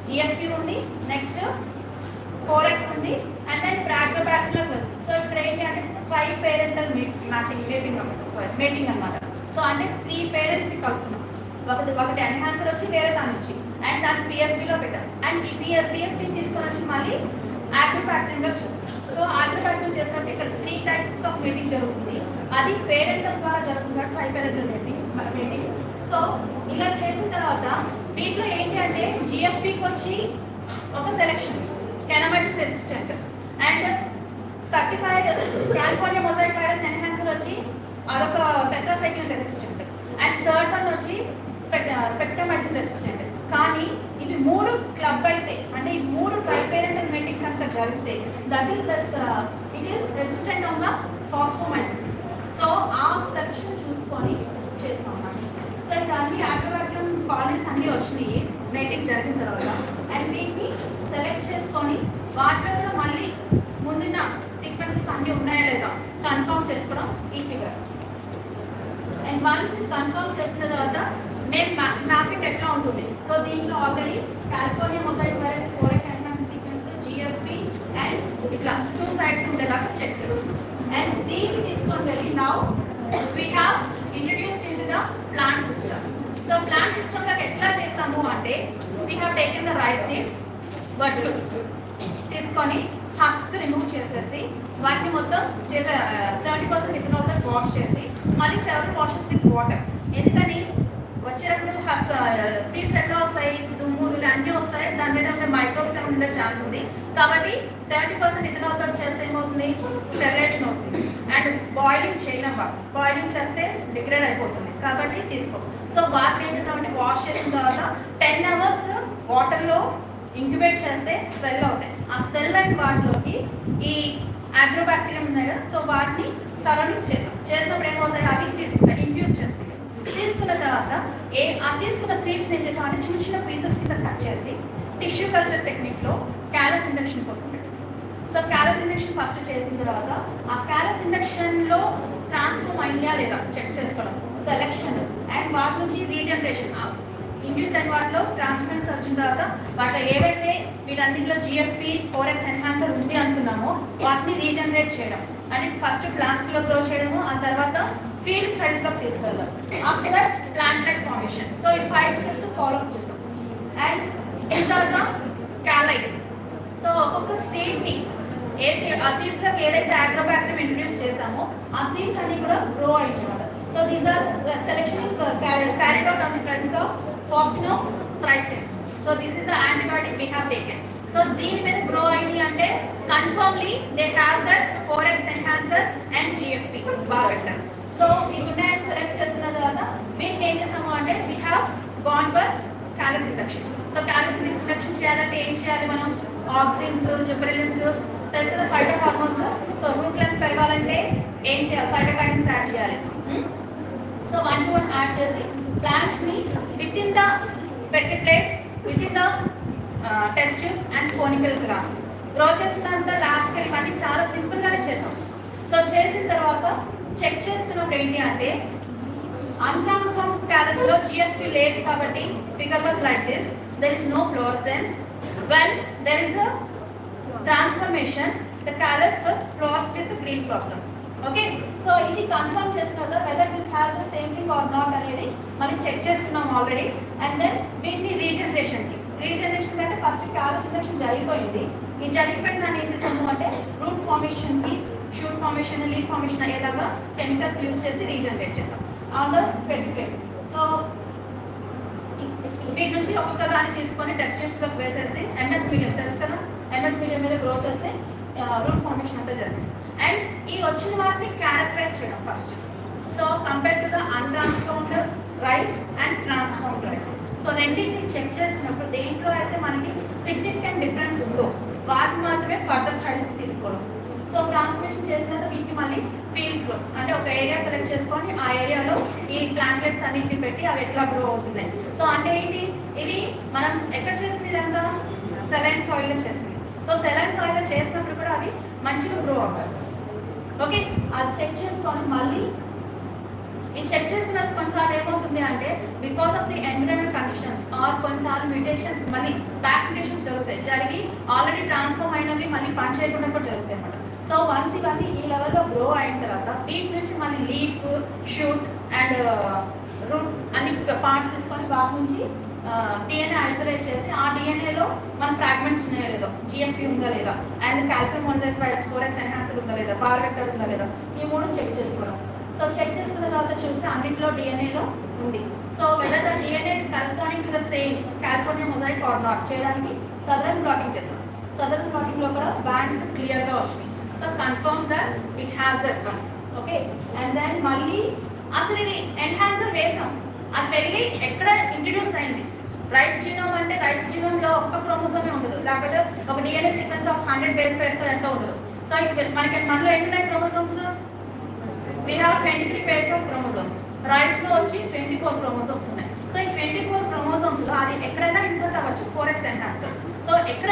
GFP ఉంది, నెక్స్ట్ 4x ఉంది అండ్ దెన్ యాగ్రోబాక్టీరియంలో ఉంది. సో ఇక్కడ ఏంటి అంటే ట్రై పేరెంటల్ మేటింగ్ అన్నమాట. సో అంటే 3 పేరెంట్స్ని కలుపుతున్నాం. ఒకటి ఎన్హాన్సర్ వచ్చి వేరే దాని నుంచి అండ్ దాన్ని PSPలో పెట్టాం అండ్ ఈ PSPని తీసుకొని వచ్చి మళ్ళీ యాగ్రోబాక్టీరియంలో చేస్తాం. సో యాగ్రోబాక్టీరియం చేసినప్పుడు ఇక్కడ 3 టైప్స్ ఆఫ్ మీటింగ్ జరుగుతుంది. అది పేరెంటల్ ద్వారా జరుగుతుంది, ట్రై పేరెంటల్ మీటింగ్. సో ఇలా చేసిన తర్వాత వీటిలో ఏంటి అంటే GFPకి వచ్చి ఒక selection kanamycin resistant and 35 California mosaic virus enhancer వచ్చి అదొక tetracycline resistant and third one వచ్చి స్పెక్ట్రోమైసిన్ రెసిస్టెంట్. కానీ ఇవి 3 క్లబ్ అయితే అంటే ఈ 3 ట్రైపేరెంటల్ మీటింగ్ కనుక జరిగితే that is it is resistant on the fosfomycin. So ఆ సెలెక్షన్ చూసుకొని చేస్తాం అన్నమాట. సో ఇక్కడ అన్ని యాగ్రోబాక్టీరియం కాలనీస్ అన్నీ వచ్చినాయి మీటింగ్ జరిగిన తర్వాత అండ్ వీటిని సెలెక్ట్ చేసుకొని వాటిలో కూడా మళ్ళీ ముందున్న సీక్వెన్సెస్ అన్నీ ఉన్నాయా లేదా కన్ఫర్మ్ చేసుకోవడం ఈ ఫిగర్. అండ్ వన్స్ ఇది కన్ఫర్మ్ చేసిన తర్వాత మేము మ్యాపింగ్ ఎట్లా ఉంటుంది. సో దీంట్లో already California mosaic virus 4x enhance sequence జిఎఫ్పి and ఇట్లా 2 సైడ్స్ ఉండేలాగా చెక్ చేస్తాం. అండ్ దీన్ని తీసుకొని వెళ్ళి now we have introduced in to the plant system. So plant సిస్టమ్లో ఎట్లా చేస్తాము అంటే we have taken the rice seeds వడ్లు తీసుకొని హస్క్ రిమూవ్ చేసేసి వాటిని మొత్తం 70% ఇథనాల్తో వాష్ చేసి మళ్ళీ 7 వాషెస్ విత్ వాటర్. ఎందుకని వచ్చేటప్పుడు హస్క్ సీడ్స్ ఎట్లా వస్తాయి, దుమ్ములు అన్నీ వస్తాయి, దాని మీద ఉండే మైక్రోబ్స్ ఏమైనా ఉండే ఛాన్స్ ఉంది. కాబట్టి 70% ఇథనాల్తో చేస్తే ఏమవుతుంది, స్టెరిలైజేషన్ అవుతుంది. అండ్ బాయిలింగ్ చేయడం బాయిలింగ్ చేస్తే డిగ్రేడ్ అయిపోతుంది. కాబట్టి తీసుకో. సో వాటిని ఏం చేస్తామంటే వాష్ చేసిన తర్వాత 10 hours వాటర్లో ఇంక్యుబేట్ చేస్తే స్వెల్ అవుతాయి. ఆ స్వెల్ అయిన వాటిలోకి ఈ అగ్రోబాక్టీరియం ఉన్నాయి కదా, సో వాటిని సరౌండింగ్ చేసినప్పుడు ఏమవుతాయి, అవి తీసుకుంటాయి, ఇన్ఫ్యూజ్ చేసుకుంటాయి. తీసుకున్న తర్వాత తీసుకున్న సీడ్స్ ఏం చేసామంటే చిన్న చిన్న పీసెస్ కింద కట్ చేసి టిష్యూ కల్చర్ టెక్నిక్లో క్యాలస్ ఇండక్షన్ కోసం పెట్టాం. సో క్యాలస్ ఇండక్షన్ ఫస్ట్ చేసిన తర్వాత ఆ క్యాలస్ ఇండక్షన్లో ట్రాన్స్ఫార్మ్ అయ్యా లేదా చెక్ చేసుకోవడం, సెలెక్షన్ అండ్ వాటి నుంచి రీజనరేషన్ ఇండ్యూస్ అయిన వాటిలో ట్రాన్స్పరెన్స్ వచ్చిన తర్వాత వాటిలో ఏవైతే వీటన్నింటిలో జిఎఫ్పి 4x ఎన్హాన్సర్ ఉంది అనుకున్నామో వాటిని రీజనరేట్ చేయడం అంటే ఫస్ట్ ప్లాస్టిక్లో గ్రో చేయడము, ఆ తర్వాత ఫీల్డ్ స్టడీస్లోకి తీసుకెళ్దాం. After that plant like formation. So ఈ 5 steps ఫాలో అప్ చేస్తాం. And these are the calli. So ఒక్కొక్క సీడ్ని ఆ సీడ్స్లోకి ఏదైతే అగ్రోబాక్టీరియం ఇంట్రడ్యూస్ చేసామో ఆ సీడ్స్ అన్ని కూడా గ్రో అయినాయి అన్నమాట. So these are selection is carried out on the terms of fosfinothrycin. So this is the antibiotic we have taken. So దీని మీద గ్రో అయ్యి అంటే కన్ఫర్మ్లీ they have that 4x enhancer and జిఎఫ్పి బాగా పెట్టారు. సో ఈ గుడ్డాన్ని సెలెక్ట్ చేసుకున్న తర్వాత వీటిని ఏం చేస్తాము అంటే we have gone for callus induction. So callus induction చేయాలంటే ఏం చేయాలి, మనం ఆక్సిన్స్, జిబ్రెలిన్స్ తెలుసు కదా, phyto hormones. So root length పెరగాలంటే ఏం చేయాలి, సైటోకైనిన్స్ యాడ్ చేయాలి. సో 1 to 1 యాడ్ చేసి ప్లాంట్స్ని with in the petri plates with in the test tubes and conical glass grow చేసినంత ల్యాబ్స్కి ఇవన్నీ చాలా సింపుల్గానే చేసాం. సో చేసిన తర్వాత చెక్ చేసుకున్నప్పుడు ఏంటి అంటే అన్ట్రాన్స్ఫార్మ్ క్యాలస్లో జిఎఫ్పి లేదు కాబట్టి figure was like this. There is no fluorescence. When there is a transformation the callus was fluoresce with green fluorescence. Okay, so ఇది కన్ఫర్మ్ చేసిన తర్వాత whether this has the same thing or not అనేది మనం check చేసుకున్నాం already. And then వీటిని regeneration అంటే first callus induction జరిగిపోయింది. ఈ జరిగిపోయిన దాన్ని ఏం చేసాము అంటే రూట్ ఫార్మేషన్కి, షూట్ ఫార్మేషన్, లీఫ్ ఫార్మేషన్ అయ్యేలాగా కెమికల్స్ యూజ్ చేసి రీజనరేట్ చేసాం ఆన్ ద పెడిక్లేట్స్. సో వీటి నుంచి ఒక్కొక్క దాన్ని తీసుకొని టెస్ట్ ట్యూబ్స్లోకి వేసేసి ఎంఎస్ మీడియం తెలుసు కదా, ఎంఎస్ మీడియం మీద గ్రో చేస్తే రూట్ ఫార్మేషన్ అంతా జరిగింది. అండ్ ఈ వచ్చిన వాటిని క్యారెక్టరైజ్ చేయడం first. So compare to the untransformed rice and transformed rice. So రెండింటిని చెక్ చేసినప్పుడు దేంట్లో అయితే మనకి సిగ్నిఫికెంట్ డిఫరెన్స్ ఉందో వాటిని మాత్రమే ఫర్దర్ స్టడీస్కి తీసుకోవడం. సో ట్రాన్స్ఫర్మేషన్ చేసిన వీటిని మళ్ళీ ఫీల్డ్స్లో అంటే ఒక ఏరియా సెలెక్ట్ చేసుకొని ఆ ఏరియాలో ఈ ప్లాంట్లెట్స్ అన్నింటిని పెట్టి అవి ఎట్లా గ్రో అవుతున్నాయి. సో అంటే ఏంటి, ఇవి మనం ఎక్కడ చేసింది, ఇదంతా సెలైన్ సాయిల్లో చేసింది. సో సెలైన్ సాయిల్లో చేసినప్పుడు కూడా అవి మంచిగా గ్రో అవుతాయి. ఓకే, అది చెక్ చేసుకొని మళ్ళీ ఈ చెక్ చేసుకున్న కొన్నిసార్లు ఏమవుతుంది అంటే because of the environment conditions are కొన్నిసార్లు మ్యూటేషన్స్ మళ్ళీ బ్యాక్ మ్యూటేషన్స్ జరుగుతాయి, జరిగి ఆల్రెడీ ట్రాన్స్ఫార్మ్ అయినవి మళ్ళీ పని చేయకుండా కూడా జరుగుతాయి అన్నమాట. సో వన్స్ ఇవన్నీ ఈ లెవెల్లో గ్రో అయిన తర్వాత వీటి నుంచి మళ్ళీ లీఫ్, షూట్ అండ్ రూట్స్ అన్ని పార్ట్స్ తీసుకొని వాటి నుంచి డిఎన్ఏ ఐసోలేట్ చేసి ఆ డిఎన్ఏలో మన ఫ్రాగ్మెంట్స్ ఉన్నాయో లేదో, జిఎఫ్పి ఉందా లేదా, and calcium mosaic virus 4x enhancer ఉందా లేదా, బార్వెక్టర్ ఉందా లేదా, ఈ 3 చెక్ చేసుకోవడం. సో చెక్ చేసుకున్న తర్వాత చూస్తే అన్నింటిలో డిఎన్ఏలో ఉంది. So whether the DNA is corresponding to the same California mosaic or not చేయడానికి సదరన్ బ్లాటింగ్ చేస్తాం. సదరన్ బ్లాటింగ్లో కూడా బ్యాండ్స్ క్లియర్గా వచ్చినాయి. So confirm that it has that one. Okay, and then మళ్ళీ అసలు ఇది ఎన్హాన్సర్ వేసాం, అది వెళ్ళి ఎక్కడ ఇంట్రడ్యూస్ అయింది. రైస్ జీనోమ్ అంటే రైస్ జీనోమ్లో ఒక్క క్రోమోసోమే ఉండదు, లేకపోతే ఒక DNA sequence of 100 base pairs ఎంత ఉండదు. సో మనకి మనలో ఎన్ని ఉన్నాయి chromosomes, we have 23 pairs of chromosomes. Rice లో వచ్చి 24 chromosomes ఉన్నాయి. సో ఈ 24 chromosomes లో అది ఎక్కడైనా ఇన్సర్ట్ అవ్వచ్చు 4x ఎన్హాన్సర్. సో ఎక్కడ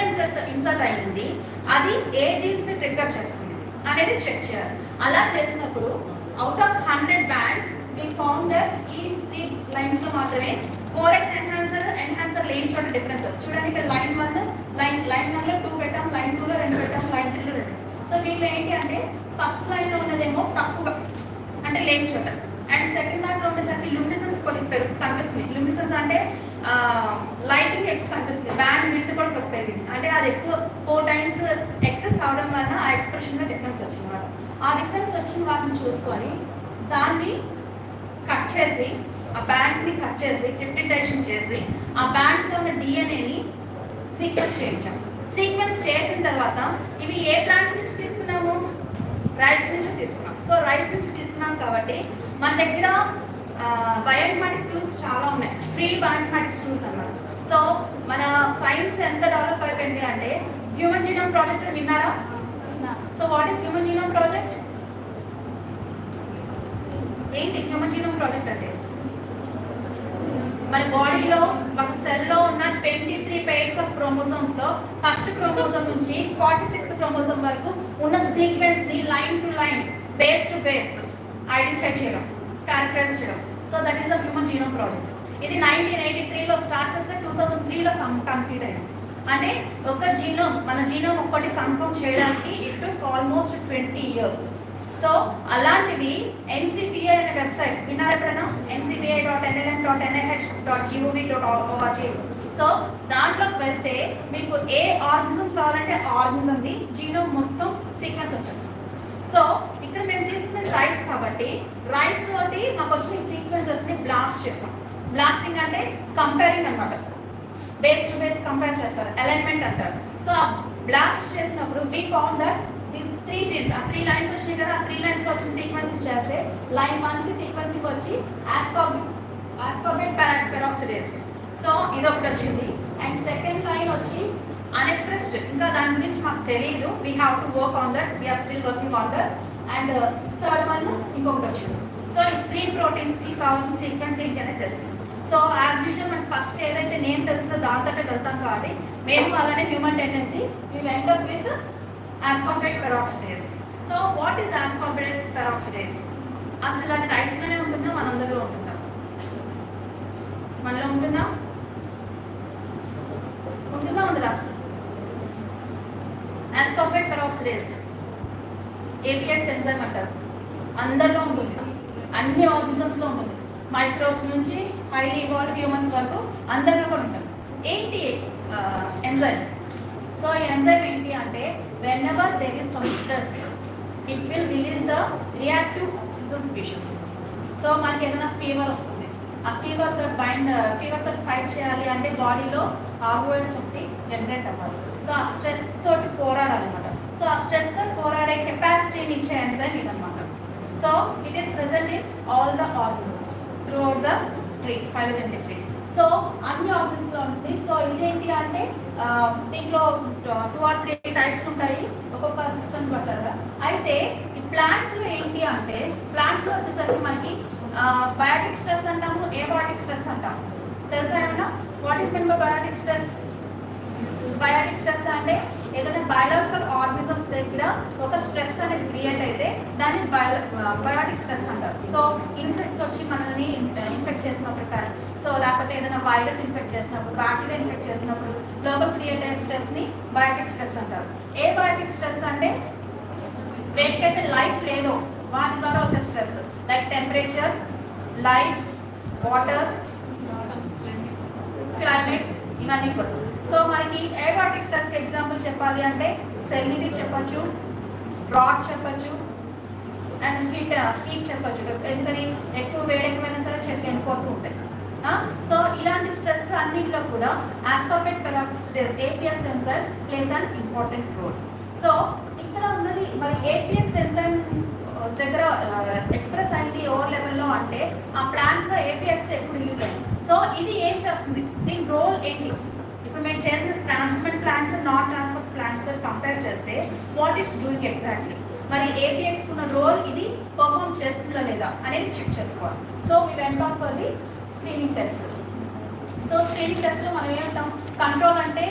ఇన్సర్ట్ అయ్యింది, అది ఏ జీన్స్ ని ట్రిగ్గర్ చేస్తుంది అనేది చెక్ చేయాలి. అలా చేసినప్పుడు out of 100 bands we found that ఈ 3 లైన్స్ లో మాత్రమే 4x ఎన్హాన్సర్ లేని చోట డిఫరెన్సెస్ చూడండి. ఇక్కడ లైన్ 1 లో 2 పెట్టాం, లైన్ 2 లో 2 పెట్టాం, లైన్ 3 లో 2. సో వీళ్ళు ఏంటి అంటే ఫస్ట్ లైన్ లో ఉన్నదేమో తక్కువ అంటే లేని చోట, అండ్ సెకండ్ దాంట్లో ఉండేసరికి ల్యూమినెసెన్స్ కొద్దిగా కనిపిస్తుంది. ల్యూమినెసెన్స్ అంటే లైటింగ్ ఎక్కువ కనిపిస్తుంది, బ్యాండ్ విడ్త్ కూడా తక్కువ పెరిగింది. అంటే అది ఎక్కువ 4 టైమ్స్ ఎక్సెస్ అవడం వలన ఆ ఎక్స్ప్రెషన్లో డిఫరెన్స్ వచ్చింది అన్నమాట. ఆ డిఫరెన్స్ వచ్చిన వాటిని చూసుకొని దాన్ని కట్ చేసి, ఆ బ్యాండ్స్ని కట్ చేసి డిప్టిటేషన్ చేసి ఆ బ్యాండ్స్లో ఉన్న డిఎన్ఏని సీక్వెన్స్ చేయించాం. సీక్వెన్స్ చేసిన తర్వాత ఇవి ఏ ప్లాంట్స్ నుంచి తీసుకున్నాము? రైస్ నుంచి తీసుకున్నాం. సో రైస్ నుంచి తీసుకున్నాం కాబట్టి మన దగ్గర బయోఇన్ఫర్మేటిక్ టూల్స్ చాలా ఉన్నాయి, ఫ్రీ బయోఇన్ఫర్మేటిక్స్ టూల్స్ అన్నమాట. సో మన సైన్స్ ఎంత డెవలప్ అయిపోయింది అంటే హ్యూమన్ జీనోమ్ ప్రాజెక్ట్ విన్నారా? So what is human genome project? ఏంటి హ్యూమన్ జీనోమ్ ప్రాజెక్ట్ అంటే? మన బాడీలో ఒక సెల్లో ఉన్న 23 pairs ఆఫ్ క్రోమోజోమ్స్ లో ఫస్ట్ క్రోమోజోమ్ నుంచి 46th క్రోమోజోమ్ వరకు ఉన్న సీక్వెన్స్ ని line to line, base to base identify చేయడం, క్యారెక్టరైజ్ చేయడం. So that is the human genome project. ఇది 1983లో స్టార్ట్ చేస్తే 2003లో కంప్లీట్ అయింది. అంటే ఒక జీనోమ్, మన జీనోమ్ ఒక్కటి కన్ఫర్మ్ చేయడానికి it took almost 20 years. So అలాంటివి NCBI అనే వెబ్సైట్ విన్నారా ఎప్పుడైనా? ncbi.nlm.nih.gov.org. సో దాంట్లోకి వెళ్తే మీకు ఏ ఆర్గనిజం కావాలంటే ఆర్గనిజంది జీనోమ్ మొత్తం సీక్వెన్స్ వచ్చేస్తుంది. సో ఇక్కడ మేము తీసుకునే రైస్ కాబట్టి రైస్ తోటి మాకు వచ్చిన సీక్వెన్సెస్ని బ్లాస్ట్ చేస్తాం. బ్లాస్టింగ్ అంటే కంపేరింగ్ అన్నమాట, బేస్ టు బేస్ కంపేర్ చేస్తారు, అలైన్మెంట్ అంటారు. సో బ్లాస్ట్ చేసినప్పుడు we found that these 3 genes, ఆ 3 లైన్స్ వచ్చినాయి కదా, ఆ 3 లైన్స్ లో వచ్చిన సీక్వెన్స్ చేస్తే లైన్ 1 కి సీక్వెన్స్ వచ్చి ఆస్కార్బేట్ పెరాక్సిడేస్. సో ఇది ఒకటి వచ్చింది. అండ్ సెకండ్ లైన్ వచ్చి అన్ఎక్స్ప్రెస్డ్, ఇంకా దాని గురించి మాకు తెలియదు, we have to work on that, we're still working on that. And third one ఇంకొకటి వచ్చింది. సో ఈ 3 ప్రోటీన్స్ కి కావాల్సిన సీక్వెన్స్ ఏంటి అనేది తెలిసింది. సో యాజ్ యూజువల్ మనకి ఫస్ట్ ఏదైతే నేమ్ తెలుస్తుందో దాంతో వెళ్తాం కాబట్టి మేము అలానే human tendency we went up with ascorbate peroxidase. So what is ascorbate peroxidase? అసలు అది రైస్లోనే ఉంటుందా, మనందరిలో ఉంటుందా? మనలో ఉంటుందా? ఉండదా? ascorbate peroxidase APX ఎంజైమ్ అంటారు. అందరిలో ఉంటుంది, అన్ని ఆర్గనిజమ్స్లో ఉంటుంది, మైక్రోబ్స్ నుంచి హైలీ ఇవాల్వ్ హ్యూమన్స్ వరకు అందరిలో కూడా ఉంటుంది. ఏంటి ఎంజైమ్? సో ఈ ఎంజైమ్ ఏంటి అంటే whenever there is some stress it will release the reactive oxygen species. So మనకి ఏదైనా ఫీవర్ వస్తుంది, ఆ ఫీవర్తో ఫైట్ చేయాలి అంటే బాడీలో ROS ఒకటి జనరేట్ అవ్వాలి. సో ఆ స్ట్రెస్ తోటి పోరాడాలన్నమాట. సో ఆ స్ట్రెస్ తోటి పోరాడే కెపాసిటీని ఇచ్చే ఎంజైమ్ ఇదన్నమాట. So it is present in all the organisms through out the tree, phylogenetic tree. So అన్ని ఆర్గన్స్ లో ఉంటుంది. సో ఇదేంటి అంటే దీంట్లో 2 or 3 టైప్స్ ఉంటాయి ఒక్కొక్క సిస్టమ్ ప్రకారంగా. అయితే ఈ ప్లాంట్స్ లో ఏంటి అంటే ప్లాంట్స్ లో వచ్చేసరికి మనకి బయోటిక్ స్ట్రెస్ అంటాము, ఏబయోటిక్ స్ట్రెస్ అంటాము. తెలుసా ఏమన్నా? What is mean by biotic stress? Biotic stress అంటే ఏదైనా బయాలజికల్ ఆర్గనిజమ్స్ దగ్గర ఒక స్ట్రెస్ అనేది క్రియేట్ అయితే దాన్ని బయోటిక్ స్ట్రెస్ అంటారు. సో ఇన్సెక్ట్స్ వచ్చి మనల్ని ఇన్ఫెక్ట్ చేసినప్పుడు, సో లేకపోతే ఏదైనా వైరస్ ఇన్ఫెక్ట్ చేసినప్పుడు, బ్యాక్టీరియా ఇన్ఫెక్ట్ చేసినప్పుడు లోపల క్రియేట్ అయిన స్ట్రెస్ని బయోటిక్ స్ట్రెస్ అంటారు. ఏ బయోటిక్ స్ట్రెస్ అంటే వేటికైతే లైఫ్ లేదో వాటి ద్వారా వచ్చే stress, like temperature, light, water, climate, ఇవన్నీ కూడా. సో మనకి ఏబయోటిక్ స్ట్రెస్కి ఎగ్జాంపుల్ చెప్పాలి అంటే సెలినిటీ చెప్పచ్చు, డ్రాట్ చెప్పచ్చు, అండ్ హీట్ చెప్పచ్చు. ఎందుకని ఎక్కువ వేడెక్కువైనా సరే చెట్లు ఎండిపోతూ ఉంటాయి. సో ఇలాంటి స్ట్రెస్ అన్నింటిలో కూడా ascorbate peroxidase APX enzyme plays an important role. So ఇక్కడ ఉన్నది మరి APX ఎంజైమ్ దగ్గర ఎక్స్ప్రెస్ అయింది ఓవర్ లెవెల్లో అంటే ఆ ప్లాంట్స్లో APX ఎప్పుడు రిలీజ్ అయింది. సో ఇది ఏం చేస్తుంది, దీని రోల్ ఏంటి? ఇప్పుడు మేము చేసిన ట్రాన్స్ఫర్మెంట్ ప్లాంట్స్, నాన్ ట్రాన్స్ఫర్ ప్లాంట్స్తో కంపేర్ చేస్తే వాట్ ఇట్స్ డూయింగ్ ఎగ్జాక్ట్లీ, మరి APX ఉన్న రోల్ ఇది పర్ఫామ్ చేస్తుందా లేదా అనేది చెక్ చేసుకోవాలి. So we went on for the screening test. So screening టెస్ట్లో మనం ఏమంటాం, కంట్రోల్ అంటే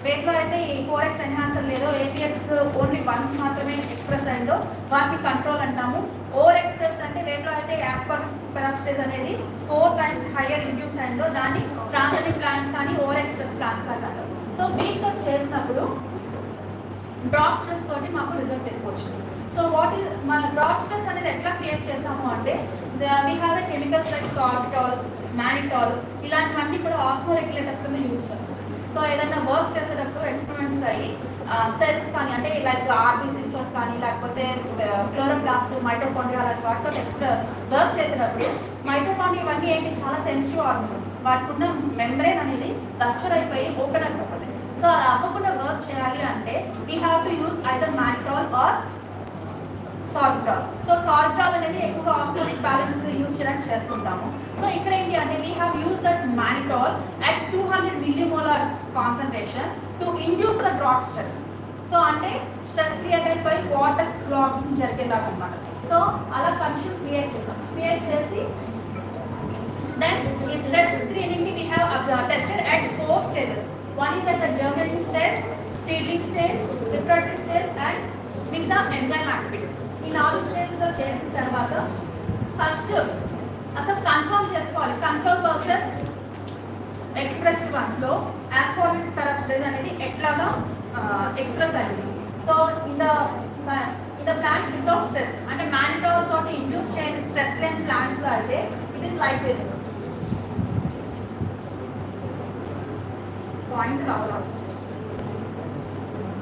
వేట్లో అయితే ఈ 4x ఎన్హాన్సర్ లేదో ఏపీఎక్స్ ఓన్లీ వన్స్ మాత్రమే ఎక్స్ప్రెస్ అయిందో వాటిని కంట్రోల్ అంటాము. ఓవర్ ఎక్స్ప్రెస్ అంటే వేట్లో అయితే యాస్పార్టిక్ పెరాక్సిడేజ్ అనేది 4 times హైయర్ ఇండ్యూస్ అయిందో దాన్ని ట్రాన్సిటివ్ ప్లాంట్స్ కానీ ఓవర్ ఎక్స్ప్రెస్ ప్లాంట్స్ కానీ అంటారు. సో వీటితో చేసినప్పుడు డ్రాప్ స్ట్రెస్ తోటి మాకు రిజల్ట్స్ ఎక్కువ వచ్చింది. సో వాట్ ఈస్ మన డ్రాప్ స్ట్రెస్ అనేది ఎట్లా క్రియేట్ చేసాము అంటే we have the chemicals like sorbitol, mannitol ఇలాంటివన్నీ కూడా ఆస్మో రెగ్యులేటర్స్ కింద యూస్ చేస్తాం. సో ఏదైనా వర్క్ చేసేటప్పుడు ఎక్స్పెరిమెంట్స్ అయ్యి సెల్స్ కానీ అంటే లైక్ ఆర్బీసీస్తో కానీ లేకపోతే క్లోరోప్లాస్ట్, మైటోకాండ్రియా అలాంటి వాటితో వర్క్ చేసేటప్పుడు మైటోకాండ్రియా ఇవన్నీ ఏంటి చాలా సెన్సిటివ్ ఆర్గన్స్, వాటికి ఉన్న మెంబ్రేన్ అనేది రప్చర్ అయిపోయి ఓపెన్ అయిపోతుంది. సో అది అవ్వకుండా వర్క్ చేయాలి అంటే we have to use either mannitol or sorbitol. So sorbitol అనేది ఎక్కువగా ఆస్మోటిక్ బ్యాలెన్స్ యూజ్ చేయడానికి చేస్తుంటాము. సో ఇక్కడ ఏంటి అంటే we have use that mannitol at 200 millimolar concentration to induce the drop stress. So అంటే స్ట్రెస్ క్రియేట్ అయిపోయి వాటర్ క్లాగింగ్ జరిగేలాగా అనమాట. సో అలా కండిషన్ క్రియేట్ చేసాం. క్రియేట్ చేసి దెన్ ఈ స్ట్రెస్ స్క్రీనింగ్ ని we have tested at 4 stages. One is at the germination stage, seedling stage, reproductive stage and with the enzyme activities. ఈ 4 స్టేజ్లో చేసిన తర్వాత ఫస్ట్ అసలు కన్ఫర్మ్ చేసుకోవాలి కంట్రోల్ వర్సెస్ ఎక్స్ప్రెస్డ్ వన్స్లో యాస్పార్టిక్ పెరాక్సిడేజ్ అనేది ఎట్లాగా ఎక్స్ప్రెస్ అయింది. So in the plants without stress అంటే మానిటాల్ తోటి ఇండ్యూస్ చేయని స్ట్రెస్ లేని ప్లాంట్స్లో అయితే it is like this point రావాలి.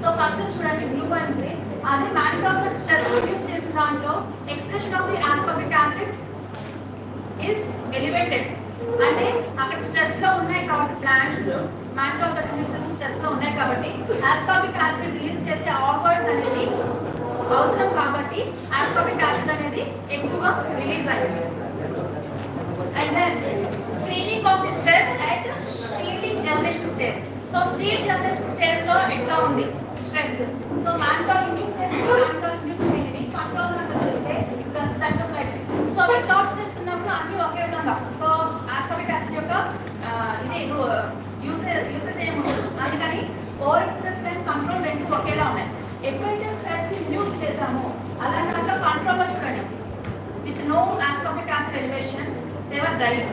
సో ఫస్ట్ చూడండి బ్లూ అండ్ గ్రీన్ అదే మానిటాల్ స్ట్రెస్ ఇండ్యూస్ చేసిన దాంట్లో expression of the ఆస్పార్టిక్ acid is elevated. అంటే అక్కడ స్ట్రెస్ లో ఉన్నాయి కాబట్టి ప్లాంట్స్ మానిటాల్ ఇండ్యూస్ చేసిన స్ట్రెస్ లో ఉన్నాయి కాబట్టి ఆస్పార్టిక్ యాసిడ్ రిలీజ్ చేసే ఆర్గాన్స్ అనేది అవసరం కాబట్టి ఆస్పార్టిక్ యాసిడ్ అనేది ఎక్కువగా రిలీజ్ అయ్యింది. And then screening of the stress at seeding generation stage. So seed generation stage లో ఎట్లా ఉంది స్ట్రెస్. సో మానిటాల్ ఇండ్యూస్ చేయనివి కంట్రోల్ చూస్తే తగ్గట్లేదు. సో వితౌట్ స్ట్రెస్ ఉన్నప్పుడు అన్ని ఒకే విధంగా. సో ఆస్పార్టిక్ యాసిడ్ యొక్క ఇది యూసేజ్ ఏముండదు. అందుకని ఓవర్ ఎక్స్ప్రెస్ అండ్ కంట్రోల్ రెండు ఒకేలా ఉన్నాయి. ఎప్పుడైతే స్ట్రెస్ ఇండ్యూస్ చేసామో అలాంటి దాంట్లో కంట్రోల్లో చూడండి with no aspartic acid elevation they were dying,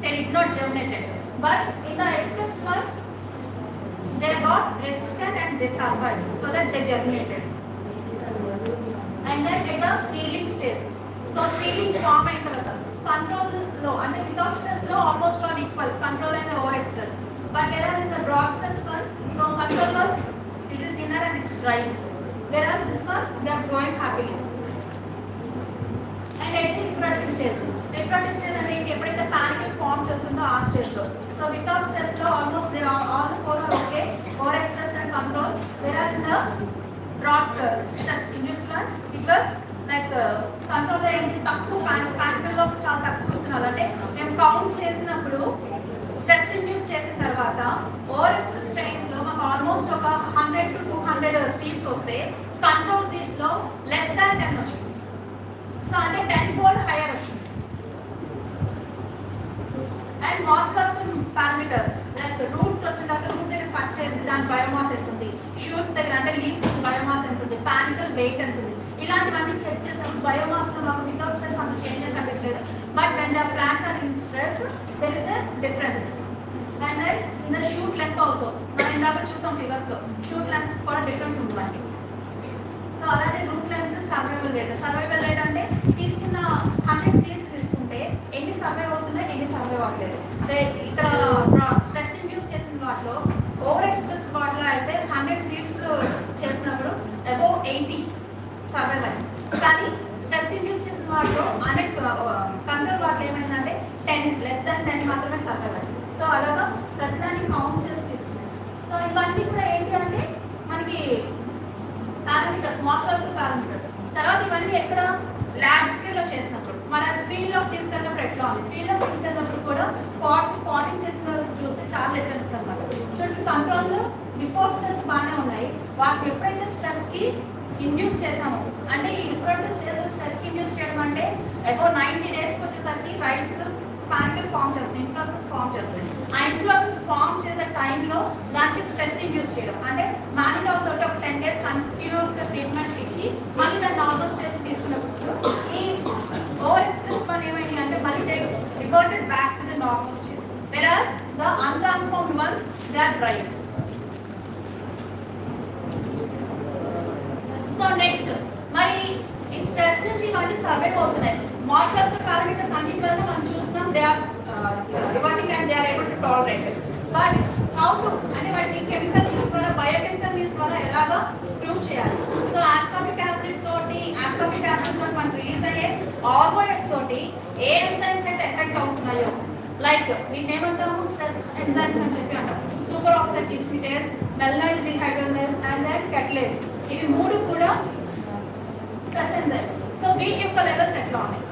they did not germinated, but in the expressed ones they got resistant and they survived so that they germinated. And then at the seedling stage, so seedling form అయిన తర్వాత control లో అంటే without stress లో almost all equal, control and over expressed, but whereas in the drop stress one, so control was little thinner and it's dry, whereas this one they are growing happily. And at the reproductive stage అనేది ఎప్పుడైతే panic form చేస్తుందో ఆ స్టేజ్లో. So without స్ట్రెస్లో almost they all the 4 are okay, over express and control. Whereas in the drop stress induced one it was like కంట్రోల్లో ఏంటి తక్కువ ప్యానికల్లో చాలా తక్కువ ఇస్తున్నారు. అంటే మేము కౌంట్ చేసినప్పుడు స్ట్రెస్ ఇండ్యూస్ చేసిన తర్వాత ఓవర్ ఎక్స్ప్రెస్ స్ట్రెయిన్స్లో మాకు ఆల్మోస్ట్ ఒక 100 to 200 సీడ్స్ వస్తే కంట్రోల్ సీడ్స్లో లెస్ దాన్ 10 వచ్చింది. సో అంటే 10-fold హైయర్ వచ్చింది. And morphological parameters like root వచ్చిన దగ్గర రూట్ దగ్గర కట్ చేసి దాని బయోమాస్ ఎంత ఉంది, షూట్ దగ్గర అంటే లీవ్స్ బయోమాస్ ఎంత ఉంది, పానికల్ వెయిట్ ఎంత ఉంది, ఇలాంటివన్నీ చెక్ చేసినప్పుడు బయోమాస్లో మాకు వితౌట్ స్ట్రెస్ అంత చేంజెస్ కనిపించలేదు. But when the plants are in stress there is a difference. And then in the shoot length also మనం ఇందాక చూసాం ఫిగర్స్లో షూట్ లెంత్ కూడా డిఫరెన్స్ ఉంటుంది. సో అలానే రూట్ లెంత్, సర్వైవల్ రేట్ అంటే తీసుకున్న 100 సీడ్స్ తీసుకుంటే ఎన్ని సర్వైవ్ అవుతున్నాయి, ఎన్ని సర్వైవ్ అవ్వలేదు. ఇక్కడ స్ట్రెస్ ఇండ్యూస్ చేసిన వాటిలో ఓవర్ ఎక్స్ప్రెస్ వాటిలో అయితే 100 సీడ్స్ చేసినప్పుడు అబౌవ్ 80 సర్వైవ్ అయ్యింది. కానీ స్ట్రెస్ ఇండ్యూస్ చేసిన వాటిలో కంట్రోల్ వాటిలో ఏమైందంటే 10 less than 10 మాత్రమే సర్వైవ్ అయ్యింది. సో అలాగా ప్రతిదాన్ని కౌంట్ చేసి తీసుకున్నాం. సో ఇవన్నీ కూడా ఏంటి అంటే మనకి పారామీటర్స్, మార్ఫలాజికల్ పారామీటర్స్. తర్వాత ఇవన్నీ ఎక్కడ ల్యాబ్ స్కేల్లో చేసినప్పుడు మన ఫీల్డ్లోకి తీసుకెళ్ళినప్పుడు ఎట్లా ఉంది, ఫీల్డ్లోకి తీసుకెళ్ళినప్పుడు కూడా పాటింగ్ చేసిన చూస్తే చాలా డిఫరెన్స్ అనమాట. చూడండి కంట్రోల్లో బిఫోర్ స్ట్రెస్ బాగానే ఉన్నాయి, వాటికి ఎప్పుడైతే స్ట్రెస్కి ఇండ్యూస్ చేసామో అంటే ఈ రిప్రొడక్టివ్ స్టేజ్లో స్ట్రెస్కి ఇండ్యూస్ చేయడం అంటే అబౌవ్ 90 daysకి వచ్చేసరికి రైస్ పానికల్ ఫామ్ చేస్తుంది, ఇన్ఫ్లోరెసెన్స్ ఫామ్ చేస్తుంది. ఆ ఇన్ఫ్లోరెసెన్స్ ఫామ్ చేసే టైంలో దానికి స్ట్రెస్ ఇండ్యూస్ చేయడం, అంటే మాన్యువల్ తోటి ఒక 10 days కంటిన్యూస్గా ట్రీట్మెంట్ ఇచ్చి మళ్ళీ దాన్ని నార్మల్ స్టేజ్ తీసుకున్నప్పుడు ఈ ఓవర్ ఎక్స్ప్రెస్ పని ఏమైంది అంటే మళ్ళీ they reverted back to the normal stage, whereas the untransformed ones they are drying. So next మరి ఈ స్ట్రెస్ నుంచి ఇవన్నీ సర్వైవ్ అవుతున్నాయి. మార్కర్స్ పారామీటర్స్ అన్నింటిలో మనం చూస్తున్నాం they are reverting and they are able to tolerate. But how to అంటే వాటిని కెమికల్ మీన్స్ ద్వారా బయోకెమికల్ మీన్స్ ద్వారా ఎలాగా ప్రూవ్ చేయాలి. సో ఆస్కార్బిక్ యాసిడ్ తోటి మనం రిలీజ్ అయ్యే ఆర్గోఎస్ తోటి ఏ ఎంజైమ్స్ అయితే ఎఫెక్ట్ అవుతున్నాయో, లైక్ వీటిని ఏమంటాము స్ట్రెస్ ఎంజైమ్స్ అని చెప్పి అంటాం. Super oxide dismutase, malonyl dehydrogenase and then catalase, ఇవి మూడు కూడా స్ట్రెస్ ఎంజైమ్స్. సో వీటి యొక్క లెవెల్స్ ఎట్లా ఉన్నాయి?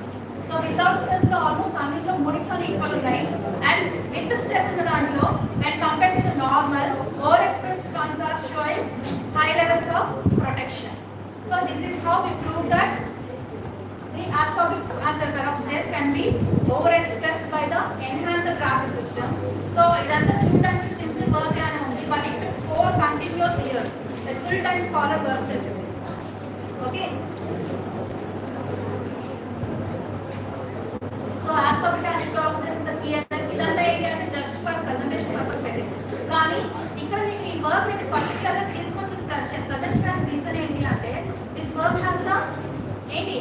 సో వితౌట్ స్ట్రెస్ లో ఆల్మోస్ట్ అన్నింటిలో మూడితో ఈక్వల్ ఉన్నాయి, అండ్ విత్ స్ట్రెస్ ఉన్న దాంట్లో and compare to the normal over express ones are showing high levels of protection. So this is how we prove that the ascorbic acid peroxidase can be overexpressed by the enhancer traffic system. So idantha చూడడానికి simple work గానే ఉంది, but it 4 continuous years full time scholar work చేసింది. Okay, so ascorbic acid peroxidase is the key element. ఇదంతా ఏంటి అంటే just for presentation purpose పెట్టింది, కానీ ఇక్కడ మీకు ఈ వర్క్ నేను పర్టికులర్ గా తీసుకొచ్చి ప్రజెంట్ చేయడానికి రీజన్ ఏంటి అంటే దిస్ వర్క్ హ్యాస్ ద ఏంటి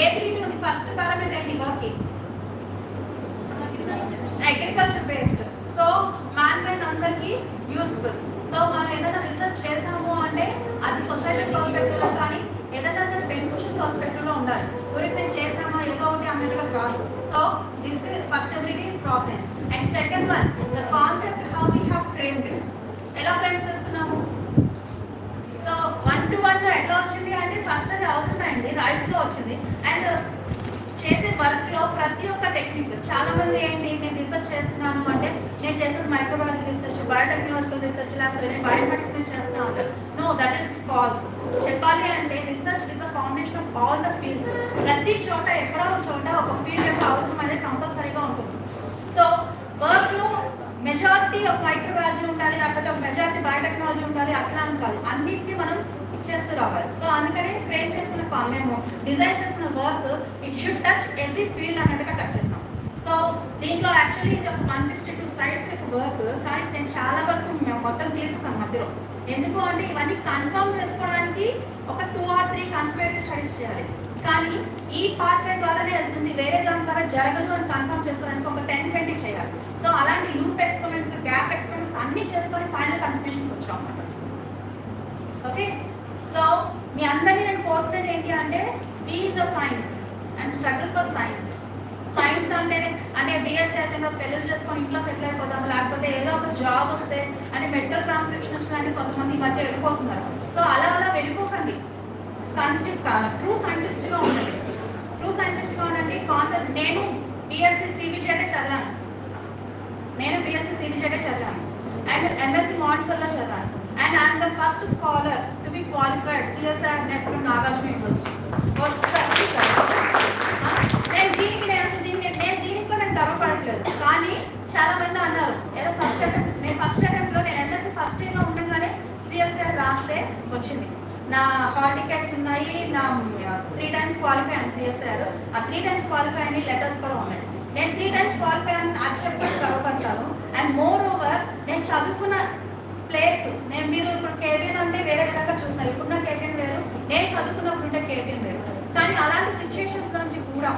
APP ఉంది. ఫస్ట్ పారామీటర్ ఏంటి work agriculture based, so man kind అందరికి యూస్ఫుల్. సో మనం ఏదైనా రీసెర్చ్ చేసాము అంటే అది సొసైటీ పర్స్పెక్టివ్ లో కానీ ఏదైనా సరే బెనిఫిషియల్ పర్స్పెక్టివ్ లో ఉండాలి. ఊరికి నేను చేసామా ఏదో ఒకటి అన్నట్టుగా కాదు. So this is first everything process. And second one the concept how we have framed it, ఎలా ఫ్రేమ్ చేసుకున్నాము. సో 1-to-1 ఎట్లా వచ్చింది అంటే ఫస్ట్ అది అవసరమైంది రైస్ లో వచ్చింది, అండ్ చేసే వర్క్ లో ప్రతి ఒక్క టెక్నిక్ చాలా మంది ఏంటి నేను రీసెర్చ్ చేస్తున్నాను అంటే నేను చేసిన మైక్రోబయాలజీ రీసెర్చ్, బయోటెక్నాలజికల్ రీసెర్చ్, లేకపోతే నేను బయోమెటిక్స్ నేను చేస్తున్నా ఉంటాను. No, that is false. చెప్పాలి అంటే research is a combination of all the fields. ప్రతి చోట ఎక్కడో ఒక చోట ఒక ఫీల్డ్ యొక్క అవసరం అనేది కంపల్సరీగా ఉంటుంది. సో వర్క్ లో మెజారిటీ ఆఫ్ మైక్రోబయాలజీ ఉండాలి, లేకపోతే ఒక మెజారిటీ బయోటెక్నాలజీ ఉండాలి, అట్లా అని కాదు, అన్నిటిని మనం ఇచ్చేస్తూ రావాలి. సో అందుకని ఫ్రేమ్ చేసుకున్న మేము డిజైన్ చేస్తున్న work it should touch every field అన్నట్టుగా టచ్ చేస్తాం. సో దీంట్లో యాక్చువల్లీ ఇది ఒక 162 స్లైడ్స్ యొక్క వర్క్, కానీ నేను చాలా వరకు మేము మొత్తం తీసేసాం మధ్యలో. ఎందుకు అంటే ఇవన్నీ కన్ఫర్మ్ చేసుకోవడానికి ఒక 2 or 3 కన్ఫర్మేటరీ స్టడీస్ చేయాలి, కానీ ఈ పాత్వే ద్వారానే వెళ్తుంది, వేరే దాని ద్వారా జరగదు అని కన్ఫర్మ్ చేసుకోవడానికి ఒక 10-20 చేయాలి. సో అలాంటి లూప్ ఎక్స్పెరిమెంట్స్, గ్యాప్ ఎక్స్పెరిమెంట్స్ అన్ని చేసుకొని ఫైనల్ కన్ఫర్మేషన్కి వచ్చాం అన్నమాట. ఓకే, సో మీ అందరినీ నేను కోరుకునేది ఏంటి అంటే be in the science and struggle for science. Science అంటే బిఎస్సీ అయితే పెళ్ళిళ్ళు చేసుకొని ఇంట్లో సెటిల్ అయిపోతాం, లేకపోతే ఏదో ఒక జాబ్ వస్తే అంటే మెడికల్ ట్రాన్స్క్రిప్షన్ అని కొంతమంది ఈ మధ్య వెళ్ళిపోతున్నారు. సో అలా వెళ్ళిపోకండి, ట్రూ సైంటిస్ట్గా ఉండండి. ట్రూ సైంటిస్ట్గా ఉండండి. కాన్సెప్ట్ నేను బిఎస్సీ సిబిజెడే చదివాను, అండ్ ఎంఎస్సీ మాన్సర్లో చదివాను, and I'm the first scholar to be qualified CSR net from Nagarjuna university. నేను దీనికి కూడా నేను గర్వపడట్లేదు, కానీ చాలా మంది అన్నారు ఏదో ఫస్ట్ అటెంప్ట్లో నేను ఎంఎస్సీ ఫస్ట్ ఇయర్లో ఉండగానే సిఎస్ఆర్ రాస్తే వచ్చింది. నా హాల్ టికెట్స్ ఉన్నాయి, నా 3 times క్వాలిఫై అని సిఎస్ఆర్, ఆ 3 times క్వాలిఫై అని లెటర్స్ కూడా ఉన్నాయి. నేను 3 times క్వాలిఫై అని అది చెప్పి గర్వపడతాను. అండ్ మోర్ ఓవర్ నేను చదువుకున్న ప్లేస్, మీరు ఇప్పుడు K.B.N అంటే వేరే విధంగా చూస్తున్నారు, ఇప్పుడున్న K.B.N వేరు, నేను చదువుకున్నప్పుడు ఉంటే K.B.N వేరు. కానీ అలాంటి సిచ్యువేషన్స్ నుంచి కూడా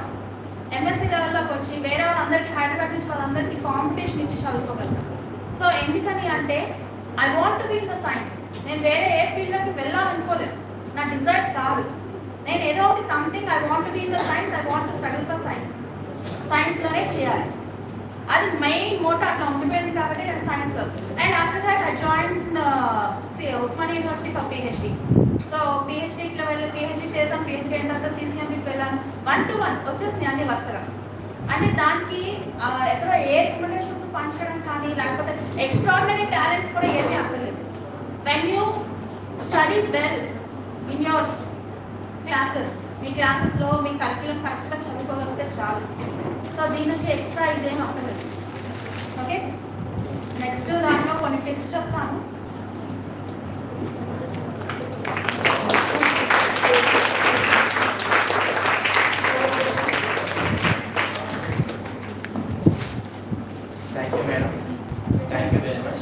ఎంఎస్సీ లెవెల్లోకి వచ్చి వేరే వాళ్ళందరికీ హైదరాబాద్ నుంచి వాళ్ళందరికీ కాంపిటీషన్ ఇచ్చి చదువుకోగలను. సో ఎందుకని అంటే I want to be in the science. నేను వేరే ఏ ఫీల్డ్లోకి వెళ్ళాలనుకోలేదు, నా డిజైర్ కాదు. నేను ఏదో ఒకటి something I want to be in the science, I want to struggle for science. సైన్స్లోనే చేయాలి, అది మెయిన్ మోటో అట్లా ఉండిపోయింది కాబట్టి నేను సైన్స్లో. And after that I join Osmania university for PhD. So పిహెచ్డీకి వెళ్ళి పిహెచ్డీ చేసాం, పిహెచ్డీ అయిన తర్వాత సిసిఎంకి వెళ్ళాను. 1-to-1 వచ్చేసింది అన్ని వరుసగా. అంటే దానికి ఎక్కడో ఏ రికమెండేషన్స్ పంచడం కానీ లేకపోతే ఎక్స్ట్రాడినరీ టాలెంట్స్ కూడా ఏమీ అక్కర్లేదు. When you study well in your classes, మీ క్లాసెస్లో మీ కరిక్యులం కరెక్ట్గా చదువుకోగలిగితే చాలు. సో దీని నుంచి ఎక్స్ట్రా ఇదేం అక్కర్లేదు. ఓకే, నెక్స్ట్ దాంట్లో కొన్ని టిప్స్ చెప్తాను. Thank you, madam. Thank you very much.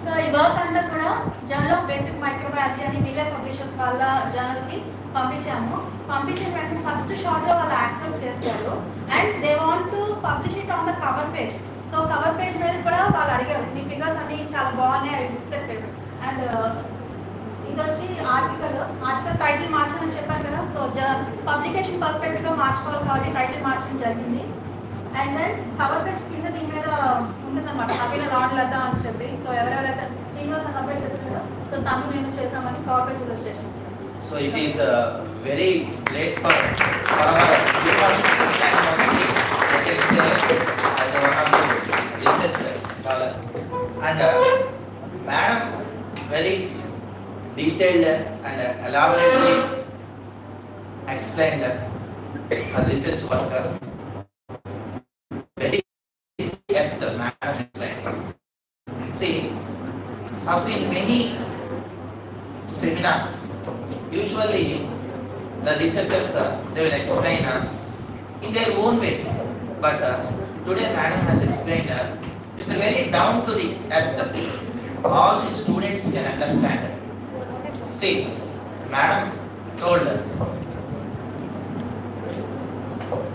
So ఈ వర్క్ అంతా కూడా జర్నల్ ఆఫ్ బేసిక్ మైక్రోబయాలజీ అని వీళ్ళే పబ్లిషర్స్ వాళ్ళ జర్నల్కి పంపించాము. పంపించిన వెంటనే ఫస్ట్ షార్ట్లో వాళ్ళు యాక్సెప్ట్ చేశారు and they want to publish it on the cover page. So cover page మీద కూడా వాళ్ళు అడిగారు, మీ ఫిగర్స్ అన్ని చాలా బాగున్నాయి, అవి డిస్క్రిప్టివ్ అండ్ ఇది వచ్చి ఆర్టికల్ టైటిల్ మార్చమని చెప్పాను కదా. సో పబ్లికేషన్ పర్స్పెక్టివ్గా మార్చుకోవాలి కాబట్టి టైటిల్ మార్చడం జరిగింది. అండ్ దెన్ కవర్ పేజ్ కింద దీని మీద ఉంటుందన్నమాట, నవీన లాడ్ లతా అని చెప్పి. సో ఎవరెవరైతే శ్రీనివాస్ అని అబ్బాయి చేస్తారో సో తను నేను చేద్దామని కవర్ పేజ్ ఇల్లస్ట్రేషన్ ఇచ్చాను. So it is very great for our university that is as one of the research scholar and madam very detailed and elaborately explained her research work. Very depth madam explained. See, I've seen many seminars. Usually, the researchers they will explain in their own way, but today madam has explained it's a very down to the earth. All the students can understand. See, madam told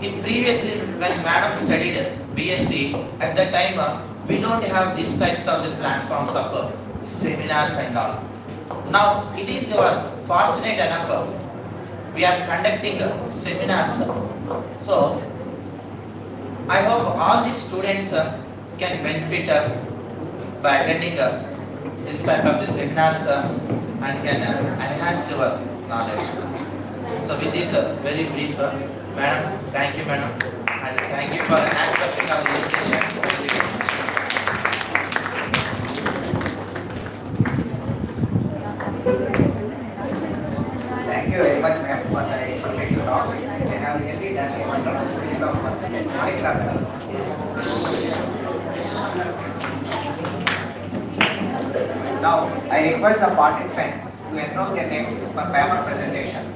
in previously when madam studied BSc, at that time we don't have these types of the platforms of seminars and all. Now it is your fortunate enough we are conducting seminars. So I hope all the students can benefit by attending this type of the seminars and can enhance your knowledge. So with this very brief, madam, thank you madam, and thank you for accepting our invitation. Thank you very much. Thank you very much, ma'am, for the informative talk. I have really done a wonderful piece of work in molecular biology. Now, I request the participants to enroll their names for paper presentations.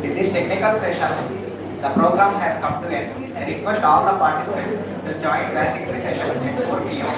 In this technical session, the program has come to end. I request all the participants to join valedictory session at 4 p.m.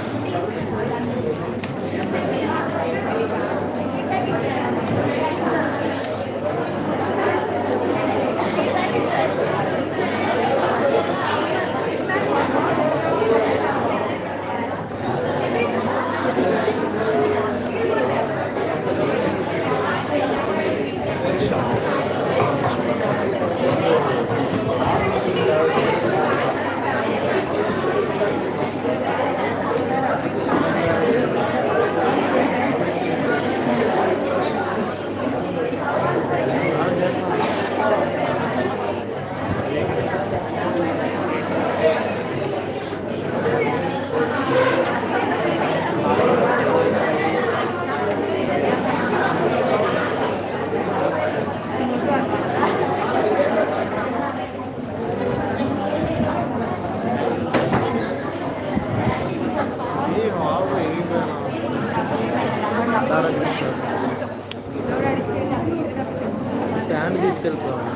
Stand తీసుకెళ్ళిపోవాలి.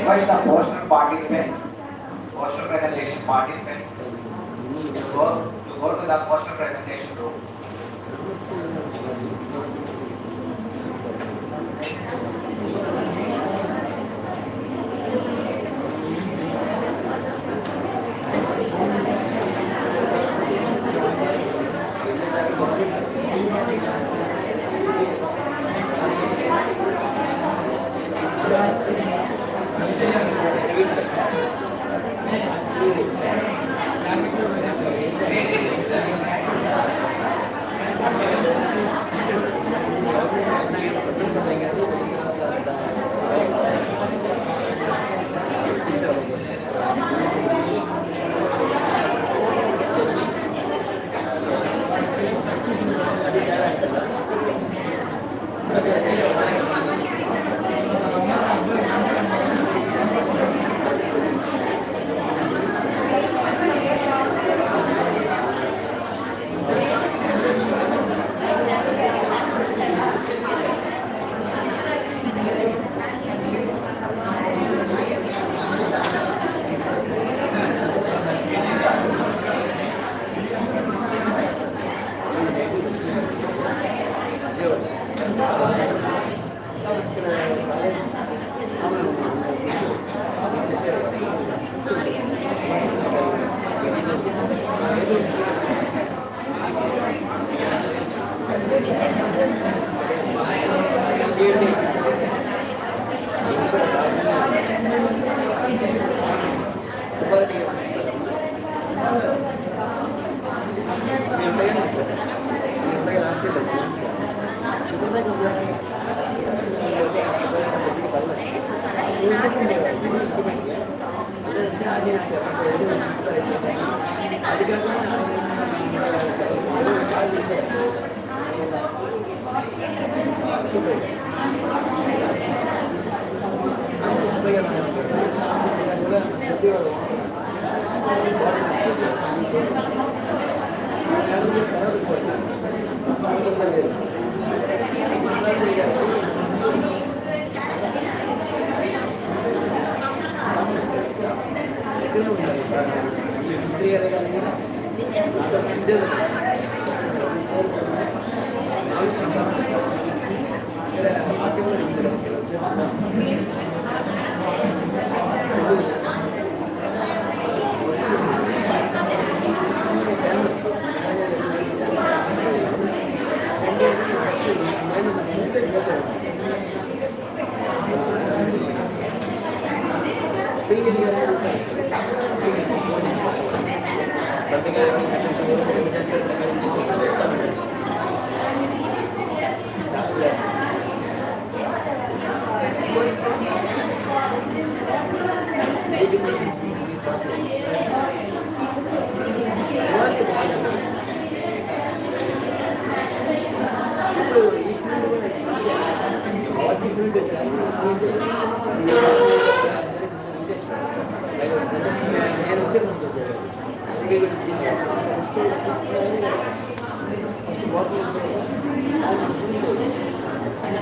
Request the poster participants, poster presentation participants to go to the poster presentation room.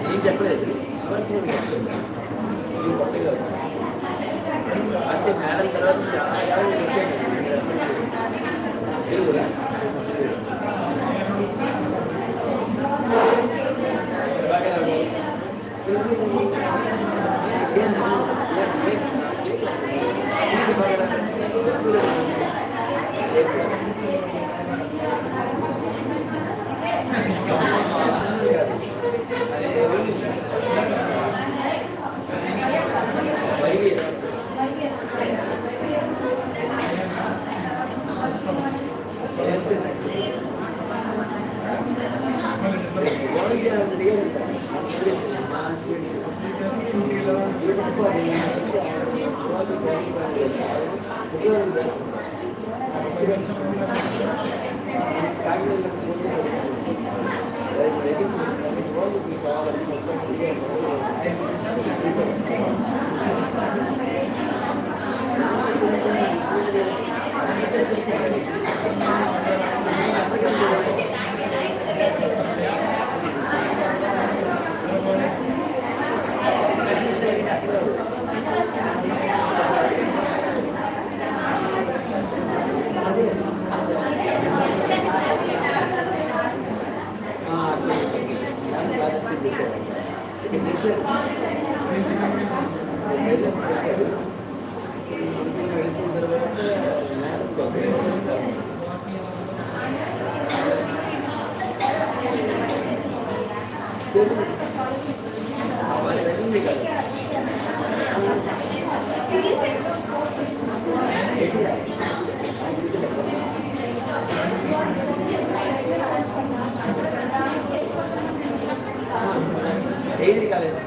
ఏం చెప్పలేదు కొత్తగా అంటే madam తర్వాత చాలా తెలుగురా daily college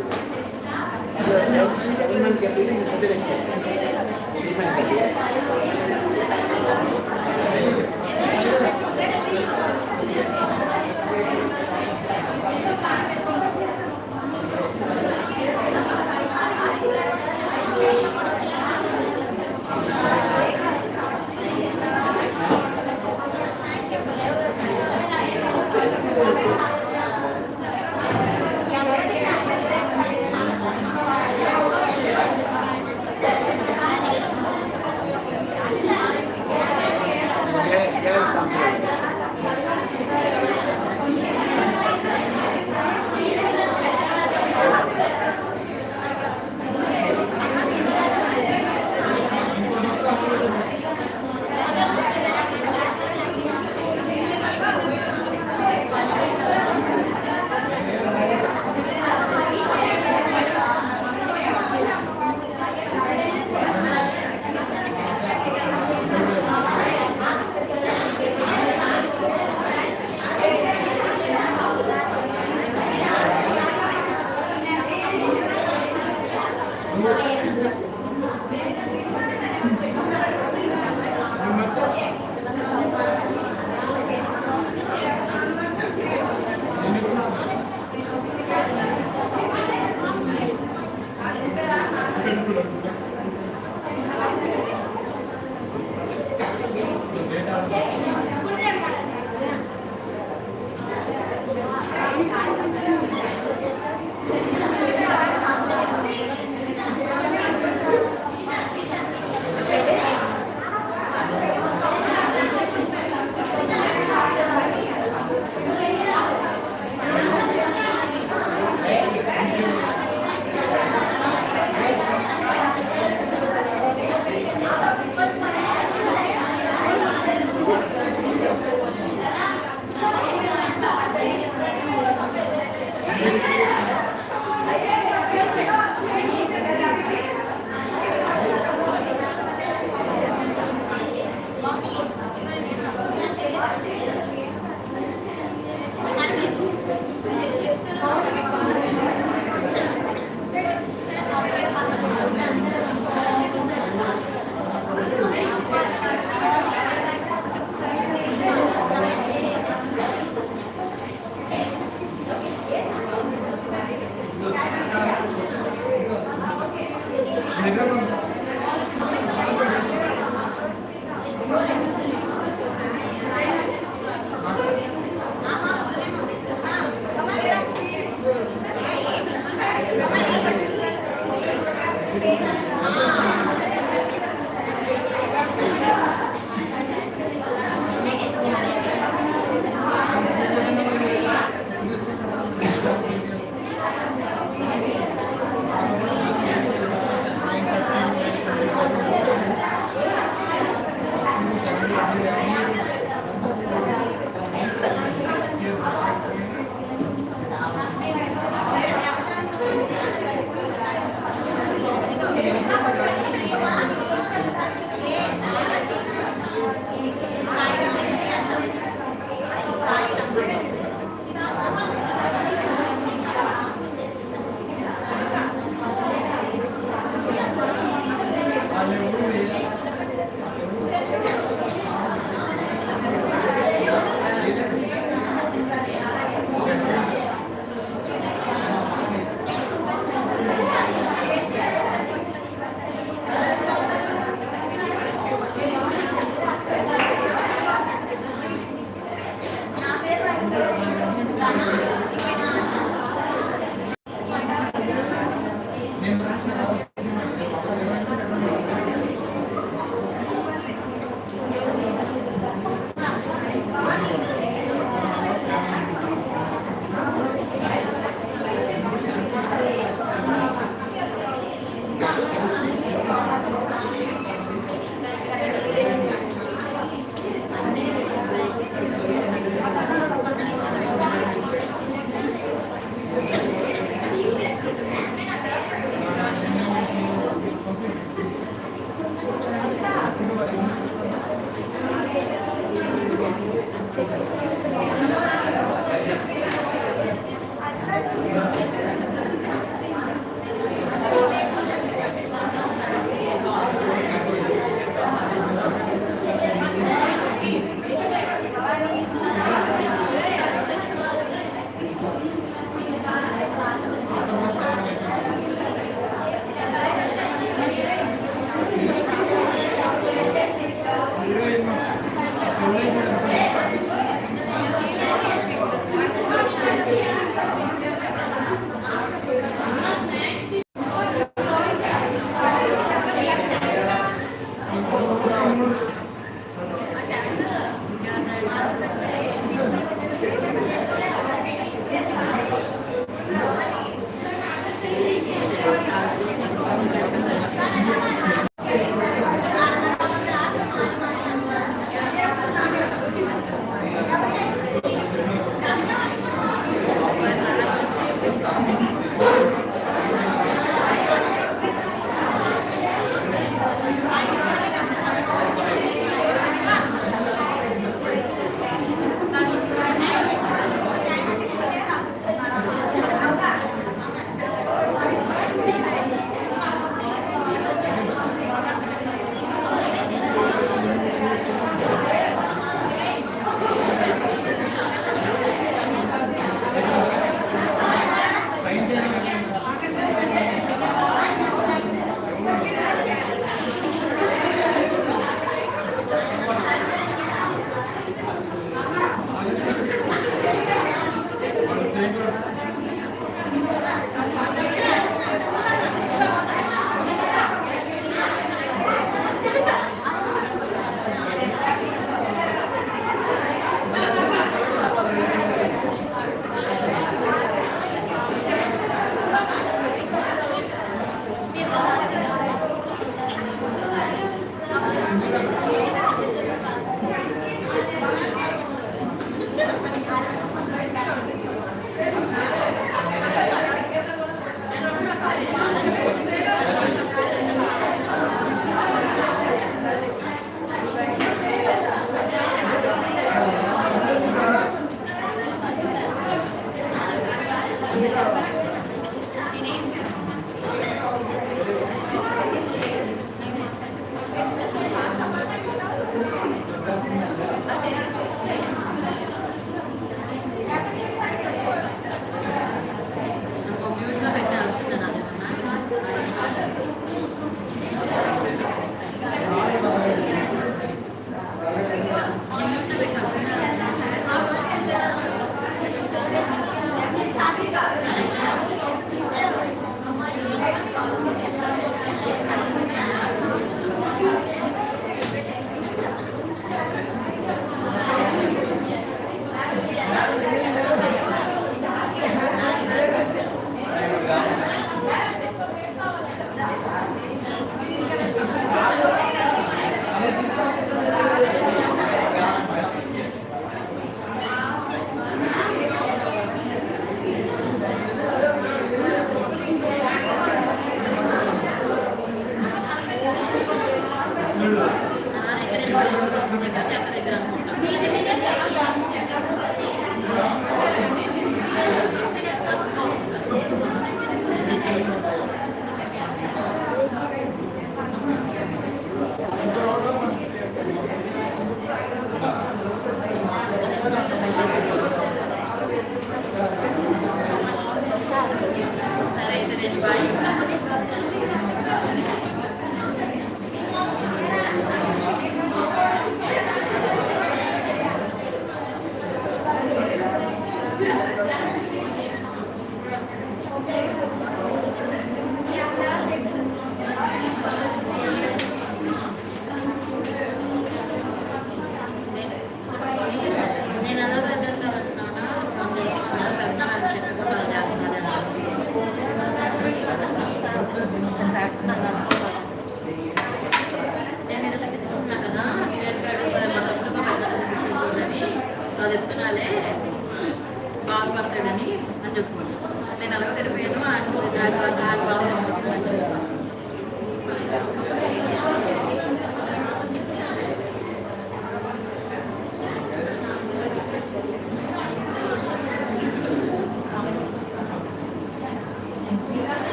ये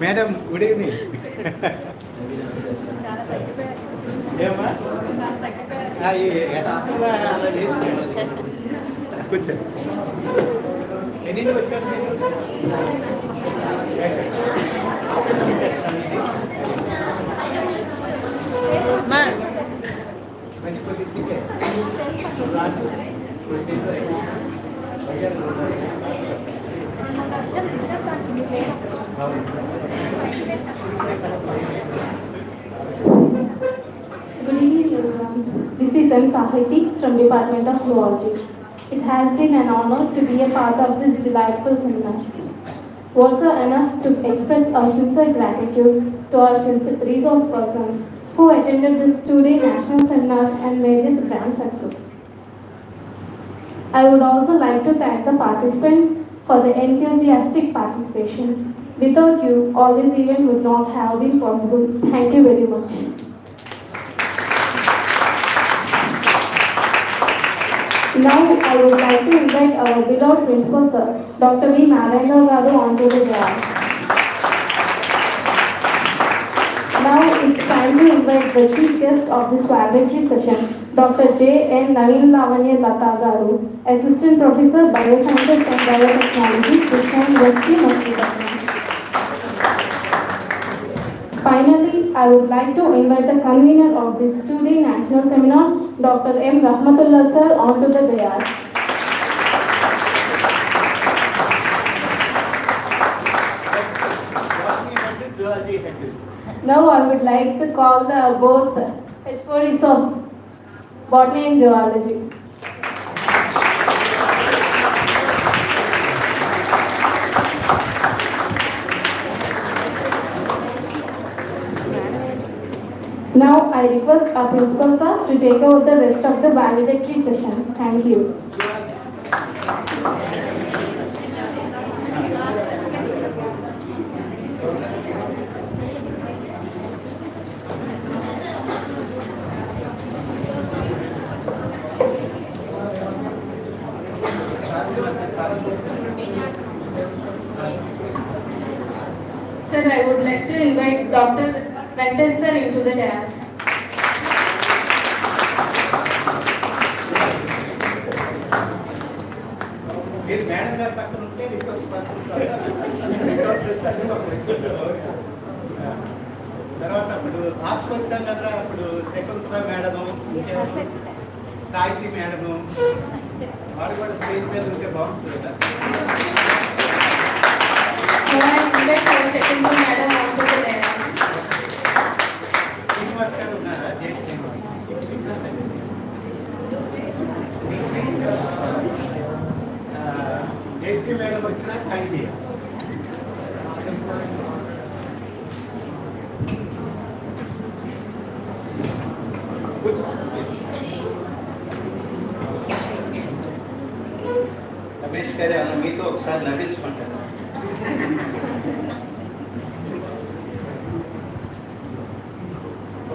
Madam, good evening. ఏమ్మా అలా చేసి కూర్చోండి. ఎన్నింటికి వచ్చారు మంచి కొద్ది serious Good evening, everyone. This is M. Sahiti from Department of Zoology. It has been an honor to be a part of this delightful seminar. Words are enough to express our sincere gratitude to our resource persons who attended this two-day national seminar and made this grand success. I would also like to thank the participants for the enthusiastic participation. Without you, all this event would not have been possible. Thank you very much. Now, I would like to invite our beloved Principal Sir, Dr. V. Narayana Garu, onto the dais. Now, it's time to invite the chief guest of this valedictory session, Dr. K.B.N. Naveen Lavanya Lata Garu, Assistant Professor, Biosciences and Biotechnology, Krishna University, Machipatnam. Finally, I would like to invite the convener of this two-day national seminar, Dr. M. Rahmatullah Sir, onto the dais. Now I would like to call the both HODs of Botany and Zoology. Now I request our Principal Sir to take over the rest of the valedictory session. Thank you. Sir, I would like to invite Dr. Venkatesh Sir into the dais. మీరు madam గారి పక్కన ఉంటే resources తర్వాత అప్పుడు last వచ్చాం కదా, అప్పుడు Shakuntala madam, సాహితీ మేడము, వారు కూడా స్టేజ్ మీద ఉంటే బాగుంటుంది కదా. Can I invite our secretary madam also to the Srinivas garu ఉన్నారా? జై శ్రీనివాస్. జయశ్రీ మేడం వచ్చినా ఐడియా. రమేష్ గారు ఏమన్నా మీతో ఒకసారి నవ్వించుకుంటారు.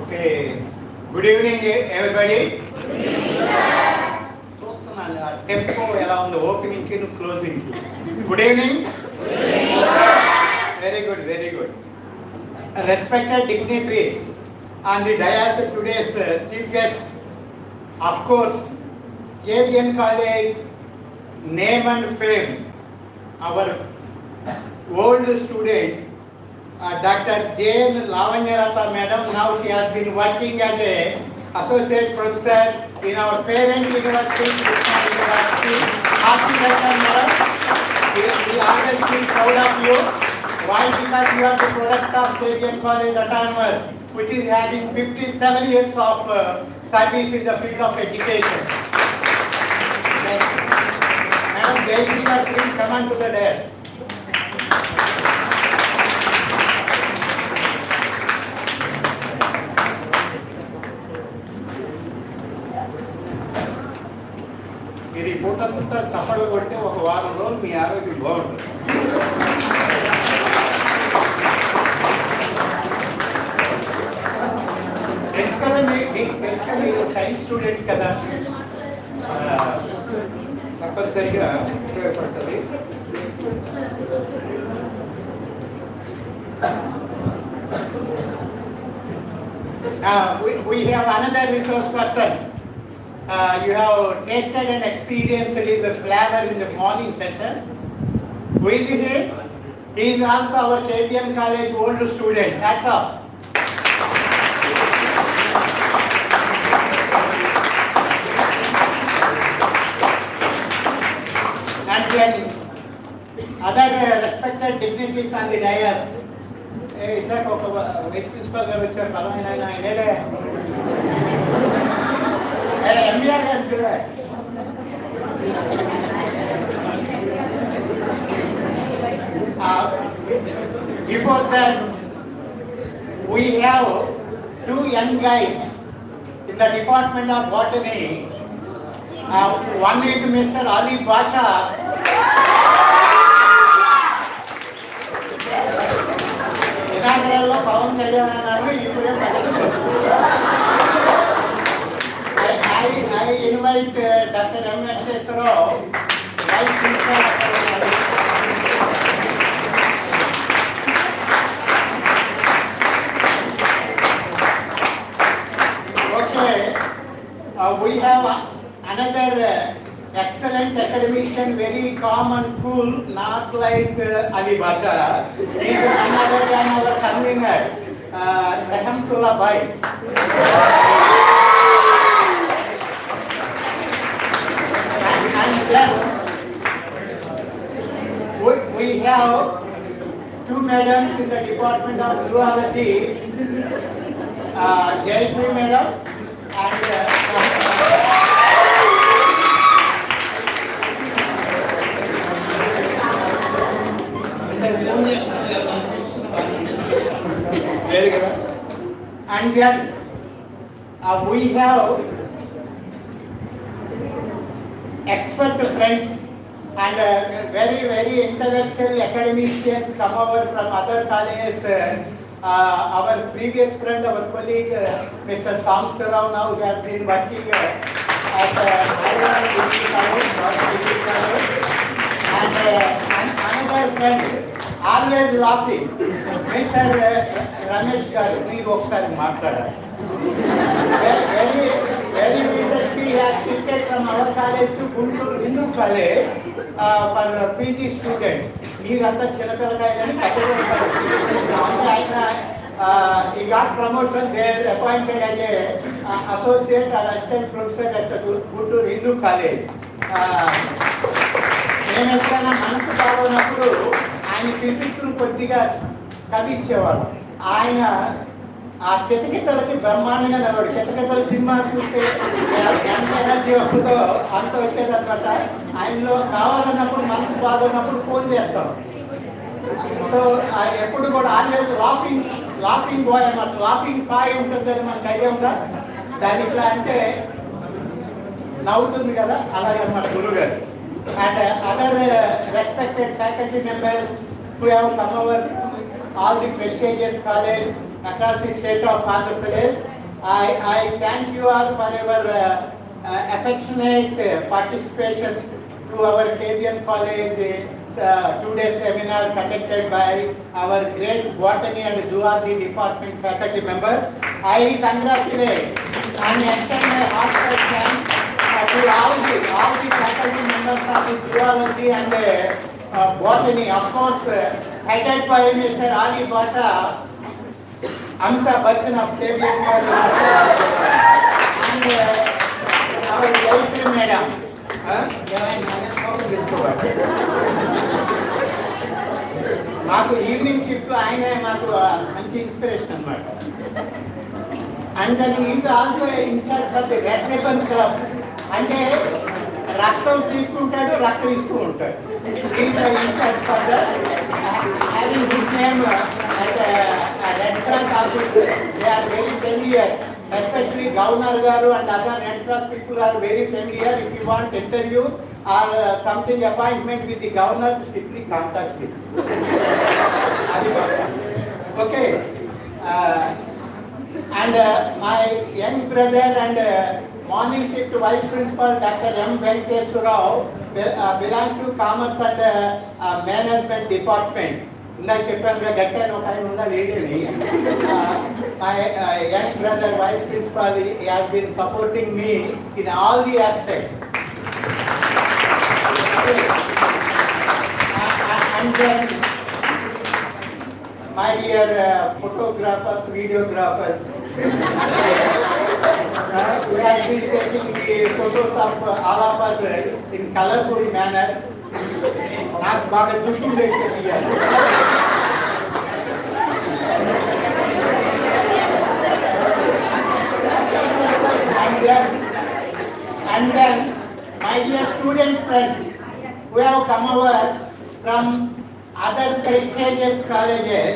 Okay, good evening everybody. చూస్తున్నాను ఆ టెంపో ఎలా ఉంది ఓపెనింగ్ కి క్లోజింగ్ కి. Good evening. Very good, very good. Respected dignitaries on the dais, today's chief guest, of course, K.B.N College name and fame, our old student, Dr. J.N. Lavanyarata madam, now she has been working as a associate professor in our parent university, Krishna University. Happy welcome madam. We always feel proud of you. Why? Because you are the product of K.B.N College Autonomous, which is having 57 years of service in the field of education. Madam Jayashree, please come on to the desk. మీరు ఈ పూటంతా చప్పట్లు కొడితే ఒక వారం రోజులు మీ ఆరోగ్యం బాగుంటుంది. తెలుసు కదా, మీకు తెలుసు కదా, మీరు సైన్స్ స్టూడెంట్స్ కదా, తప్పనిసరిగా ఉపయోగపడుతుంది. We have another resource person. You have tasted and experienced his flavor in the morning session. Who is he? He is also our K.B.N College old student. That's all. And then other respected dignitaries on the dais. ఇందాక ఒక vice principal గారు వచ్చారు, బలమైన ఆయనే MBR గారు. Before that, we have two young guys in the Department of Botany. One is Mr. Ali Basha. ఇనాగరాల్లో Pawan Kalyan అన్నారు, ఇప్పుడే I invite Dr. M. Venkateswarao, Vice Principal. Okay, we have another excellent academician, very calm and cool, not like Ali Basha. He is another than our convener, Rahmatullah Bhai. And then we have two madams in the Department of Zoology, Jayashree madam and very good. And then we have expert friends and very, very intellectual academicians come over from other colleges. Our previous friend, our colleague, Mr. Samsarao, now he has been working at Harvard Degree College. And another friend, always laughing, Mr. Ramesh garu, meer okkari maatladali. Very recently he has shifted from our college to Guntur Hindu College for PG students. Meeranta chilakalakai gani kachadu. He got promotion there, appointed as a associate or assistant professor at the Guntur Hindu College. నేను ఎప్పుడైనా మనసు బాగున్నప్పుడు ఆయన ఆయన ఫిజిక్స్ను కొద్దిగా కవించేవాడు. ఆయన ఆ కితకితలకి బ్రహ్మాండంగా నవ్వాడు. కితకితల సినిమా చూస్తే ఎంత ఎనర్జీ వస్తుందో అంత వచ్చేదన్నమాట. ఆయనలో కావాలన్నప్పుడు మనసు బాగున్నప్పుడు ఫోన్ చేస్తాం. సో ఎప్పుడు కూడా ఆల్వేస్ లాఫింగ్ బాయ్ అన్నమాట. లాఫింగ్ బాయ్ ఉంటుంది కదా, మనకు ఐడియా ఉందా? దాని ఇట్లా అంటే నవ్వుతుంది కదా, అలాగే అన్నమాట గురువు గారు. And other respected faculty members who have come over all the prestigious college across the state of Andhra Pradesh. I thank you all for your affectionate participation to our K.B.N college 2-day seminar conducted by our great botany and zoology department faculty members. I congratulate and extend my heartfelt thanks to all the faculty members of the zoology and botany, of course, headed by Mr. Ali Basha, Amitabh Bachchan of K.B.N and our Jayashree Madam. మాకు evening shift ఆయనే మాకు మంచి inspiration అన్నమాట. And then is also incharge for the red ribbon club. అంటే రక్తం తీసుకుంటాడు, రక్తం ఇస్తూ ఉంటాడు. Incharge for the having good name at red cross officer. They are very familiar. Especially Governor Garu and other Red Cross people are very familiar. If you want interview or something appointment with the Governor, simply contact me. Okay. And my young brother and morning shift Vice Principal Dr. M. Venkateswara Rao belongs to Commerce and Management Department. ఇందాక చెప్పాను గట్టాను ఒక ఆయన ఉన్న లేడీని. My young brother Vice Principal has been supporting me in all the aspects. And then my dear photographers, videographers, who has been taking the photos of all of us in colorful manner. నాకు బాగా జుట్టు పెట్టేయాలి. And then my dear student friends who have come over from other prestigious colleges,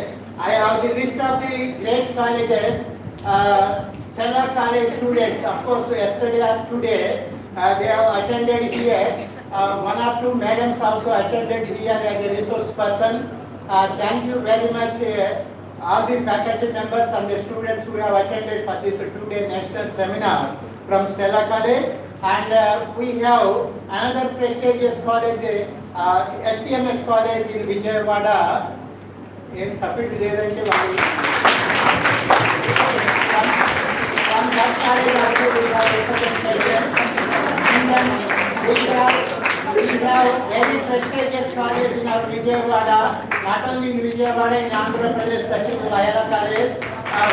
I have the list of the great colleges. Stella College students, of course, yesterday or today, they have attended here. One or two madams also attended here as a resource person. Thank you very much, all the faculty members and the students who have attended for this 2-day national seminar from Stella College. And we have another prestigious college, STMS College in Vijayawada. In subject leadante from that college also we have representation. And then we have very prestigious college in our Vijayawada, not only in Vijayawada, in Andhra Pradesh, that is Layala College.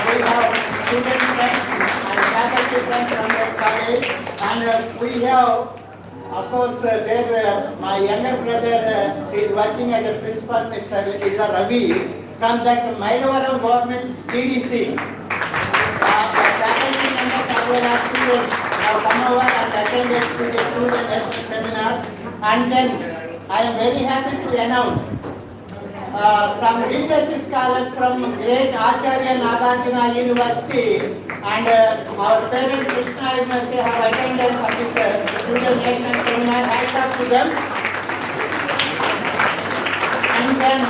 We have student friends and faculty friends from that college. And we have, of course, there my younger brother is working as a principal, Mr. Illa Ravi, from that Mailavaram government TDC. Faculty members as well as students have come over and attended to the student national seminar. And then I am very happy to announce some research scholars from great Acharya Nagarjuna University and our parent Krishna University have attended for this student national seminar. Hands up to them. And then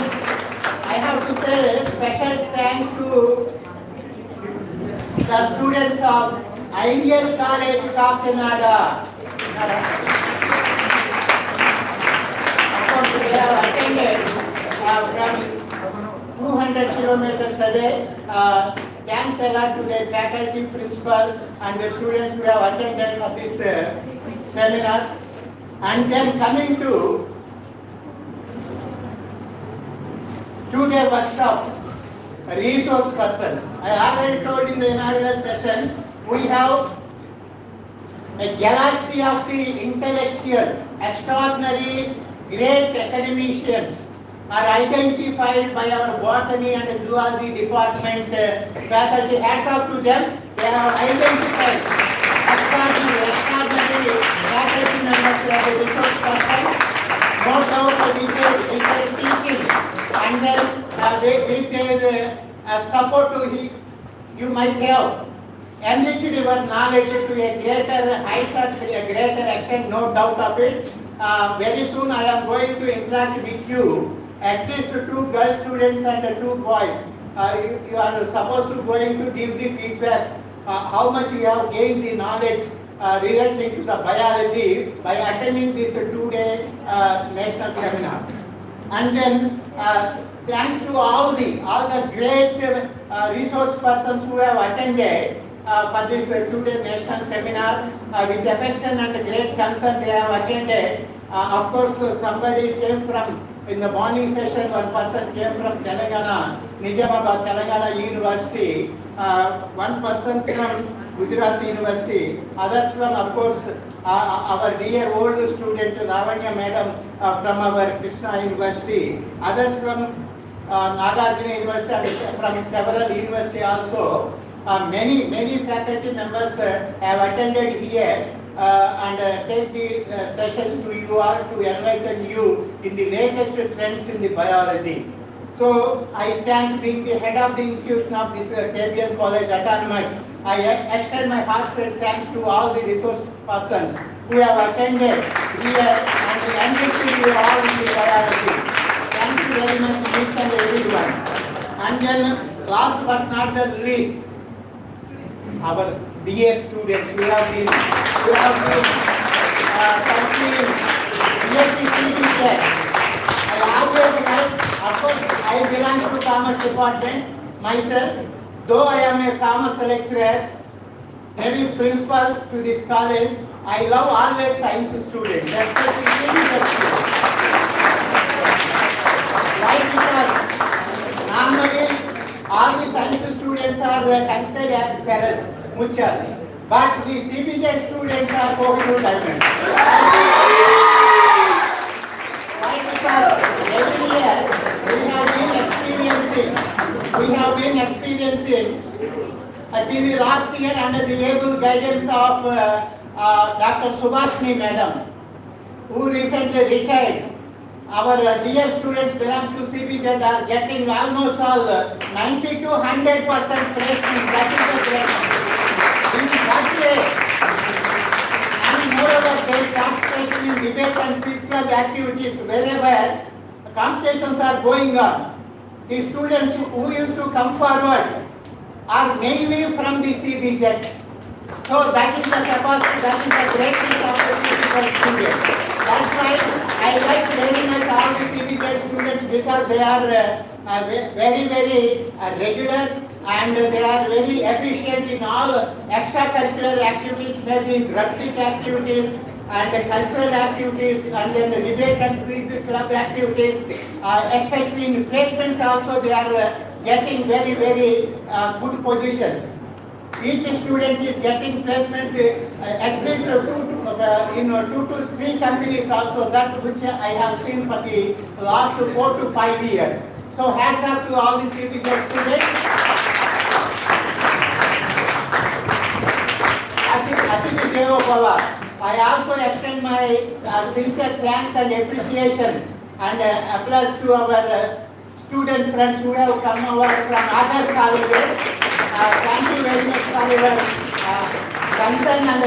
I have to say special thanks to the students of Ideal College, Kakinada. They have attended from 200 kilometers away. Thanks a lot to the faculty, principal and the students who have attended for this seminar. And then coming to 2-day workshop, resource persons. I already told in the inaugural session, we have a galaxy of the intellectual, extraordinary, great academicians are identified by our botany and zoology department faculty. Hats off to them. They have identified extraordinary faculty members as a resource person. No doubt with their teaching and then with their support to you might have enriched your knowledge to a greater height or to a greater extent, no doubt of it. Very soon I am going to interact with you, at least 2 girl students and 2 boys. You are supposed to going to give the feedback how much you have gained the knowledge relating to the biology by attending this 2-day national seminar. And then thanks to all the great resource persons who have attended for this 2-day national seminar with affection and great concern they have attended. Of course, somebody came from, in the morning session, one person came from Telangana, Nizamabad, Telangana University, one person from Gujarat University, others from, of course, our dear old student Lavanya Madam from our Krishna University, others from Nagarjuna University and from several universities also. Many faculty members have attended here and take the sessions to you all to enlighten you in the latest trends in the biology. So I thank being the head of the institution of this K.B.N. College Autonomous. I extend my heartfelt thanks to all the resource persons who have attended here and enriched you all in the biology. Thank you very much each and everyone. And then last but not the least, our dear students who have been completing BSc. I always like, of course, I belong to Commerce Department myself. Though I am a Commerce lecturer, maybe principal to this college, I love always science students, especially physics students. Why? Because normally all the science students are considered as parents, mutually. But the CBJ students are Kohinoor diamonds. Why? Because every year we have been experiencing till the last year under the able guidance of Dr. Subhashini Madam, who recently retired. Our dear students belongs to CBZ are getting almost all 90 to 100% placement. That is the great. In that way, and moreover, their participation in debate and quiz club activities wherever competitions are going on. The students who used to come forward are mainly from the CBZ. So that is the capacity, that is the greatness of the physical students. That's why I like very much all the CBZ students because they are very regular and they are very efficient in all extracurricular activities, maybe in dramatic activities and cultural activities and then debate and quiz club activities, especially in placements also they are getting very good positions. Each student is getting placements at least 2 to 3 companies also, that which I have seen for the last 4 to 5 years. So hats off to all the CBJ students. Atithi Devo Bhava. I also extend my sincere thanks and appreciation and applause to our student friends who have come over from other colleges. Thank you very much for your concern and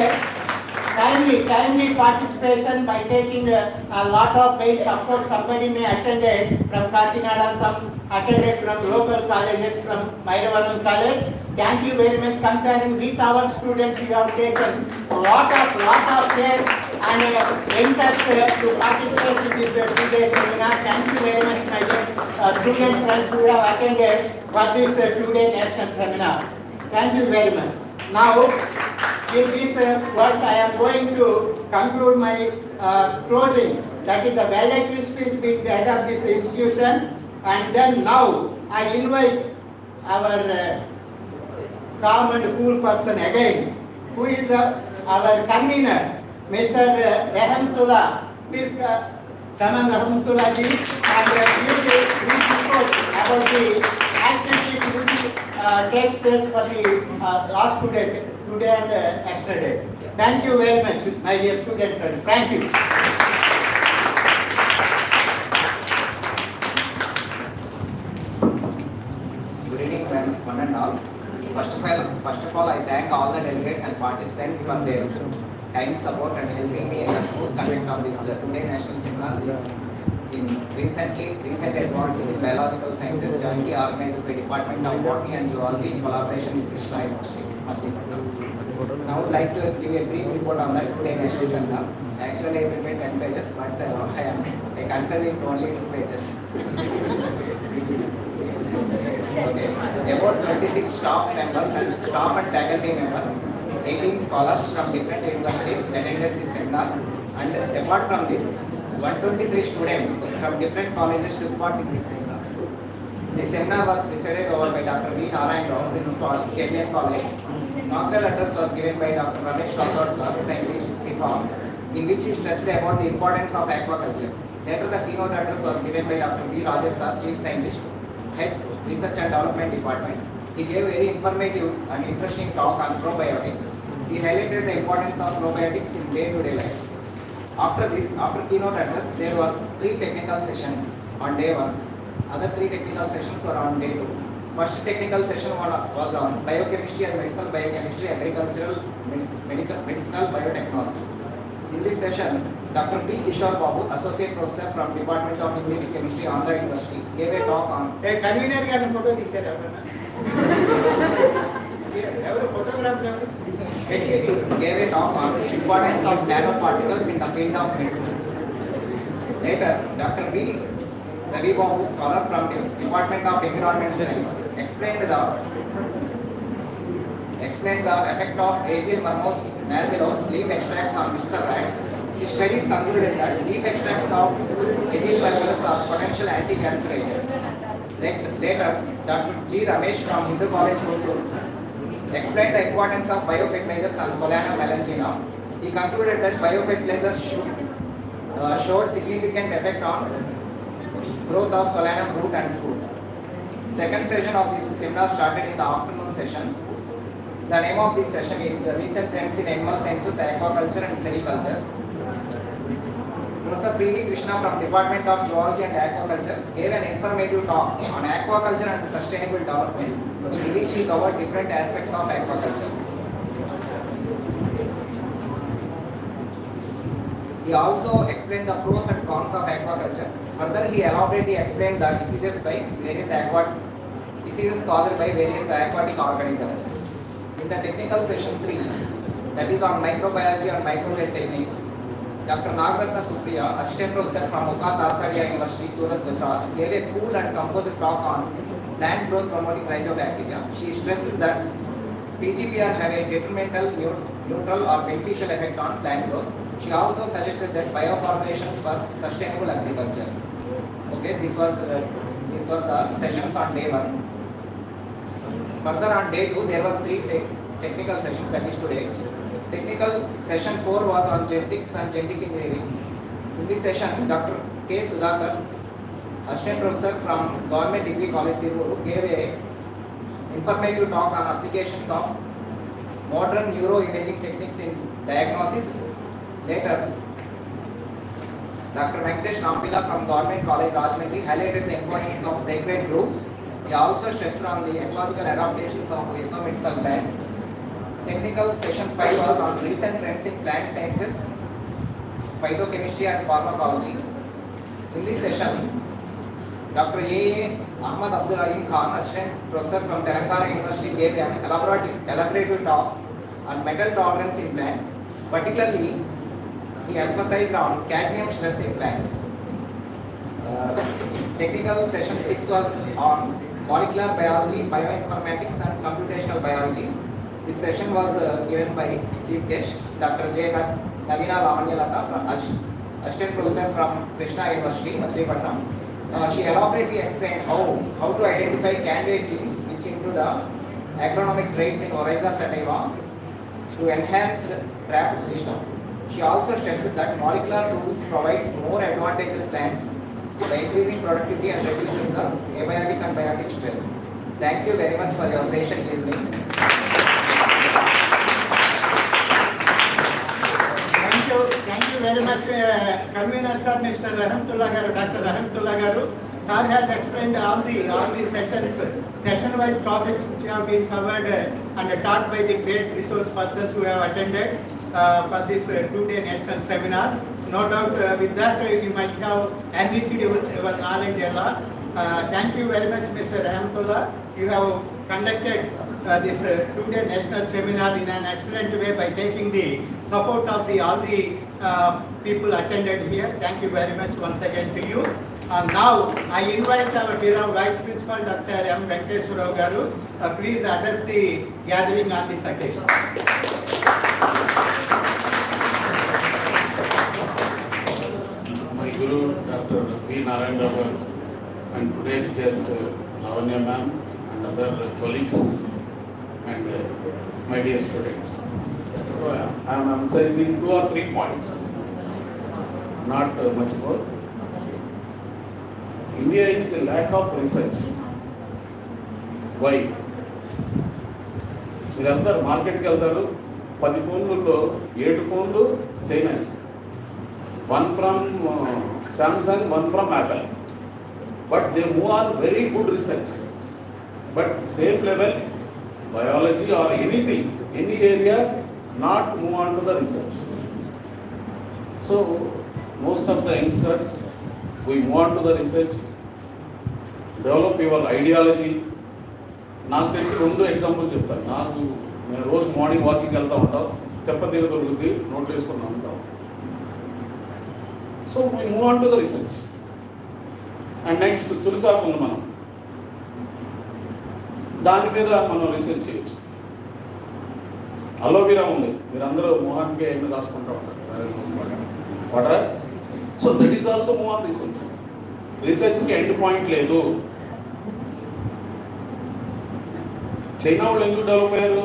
timely participation by taking a lot of pains. Of course, somebody may attended from Kakinada, some attended from local colleges, from Mairavaram College. Thank you very much. Comparing with our students, you have taken a lot of care and interest to participate in this 2-day seminar. Thank you very much, my student friends who have attended for this 2-day national seminar. Thank you very much. Now, with these words, I am going to conclude my closing. That is a valedictory speech being the head of this institution. And then now, I invite our calm and cool person again, who is our convener, Mr. Rehamtullah. Please Taman Rahmatullah ji, and give a brief report about the activities which takes place for the last 2 days, today and yesterday. Thank you very much, my dear student friends. Thank you. Good evening, friends, one and all. First of all, I thank all the delegates and participants for their kind support and helping me in the smooth conduct of this today national seminar. Recent advances in biological sciences jointly organized by Department of Botany and Zoology in collaboration with Krishna University. Now I would like to give a brief report on the today national seminar. Actually, I prepared 10 pages, but I consider it only 2 pages. Okay. About 26 staff members and faculty members, 18 scholars from different universities attended this seminar, and apart from this, 123 students from different colleges took part in this seminar. The seminar was presided over by Dr. V. Narayan Rao, Principal, K.B.N. College. Inaugural address was given by Dr. Ramesh Rathod, Sir, Scientist, CFA, in which he stressed about the importance of aquaculture. Later, the keynote address was given by Dr. V. Rajesh, Sir, Chief Scientist, Head Research and Development Department. He gave very informative and interesting talk on probiotics. He highlighted the importance of probiotics in day-to-day life. After keynote address, there were 3 technical sessions on day 1. Other 3 technical sessions were on day 2. First technical session was on biochemistry and medicinal biochemistry, agricultural, medicinal biotechnology. In this session, Dr. P. Kishore Babu, Associate Professor from Department of Inorganic Chemistry, Andhra University, gave a talk on convener garu photo teesaru evaru photograph gave a talk on importance of nanoparticles in the field of medicine. Later, Dr. B. Ravi Babu, scholar from the Department of Environmental Science, explained the effect of Aegial Marmos marmelos leaf extracts on viscer rats. The studies concluded that leaf extracts of Aegial marmelos are potential anti-cancer agents. Later, Dr. G. Ramesh from Hindu College, Kotturu, explained the importance of biofertilizers on Solanum melangina. He concluded that biofertilizers showed significant effect on growth of Solanum root and fruit. Second session of this seminar started in the afternoon session. The name of this session is Recent Trends in Animal Sciences, Aquaculture and Sericulture. Professor P.V. Krishna from Department of Zoology and Aquaculture gave an informative talk on aquaculture and sustainable development, in which he covered different aspects of aquaculture. He also explained the pros and cons of aquaculture. Further, he elaborately explained the diseases caused by various aquatic organisms. In the technical session 3, that is on microbiology and microwave techniques, Dr. Nagaratna Supriya, Assistant Professor from Uka Tarsadia University, Surat, Gujarat, gave a cool and composite talk on plant growth promoting rhizobacteria. She stressed that PGPR have a detrimental, neutral or beneficial effect on plant growth. She also suggested that bioformulations for sustainable agriculture. Okay, these were the sessions on day 1. Further on day 2, there were 3 technical sessions, that is today. Technical session 4 was on genetics and genetic engineering. In this session, Dr. K. Sudhakar, Assistant Professor from Government Degree College, Siruru, gave a informative talk on applications of modern neuroimaging techniques in diagnosis. Later, Dr. Venkatesh Rampila from Government College, Rajahmundry, highlighted the importance of sacred groves. He also stressed on the ecological adaptations of ethnomedicinal plants. Technical session 5 was on recent trends in plant sciences, phytochemistry and pharmacology. In this session, Dr. A. Ahmad Abdul Rahim Khan, Assistant Professor from Telangana University, gave an elaborative talk on metal tolerance in plants. Particularly, he emphasized on cadmium stress in plants. Technical session 6 was on molecular biology, bioinformatics and computational biology. This session was given by Chief Guest Dr. J. Navina Lavanyalata, from Assistant Professor from Krishna University, Machilipatnam. She elaborately explained how to identify candidate genes which include the agronomic traits in Oryza sativa to enhance the trapped system. She also stressed that molecular tools provides more advantageous plants by increasing productivity and reduces the abiotic and biotic stress. Thank you very much for your patient listening. Thank you very much, convener sir, Mr. Rahmatullah garu, Dr. Rahmatullah garu. Sir has explained all the sessions, session-wise topics which have been covered and taught by the great resource persons who have attended for this 2-day national seminar. No doubt with that you might have enriched your knowledge a lot. Thank you very much, Mr. Rahmatullah. You have conducted this 2-day national seminar in an excellent way by taking the support of all the people attended here. Thank you very much once again to you. Now I invite our beloved Vice Principal Dr. M. Venkateswara garu. Please address the gathering on this occasion. My Guru Dr. P. Narayan and today's guest Lavanya ma'am and other colleagues and my dear students. So I am emphasizing 2 or 3 points, not much more. India is a lack of research. Why? మీరందరూ మార్కెట్కి వెళ్తారు, 10 ఫోన్లలో 7 ఫోన్లు China, 1 from Samsung, 1 from Apple. But they move on very good research. But same level, biology or anything, any area, not move on to the research. So most of the youngsters, we move on to the research, develop your ideology. నాకు తెలిసి 2 example చెప్తాను. నేను రోజు morning వాకింగ్కి వెళ్తూ ఉంటాం, తెప్పతీగ దొరుకుతుంది, నోట్లు వేసుకుని ఉంటాం. So we move on to the research. And next తులసాకు ఉంది, మనం దాని మీద మనం రీసెర్చ్ చేయొచ్చు. అలోవెరా ఉంది, మీరందరూ మొహానికి ఎన్ని రాసుకుంటూ ఉంటారు water. So that is also move on research. రీసెర్చ్కి ఎండ్ పాయింట్ లేదు. చైనా వాళ్ళు ఎందుకు డెవలప్ అయ్యారు?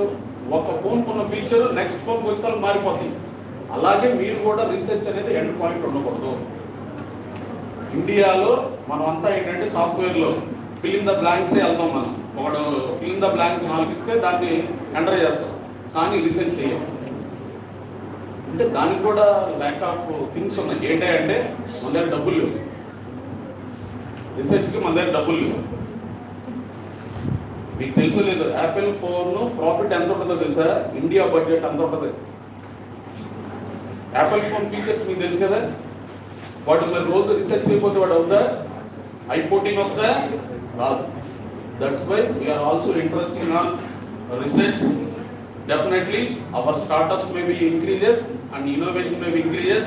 ఒక ఫోన్ కొన్న ఫీచర్ నెక్స్ట్ ఫోన్కి వస్తే మారిపోతుంది. అలాగే మీరు కూడా రీసెర్చ్ అనేది ఎండ్ పాయింట్ ఉండకూడదు. ఇండియాలో మనం అంతా ఏంటంటే సాఫ్ట్వేర్లో ఫిల్ ఇన్ ద బ్లాంక్సే వెళ్తాం. మనం ఒకడు ఫిల్ ఇన్ ద బ్లాంక్స్ 4 ఇస్తే దాన్ని ఎంటర్ చేస్తాం, కానీ రీసెర్చ్ చేయం. అంటే దానికి కూడా ల్యాక్ ఆఫ్ థింగ్స్ ఉన్నాయి. ఏంటంటే మన దగ్గర డబ్బులు లేవు, రీసెర్చ్కి మన దగ్గర డబ్బులు లేవు. మీకు తెలుసు లేదు, యాపిల్ ఫోన్ ప్రాఫిట్ ఎంత ఉంటుందో తెలుసా? ఇండియా బడ్జెట్ అంత ఉంటుంది. యాపిల్ ఫోన్ ఫీచర్స్ మీకు తెలుసు కదా. వాడు మరి రోజు రీసెర్చ్ చేయకపోతే వాడు అవుతా ఐ14 వస్తా రాదు. That's why we're also interesting on research. Definitely our startups may be increases and innovation may be increases.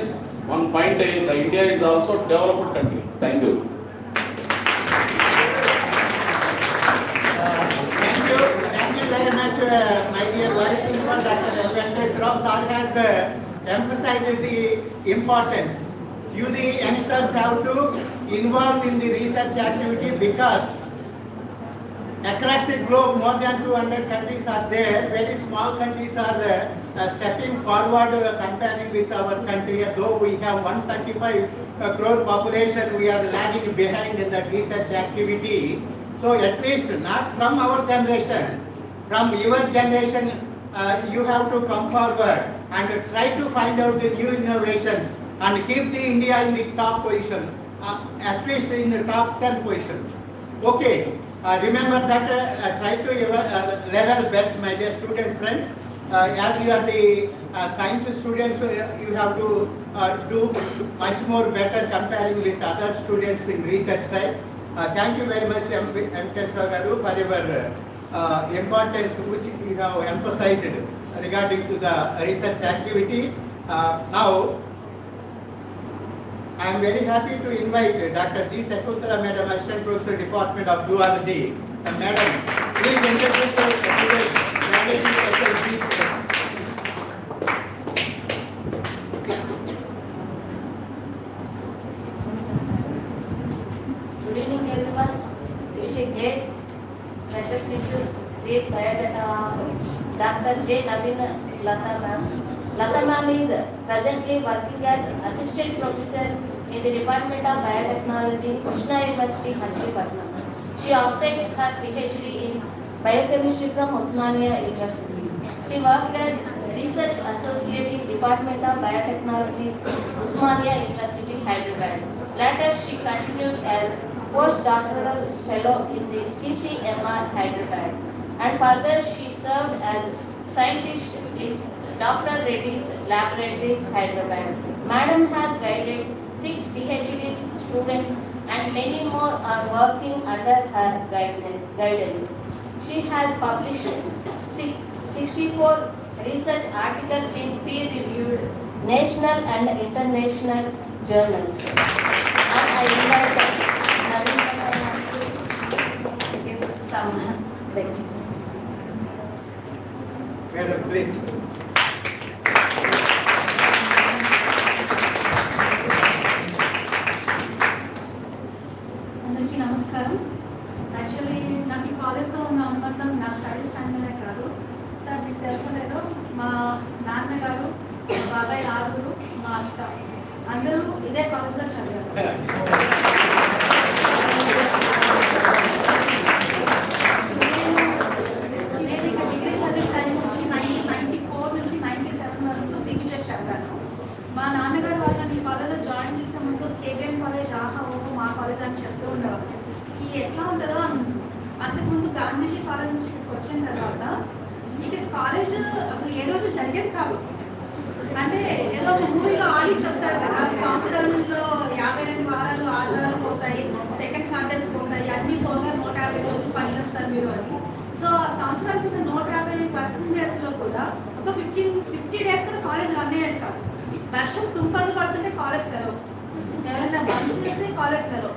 One point, the India is also developed country. Thank you. Thank you very much, my dear Vice Principal Dr. Venkateswara. Sir has emphasized the importance. You the youngsters have to involve in the research activity because across the globe more than 200 countries are there. Very small countries are stepping forward comparing with our country. Though we have 135 crore population, we are lagging behind in the research activity. So at least not from our generation, from your generation, you have to come forward and try to find out the new innovations and keep the India in the top position, at least in the top 10 position. Okay, remember that try to your level best, my dear student friends. As you are the science students, you have to do much more better comparing with other students in research side. Thank you very much, M. Kesra Garu, for your importance which you have emphasized regarding to the research activity. Now, I am very happy to invite Dr. G. Sekuntala Madam, Assistant Professor, Department of Zoology. Madam, please introduce today's special speaker. Good evening, everyone. It's a great pleasure to read biodata of Dr. J. Naveen Lata ma'am. Lata ma'am is presently working as assistant professor in the Department of Biotechnology, Krishna University, Machilipatnam. She obtained her PhD in biochemistry from Osmania University. She worked as research associate in Department of Biotechnology, Osmania University, Hyderabad. Later, she continued as postdoctoral fellow in the CCMR, Hyderabad. And further, she served as scientist in Dr. Reddy's Laboratories, Hyderabad. Madam has guided 6 PhD students and many more are working under her guidance. She has published 64 research articles in peer-reviewed national and international journals. And I invite to give some lecture. Madam, please. అందరికీ నమస్కారం. Actually నాకు ఈ కాలేజ్తో ఉన్న అనుబంధం నా studies టైంలోనే కాదు sir, మీకు తెలుసో లేదో మా నాన్నగారు, మా బాబాయ్ ఆరుగురు, మా అత్త అందరూ ఇదే కాలేజ్లో చదివారు. నేను ఇక డిగ్రీ చదివే టైం నుంచి 1994 నుంచి 97 వరకు సిబిజెడ్ చదివాను. మా నాన్నగారు వాళ్ళని ఈ కాలేజ్లో జాయిన్ చేసే ముందు K.B.N కాలేజ్ ఆహా ఓహో మా కాలేజ్ అని చెప్తూ ఉండేవారు. ఇది ఎట్లా ఉంటుందో అంతకుముందు గాంధీజీ కాలేజ్ నుంచి ఇక్కడికి వచ్చిన తర్వాత ఇక్కడ కాలేజ్ అసలు ఏ రోజు జరిగేది కాదు. అంటే ఏదో ఒక మూవీలో ఆడి చెప్తారు కదా, సంవత్సరంలో 52 వారాలు ఆదివారాలు పోతాయి, సెకండ్ సాటర్డేస్ పోతాయి, అన్నీ పోగా 150 రోజులు పని చేస్తారు మీరు అని. సో ఆ సంవత్సరాల కింద 150 వర్కింగ్ డేస్లో కూడా ఒక 50 డేస్ కూడా కాలేజ్ రన్ అయ్యేది కాదు. వర్షం తుంపర్లు పడుతుంటే కాలేజ్ సెలవు, ఎవరైనా బంద్ చేస్తే కాలేజ్ సెలవు.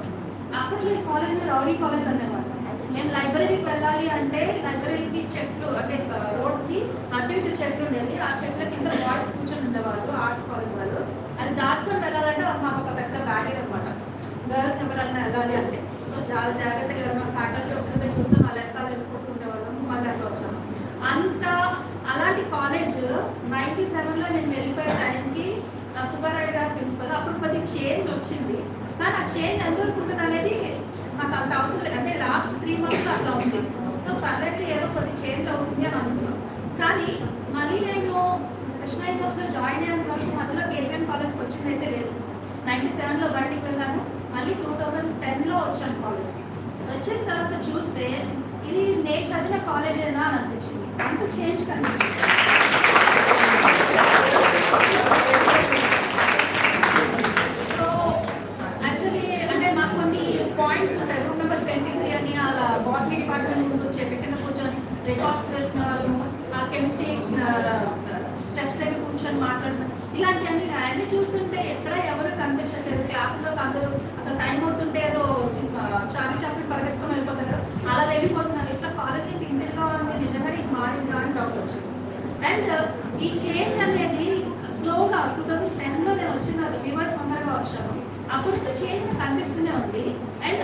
అప్పట్లో ఈ కాలేజ్ రౌడీ కాలేజ్ అనేవారు. మేము లైబ్రరీకి వెళ్ళాలి అంటే లైబ్రరీకి చెట్లు అంటే రోడ్కి అటు ఇటు చెట్లు ఉండేవి. ఆ చెట్ల కింద బాయ్స్ కూర్చొని ఉండేవాళ్ళు, ఆర్ట్స్ కాలేజ్ వాళ్ళు. అది దాటుకొని వెళ్ళాలంటే మాకు ఒక పెద్ద బ్యారియర్ అనమాట, గర్ల్స్ ఎవరైనా వెళ్ళాలి అంటే. సో చాలా జాగ్రత్తగా ఎవరైనా ఫ్యాకల్టీ వచ్చినట్టు చూస్తే వాళ్ళు ఎక్కడ వెళ్ళిపోతుండే వాళ్ళం, మళ్ళీ అట్లా వచ్చాము. అంత అలాంటి కాలేజ్ 97లో నేను వెళ్ళిపోయే టైంకి సుబ్బారాయుడు గారు ప్రిన్సిపల్. అప్పుడు కొద్దిగా చేంజ్ వచ్చింది, కానీ ఆ చేంజ్ ఎంతవరకు ఉంటుంది అనేది మాకు అంత అవసరం లేదు. అంటే లాస్ట్ 3 months అట్లా ఉంది. సో పర్లేదు ఏదో కొద్ది చేంజ్ అవుతుంది అని అనుకున్నాం. కానీ మళ్ళీ నేను కృష్ణ యూనివర్సిటీలో జాయిన్ అయిన వర్షం మధ్యలో K.B.N కాలేజ్కి వచ్చింది అయితే లేదు. 97లో బయటికి వెళ్ళాను, మళ్ళీ 2010లో వచ్చాను కాలేజ్కి. వచ్చిన తర్వాత చూస్తే ఇది నేను చదివిన కాలేజేనా అని అనిపించింది. అంత చేంజ్ కనిపించింది. సో యాక్చువల్లీ అంటే మాకు కొన్ని పాయింట్స్ ఉంటాయి. రూమ్ నెంబర్ 23 అని అలా బాటనీ డిపార్ట్మెంట్ ముందు చెట్ల కింద కూర్చొని రికార్డ్స్ వేసిన వాళ్ళము, ఆ కెమిస్ట్రీ స్టెప్స్ దగ్గర కూర్చొని మాట్లాడడం, ఇలాంటివన్నీ అన్నీ చూస్తుంటే ఎక్కడ ఎవరు కనిపించట్లేదు. క్లాసులో అందరూ అసలు టైం అవుతుంటే ఏదో చాలీ చాపి పరిగెత్తుకొని వెళ్ళిపోతారు, అలా వెళ్ళిపోతున్నారు. ఇట్లా కాలేజీ ఇంటిలో ఉంది, నిజంగా నీకు మారిందా అని డౌట్ వచ్చింది. అండ్ ఈ చేంజ్ అనేది స్లోగా 2010లో నేను వచ్చిన డివైస్ మెంబర్గా వచ్చాను. అప్పుడు చేంజ్ కనిపిస్తూనే ఉంది. అండ్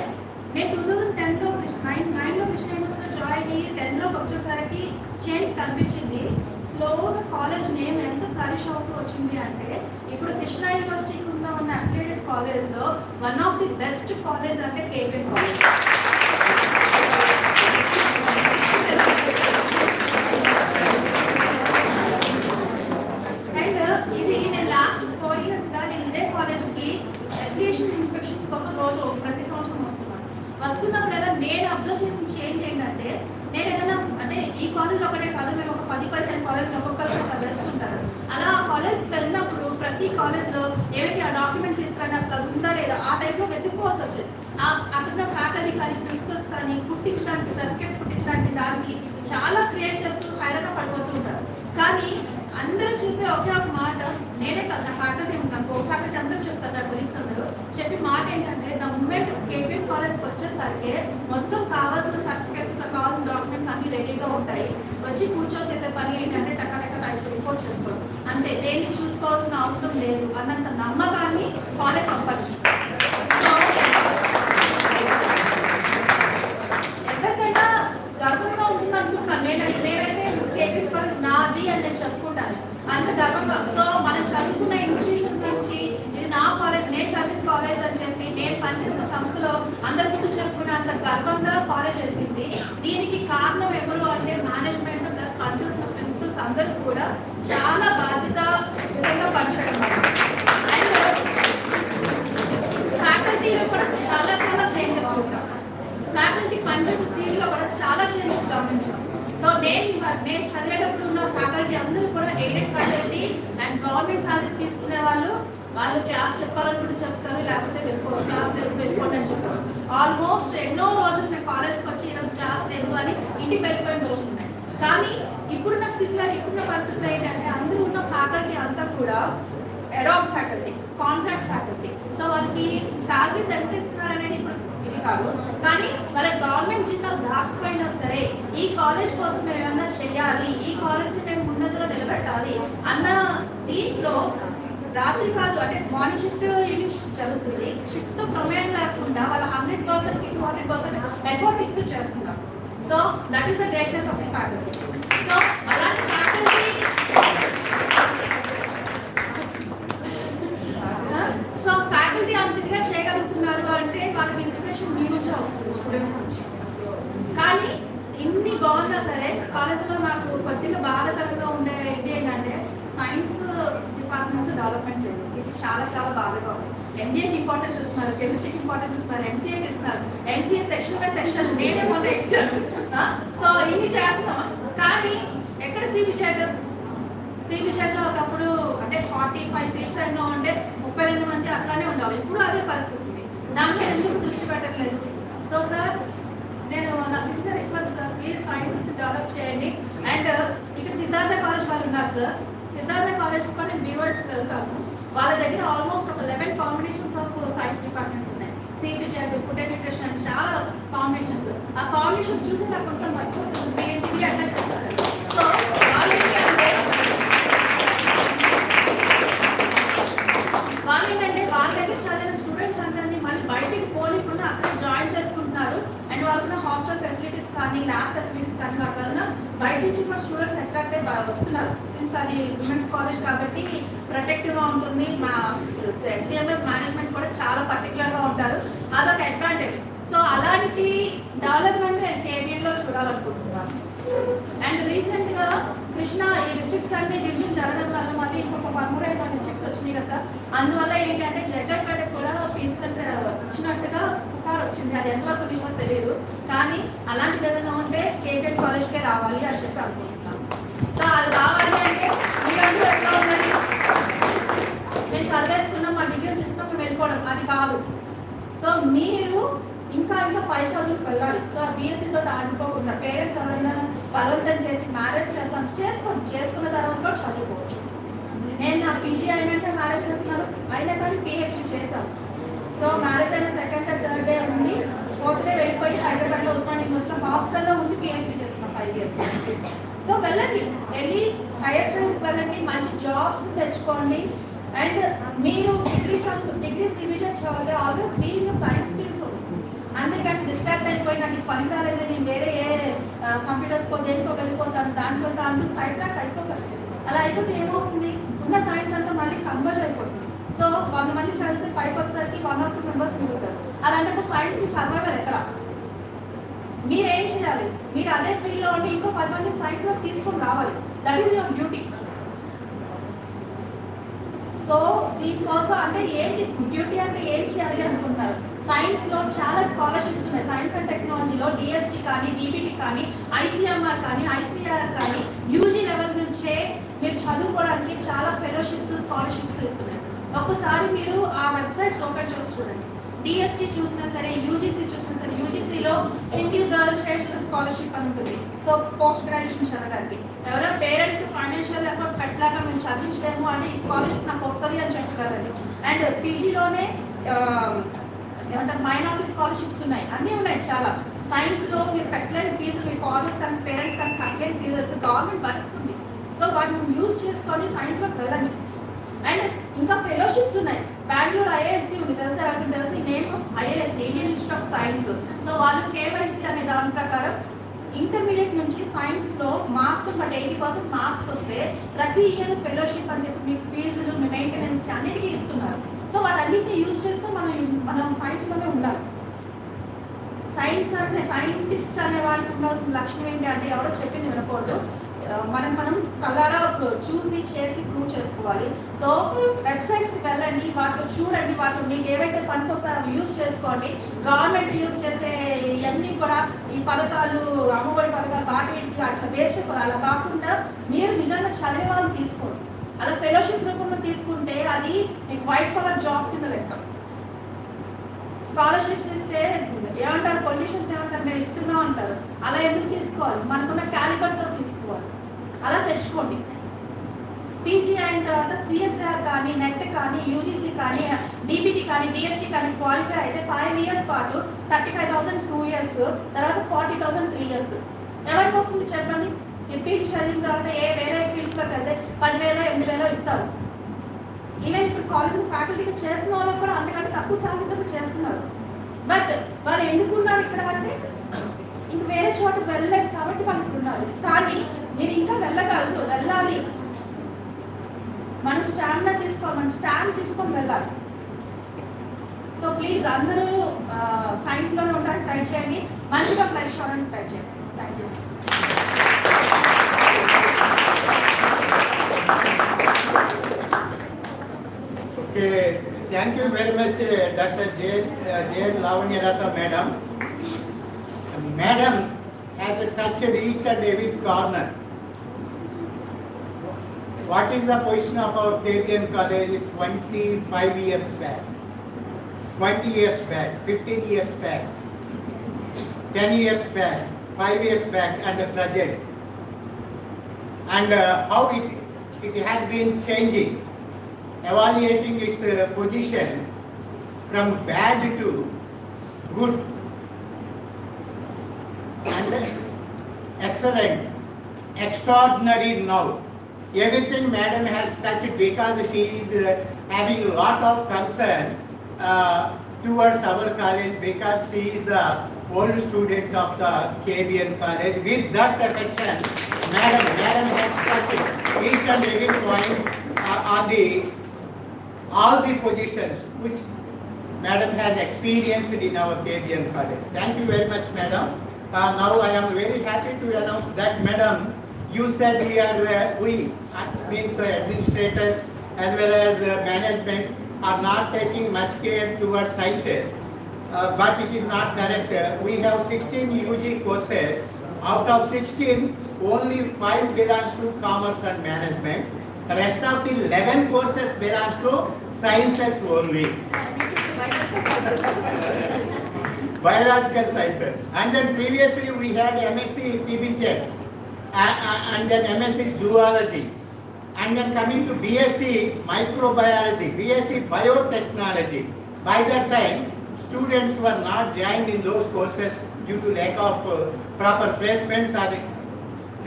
నేను 2010లో 9లో కృష్ణ యూనివర్సిటీలో జాయిన్ అయ్యి 10లోకి వచ్చేసరికి చేంజ్ కనిపించింది. స్లోగా కాలేజ్ నేమ్ ఎంత ఫ్లరిష్ అవుతూ వచ్చింది అంటే ఇప్పుడు కృష్ణ యూనివర్సిటీకి ఉన్న అఫిలియేటెడ్ కాలేజ్లో one of the best college అంటే K.B.N కాలేజ్. అండ్ ఇది నేను లాస్ట్ 4 yearsగా నేను ఇదే కాలేజ్కి అఫిలియేషన్ ఇన్స్పెక్షన్స్ కోసం రోజు ప్రతి సంవత్సరం వస్తున్నప్పుడైనా నేను అబ్జర్వ్ చేసిన చేంజ్ ఏంటంటే, నేను ఏదైనా అంటే ఈ కాలేజ్ ఒకటే కాదు, మేము ఒక 10% కాలేజ్లో ఒక్కొక్కరు ఒక వేస్తుంటారు. అలా ఆ కాలేజ్కి వెళ్ళినప్పుడు ప్రతి కాలేజ్లో ఏమిటి ఆ డాక్యుమెంట్ తీసుకుని అసలు అది ఉందా లేదా ఆ టైంలో వెతుక్కోవాల్సి వచ్చేది. అక్కడ ఫ్యాకల్టీ కానీ ప్రిన్సిపల్స్ కానీ పుట్టించడానికి సర్టిఫికేట్స్ పుట్టించడానికి దానికి చాలా క్రియేట్ చేస్తూ హైరాణ పడిపోతూ ఉంటారు. కానీ అందరూ చెప్పే ఒకే ఒక మాట, నేనే కాదు నా ఫ్యాకల్టీ ఉంటాను, కో ఫ్యాకల్టీ అందరూ చెప్తారు, నా కొలీగ్స్ అందరూ చెప్పే మాట ఏంటంటే, ద మూమెంట్ K.B.N కాలేజ్కి వచ్చేసరికి మొత్తం కావాల్సిన సర్టిఫికేట్స్ కావాల్సిన డాక్యుమెంట్స్ అన్ని రెడీగా ఉంటాయి. వచ్చి కూర్చొని చేసే పని ఏంటంటే టక్కడక్క టైప్ రిపోర్ట్ చేసుకోవడం, అంతే, దేనికి చూసుకోవాల్సిన అవసరం లేదు అన్నంత నమ్మకాన్ని కాలేజ్ సంపాదించింది. ఎవరికైనా గర్వంగా ఉంటుంది అనుకుంటున్నాను. నేనైతే K.B.N కాలేజ్ నాది అని నేను చెప్పుకుంటాను. అంత గర్వంగా పనిచేసిన సంస్థలో అందరి ముందు చెప్పుకునేంత గర్వంగా కాలేజ్ వెళ్తుంది. దీనికి కారణం ఎవరు అంటే మేనేజ్మెంట్ ప్లస్ పనిచేసిన ప్రిన్సిపల్స్ అందరూ కూడా చాలా బాధ్యత విధంగా పనిచేయడం. అండ్ ఫ్యాకల్టీలో కూడా చాలా చేంజెస్ చూసాం. ఫ్యాకల్టీ పనిచేసే తీరులో కూడా చాలా చేంజెస్ గమనించాం. సో నేను చదివేటప్పుడు ఉన్న ఫ్యాకల్టీ అందరూ కూడా aided faculty and government salaries తీసుకునే వాళ్ళు క్లాస్ చెప్పాలనుకుంటే చెప్తారు, లేకపోతే క్లాస్ లేదు వెళ్ళిపోండి అని చెప్తారు. ఆల్మోస్ట్ ఎన్నో రోజులు మేము కాలేజ్కి వచ్చి ఈరోజు క్లాస్ లేదు అని ఇంటికి వెళ్ళిపోయిన రోజులు ఉన్నాయి. కానీ ఇప్పుడున్న స్థితిలో ఇప్పుడున్న పరిస్థితులు ఏంటంటే అందరూ ఉన్న ఫ్యాకల్టీ అంతా కూడా adapt faculty, contract faculty. So వాళ్ళకి శాలరీస్ ఎంత ఇస్తున్నారు అనేది ఇప్పుడు ఇది కాదు, కానీ వాళ్ళ గవర్నమెంట్ జీతాలు రాకపోయినా సరే ఈ కాలేజ్ కోసం మేము ఏమన్నా చేయాలి, ఈ కాలేజ్ని మేము ముందంజలో నిలబెట్టాలి అన్న దీంట్లో రాత్రి కాదు అంటే మార్నింగ్ షిఫ్ట్ ఈవినింగ్ షిఫ్ట్ జరుగుతుంది. షిఫ్ట్తో ప్రమేయం లేకుండా వాళ్ళ 100%కి 200% ఎఫర్ట్ ఇస్తూ చేస్తున్నారు. So that is the greatness of the faculty. So అలాంటి ఫ్యాకల్టీ అంత ఇదిగా చేయగలుగుతున్నారు అంటే వాళ్ళకి ఇన్స్పిరేషన్ మీ నుంచే వస్తుంది, స్టూడెంట్స్ నుంచి. కానీ ఇన్ని బాగున్నా సరే కాలేజీలో నాకు కొద్దిగా బాధాకరంగా ఉండే ఇది ఏంటంటే సైన్స్ డిపార్ట్మెంట్స్ డెవలప్మెంట్ లేదు. ఇది చాలా బాధగా ఉంది. ఎంబీఏకి ఇంపార్టెన్స్ ఇస్తున్నారు, కెమిస్ట్రీకి ఇంపార్టెన్స్ ఇస్తున్నారు, ఎంసీఏకి ఇస్తున్నారు. ఎంసీఏ సెక్షన్ బై సెక్షన్ నేనే మొన్న ఇచ్చాను. సో ఇన్ని చేస్తున్నాం. కానీ ఎక్కడ సిబిజెడ్లో ఒకప్పుడు అంటే 45 సీట్స్ ఎన్నో ఉండే 32 మంది అట్లానే ఉండాలి. ఇప్పుడు అదే పరిస్థితి ఉంది. దాని మీద ఎందుకు దృష్టి పెట్టట్లేదు? సో సార్ నేను నా sincere request sir, please science develop చేయండి. అండ్ ఇక్కడ సిద్ధార్థ కాలేజ్ వాళ్ళు ఉన్నారు సార్. సిద్ధార్థ కాలేజ్ కూడా నేను బీవర్స్కి వెళ్తాను. వాళ్ళ దగ్గర ఆల్మోస్ట్ ఒక 11 కాంబినేషన్స్ ఆఫ్ సైన్స్ డిపార్ట్మెంట్స్ ఉన్నాయి. సిబిజెడ్, ఫుడ్ అండ్ న్యూట్రిషన్ అని చాలా కాంబినేషన్స్. ఆ కాంబినేషన్స్ చూసి నాకు కొంచెం మర్చిపోతుంది. నేను తిరిగి అటాచ్ చేస్తాను. సో వాళ్ళేంటంటే వాళ్ళ దగ్గర చదివిన స్టూడెంట్స్ అందరినీ మళ్ళీ బయటికి పోనీకుండా అక్కడ జాయిన్ చేసుకుంటున్నారు. అండ్ వాళ్ళకున్న హాస్టల్ ఫెసిలిటీస్ కానీ ల్యాబ్ ఫెసిలిటీస్ కానీ వాళ్ళ బయట నుంచి కూడా స్టూడెంట్స్ అట్రాక్ట్ అయ్యి వస్తున్నారు. సిన్స్ అది ఉమెన్స్ కాలేజ్ కాబట్టి ప్రొటెక్టివ్గా ఉంటుంది. మా ఎస్టీఎంఎస్ మేనేజ్మెంట్ కూడా చాలా పర్టికులర్గా ఉంటారు. అదొక అడ్వాంటేజ్. సో అలాంటి డెవలప్మెంట్ నేను K.B.N లో చూడాలనుకుంటున్నాను. అండ్ రీసెంట్గా కృష్ణా ఈ డిస్ట్రిక్ట్స్ అన్ని డివిజన్ జరగడం వల్ల మళ్ళీ ఇంకొక 13 డిస్ట్రిక్ట్స్ వచ్చినాయి కదా సార్. అందువల్ల ఏంటంటే జగ్గైపేట కూడా ఫీజు కంటే ఇచ్చినట్టుగా పుకారు వచ్చింది. అది ఎంతవరకు నిజమో తెలియదు, కానీ అలాంటిది ఏదైనా ఉంటే K.B.N కాలేజ్కే రావాలి అని చెప్పి అనుకుంటున్నాను. సో అది రావాలి అంటే మీరందరూ ఎట్లా ఉండాలి? మేము చదివేసుకున్నాం, మా డిగ్రీ తీసుకున్నాం, మేము వెళ్ళిపోవడం అది కాదు. సో మీరు ఇంకా పై చదువుకు వెళ్ళాలి. సో బీఎస్సీతో ఆగిపోకుండా పేరెంట్స్ ఎవరైనా బలవంతం చేసి మ్యారేజ్ చేసుకున్న తర్వాత కూడా చదువుకోవచ్చు. నేను నా పీజీ అయినంటే మ్యారేజ్ చేస్తున్నాను, అయినా కానీ పిహెచ్డీ చేశాను. సో మ్యారేజ్ అయిన సెకండ్ థర్డ్ డే ఉండి 4th డే వెళ్ళిపోయి హైదరాబాద్లో ఉస్మాన్ యూనివర్సిటీలో హాస్టల్లో ఉండి పిహెచ్డీ చేస్తున్నాను 5 years. సో వెళ్ళి హైయర్ స్టడీస్కి వెళ్ళండి, మంచి జాబ్స్ తెచ్చుకోండి. అండ్ మీరు డిగ్రీ సిబిజెడ్ చదివితే ఆల్వేస్ బీయింగ్ సైన్స్ ఫీల్డ్స్ ఉంది. అంతేకాని డిస్ట్రాక్ట్ అయిపోయి నాకు పని కాలేదు, నేను వేరే కంప్యూటర్స్కో దేనికో వెళ్ళిపోతాను, దాంట్లో సైడ్ ట్రాక్ అయిపోతాను. అలా అయిపోతే ఏమవుతుంది? ఉన్న సైన్స్ అంతా మళ్ళీ కన్వర్జ్ అయిపోతుంది. సో 100 మంది చదివితే పైకి వచ్చేసరికి 1 or 2 members మిగులుతారు. అలాంటప్పుడు సైన్స్కి సర్వైవల్ ఎక్కడ? మీరేం చేయాలి? మీరు అదే ఫీల్డ్లో ఉండి ఇంకో 10 మంది సైన్స్లో తీసుకొని రావాలి. That is your duty. So దీనికోసం అంటే ఏంటి డ్యూటీ అంటే ఏం చేయాలి అనుకుంటారు? సైన్స్లో చాలా స్కాలర్షిప్స్ ఉన్నాయి. సైన్స్ అండ్ టెక్నాలజీలో డిఎస్టీ కానీ, డిబిటీ కానీ, ఐసీఎంఆర్ కానీ, ఐసీఆర్ కానీ యూజీ లెవెల్ నుంచే మీరు చదువుకోవడానికి చాలా ఫెలోషిప్స్, స్కాలర్షిప్స్ ఇస్తున్నాయి. ఒక్కసారి మీరు ఆ వెబ్సైట్స్ ఓపెన్ చేసి చూడండి. డిఎస్టీ చూసినా సరే, యూజీసీ చూసినా సరే, యూజీసీలో సింగిల్ గర్ల్ చైల్డ్ స్కాలర్షిప్ అని ఉంటుంది. సో పోస్ట్ గ్రాడ్యుయేషన్ చదవడానికి ఎవరైనా పేరెంట్స్ ఫైనాన్షియల్ ఎఫర్ట్ పెట్టలేక మేము చదివించలేము అంటే ఈ స్కాలర్షిప్ నాకు వస్తుంది అని చెప్పగలండి. అండ్ పీజీలోనే ఏమంటారు మైనారిటీ స్కాలర్షిప్స్ ఉన్నాయి, అన్నీ ఉన్నాయి చాలా. సైన్స్లో మీరు పెట్టలేని ఫీజు మీ ఫాదర్స్ కానీ పేరెంట్స్ కానీ కట్టలేని ఫీజు గవర్నమెంట్ భరిస్తుంది. సో వాటిని యూజ్ చేసుకొని సైన్స్లోకి వెళ్ళండి. అండ్ ఇంకా ఫెలోషిప్స్ ఉన్నాయి. బెంగళూరు ఐఐఎస్సి ఉంది, తెలుసా? వాళ్ళకి తెలిసి నేను IISc Indian institute of science. So వాళ్ళు కేవైసీ అనే దాని ప్రకారం ఇంటర్మీడియట్ నుంచి సైన్స్లో మార్క్స్ బట్ 80% మార్క్స్ వస్తే ప్రతి ఇయర్ ఫెలోషిప్ అని చెప్పి మీకు ఫీజులు, మీ మెయింటెనెన్స్కి అన్నిటికీ ఇస్తున్నారు. సో వాటన్నిటిని యూజ్ చేసుకొని మనం సైన్స్లోనే ఉండాలి. సైంటిస్ట్ అనే వాళ్ళకి ఉండాల్సిన లక్షణం ఏంటి అంటే ఎవరో చెప్పింది వినకూడదు, మనం కళ్ళారా చూసి చేసి ప్రూవ్ చేసుకోవాలి. సో వెబ్సైట్స్కి వెళ్ళండి, వాటిలో చూడండి, వాటిలో మీకు ఏవైతే పనికి వస్తారో అవి యూజ్ చేసుకోండి. గవర్నమెంట్ యూజ్ చేసే ఇవన్నీ కూడా ఈ పథకాలు, అమ్మఒడి పథకాలు వాటి అట్లా వేస్ట్ అయిపోవాలి. అలా కాకుండా మీరు నిజంగా చదివే వాళ్ళు తీసుకోండి. అలా ఫెలోషిప్ రూపంలో తీసుకుంటే అది మీకు వైట్ కలర్ జాబ్ కింద లెక్క. స్కాలర్షిప్స్ ఇస్తే ఏమంటారు, పొలిటీషియన్స్ ఏమంటారు, మేము ఇస్తున్నాం అంటారు. అలా ఎందుకు తీసుకోవాలి? మనకున్న క్యాలిబర్తో తీసుకోవాలి. అలా తెచ్చుకోండి. పీజీ అయిన తర్వాత సిఎస్ఆర్ కానీ, నెట్ కానీ, యూజీసీ కానీ, డీబీటీ కానీ, డిఎస్టీ కానీ క్వాలిఫై అయితే 5 years పాటు 35,000 2 years, తర్వాత 40,000 3 years. ఎవరికి వస్తుంది చెప్పండి? మీరు పీజీ చదివిన తర్వాత వేరే ఫీల్డ్స్లోకి వెళ్తే 10,000 8,000 ఇస్తారు. ఈవెన్ ఇప్పుడు కాలేజ్ ఫ్యాకల్టీగా చేస్తున్న వాళ్ళకి కూడా అంతకంటే తక్కువ శాలరీతో చేస్తున్నారు. బట్ వాళ్ళు ఎందుకున్నారు ఇక్కడ అంటే ఇంక వేరే చోట వెళ్ళలేదు కాబట్టి వాళ్ళు ఉన్నారు. కానీ మీరు ఇంకా వెళ్ళాలి. మనం స్టాండ్ తీసుకోవాలి, మనం స్టాండ్ తీసుకొని వెళ్ళాలి. సో ప్లీజ్ అందరూ సైన్స్లోనే ఉండడానికి ట్రై చేయండి, మంచిగా ఫ్లైట్ అవ్వడానికి ట్రై చేయండి. Thank you. Okay, thank you very much, Dr. J. Lavanyarata Madam. Madam has touched each and every corner. What is the position of our K.B.N. college 25 years back, 20 years back, 15 years back, 10 years back, 5 years back, and the present? And how it has been changing, evaluating its position from bad to good and excellent, extraordinary now. Everything Madam has touched because she is having a lot of concern towards our college because she is the old student of the K.B.N. college. With that affection, Madam has touched each and every point on all the positions which Madam has experienced in our K.B.N. college. Thank you very much, Madam. Now I am very happy to announce that, Madam, you said we means administrators as well as management are not taking much care towards sciences, but it is not correct. We have 16 UG courses. Out of 16, only 5 belongs to commerce and management. The rest of the 11 courses belongs to sciences only. Biological sciences. And then previously we had MSc CBJ and then MSc Zoology. And then coming to BSc Microbiology, BSc Biotechnology. By that time, students were not joined in those courses due to lack of proper placements or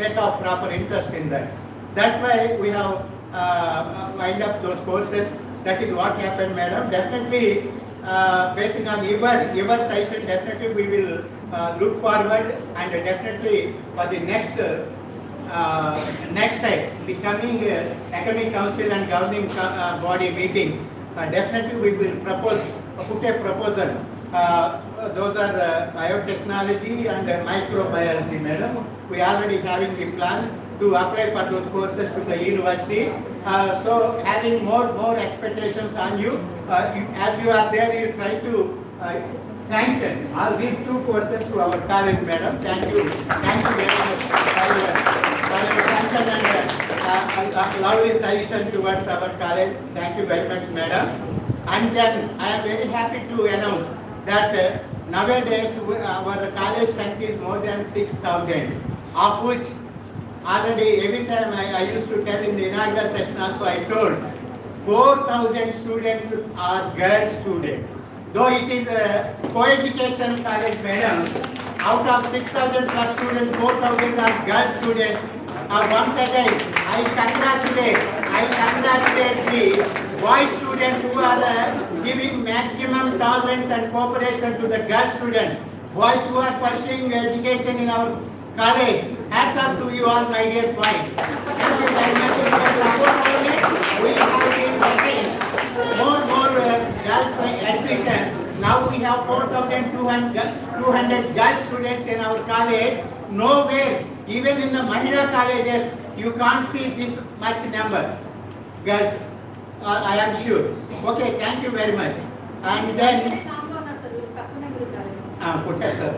lack of proper interest in that. That's why we have wind up those courses. That is what happened, Madam. Definitely, based on your session, definitely we will look forward and definitely for the next time, the coming Academic Council and Governing Body meetings, definitely we will put a proposal. Those are biotechnology and microbiology, Madam. We are already having the plan to apply for those courses to the university. So having more expectations on you. As you are there, you try to sanction all these 2 courses to our college, Madam. Thank you very much for your sanction and lovely suggestion towards our college. Thank you very much, Madam. And then I am very happy to announce that nowadays our college strength is more than 6,000, of which already every time I used to tell in the inaugural session also I told 4,000 students are girl students. Though it is a co-education college, Madam, out of 6,000 plus students, 4,000 are girl students. Once again, I congratulate the boy students who are giving maximum tolerance and cooperation to the girl students. Boys who are pursuing education in our college, hats off to you all, my dear boys. Thank you very much. We have been getting more girls admission. Now we have 4,200 girl students in our college. Nowhere, even in the Mahila colleges, you can't see this much number. Girls, I am sure. Okay, thank you very much. And then, put us sir.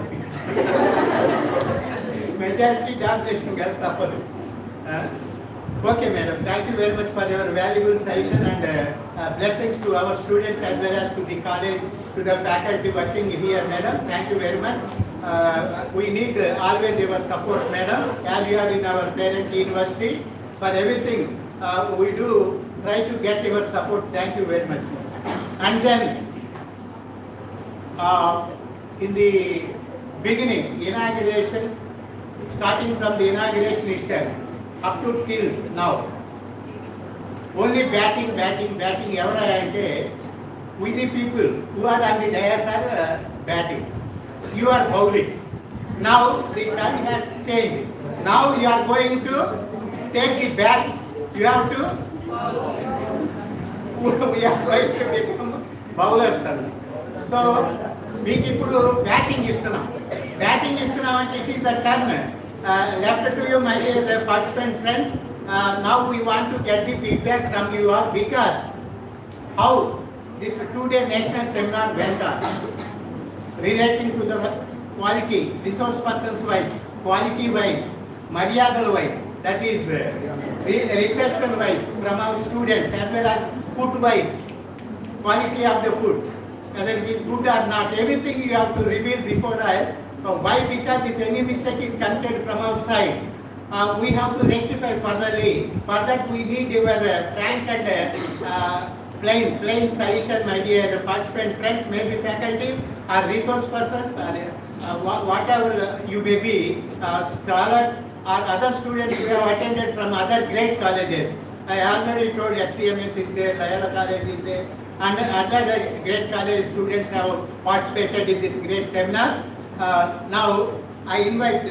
Majority domination girls suffer. Okay, madam. Thank you very much for your valuable session and blessings to our students as well as to the college, to the faculty working here, madam. Thank you very much. We need always your support, madam, as you are in our parent university. For everything we do, try to get your support. Thank you very much. And then, in the beginning, inauguration, starting from the inauguration itself, up to till now, only batting, ఎవరు అంటే we the people who are on the dais are batting. You are bowling. Now the time has changed. Now you are going to take the bat. You have to. We are going to become bowlers. So మీకు ఇప్పుడు batting ఇస్తున్నాం. Batting ఇస్తున్నాం అంటే it is a turn. Left to you, my dear participant friends. Now we want to get the feedback from you all because how this 2-day national seminar went on relating to the quality, resource persons wise, quality wise, Maryadal wise, that is reception wise from our students as well as food wise, quality of the food, whether it is good or not, everything you have to reveal before us. Why? Because if any mistake is committed from our side, we have to rectify furtherly. For that we need your frank and plain solution, my dear participant friends, maybe faculty or resource persons or whatever you may be, scholars or other students who have attended from other great colleges. I already told STMS is there, Loyola College is there, and other great college students have participated in this great seminar. Now I invite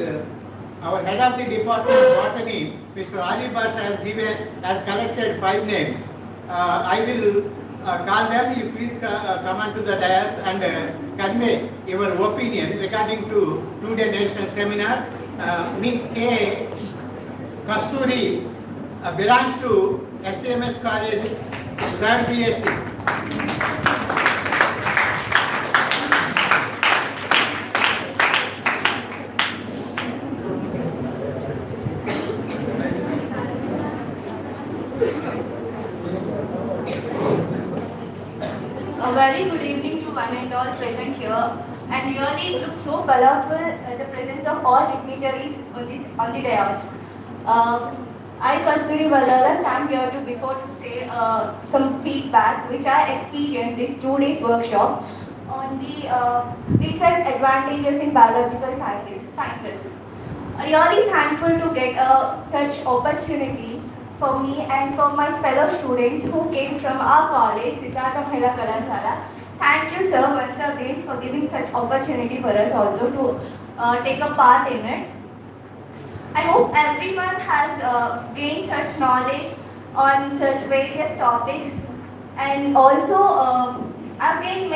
our head of the department of botany, Mr. Ali Basha, has collected 5 names. I will call them. You please come onto the dais and convey your opinion regarding to 2-day national seminar. Ms. K. Kasturi belongs to STMS College, 3rd BSc. A very good evening to one and all present here, and really it looks so colorful the presence of all dignitaries on the dais. I, Kasturi Vallala, stand here before to say some feedback which I experienced this 2 days workshop on the recent advantages in biological sciences. Really thankful to get such opportunity for me and for my fellow students who came from our college, Siddhartha Mahila Kalasala. Thank you, sir, once again for giving such opportunity for us also to take a part in it. I hope everyone has gained such knowledge on such various topics, and also I've gained,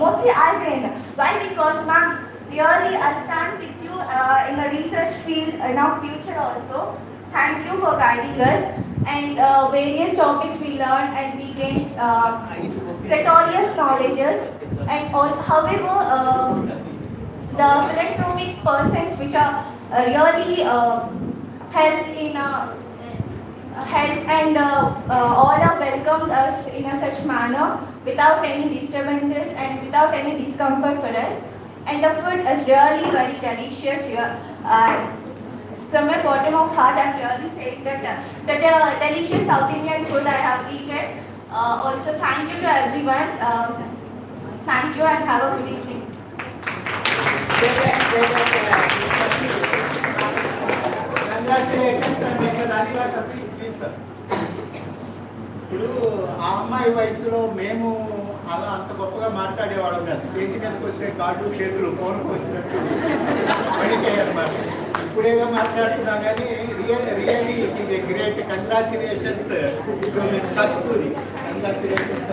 mostly I've gained. Why? Because ma'am, really I stand with you in the research field in our future also. Thank you for guiding us, and various topics we learned and we gained pretorious knowledges, and however the philanthropic persons which are really help and all are welcomed us in a such manner without any disturbances and without any discomfort for us, and the food is really very delicious here. From my bottom of heart, I'm really saying that such a delicious South Indian food I have eaten. Also, thank you to everyone. Thank you and have a good evening. Congratulations, Mr. Ali Basha, please sir. ఇప్పుడు ఆ అమ్మాయి వయసులో మేము అలా అంత గొప్పగా మాట్లాడేవాళ్ళం కాదు. Stage మీదకి వస్తే కాళ్ళు చేతులు ఫోన్కి వచ్చినట్టు పడికాయి అన్నమాట. ఇప్పుడేదో మాట్లాడుతున్నాం కానీ really it is a great congratulations to miss Kasturi. Congratulations.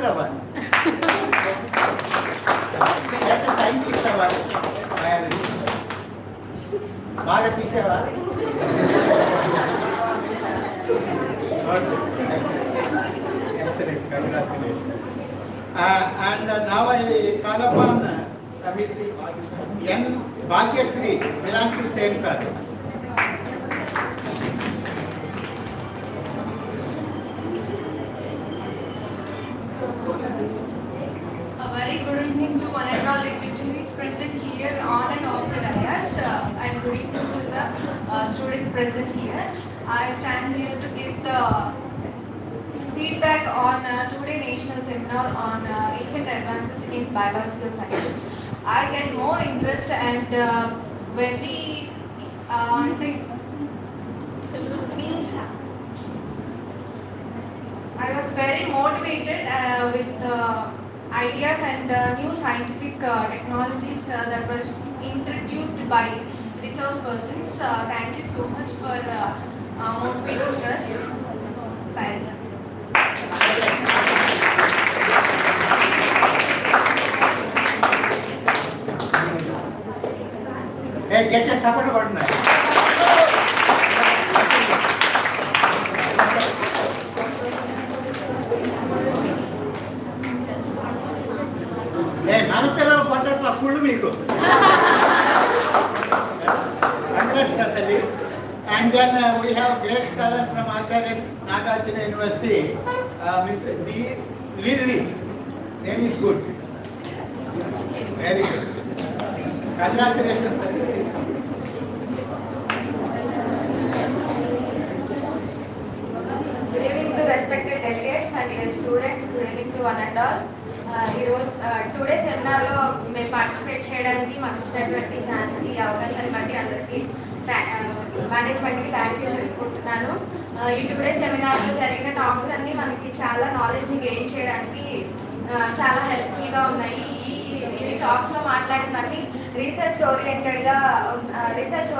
Teacher అవ్వాలి, లేకపోతే సైంటిస్ట్ అవ్వాలి. బాగా తీసేవా? Excellent, congratulations. And now I call upon Miss N. Bhagyasri, belongs to same class. A very good evening to one and all dignitaries present here on and off the dais, and good evening to the students present here. I stand here to give the feedback on today national seminar on recent advances in biological sciences. I get more interest and very I was very motivated with ideas and new scientific technologies that were introduced by resource persons. Thank you so much for motivating us. Thank you. Hey, get your support about that. Hey, మన పిల్లలు కొట్టట్ల కుళ్ళు మీకు. And then we have great scholar from Acharya Nagarjuna University, Miss D. Lilly. Name is good. Very good. Congratulations, sir. Good evening to respected delegates and dear students, good evening to one and all. ఈరోజు today సెమినార్లో మేము participate చేయడానికి మాకు ఇచ్చినటువంటి ఛాన్స్కి అవకాశాన్ని బట్టి అందరికీ మేనేజ్మెంట్కి thank you చెప్పుకుంటున్నాను. ఈ టుడే సెమినార్లో జరిగిన టాపిక్స్ అన్నీ మనకి చాలా నాలెడ్జ్ని గెయిన్ చేయడానికి చాలా హెల్ప్ఫుల్గా ఉన్నాయి. ఈ టాక్స్లో మాట్లాడినవన్నీ రీసెర్చ్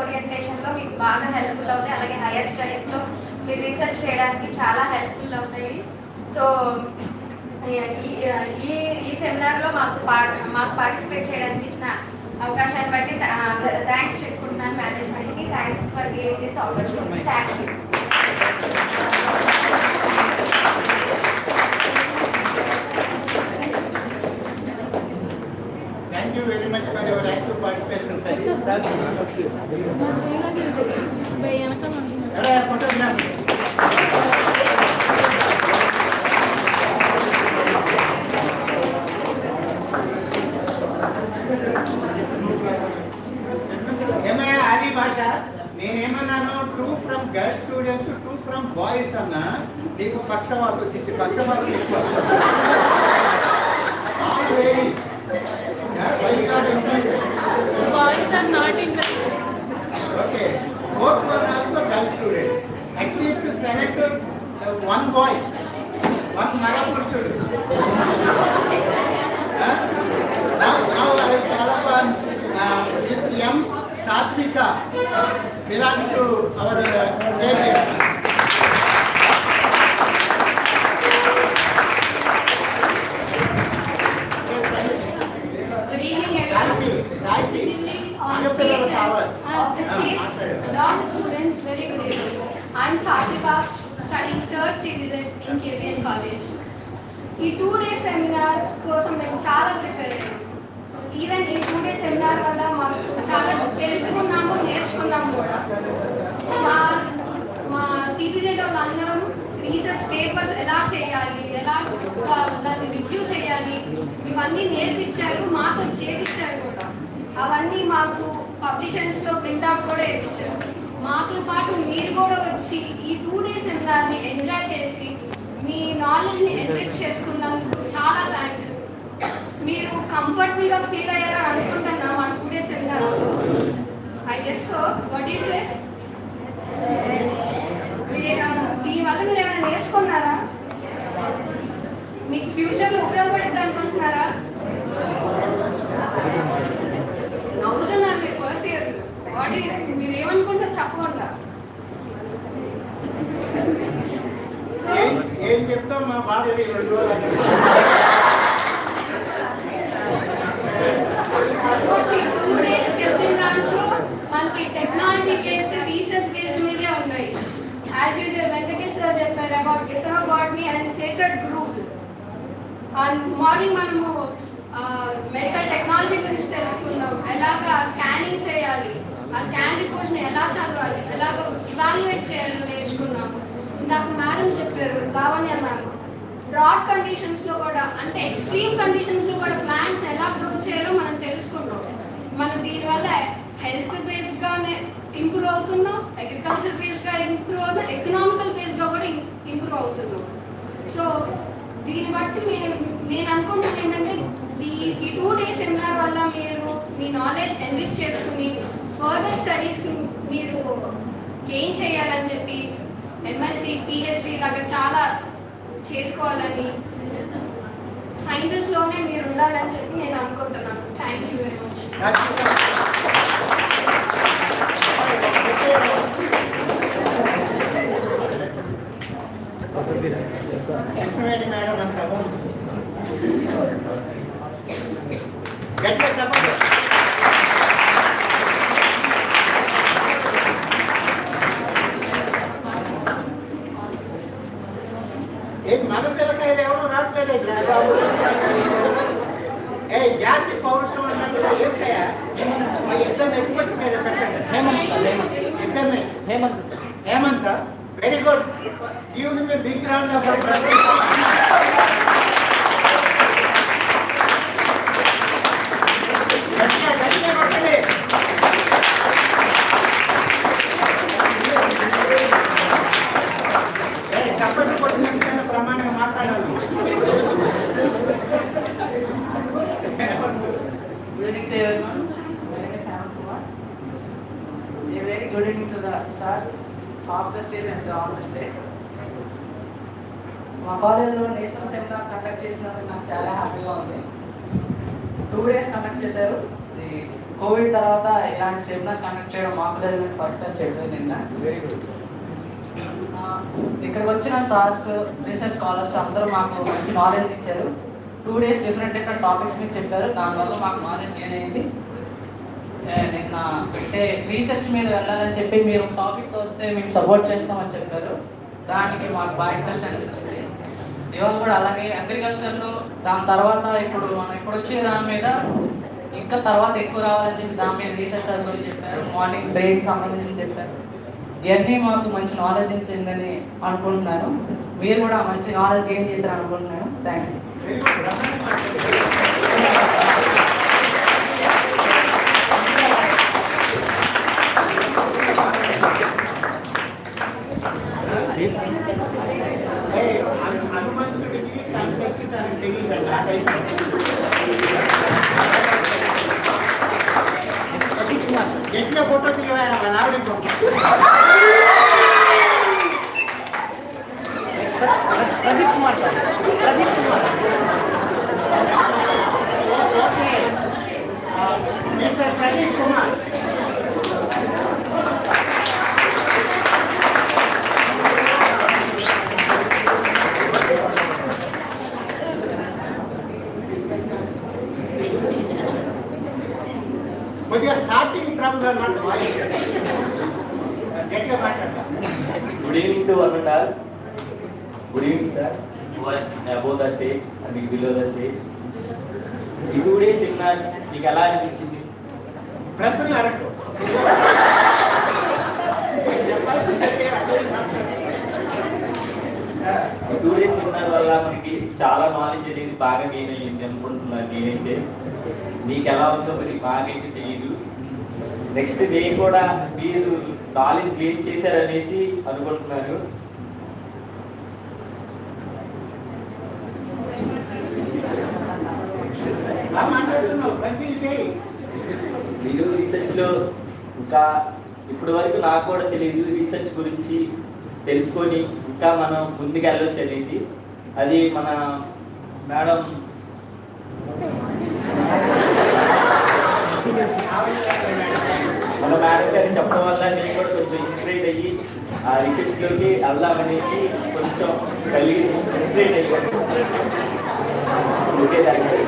ఓరియంటేషన్లో మీకు బాగా హెల్ప్ఫుల్ అవుతాయి. అలాగే హైయర్ స్టడీస్లో మీరు రీసెర్చ్ చేయడానికి చాలా హెల్ప్ఫుల్ అవుతాయి. సో ఈ సెమినార్లో మాకు పార్టిసిపేట్ చేయడానికి ఇచ్చిన అవకాశాన్ని బట్టి థ్యాంక్స్ చెప్పుకుంటున్నాను మేనేజ్మెంట్కి. Thanks for giving this opportunity. Thank you. Thank you very much for your active participation. Sir. ఏమయ్యా ఆది భాష, నేనేమన్నాను 2 from girls students 2 from boys అన్నా, నీకు పక్షవాతం వచ్చేసి పక్షవాతం ఎక్కువ. Ladies boys are not in the okay, both were also girl students. At least select one boy, one Marapuruchudu. Now I call upon Miss M. Satvika, belongs to our K.B.N. Good evening everyone. On stage and the stage and all the students, very good evening. I am Satvika, studying 3rd season in K.B.N college. ఈ 2-day seminar కోసం మేము చాలా prepare అయ్యాము. Even ఈ 2-day seminar వల్ల మాకు చాలా తెలుసుకున్నాము, నేర్చుకున్నాము కూడా. మా సిబిజెడ్ వాళ్ళందరం రీసెర్చ్ పేపర్స్ ఎలా చేయాలి, ఎలా దాన్ని రివ్యూ చేయాలి, ఇవన్నీ నేర్పించారు, మాతో చేపించారు కూడా. అవన్నీ మాకు పబ్లిషన్స్లో ప్రింట్అవుట్ కూడా వేయించారు. మాతో పాటు మీరు కూడా వచ్చి ఈ 2-day సెమినార్ని ఎంజాయ్ చేసి మీ నాలెడ్జ్ని ఎన్రిచ్ చేసుకున్నందుకు చాలా థ్యాంక్స్. మీరు కంఫర్టబుల్గా ఫీల్ అయ్యారని అనుకుంటున్నా మా 2-day సెమినార్లో. I guess so. What you say? దీనివల్ల మీరు ఏమైనా నేర్చుకున్నారా? మీకు ఫ్యూచర్లో ఉపయోగపడుతుంది అనుకుంటున్నారా? నవ్వుతున్నారు మీరు ఫస్ట్ ఇయర్. వాట్ మీరు ఏమనుకుంటారు చెప్పకుండా. ఏం చెప్తాం మా బాధ 2 రోజులు. sacred grooves. అండ్ మార్నింగ్ మనము మెడికల్ టెక్నాలజీ గురించి తెలుసుకున్నాం, ఎలాగా స్కానింగ్ చేయాలి, ఆ స్కాన్ రిపోర్ట్స్ని ఎలా చదవాలి, ఎలాగ ఇవాల్యుయేట్ చేయాలో నేర్చుకున్నాము. ఇందాక మేడం చెప్పారు, లావణ్య మ్యామ్, బ్రాడ్ కండిషన్స్లో కూడా అంటే ఎక్స్ట్రీమ్ కండిషన్స్లో కూడా ప్లాంట్స్ ఎలా గ్రో చేయాలో మనం తెలుసుకున్నాం. మనం దీనివల్ల హెల్త్ బేస్డ్గానే ఇంప్రూవ్ అవుతున్నాం, అగ్రికల్చర్ బేస్డ్గా ఇంప్రూవ్ అవుతున్నాం, ఎకనామికల్ బేస్డ్గా కూడా ఇంప్రూవ్ అవుతున్నాం. సో దీన్ని బట్టి నేను అనుకుంటున్నాను ఏంటంటే ఈ 2 days సెమినార్ వల్ల మీరు మీ నాలెడ్జ్ ఎన్రిచ్ చేసుకుని ఫర్దర్ స్టడీస్కి మీరు గెయిన్ చేయాలని చెప్పి ఎంఎస్సి పిహెచ్డి లాగా చాలా చేసుకోవాలని సైన్సెస్లోనే మీరు ఉండాలని చెప్పి నేను అనుకుంటున్నాను. Thank you very much. Krishnaveni madam అంటారు. గట్టిగా చెప్పండి. ఏంటి మగ పిల్లకాయలు ఎవరు రావట్లేదు ఇక్కడ బాబు? జాతి పౌరుషం అన్నట్టు ఏమిటయా? మా ఇద్దరు ఎత్తుకొచ్చి మీరు పెట్టండి. ఇద్దరిని Hemanth, very good. Give him a big round of applause. గట్టిగా కొట్టండి. చప్పట్లు కొట్టిన ప్రమాణంగా మాట్లాడాలి. Very good evening to the stars off the stage and on the stage. మా కాలేజ్లో నేషనల్ సెమినార్ కండక్ట్ చేసినందుకు నాకు చాలా హ్యాపీగా ఉంది. 2 days కండక్ట్ చేశారు. కోవిడ్ తర్వాత ఇలాంటి సెమినార్ కండక్ట్ చేయడం మా కాలేజ్లో ఫస్ట్ టైం చెప్పారు నిన్న. Very good. ఇక్కడికి వచ్చిన సార్స్, రీసెర్చ్ స్కాలర్స్ అందరూ మాకు మంచి నాలెడ్జ్ ఇచ్చారు. 2 days డిఫరెంట్ టాపిక్స్ని చెప్పారు. దానివల్ల మాకు నాలెడ్జ్ గెయిన్ అయింది. నిన్న అంటే రీసెర్చ్ మీద వెళ్ళాలని చెప్పి మీరు టాపిక్ వస్తే మేము సపోర్ట్ చేస్తామని చెప్పారు. దానికి మాకు బాగా ఇంట్రెస్ట్ అనిపించింది. ఇవాళ కూడా అలాగే అగ్రికల్చర్లో దాని తర్వాత ఇప్పుడు మనం ఇప్పుడు వచ్చే దాని మీద ఇంకా తర్వాత ఎక్కువ రావాలని చెప్పి దాని మీద రీసెర్చ్ గురించి చెప్పారు. మార్నింగ్ బ్రెయిన్కి సంబంధించి చెప్పారు. ఇవన్నీ మాకు మంచి నాలెడ్జ్ ఇచ్చిందని అనుకుంటున్నాను. మీరు కూడా మంచి నాలెడ్జ్ గెయిన్ చేశారు అనుకుంటున్నాను. Thank you. హనుమంతుడికి తన శక్తి తనకు తెలియదు. గట్టిగా ఫోటో తీయవా మన ఆవిడ. ప్రదీప్ కుమార్ సార్, ప్రదీప్ కుమార్. మిస్టర్ ప్రదీప్ కుమార్. కొద్దిగా స్టార్టింగ్ ట్రబుల్ అన్నమాట. గట్టిగా మాట్లాడతా. Good evening to one and all. Good evening, sir. Who are above the stage and below the stage. ఈ 2 days సెమినార్ మీకు ఎలా అనిపించింది? ప్రశ్నలు అడగదు. ఈ 2 days సెమినార్ వల్ల మనకి చాలా నాలెడ్జ్ అనేది బాగా గెయిన్ అయ్యింది అనుకుంటున్నాను నేనైతే. మీకు ఎలా ఉందో మరి బాగైతే తెలియదు. నెక్స్ట్ డే కూడా మీరు నాలెడ్జ్ గెయిన్ చేశారనేసి అనుకుంటున్నాను. మీరు రీసెర్చ్లో ఇంకా ఇప్పటి వరకు నాకు కూడా తెలియదు. రీసెర్చ్ గురించి తెలుసుకొని ఇంకా మనం ముందుకు వెళ్ళొచ్చు అనేసి అది మన మేడం గారు చెప్పడం వల్ల నేను కూడా కొంచెం ఇన్స్పైర్ అయ్యి ఆ రీసెర్చ్లోకి వెళ్దామనేసి కొంచెం కలిగి ఇన్స్పైర్ అయ్యాను. Okay, thank you.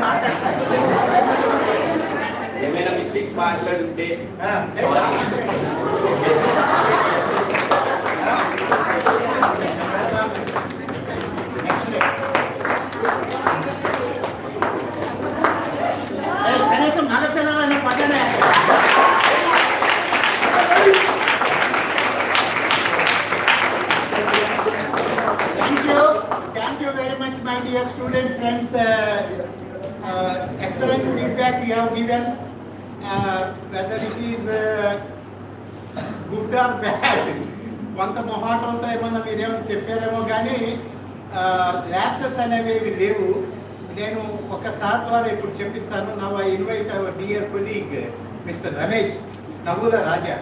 మాట్లాడతాను. మాట్లాడుంటే కనీసం మగపిల్లలైన పక్కనే Thank you very much, my dear student friends. Excellent feedback you have given. Whether it is good or bad, కొంత మొహాటంతో ఏమన్నా మీరేమో చెప్పారేమో కానీ ల్యాప్సెస్ అనేవి లేవు. నేను ఒకసారి ద్వారా ఇప్పుడు చెప్పిస్తాను. Now I invite our dear colleague mister Ramesh నవ్వుల రాజా.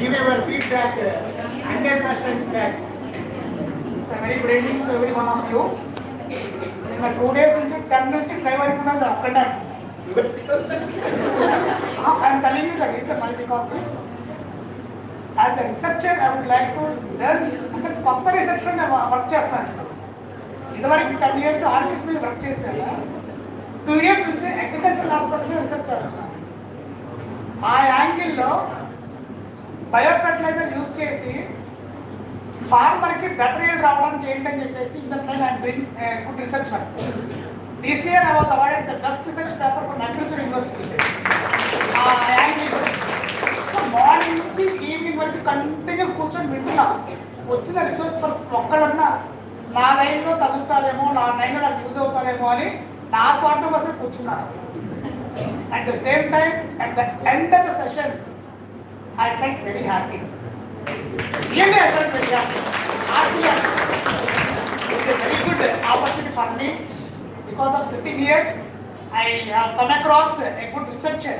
Give your feedback 100% facts. It's a very good evening to every one of you. In the 2 days, 10 నుంచి 5 వరకు ఉన్నది అక్కడ. I am telling you the reason why, because this, as a researcher, I would like to learn. అంటే కొత్త researcher నేను work చేస్తాను. ఇదివరకు 10 years orchids మీద వర్క్ చేశాను. 2 years నుంచి అగ్రికల్చర్ హాస్పిటల్ మీద రీసెర్చ్ చేస్తున్నాను. ఆ యాంగిల్లో బయో ఫెర్టిలైజర్ యూజ్ చేసి ఫార్మర్కి బెటర్ yield రావడానికి ఏంటని చెప్పేసి good research work. This year I was awarded the best research paper from agriculture university. ఆ యాంగిల్ మార్నింగ్ నుంచి ఈవినింగ్ వరకు కంటిన్యూ కూర్చొని వింటున్నా. వచ్చిన రిసోర్స్ పర్సన్ ఒక్కడన్నా నా లైన్లో తగ్గుతారేమో, నా లైన్లో నాకు యూజ్ అవుతారేమో అని నా స్వార్థం కోసం కూర్చున్నాను. At the same time at the end of the session I felt very happy. Really, I felt very happy. Actually, it's a very good opportunity for me. Because of sitting here, I have come across a good researcher.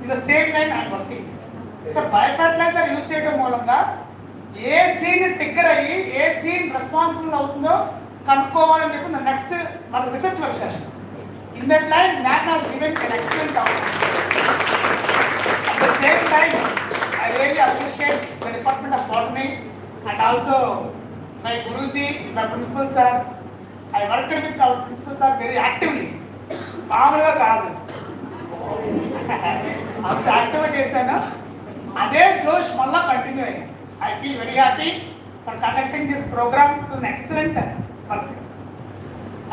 In the same line, I am working. So, biofertilizer use చేయడం మూలంగా ఏ gene trigger అయ్యి ఏ gene responsible అవుతుందో కనుక్కోవాలని చెప్పి నా next మన research work session. In that line, NAN has given an excellent outcome. At the same time, I really appreciate the Department of Botany and also my Guruji, the principal sir. I worked with our principal sir very actively. మామూలుగా కాదు, అంత యాక్టివ్గా చేశాను. అదే జోష్ మళ్ళా continue అయ్యింది. I feel very happy for conducting this program to an excellent work.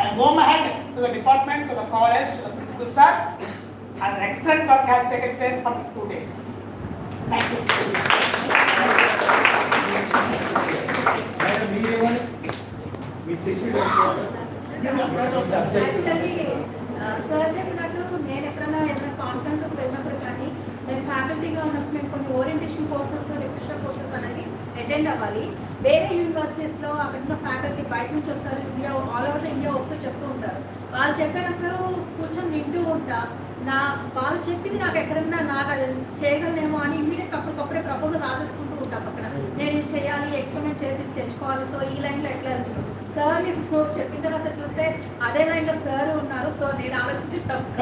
I go ahead to the department, to the college, to the principal sir, and excellent work has taken place for these 2 days. Thank you. Madam, మీ శిష్యుడు actually sir చెప్పినట్టు నేను ఎప్పుడైనా ఏదైనా కాన్ఫరెన్స్కి వెళ్ళినప్పుడు కానీ నేను ఫ్యాకల్టీగా ఉన్నప్పుడు మేము కొన్ని ఓరియంటేషన్ కోర్సెస్, రిఫ్రెషర్ కోర్సెస్ అనేది అటెండ్ అవ్వాలి. వేరే యూనివర్సిటీస్లో అక్కడ ఉన్న ఫ్యాకల్టీ బయట నుంచి వస్తారు, India all over the India వస్తూ చెప్తూ ఉంటారు. వాళ్ళు చెప్పినప్పుడు కూర్చొని వింటూ ఉంటా. వాళ్ళు చెప్పింది నాకు ఎక్కడన్నా నాకు అది చేయగలనేమో అని ఇమ్మీడియట్ అప్పటికప్పుడే ప్రపోజల్ రాసేసుకుంటూ ఉంటాం. పక్కన నేను ఇది చేయాలి, ఎక్స్పెరిమెంట్ చేసి తెచ్చుకోవాలి, సో ఈ లైన్లో ఎట్లా వెళ్తున్నాను. సార్ మీకు చెప్పిన తర్వాత చూస్తే అదే లైన్లో సార్ ఉన్నారు. సో నేను ఆలోచించి తప్ప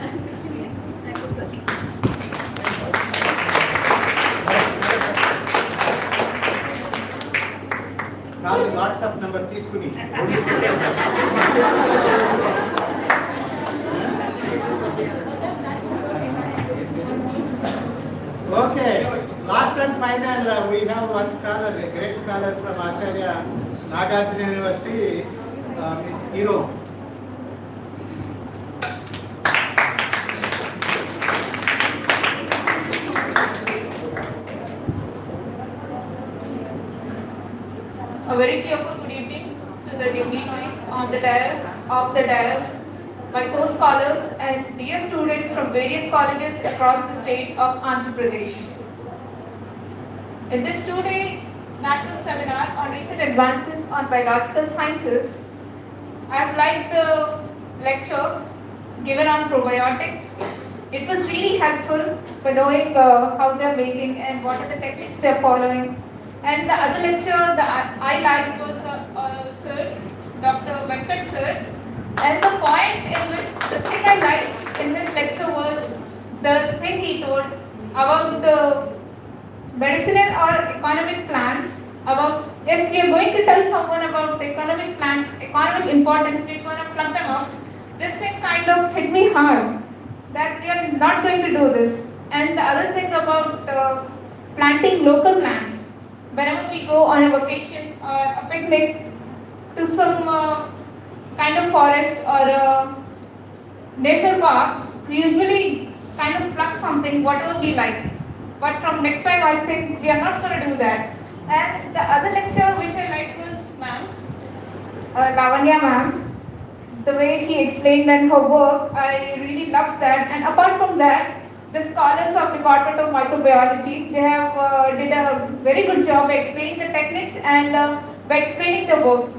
అనిపించింది. Thank you sir. Sir WhatsApp number తీసుకుని Okay, last and final, we have one scholar, a great scholar from Acharya Nagarjuna University, Miss Hero. A very cheerful good evening to the dignitaries on the dais, my co-scholars and dear students from various colleges across the state of Andhra Pradesh. In this 2-day national seminar on recent advances on biological sciences, I have liked the lecture given on probiotics. It was really helpful for knowing how they are making and what are the techniques they are following. And the other lecture that I liked was Sir's, Dr. Venkat Sir. And the point in which, the thing I liked in his lecture was the thing he told about the medicinal or economic plants about if you're going to tell someone about the economic plans, economic importance, we're going to plug them up. This thing kind of hit me hard that we are not going to do this. And the other thing about planting local plants. Whenever we go on a vacation or a picnic to some kind of forest or a nature park, we usually kind of pluck something, whatever we like. But from next time, I think we are not going to do that. And the other lecture which I liked was ma'am's, Lavanya ma'am's. The way she explained and her work, I really loved that. And apart from that, the scholars of Department of Microbiology, they have did a very good job by explaining the techniques and by explaining the work.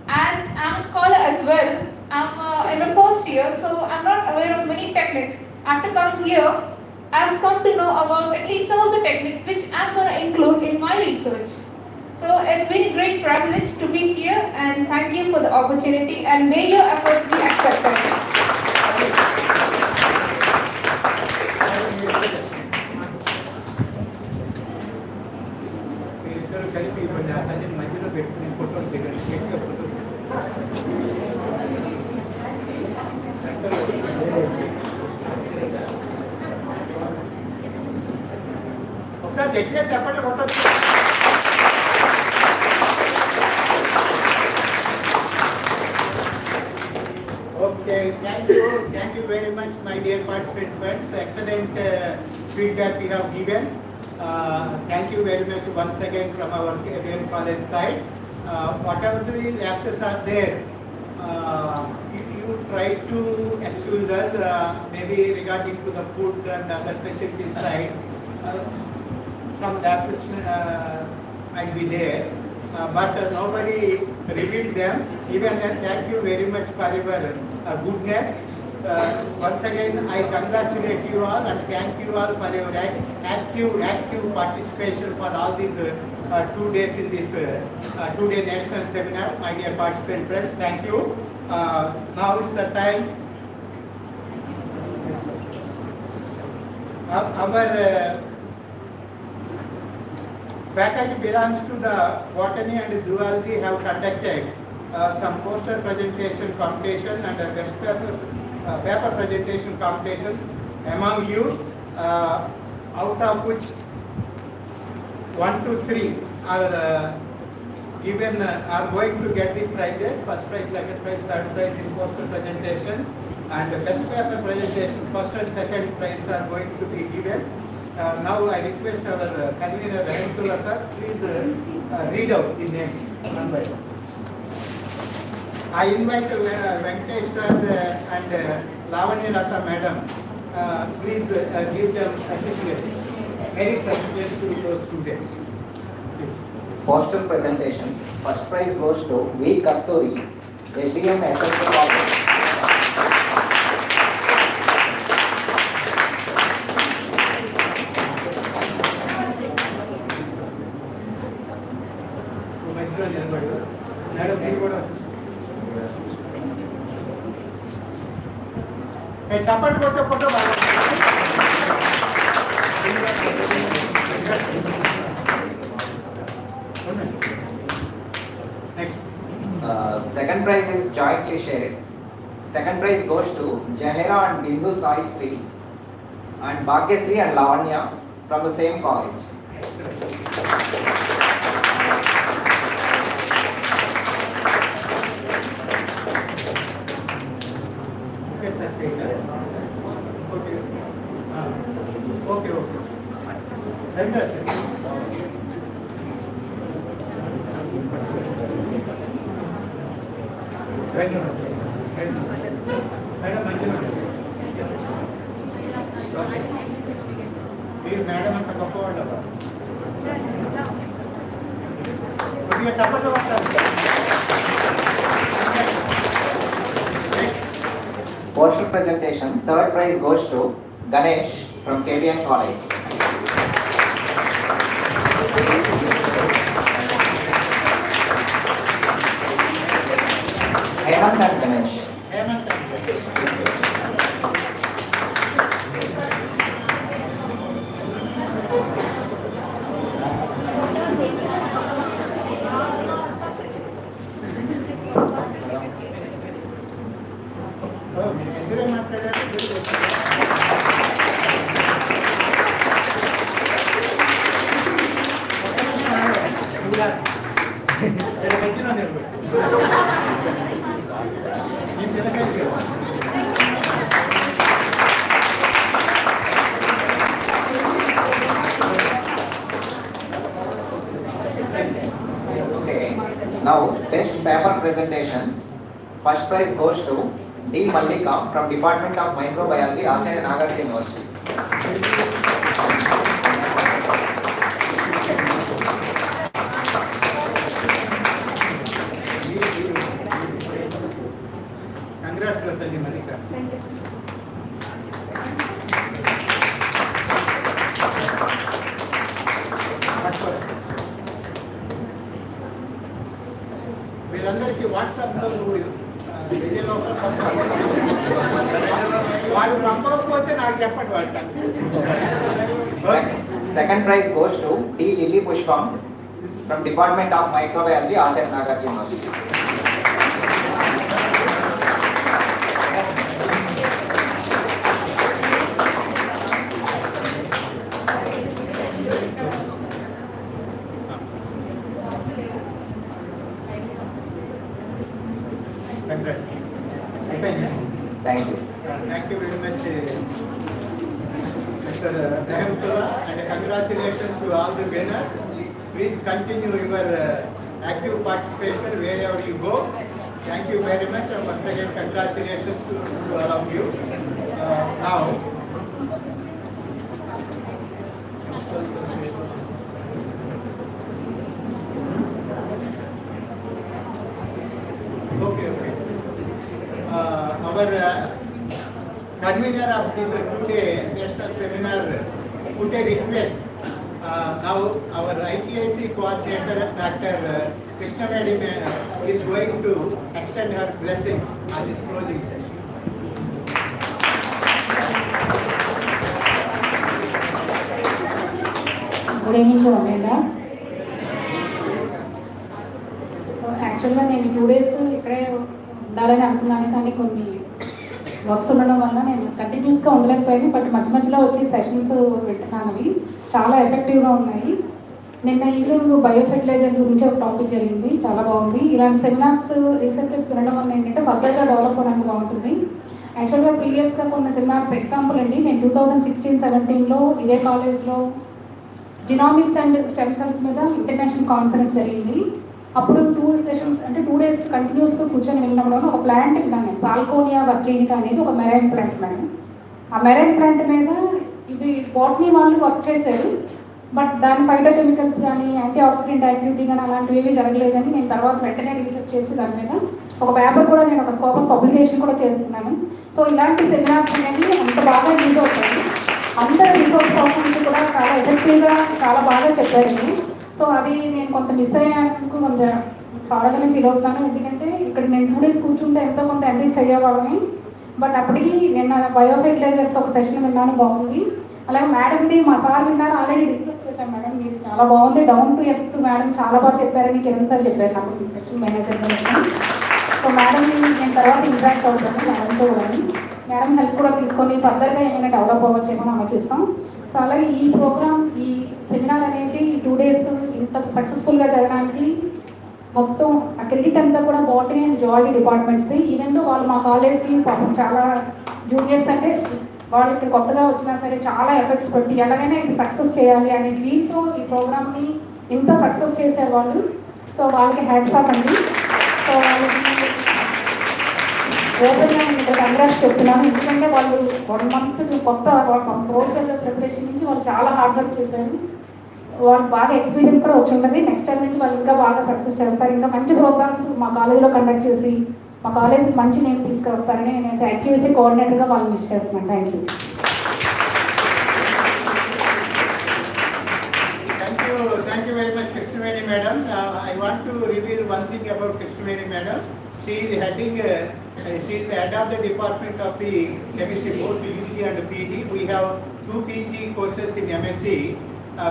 As I'm a scholar as well, I'm in my first year, so I'm not aware of many techniques. After coming here, I've come to know about at least some of the techniques which I'm going to include in my research. So it's been a great privilege to be here, and thank you for the opportunity, and may your efforts be accepted. కలిపి ఇవ్వండి ఆ తల్లిని మధ్యలో పెట్టుకుని ఫోటోలు దిగండి గట్టిగా photo ఒకసారి గట్టిగా చెప్పండి photo Okay, thank you very much, my dear participants. Excellent feedback you have given. Thank you very much once again from our K.B.N college side. Whatever the lapses are there, you try to excuse us, maybe regarding to the food and other facilities side. Some lapses might be there, but nobody revealed them. Even then, thank you very much for your goodness. Once again, I congratulate you all and thank you all for your active participation for all these 2 days in this 2-day national seminar. My dear participant friends, thank you. Now is the time. Our faculty belongs to the botany and zoology have conducted some poster presentation competition and a best paper presentation competition among you, out of which 1 to 3 are given, are going to get the prizes. First prize, second prize, third prize is poster presentation, and the best paper presentation, first and second prize are going to be given. Now I request our convener Rahimullah sir, please read out the names one by one. I invite Venkatesh sir and Lavanya Lata madam. Please give them certificates, merit certificates to those students. Please. Poster presentation. First prize goes to V. Kasturi, SDM SSC College. చప్పటి కొట్టే photo Second prize is jointly shared. Second prize goes to Jahira and Bindu Sai Sri and Bhagyasri and Lavanya from the same college. Okay. మీరు madam అంత గొప్పవాళ్ళు కొద్దిగా support పట్టాలి. Poster presentation. Third prize goes to Ganesh from K.B.N college. Hemant and Ganesh. Okay, now best paper presentations. First prize goes to D. Mallika from Department of Microbiology, Acharya Nagarjuna University. Congrats, Vatali Malika. వీళ్ళందరికీ వాట్సాప్లో నువ్వు వీడియోలో వాళ్ళు పంపకపోతే నాకు చెప్పండి WhatsApp. Second prize goes to D. Lily Pushpam from Department of Microbiology, Acharya Nagarjuna University. Congrats. Thank you. Thank you very much, Mr. Rahimullah, and congratulations to all the winners. Please continue your active participation wherever you go. Thank you very much, and once again congratulations to all of you. Now, okay. Our convener of this today national seminar put a request. Now our IPIC coordinator Dr. Krishnavedi is going to extend her blessings on this closing session. Good evening to Amanda. So యాక్చువల్గా నేను 2 days ఇక్కడే ఉండాలని అనుకున్నాను, కానీ కొన్ని works ఉండడం వల్ల నేను కంటిన్యూస్గా ఉండలేకపోయాను. బట్ మధ్య మధ్యలో వచ్చి సెషన్స్ వింటున్నాను, అవి చాలా ఎఫెక్టివ్గా ఉన్నాయి. నిన్న ఈవినింగ్ బయోఫెర్టిలైజర్ గురించి ఒక టాపిక్ జరిగింది, చాలా బాగుంది. ఇలాంటి సెమినార్స్ రీసెర్చర్స్ వినడం వల్ల ఏంటంటే ఫర్దర్గా డెవలప్ అవ్వడానికి బాగుంటుంది. యాక్చువల్గా ప్రీవియస్గా కొన్ని సెమినార్స్ ఎగ్జాంపుల్ అండి, నేను 2016-17లో ఇదే కాలేజ్లో జినామిక్స్ అండ్ స్టెమ్ సెల్స్ మీద ఇంటర్నేషనల్ కాన్ఫరెన్స్ జరిగింది. అప్పుడు 2 sessions అంటే 2 days కంటిన్యూస్గా కూర్చొని వినడంలో ఒక ప్లాంట్ విన్నాను, సాల్కోనియా వర్జీనికా అనేది ఒక మెరైన్ ప్లాంట్ మేడం. ఆ మెరైన్ ప్లాంట్ మీద ఇవి బాటనీ వాళ్ళు వర్క్ చేశారు, బట్ దాని ఫైటోకెమికల్స్ కానీ యాంటీ ఆక్సిడెంట్ యాక్టివిటీ కానీ అలాంటివి ఏవి జరగలేదని నేను తర్వాత వెంటనే రీసెర్చ్ చేసి దాని మీద ఒక పేపర్ కూడా నేను ఒక స్కోపస్ పబ్లికేషన్ కూడా చేస్తున్నాను. సో ఇలాంటి సెమినార్స్ అనేవి అంత బాగా యూజ్ అవుతాయి. అందరు రిసోర్స్ పర్సన్స్ కూడా చాలా ఎఫెక్టివ్గా చాలా బాగా చెప్పారండి. సో అది నేను కొంత మిస్ అయ్యేందుకు కొంత సారగానే ఫీల్ అవుతాను, ఎందుకంటే ఇక్కడ నేను 2 days కూర్చుంటే ఎంతో కొంత ఎంట్రీ చేయవాళ్ళని. బట్ అప్పటికి నిన్న బయోఫెర్టిలైజర్స్ ఒక సెషన్ విన్నాను, బాగుంది. అలాగే మేడంది మా సార్ విన్నారు, ఆల్రెడీ డిస్కస్ చేశాను మేడం, మీరు చాలా బాగుంది, డౌన్ టు ఎర్త్ మేడం చాలా బాగా చెప్పారని కిరణ్ సార్ చెప్పారు నాకు మీ సెషన్ మేనేజర్. సో మేడంని నేను తర్వాత ఇంట్రాక్ట్ అవుతాను మేడంతో కూడా, మేడం హెల్ప్ కూడా తీసుకొని ఫర్దర్గా ఏమైనా డెవలప్ అవ్వచ్చేమో ఆలోచిస్తాం. సో అలాగే ఈ ప్రోగ్రామ్, ఈ సెమినార్ అనేది 2 days ఇంత సక్సెస్ఫుల్గా జరగడానికి మొత్తం ఆ క్రెడిట్ అంతా కూడా బాటనీ అండ్ జువాలజీ డిపార్ట్మెంట్స్ది. ఈవెన్ దో వాళ్ళు మా కాలేజ్కి పాపం చాలా జూనియర్స్ అంటే వాళ్ళు ఇక్కడ కొత్తగా వచ్చినా సరే చాలా ఎఫర్ట్స్ పెట్టి ఎలాగైనా ఇది సక్సెస్ చేయాలి అనే జీతో ఈ ప్రోగ్రామ్ని ఇంత సక్సెస్ చేశారు వాళ్ళు. సో వాళ్ళకి హ్యాట్స్ ఆఫ్ అండి. సో వాళ్ళకి ఓపెన్గా నేను ఇక్కడ కంగ్రాట్స్ చెప్తున్నాను, ఎందుకంటే వాళ్ళు 1 month కొత్త రోజుల ప్రిపరేషన్ నుంచి వాళ్ళు చాలా హార్డ్ వర్క్ చేశారు. వాళ్ళకి బాగా ఎక్స్పీరియన్స్ కూడా వచ్చి ఉంటుంది. నెక్స్ట్ టైం నుంచి వాళ్ళు ఇంకా బాగా సక్సెస్ చేస్తారు, ఇంకా మంచి ప్రోగ్రామ్స్ మా కాలేజీలో కండక్ట్ చేసి మా కాలేజీకి మంచి నేమ్ తీసుకొస్తారని నేను యాక్టివిటీ కోఆర్డినేటర్గా వాళ్ళని విష్ చేస్తున్నాను. Thank you. Thank you very much, Krishnavedi madam. I want to reveal one thing about Krishnavedi madam. She is heading, she is the head of the department of the chemistry, both UG and PG. We have 2 PG courses in MSc,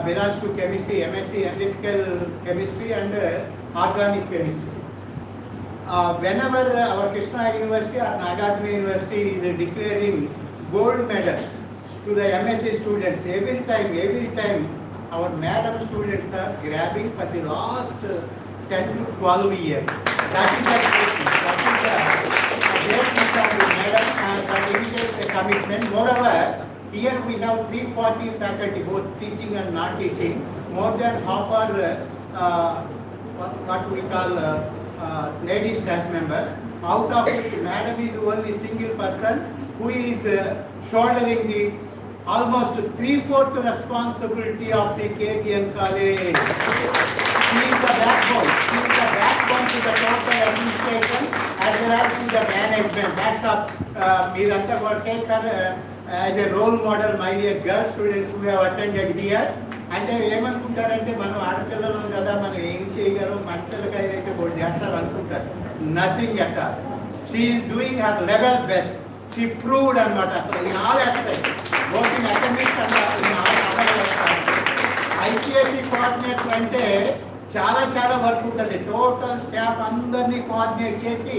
belongs to chemistry, MSc analytical chemistry and organic chemistry. Whenever our Krishna University or Nagarjuna University is declaring gold medal to the MSc students, every time our madam students are grabbing for the last 10 to 12 years. That is the great of the madam and that indicates a commitment. Moreover, here we have 340 faculty, both teaching and non-teaching. More than half are what we call lady staff members. Out of which madam is only single person who is shouldering the almost 3/4 responsibility of the K.B.N. college. She is the backbone. She is the backbone to the total administration as well as to the management. That's the Miranta got take her as a role model, my dear girl students who have attended here. అంటే ఏమనుకుంటారంటే మనం ఆడపిల్లలం కదా మనం ఏం చేయగలం మంటలకాయలు అయితే కూడా చేస్తారు అనుకుంటారు. Nothing at all. She is doing her level best. She proved అనమాట అసలు in all aspects. Both in academics and in all other aspects. ICSC coordinator అంటే చాలా వర్క్ ఉంటుంది. టోటల్ స్టాఫ్ అందరినీ కోఆర్డినేట్ చేసి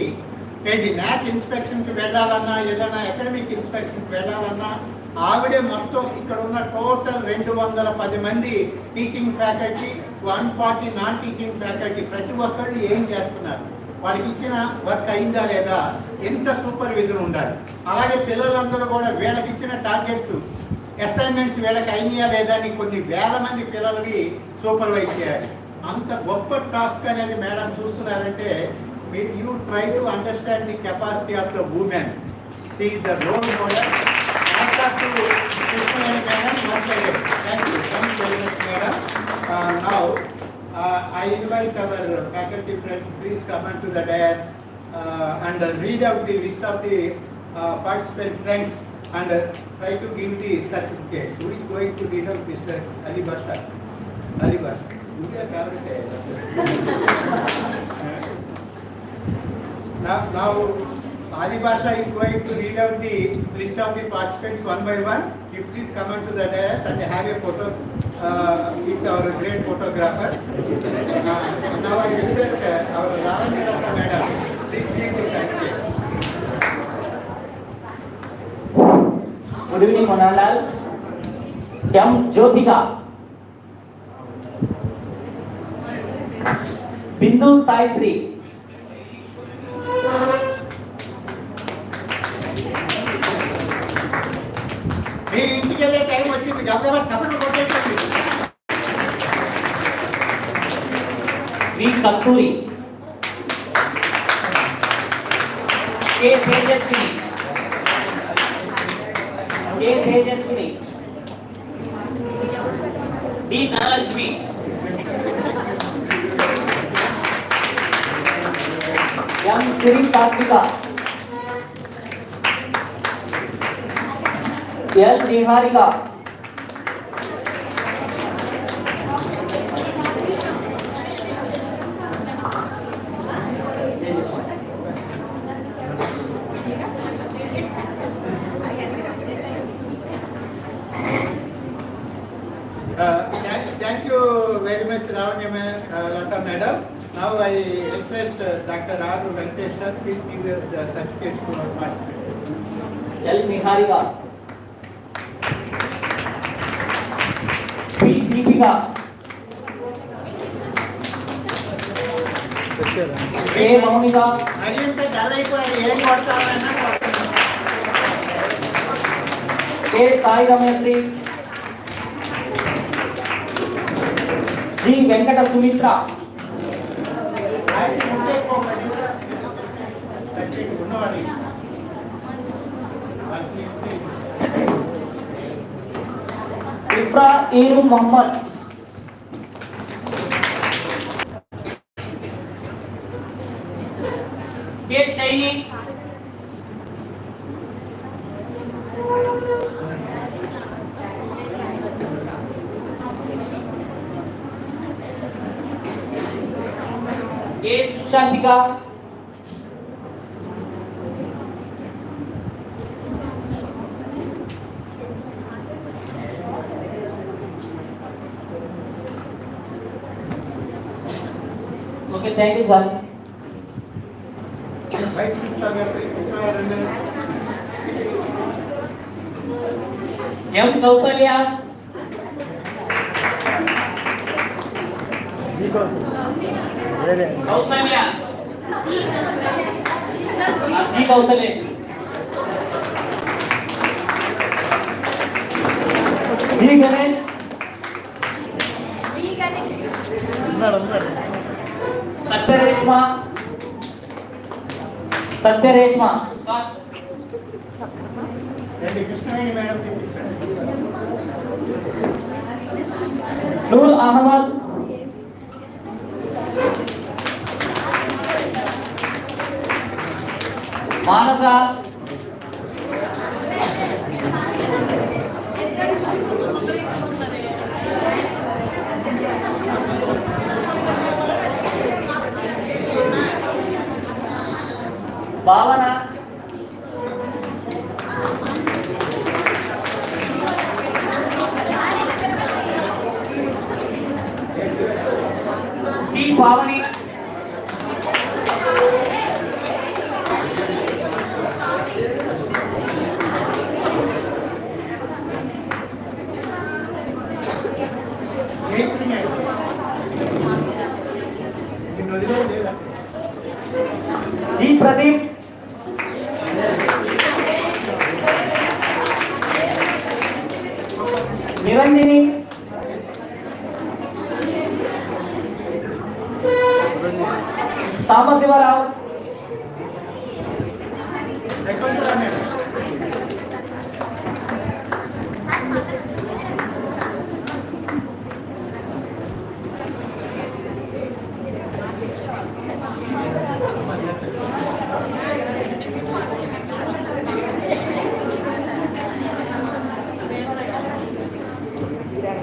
ఏంటి న్యాక్ ఇన్స్పెక్షన్కి వెళ్ళాలన్నా ఏదైనా అకాడమిక్ ఇన్స్పెక్షన్కి వెళ్ళాలన్నా ఆవిడే మొత్తం ఇక్కడ ఉన్న టోటల్ 210 మంది teaching faculty, 140 non teaching faculty ప్రతి ఒక్కరు ఏం చేస్తున్నారు, వాడికి ఇచ్చిన వర్క్ అయిందా లేదా, ఎంత సూపర్విజన్ ఉండాలి. అలాగే పిల్లలందరూ కూడా వీళ్ళకి ఇచ్చిన టార్గెట్స్ అసైన్మెంట్స్ వీళ్ళకి అయినాయా లేదా అని కొన్ని వేల మంది పిల్లలకి సూపర్వైజ్ చేయాలి. అంత గొప్ప టాస్క్ అనేది madam చూస్తున్నారంటే you try to understand the capacity of the woman. She is the role model. Thank you very much, madam. Now, I invite our faculty friends, please come on to the dais and read out the list of the participant friends and try to give the certificates. Who is going to read out Mr. Ali Basha? Ali Basha. Who is favorite? Now, Ali Basha is going to read out the list of the participants one by one. You please come on to the dais and have a photo with our great photographer. Now I request our Ravana madam, please take the certificate. Good evening, Manandal. M. Jyotika. Bindu Sai Sri. మీరు ఇంటికి వెళ్ళే time వచ్చింది, గబగబా చప్పట్లు కొట్టేసండి. వి కస్తూరి. కే Tejaswini. D Dhanalakshmi. ఎం సిరి సాత్విక. L Niharika. Thank you very much, Ravanya Lata madam. Now I request Dr. R. Venkatesh sir, please give the certificates to our participants. L Niharika. P Deepika. A Mounika. అది ఇంత dull అయిపోయారు, ఏం కొడతారన్నా ఏ సాయి రమేశ్రీ. జి వెంకట సుమిత్ర. ఇఫ్రా ఈరు Mohammed. K Shaili. A Sushanthika. Okay, thank you, sir. M. Kausalya. Kausalya ji Kausalya ji Ganesh Satyareshma Satyareshma Krishnaveni madam Noor Ahmed Manasa Bhavana T Pavani Jayashree madam నిన్ను వదిలేదు లేదా G Pradeep Niranjani Sambasivarao Shakuntala madam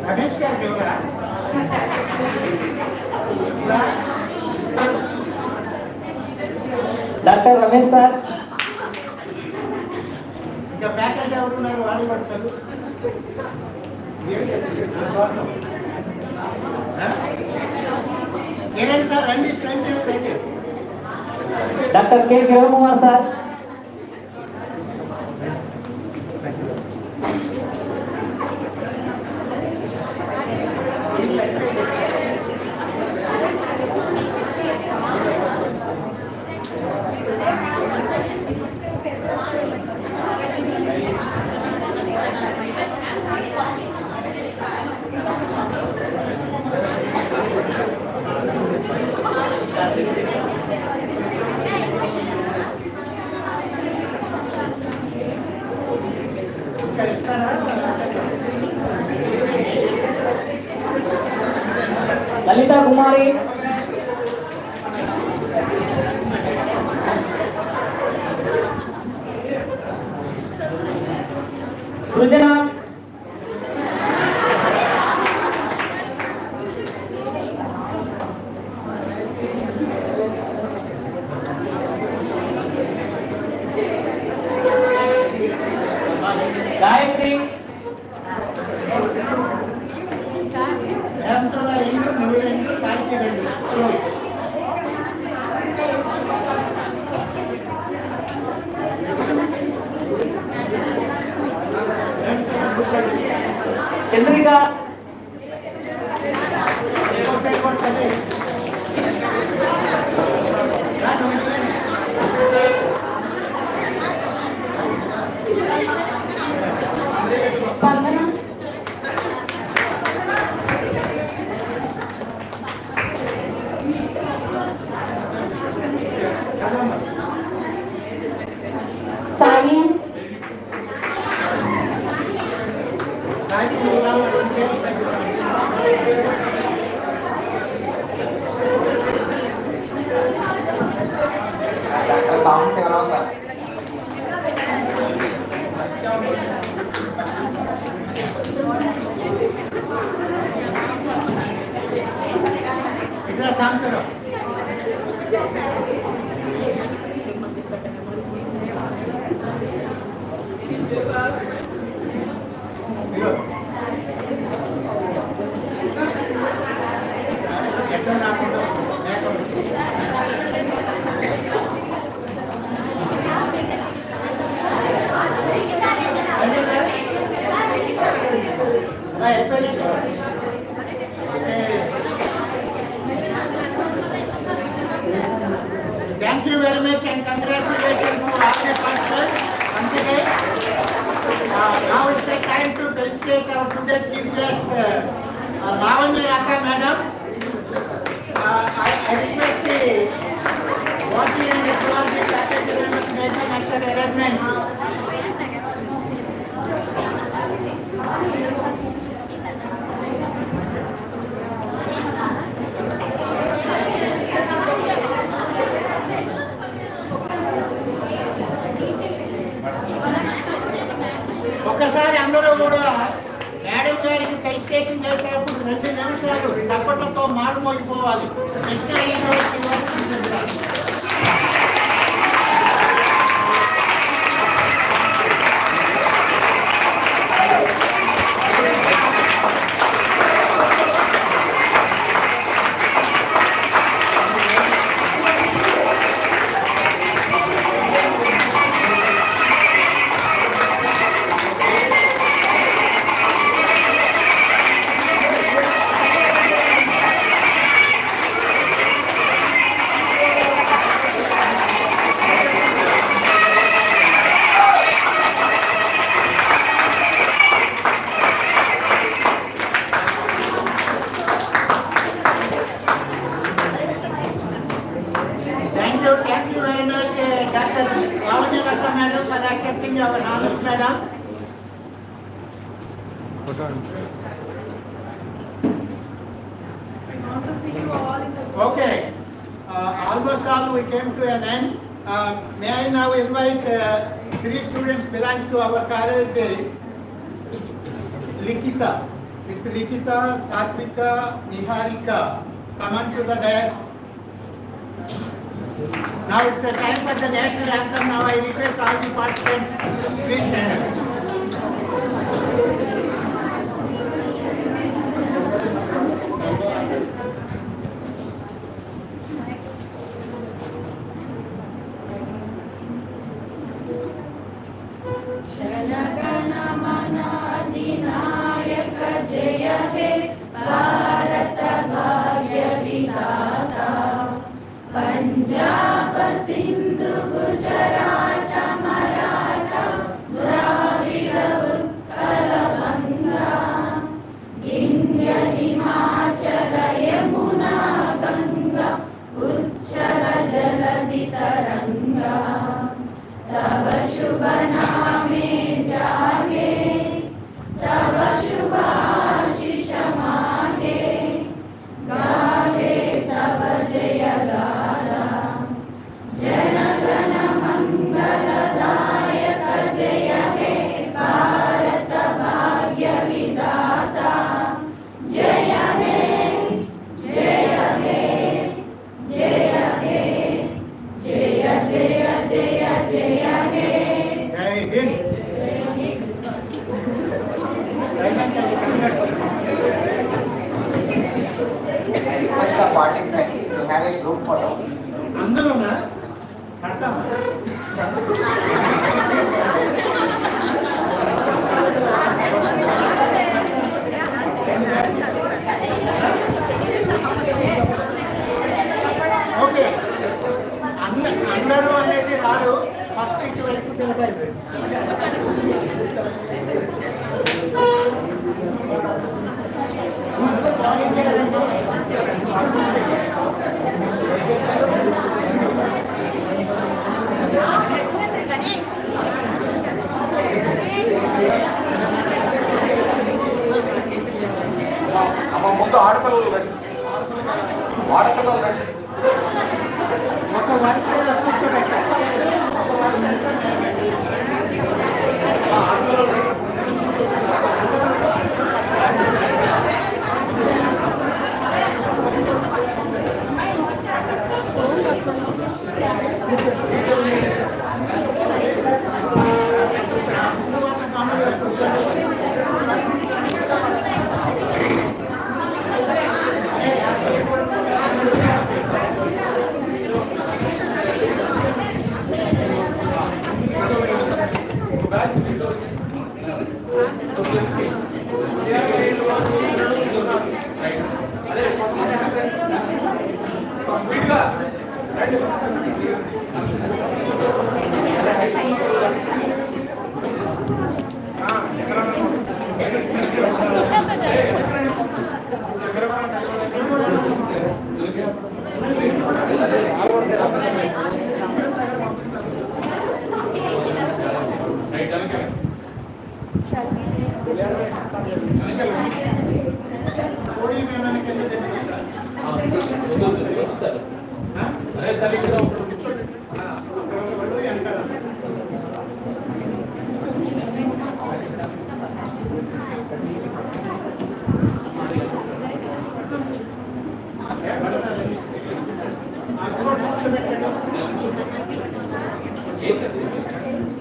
Ramesh గారికి ఎవరా డాక్టర్ రమేష్ సార్ ఇంకా ఫ్యాకల్టీ ఎవరున్నారు వాళ్ళు కూడా చదువు కిరణ్ సార్ రండి స్ట్రెంత్ రండి డాక్టర్ కె కుమార్ సార్ లలిత కుమారి సృజన గాయత్రి చంద్రిక స్పందన సానియా డాక్టర్ సాంబశివరావు సార్ ఇక్కడ సాంసరావు ఎక్కడ నాకుండా appreciate our today chief guest, Lavanya Raka madam. I request the water and ecology faculty members to make the necessary arrangement. ఒకసారి అందరూ కూడా మేడం గారికి ఫెలిసిటేషన్ చేసేటప్పుడు 2 నిమిషాలు చప్పట్లతో మారుమోగిపోవాలి. కృష్ణా యూనివర్సిటీ వారు Thank you very much, Dr. Lavanya Raka madam, for accepting our honors, madam. I want to see you all in the Okay, almost all we came to an end. May I now invite 3 students belongs to our college, Likita. Miss Likita, Satvika, Niharika, come on to the dais. Now it's the time for the national anthem. Now I request all the participants, please stand up. जनगण मन अधिनायक जय हे भारत भाग्य विधाता पंजाब सिंधु गुजरात मराठा द्राविड उत्कल बंगा विंध्य हिमाचल यमुना गंगा उच्चल जलधि तरंगा तब शुभ नामे जागे तब शुभ आशीष मागे गाहे तब जय गाथा जनगण मंगलदायक जय हे भारत भाग्य विधाता जय हे जय हे जय हे जय जय जय जय हे Jai Hind. Request the participants to have a group photo. అందరూనా కడతామా ఓకే అందరూ అనేది రాదు ఫస్ట్ ఇటువైపు తిరగాలి అమ్మ ముందు ఆడపిల్లలు రండి, ఆడపిల్లలు రండి. ఒక వరుసలో కూర్చోబెట్టాలి ఒక వరుసలో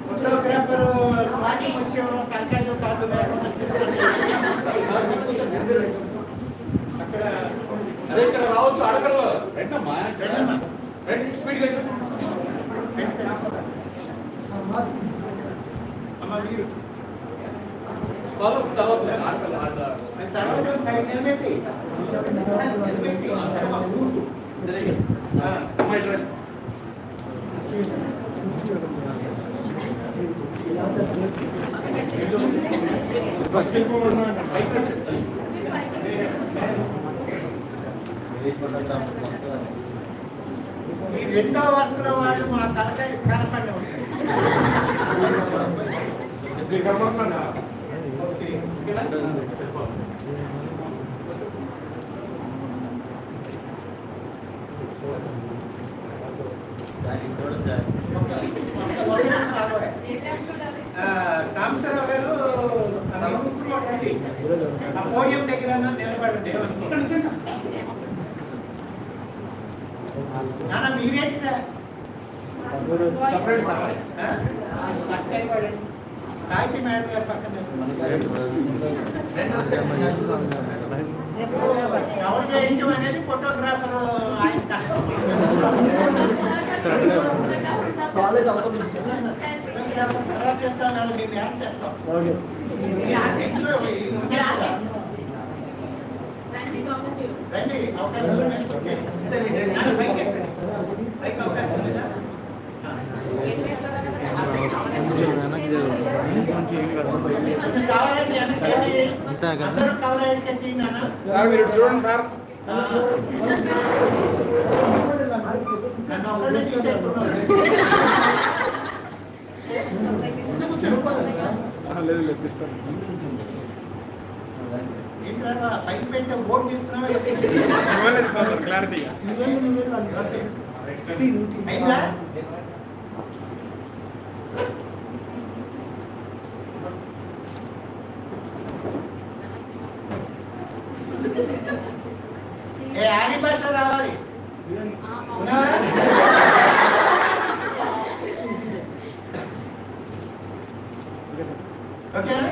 ఫోటోగ్రాఫర్ స్వామి వచ్చేవారు తలకాయలు కాళ్ళు అక్కడ అరే ఇక్కడ రావచ్చు అడగల రండమ్మా రండి స్పీడ్ అమ్మ మీరు స్కాలర్స్ తర్వాత తర్వాత సైడ్ నిలబెట్టి ఈ రెండో వరుసలో వాళ్ళు మా తలకాయ కనపడి ఉంటాయి. సాంసరావు గారు ఆ పోడియం దగ్గర నిలబడండి. నాన్న మీరేంటి సాహిత్య మేడం గారి పక్కన ఎవరు చేయటం అనేది ఫోటోగ్రాఫర్ ఆయన కష్టం. తర్వాత చేస్తాం మీరు యాడ్ చేస్తాం. రండి అవకాశం పైకి అవకాశం లేదా కావాలండి అందరూ కావాలంటే సార్ మీరు చూడండి సార్ నన్ను ఒక్కడే తీసేట్టున్నాను. లేదు లెక్కిస్తాను ఏంట్రా పైకి పెట్టే బోర్డు తీస్తున్నావు క్లారిటీగా అయిందా ఏ ఆది భాష రావాలి ఓకేనా